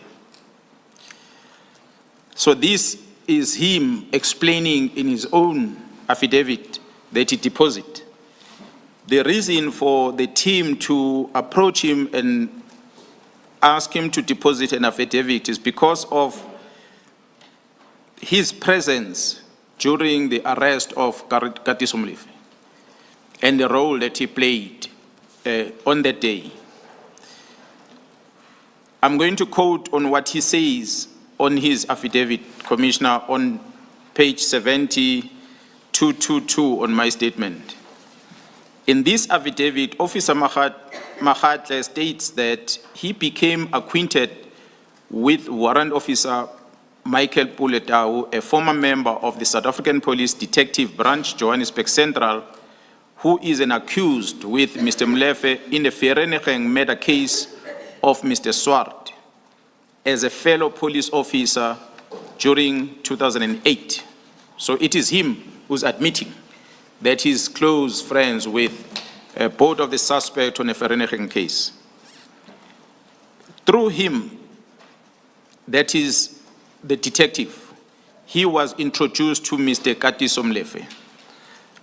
So this is him explaining in his own affidavit that he deposited. The reason for the team to approach him and ask him to deposit an affidavit is because of his presence during the arrest of Katiso Molefe and the role that he played on that day. I'm going to quote on what he says on his affidavit, Commissioner, on page 7222 on my statement. In this affidavit, Officer Mahatle states that he became acquainted with Warrant Officer Michael Puletau, a former member of the South African Police Detective Branch, Johannesburg Central, who is an accused with Mr. Molefe in the Vereeniging murder case of Mr. Swart as a fellow police officer during 2008. So it is him who's admitting that he's close friends with both of the suspects on a Vereeniging case. Through him, that is the detective, he was introduced to Mr. Katiso Molefe,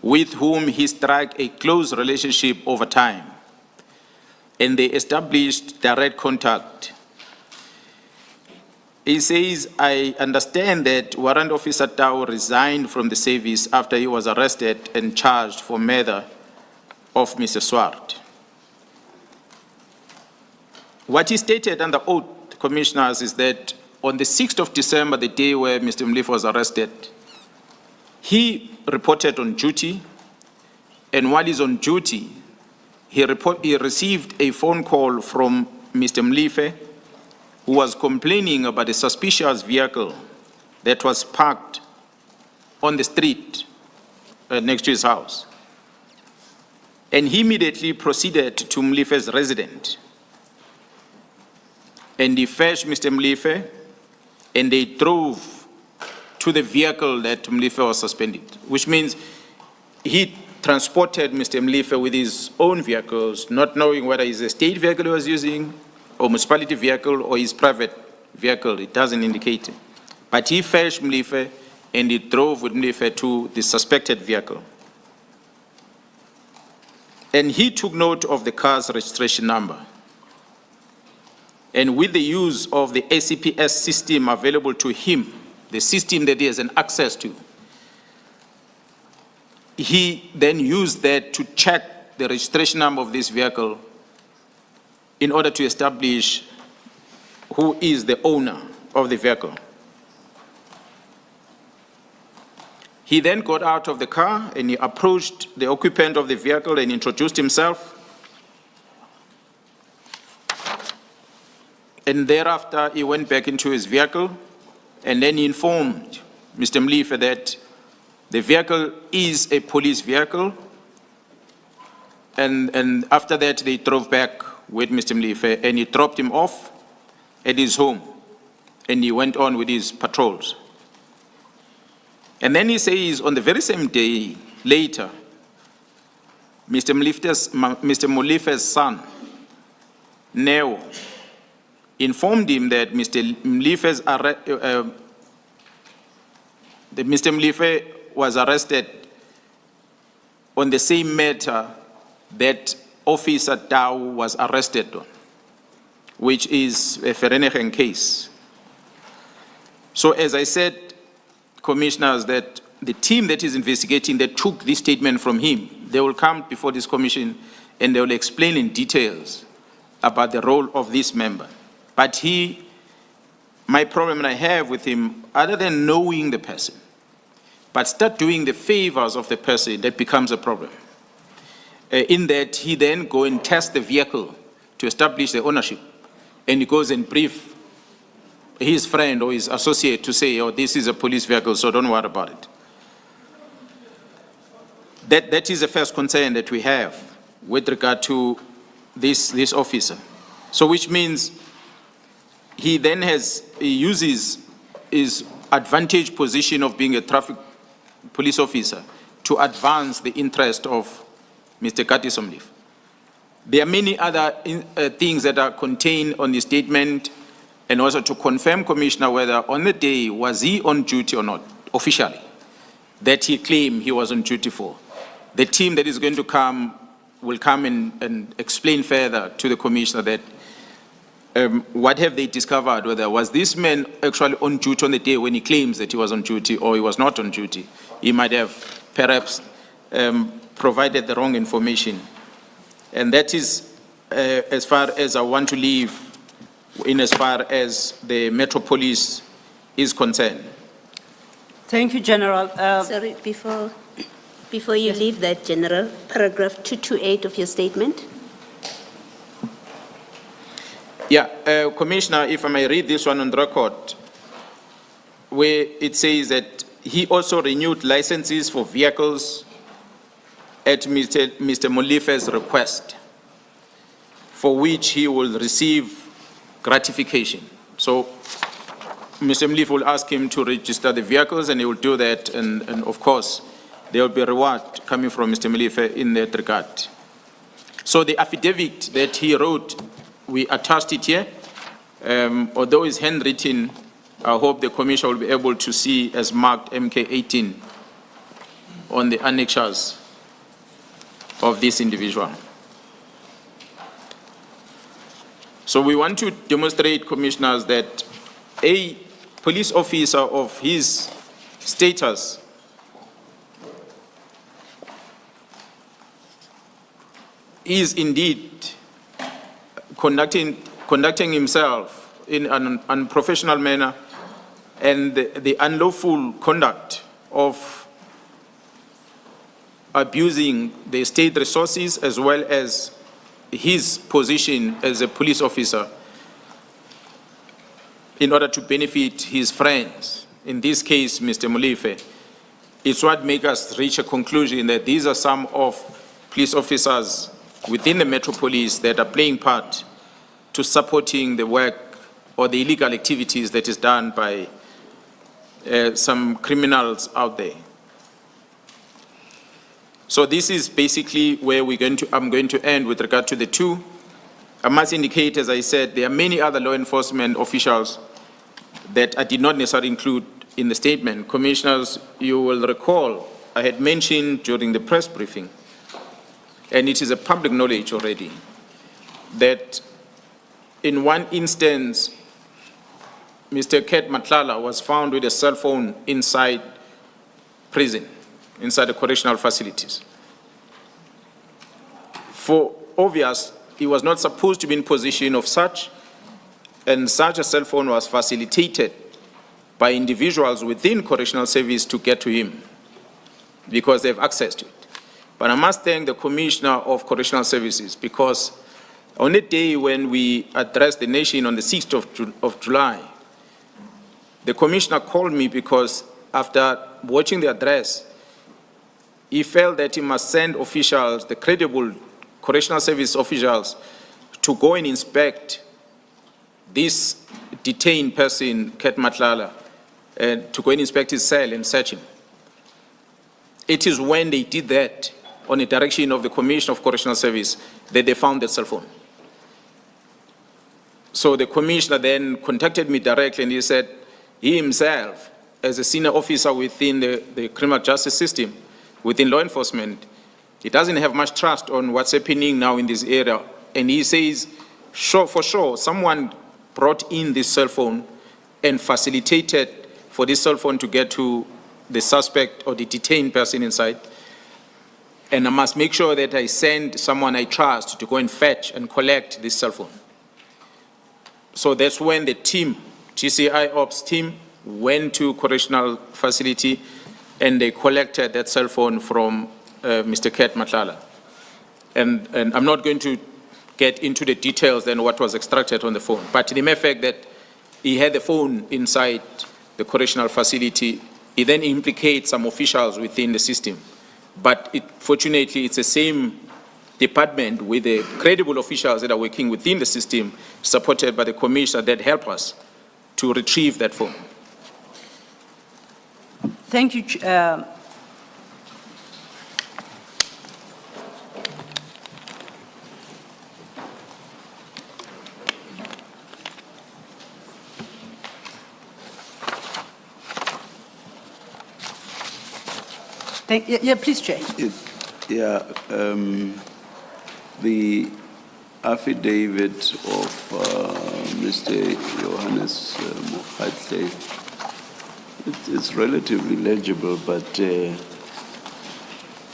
with whom he struck a close relationship over time, and they established direct contact. He says, I understand that Warrant Officer Tau resigned from the service after he was arrested and charged for murder of Mr. Swart. What he stated under oath, Commissioners, is that on the 6th of December, the day where Mr. Molefe was arrested, he reported on duty, and while he's on duty, he received a phone call from Mr. Molefe, who was complaining about a suspicious vehicle that was parked on the street next to his house. And he immediately proceeded to Molefe's residence. And he fetched Mr. Molefe, and they drove to the vehicle that Molefe was suspended, which means he transported Mr. Molefe with his own vehicles, not knowing whether it's a state vehicle he was using, or municipality vehicle, or his private vehicle. It doesn't indicate it. But he fetched Molefe, and he drove with Molefe to the suspected vehicle. And he took note of the car's registration number. And with the use of the ACPS system available to him, the system that he has an access to, he then used that to check the registration number of this vehicle in order to establish who is the owner of the vehicle. He then got out of the car and he approached the occupant of the vehicle and introduced himself. And thereafter, he went back into his vehicle, and then he informed Mr. Molefe that the vehicle is a police vehicle. And after that, they drove back with Mr. Molefe, and he dropped him off at his home, and he went on with his patrols. And then he says, on the very same day, later, Mr. Molefe's son, Neo, informed him that Mr. Molefe was arrested on the same matter that Officer Tau was arrested on, which is a Vereeniging case. So as I said, Commissioners, that the team that is investigating, that took this statement from him, they will come before this commission and they will explain in details about the role of this member. But my problem I have with him, other than knowing the person, but start doing the favors of the person, that becomes a problem. In that he then go and test the vehicle to establish the ownership, and he goes and brief his friend or his associate to say, oh, this is a police vehicle, so don't worry about it. That is the first concern that we have with regard to this officer. So which means he then he uses his advantage position of being a traffic police officer to advance the interest of Mr. Katisomleaf. There are many other things that are contained on the statement, and also to confirm, Commissioner, whether on the day was he on duty or not, officially, that he claimed he was on duty for. The team that is going to come will come and explain further to the Commissioner that what have they discovered, whether was this man actually on duty on the day when he claims that he was on duty or he was not on duty. He might have perhaps provided the wrong information. And that is as far as I want to leave in as far as the Metropolis is concerned. Thank you, General. Sorry, before you leave that, General, paragraph 228 of your statement. Yeah, Commissioner, if I may read this one on the record, where it says that he also renewed licenses for vehicles at Mr. Molife's request, for which he will receive gratification. So Mr. Molife will ask him to register the vehicles, and he will do that, and of course, there will be a reward coming from Mr. Molife in that regard. So the affidavit that he wrote, we attached it here. Although it's handwritten, I hope the Commissioner will be able to see as marked MK18 on the annexures of this individual. So we want to demonstrate, Commissioners, that a police officer of his status is indeed conducting himself in an unprofessional manner, and the unlawful conduct of abusing the state resources as well as his position as a police officer in order to benefit his friends, in this case, Mr. Molife, is what makes us reach a conclusion that these are some of police officers within the Metropolis that are playing part to supporting the work or the illegal activities that is done by some criminals out there. So this is basically where I'm going to end with regard to the two. I must indicate, as I said, there are many other law enforcement officials that I did not necessarily include in the statement. Commissioners, you will recall I had mentioned during the press briefing, and it is a public knowledge already, that in one instance, Mr. Ket Matlala was found with a cell phone inside prison, inside the correctional facilities. For obvious, he was not supposed to be in possession of such, and such a cell phone was facilitated by individuals within correctional service to get to him because they have access to it. But I must thank the Commissioner of Correctional Services, because on the day when we addressed the nation on the 6th of July, the Commissioner called me because after watching the address, he felt that he must send officials, the credible correctional service officials, to go and inspect this detained person, Ket Matlala, and to go and inspect his cell and search him. It is when they did that, on the direction of the Commissioner of Correctional Service, that they found the cell phone. So the Commissioner then contacted me directly, and he said he himself, as a senior officer within the criminal justice system, within law enforcement, he doesn't have much trust on what's happening now in this area. And he says, sure, for sure, someone brought in this cell phone and facilitated for this cell phone to get to the suspect or the detained person inside. And I must make sure that I send someone I trust to go and fetch and collect this cell phone. So that's when the team, GCI Ops team, went to correctional facility and they collected that cell phone from Mr. Ket Matlala. And I'm not going to get into the details then what was extracted on the phone, but the mere fact that he had the phone inside the correctional facility, it then implicates some officials within the system. But fortunately, it's the same department with the credible officials that are working within the system, supported by the commissioner, that help us to retrieve that form. Thank you. Yeah, please, Chair. The affidavit of Mr. Johannes Mokhatle, it's relatively legible, but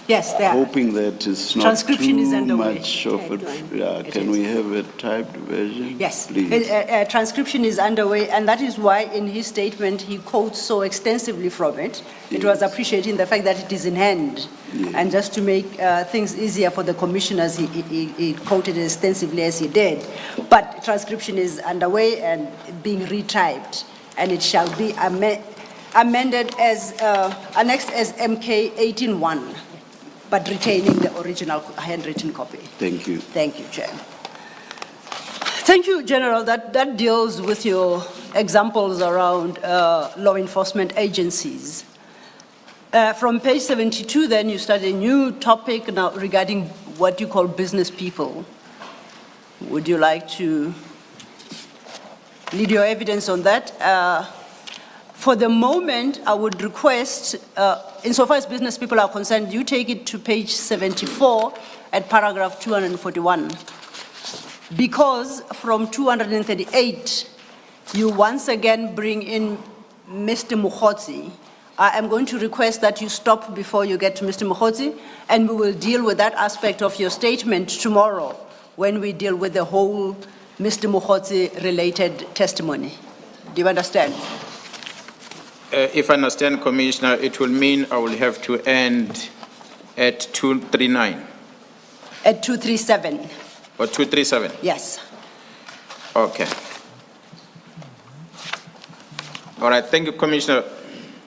yes, there. Hoping that it's not Transcription is too underway. much of it. Can we have a typed version? Yes, please. Transcription is underway, and that is why in his statement he quotes so extensively from it. It was appreciating the fact that it is in hand. Yes. And just to make things easier for the commissioners, he quoted extensively as he did. But transcription is underway and being retyped, and it shall be amended as annexed as MK 18-1, but retaining the original handwritten copy. Thank you. Thank you, Chair. Thank you, General. That deals with your examples around law enforcement agencies. From page 72, then, you start a new topic now regarding what you call business people. Would you like to lead your evidence on that? For the moment, I would request, insofar as business people are concerned, you take it to page 74 at paragraph 241. Because from 238, you once again bring in Mr. Mukhotsi. I am going to request that you stop before you get to Mr. Mukhotsi, and we will deal with that aspect of your statement tomorrow when we deal with the whole Mr. Mukhotsi related testimony. Do you understand? If I understand, Commissioner, it will mean I will have to end at 239. At 237. Or 237? Yes. Okay. All right, thank you, Commissioner.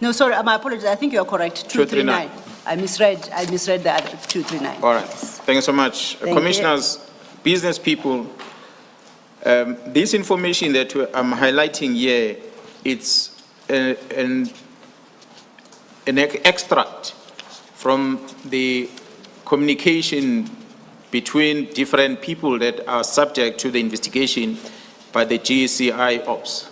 No, sorry, my apologies. I think you are correct. 239. I misread the other 239. All right. Thank you so much. Commissioners, business people, this information that I'm highlighting here, it's an extract from the communication between different people that are subject to the investigation by the GCI Ops.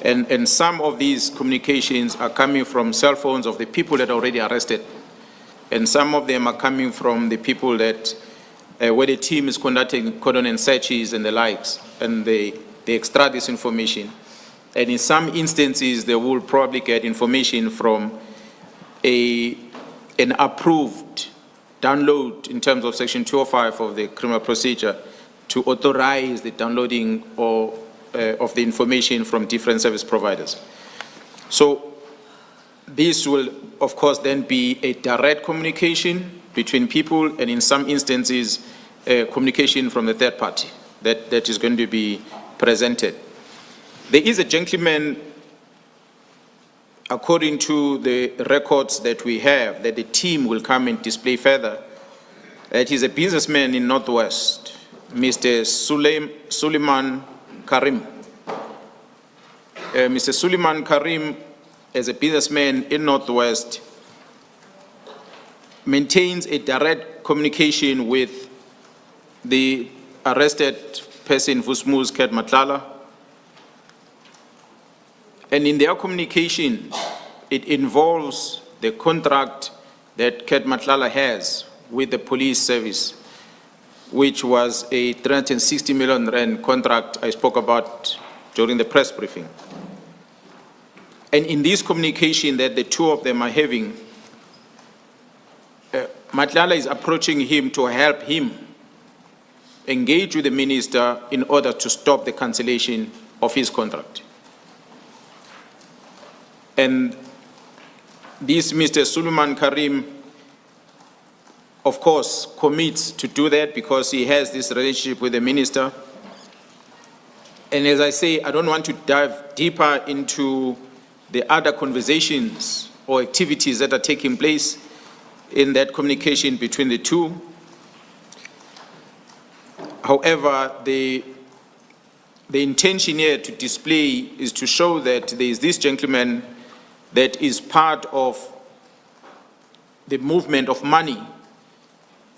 And some of these communications are coming from cell phones of the people that are already arrested. And some of them are coming from the people that, where the team is conducting cordon and searches and the likes, and they extract this information. And in some instances, they will probably get information from an approved download in terms of Section 205 of the criminal procedure to authorize the downloading or of the information from different service providers. So this will, of course, then be a direct communication between people, and in some instances, communication from the third party that is going to be presented. There is a gentleman, according to the records that we have, that the team will come and display further, that he's a businessman in Northwest, Mr. Suleiman Karim. Mr. Suleiman Karim, as a businessman in Northwest, maintains a direct communication with the arrested person, Vusmuz Ket Matlala. And in their communication, it involves the contract that Ket Matlala has with the police service, which was a 360 million rand contract I spoke about during the press briefing. And in this communication that the two of them are having, Matlala is approaching him to help him engage with the minister in order to stop the cancellation of his contract. And this Mr. Suleiman Karim, of course, commits to do that because he has this relationship with the minister. And as I say, I don't want to dive deeper into the other conversations or activities that are taking place in that communication between the two. However, the intention here to display is to show that there is this gentleman that is part of the movement of money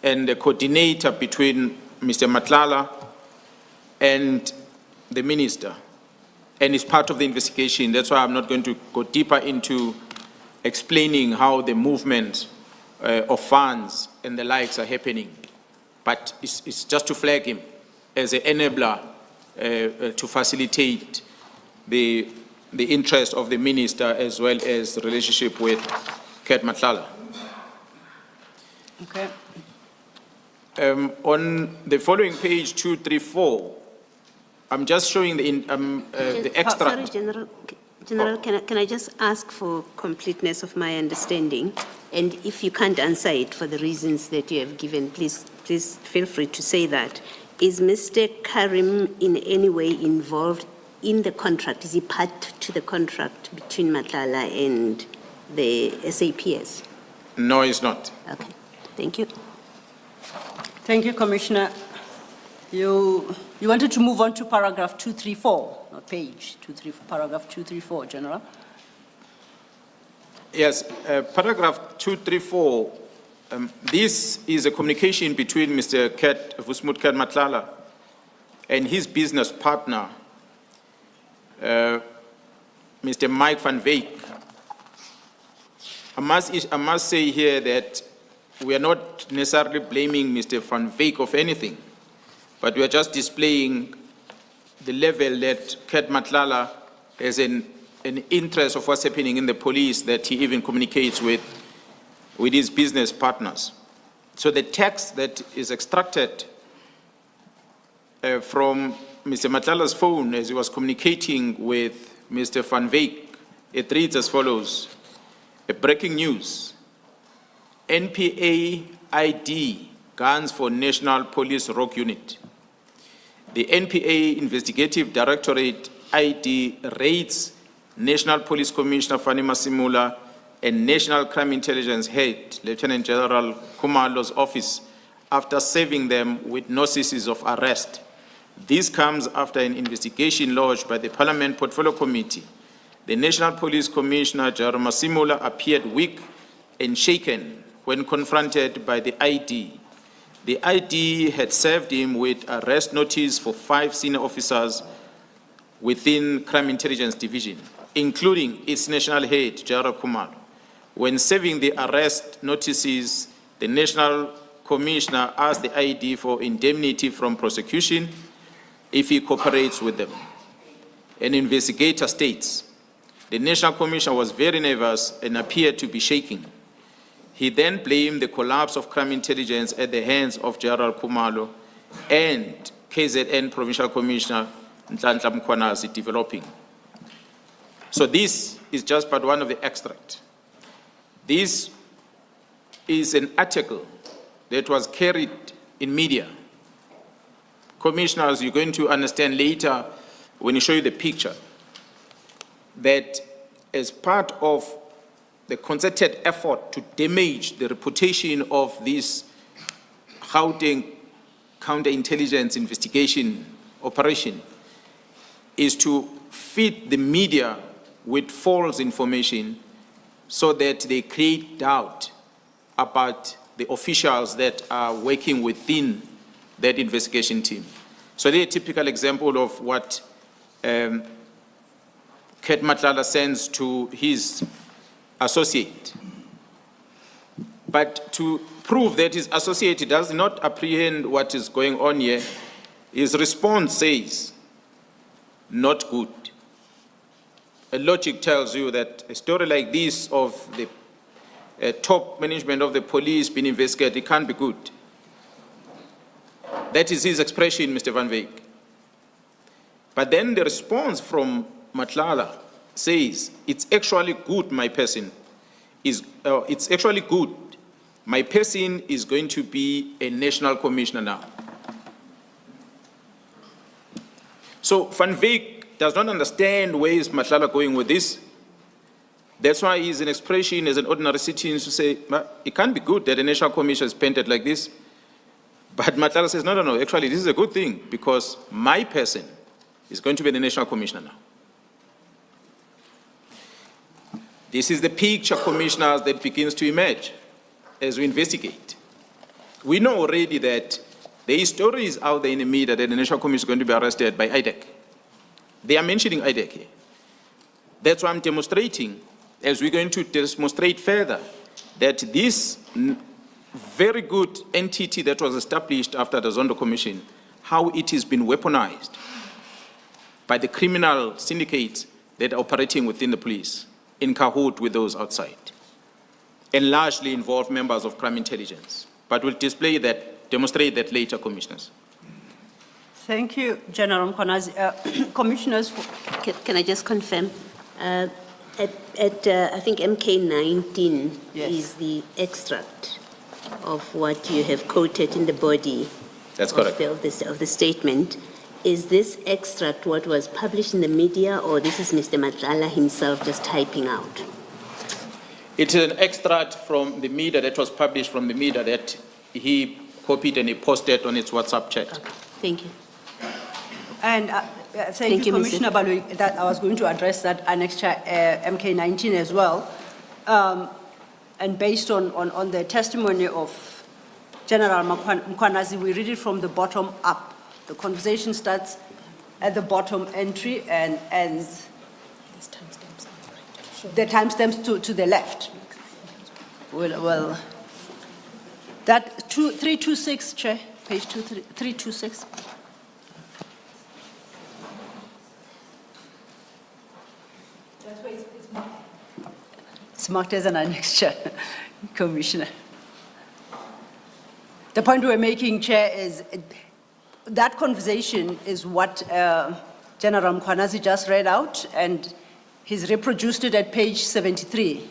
and the coordinator between Mr. Madlanga and the minister, and is part of the investigation. That's why I'm not going to go deeper into explaining how the movement of funds and the likes are happening. But it's just to flag him as an enabler to facilitate the interest of the minister as well as the relationship with Ket Madlanga. Okay. On the following page 234, I'm just showing the extract. Sorry, General, can I just ask for completeness of my understanding? And if you can't answer it for the reasons that you have given, please feel free to say that. Is Mr. Karim in any way involved in the contract? Is he part to the contract between Madlanga and the SAPS? No, he's not. Okay, thank you. Thank you, Commissioner. You wanted to move on to paragraph 234, not page 234, paragraph 234, General. Yes, paragraph 234, this is a communication between Mr. Vusmut Ket Madlanga and his business partner, Mr. Mike van Wyk. I must say here that we are not necessarily blaming Mr. van Wyk of anything, but we are just displaying the level that Ket Madlanga has an interest of what's happening in the police, that he even communicates with his business partners. So the text that is extracted from Mr. Madlanga's phone as he was communicating with Mr. van Wyk, it reads as follows: a breaking news, NPA ID guns for National Police Rogue Unit. The NPA Investigative Directorate ID raids National Police Commissioner Fanny Masimula and National Crime Intelligence Head Lieutenant General Khumalo's office after serving them with notices of arrest. This comes after an investigation lodged by the Parliament Portfolio Committee. The National Police Commissioner General Masimula appeared weak and shaken when confronted by the ID. The ID had served him with arrest notice for 5 senior officers within Crime Intelligence Division, including its national head, General Khumalo. When serving the arrest notices, the National Commissioner asked the ID for indemnity from prosecution if he cooperates with them. An investigator states, the National Commissioner was very nervous and appeared to be shaking. He then blamed the collapse of crime intelligence at the hands of General Khumalo and KZN Provincial Commissioner Nhlanhla Mkhwanazi developing. So this is just part one of the extract. This is an article that was carried in media. Commissioners, you're going to understand later when you show you the picture that as part of the concerted effort to damage the reputation of this Gauteng counterintelligence investigation operation is to feed the media with false information so that they create doubt about the officials that are working within that investigation team. So they're a typical example of what Ket Madlanga sends to his associate. But to prove that his associate does not apprehend what is going on here, his response says, not good. A logic tells you that a story like this of the top management of the police being investigated, it can't be good. That is his expression, Mr. van Wyk. But then the response from Madlanga says, it's actually good, my person. It's actually good. My person is going to be a national commissioner now. So Van Wyk does not understand where is Madlanga going with this. That's why he's an expression as an ordinary citizen to say, it can't be good that a national commission is painted like this. But Madlanga says, no, actually, this is a good thing because my person is going to be the national commissioner now. This is the picture, commissioners, that begins to emerge as we investigate. We know already that there is stories out there in the media that the national commission is going to be arrested by IDEC. They are mentioning IDEC here. That's why I'm demonstrating, as we're going to demonstrate further, that this very good entity that was established after the Zondo Commission, how it has been weaponized by the criminal syndicates that are operating within the police, in cahoot with those outside, and largely involve members of crime intelligence. But we'll demonstrate that later, commissioners. Thank you, General Mkhwanazi. Commissioners. Can I just confirm? I think MK19 is the extract of what you have quoted in the body. That's correct. Of the statement. Is this extract what was published in the media, or this is Mr. Madlanga himself just typing out? It is an extract from the media that was published from the media that he copied and he posted on its WhatsApp chat. Okay. Thank you. And thank you, Commissioner Balui, that I was going to address that annexure MK19 as well. And based on the testimony of General Mkhwanazi, we read it from the bottom up. The conversation starts at the bottom entry and ends the timestamps to the left. Well, that 326, Chair, page 326. It's marked as an annexure, Commissioner. The point we're making, Chair, is that conversation is what General Mkhwanazi just read out, and he's reproduced it at page 73.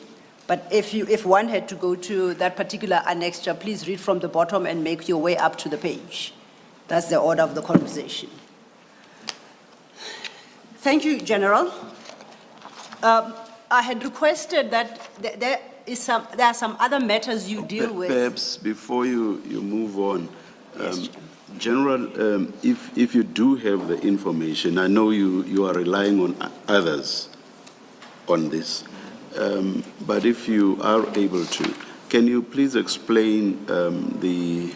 But if one had to go to that particular annexure, please read from the bottom and make your way up to the page. That's the order of the conversation. Thank you, General. I had requested that there are some other matters you deal with. Perhaps before you move on, yes, General, if you do have the information, I know you are relying on others on this, but if you are able to, can you please explain the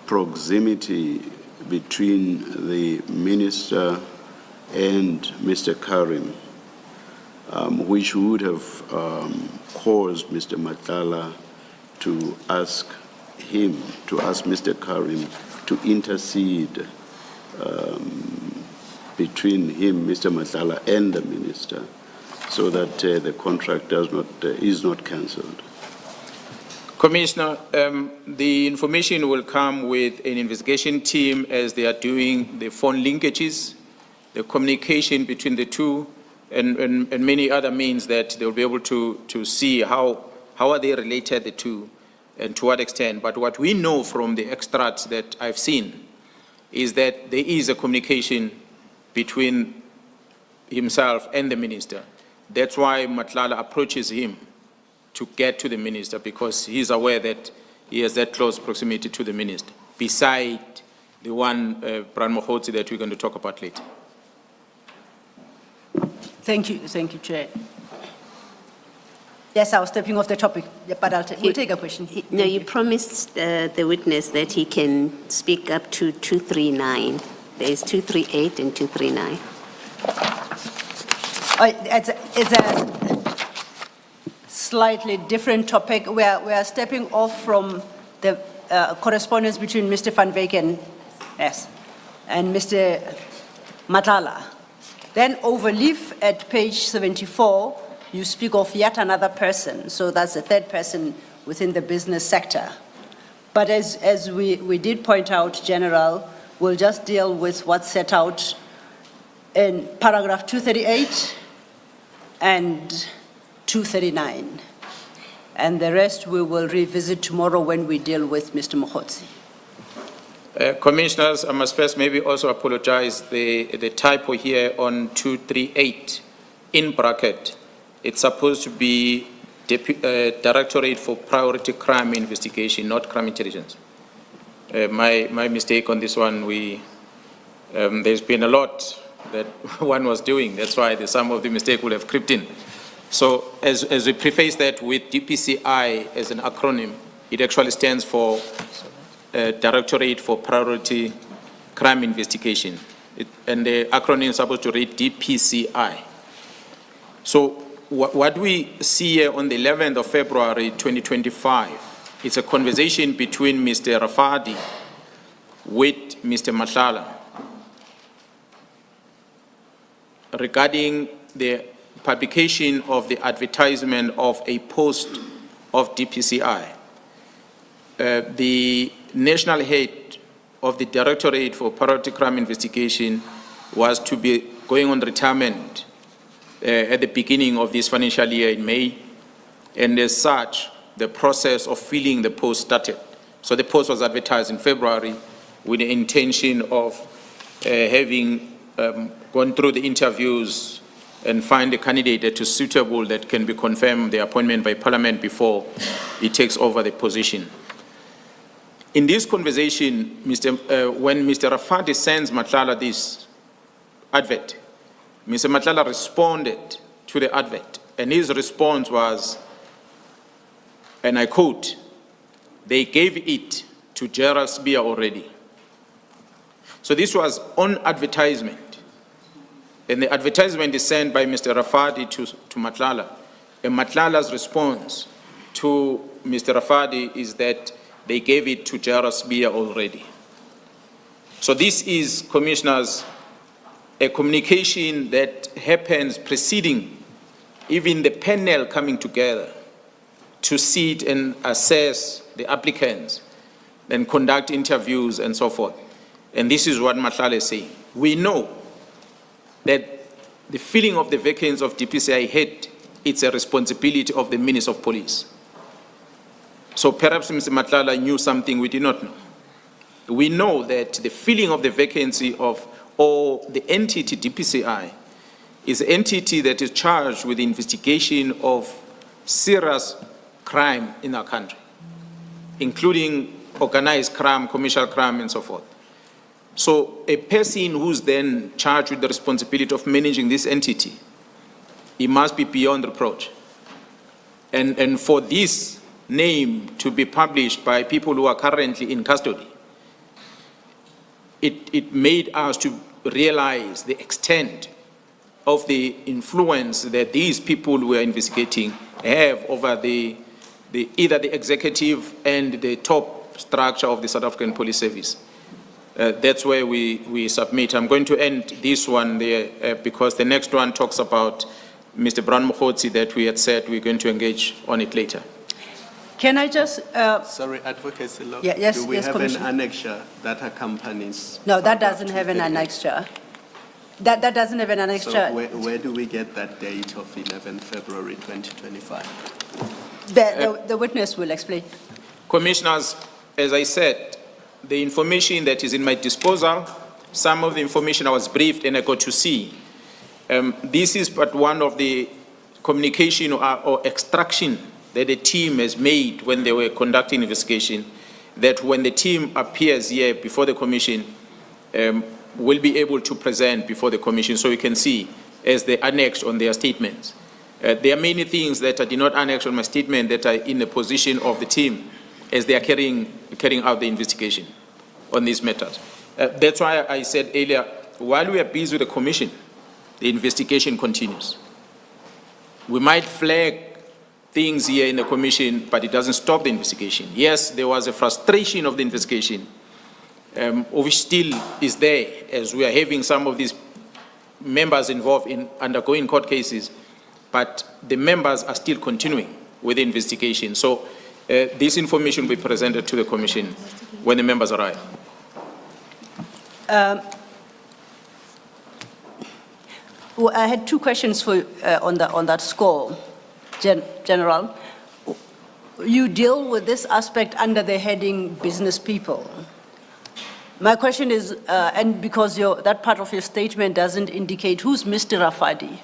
proximity between the Minister and Mr. Karim, which would have caused Mr. Madlanga to ask Mr. Karim to intercede between him, Mr. Madlanga, and the Minister, so that the contract is not cancelled. Commissioner, the information will come with an investigation team as they are doing the phone linkages, the communication between the two, and many other means that they'll be able to see how are they related, the two, and to what extent. But what we know from the extracts that I've seen is that there is a communication between himself and the Minister. That's why Madlanga approaches him to get to the Minister, because he's aware that he has that close proximity to the Minister, beside the one, Bran Mokhotsi, that we're going to talk about later. Thank you, Chair. Yes, I was stepping off the topic, but we'll take a question. No, you promised the witness that he can speak up to 239. There's 238 and 239. It's a slightly different topic. We are stepping off from the correspondence between Mr. Van Wyk and Mr. Madlanga. Then overleaf at page 74, you speak of yet another person. So that's the third person within the business sector. But as we did point out, General, we'll just deal with what's set out in paragraph 238 and 239. And the rest we will revisit tomorrow when we deal with Mr. Mokhotsi. Commissioners, I must first maybe also apologize the typo here on 238 in bracket. It's supposed to be Directorate for Priority Crime Investigation, not Crime Intelligence. My mistake on this one, there's been a lot that one was doing. That's why some of the mistake will have crept in. So as we preface that with DPCI as an acronym, it actually stands for Directorate for Priority Crime Investigation. And the acronym is supposed to read DPCI. So what we see here on the 11th of February 2025, it's a conversation between Mr. Rafadi with Mr. Madlanga regarding the publication of the advertisement of a post of DPCI. The national head of the Directorate for Priority Crime Investigation was to be going on retirement at the beginning of this financial year in May, and as such, the process of filling the post started. So the post was advertised in February with the intention of having gone through the interviews and find a candidate that is suitable that can be confirmed the appointment by Parliament before he takes over the position. In this conversation, when Mr. Rafadi sends Madlanga this advert, Mr. Madlanga responded to the advert, and his response was, and I quote, "They gave it to Gerald Spear already." So this was on advertisement, and the advertisement is sent by Mr. Rafadi to Madlanga, and Madlanga's response to Mr. Rafadi is that they gave it to Gerald Spear already. So this is, Commissioners, a communication that happens preceding even the panel coming together to sit and assess the applicants, then conduct interviews and so forth. And this is what Madlanga is saying. We know that the filling of the vacancies of DPCI head, it's a responsibility of the Minister of Police. So perhaps Mr. Madlanga knew something we did not know. We know that the filling of the vacancy of, or the entity DPCI is an entity that is charged with the investigation of serious crime in our country, including organized crime, commercial crime, and so forth. So a person who's then charged with the responsibility of managing this entity, he must be beyond reproach. And for this name to be published by people who are currently in custody, it made us to realize the extent of the influence that these people who are investigating have over either the executive and the top structure of the South African Police Service. That's where we submit. I'm going to end this one there because the next one talks about Mr. Brown Mokgotsi that we had said we're going to engage on it later. Can I just... Sorry, Advocate Silo. Yeah, yes, do we yes, have Commissioner. an annexure that accompanies? No, that doesn't have an annexure. That doesn't have an annexure. So where do we get that date of 11 February 2025? The witness will explain. Commissioners, as I said, the information that is in my disposal, some of the information I was briefed and I got to see. This is but one of the communication or extraction that the team has made when they were conducting investigation, that when the team appears here before the commission, will be able to present before the commission so you can see as they annex on their statements. There are many things that I did not annex on my statement that are in the position of the team as they are carrying out the investigation on these matters. That's why I said earlier, while we are busy with the commission, the investigation continues. We might flag things here in the commission, but it doesn't stop the investigation. Yes, there was a frustration of the investigation, which still is there as we are having some of these members involved in undergoing court cases, but the members are still continuing with the investigation. So this information will be presented to the commission when the members arrive. Well, I had two questions for on that score, General. You deal with this aspect under the heading business people. My question is, and because that part of your statement doesn't indicate who's Mr. Rafadi.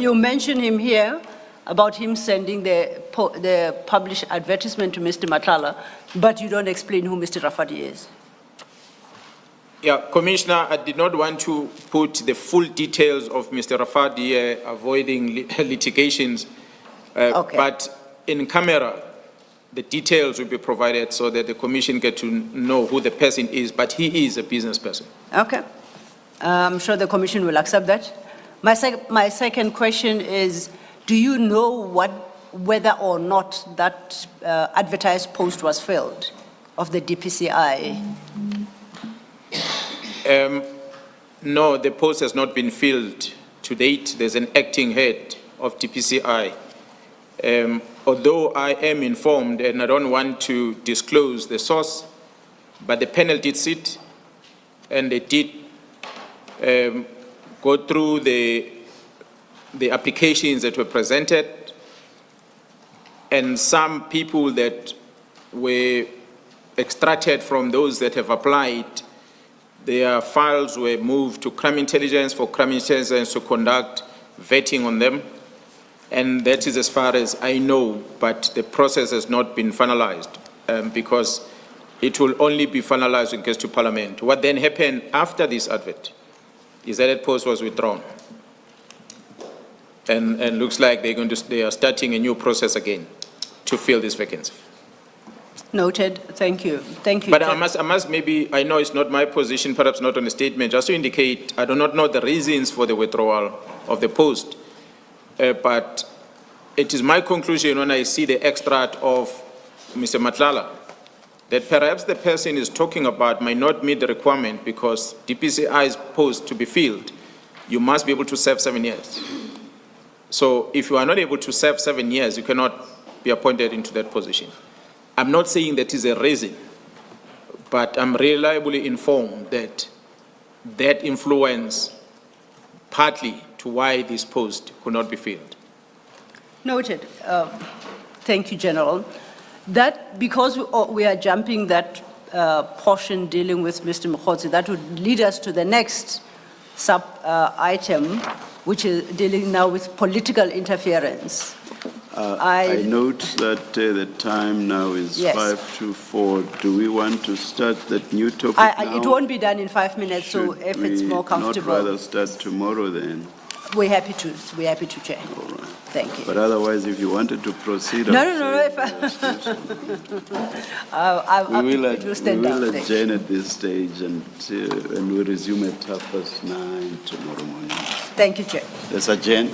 You mention him here, about him sending the published advertisement to Mr. Matlala, but you don't explain who Mr. Rafadi is. Yeah, Commissioner, I did not want to put the full details of Mr. Rafadi avoiding litigations, Okay. but in camera, the details will be provided so that the Commission get to know who the person is, but he is a business person. Okay. I'm sure the Commission will accept that. My second question is, do you know whether or not that advertised post was filled of the DPCI? No, the post has not been filled to date. There's an acting head of DPCI. Although I am informed, and I don't want to disclose the source, but the panel did sit and they did go through the applications that were presented, and some people that were extracted from those that have applied, their files were moved to crime intelligence for crime intelligence to conduct vetting on them. And that is as far as I know, but the process has not been finalized because it will only be finalized when it gets to Parliament. What then happened after this advert is that post was withdrawn. And looks like they are starting a new process again to fill this vacancy. Noted. Thank you. Thank you. But I must maybe, I know it's not my position, perhaps not on the statement, just to indicate, I do not know the reasons for the withdrawal of the post. But it is my conclusion when I see the extract of Mr. Matlala that perhaps the person is talking about might not meet the requirement because DPCI's post to be filled, you must be able to serve 7 years. So if you are not able to serve 7 years, you cannot be appointed into that position. I'm not saying that is a reason, but I'm reliably informed that that influence partly to why this post could not be filled. Noted. Thank you, General. That, because we are jumping that portion dealing with Mr. Mkhotsi, that would lead us to the next sub-item, which is dealing now with political interference. I note that the time now is Yes. 5 to 4. Do we want to start that new topic now? It won't be done in 5 minutes, so Should if it's more comfortable. not rather start tomorrow then? We're happy to, Chair. All right. Thank you. But otherwise, if you wanted to proceed... No. We will it will stand down. Thank you. adjourn at this stage and we'll resume at 9:30 tomorrow morning. Thank you, Chair. Let's adjourn.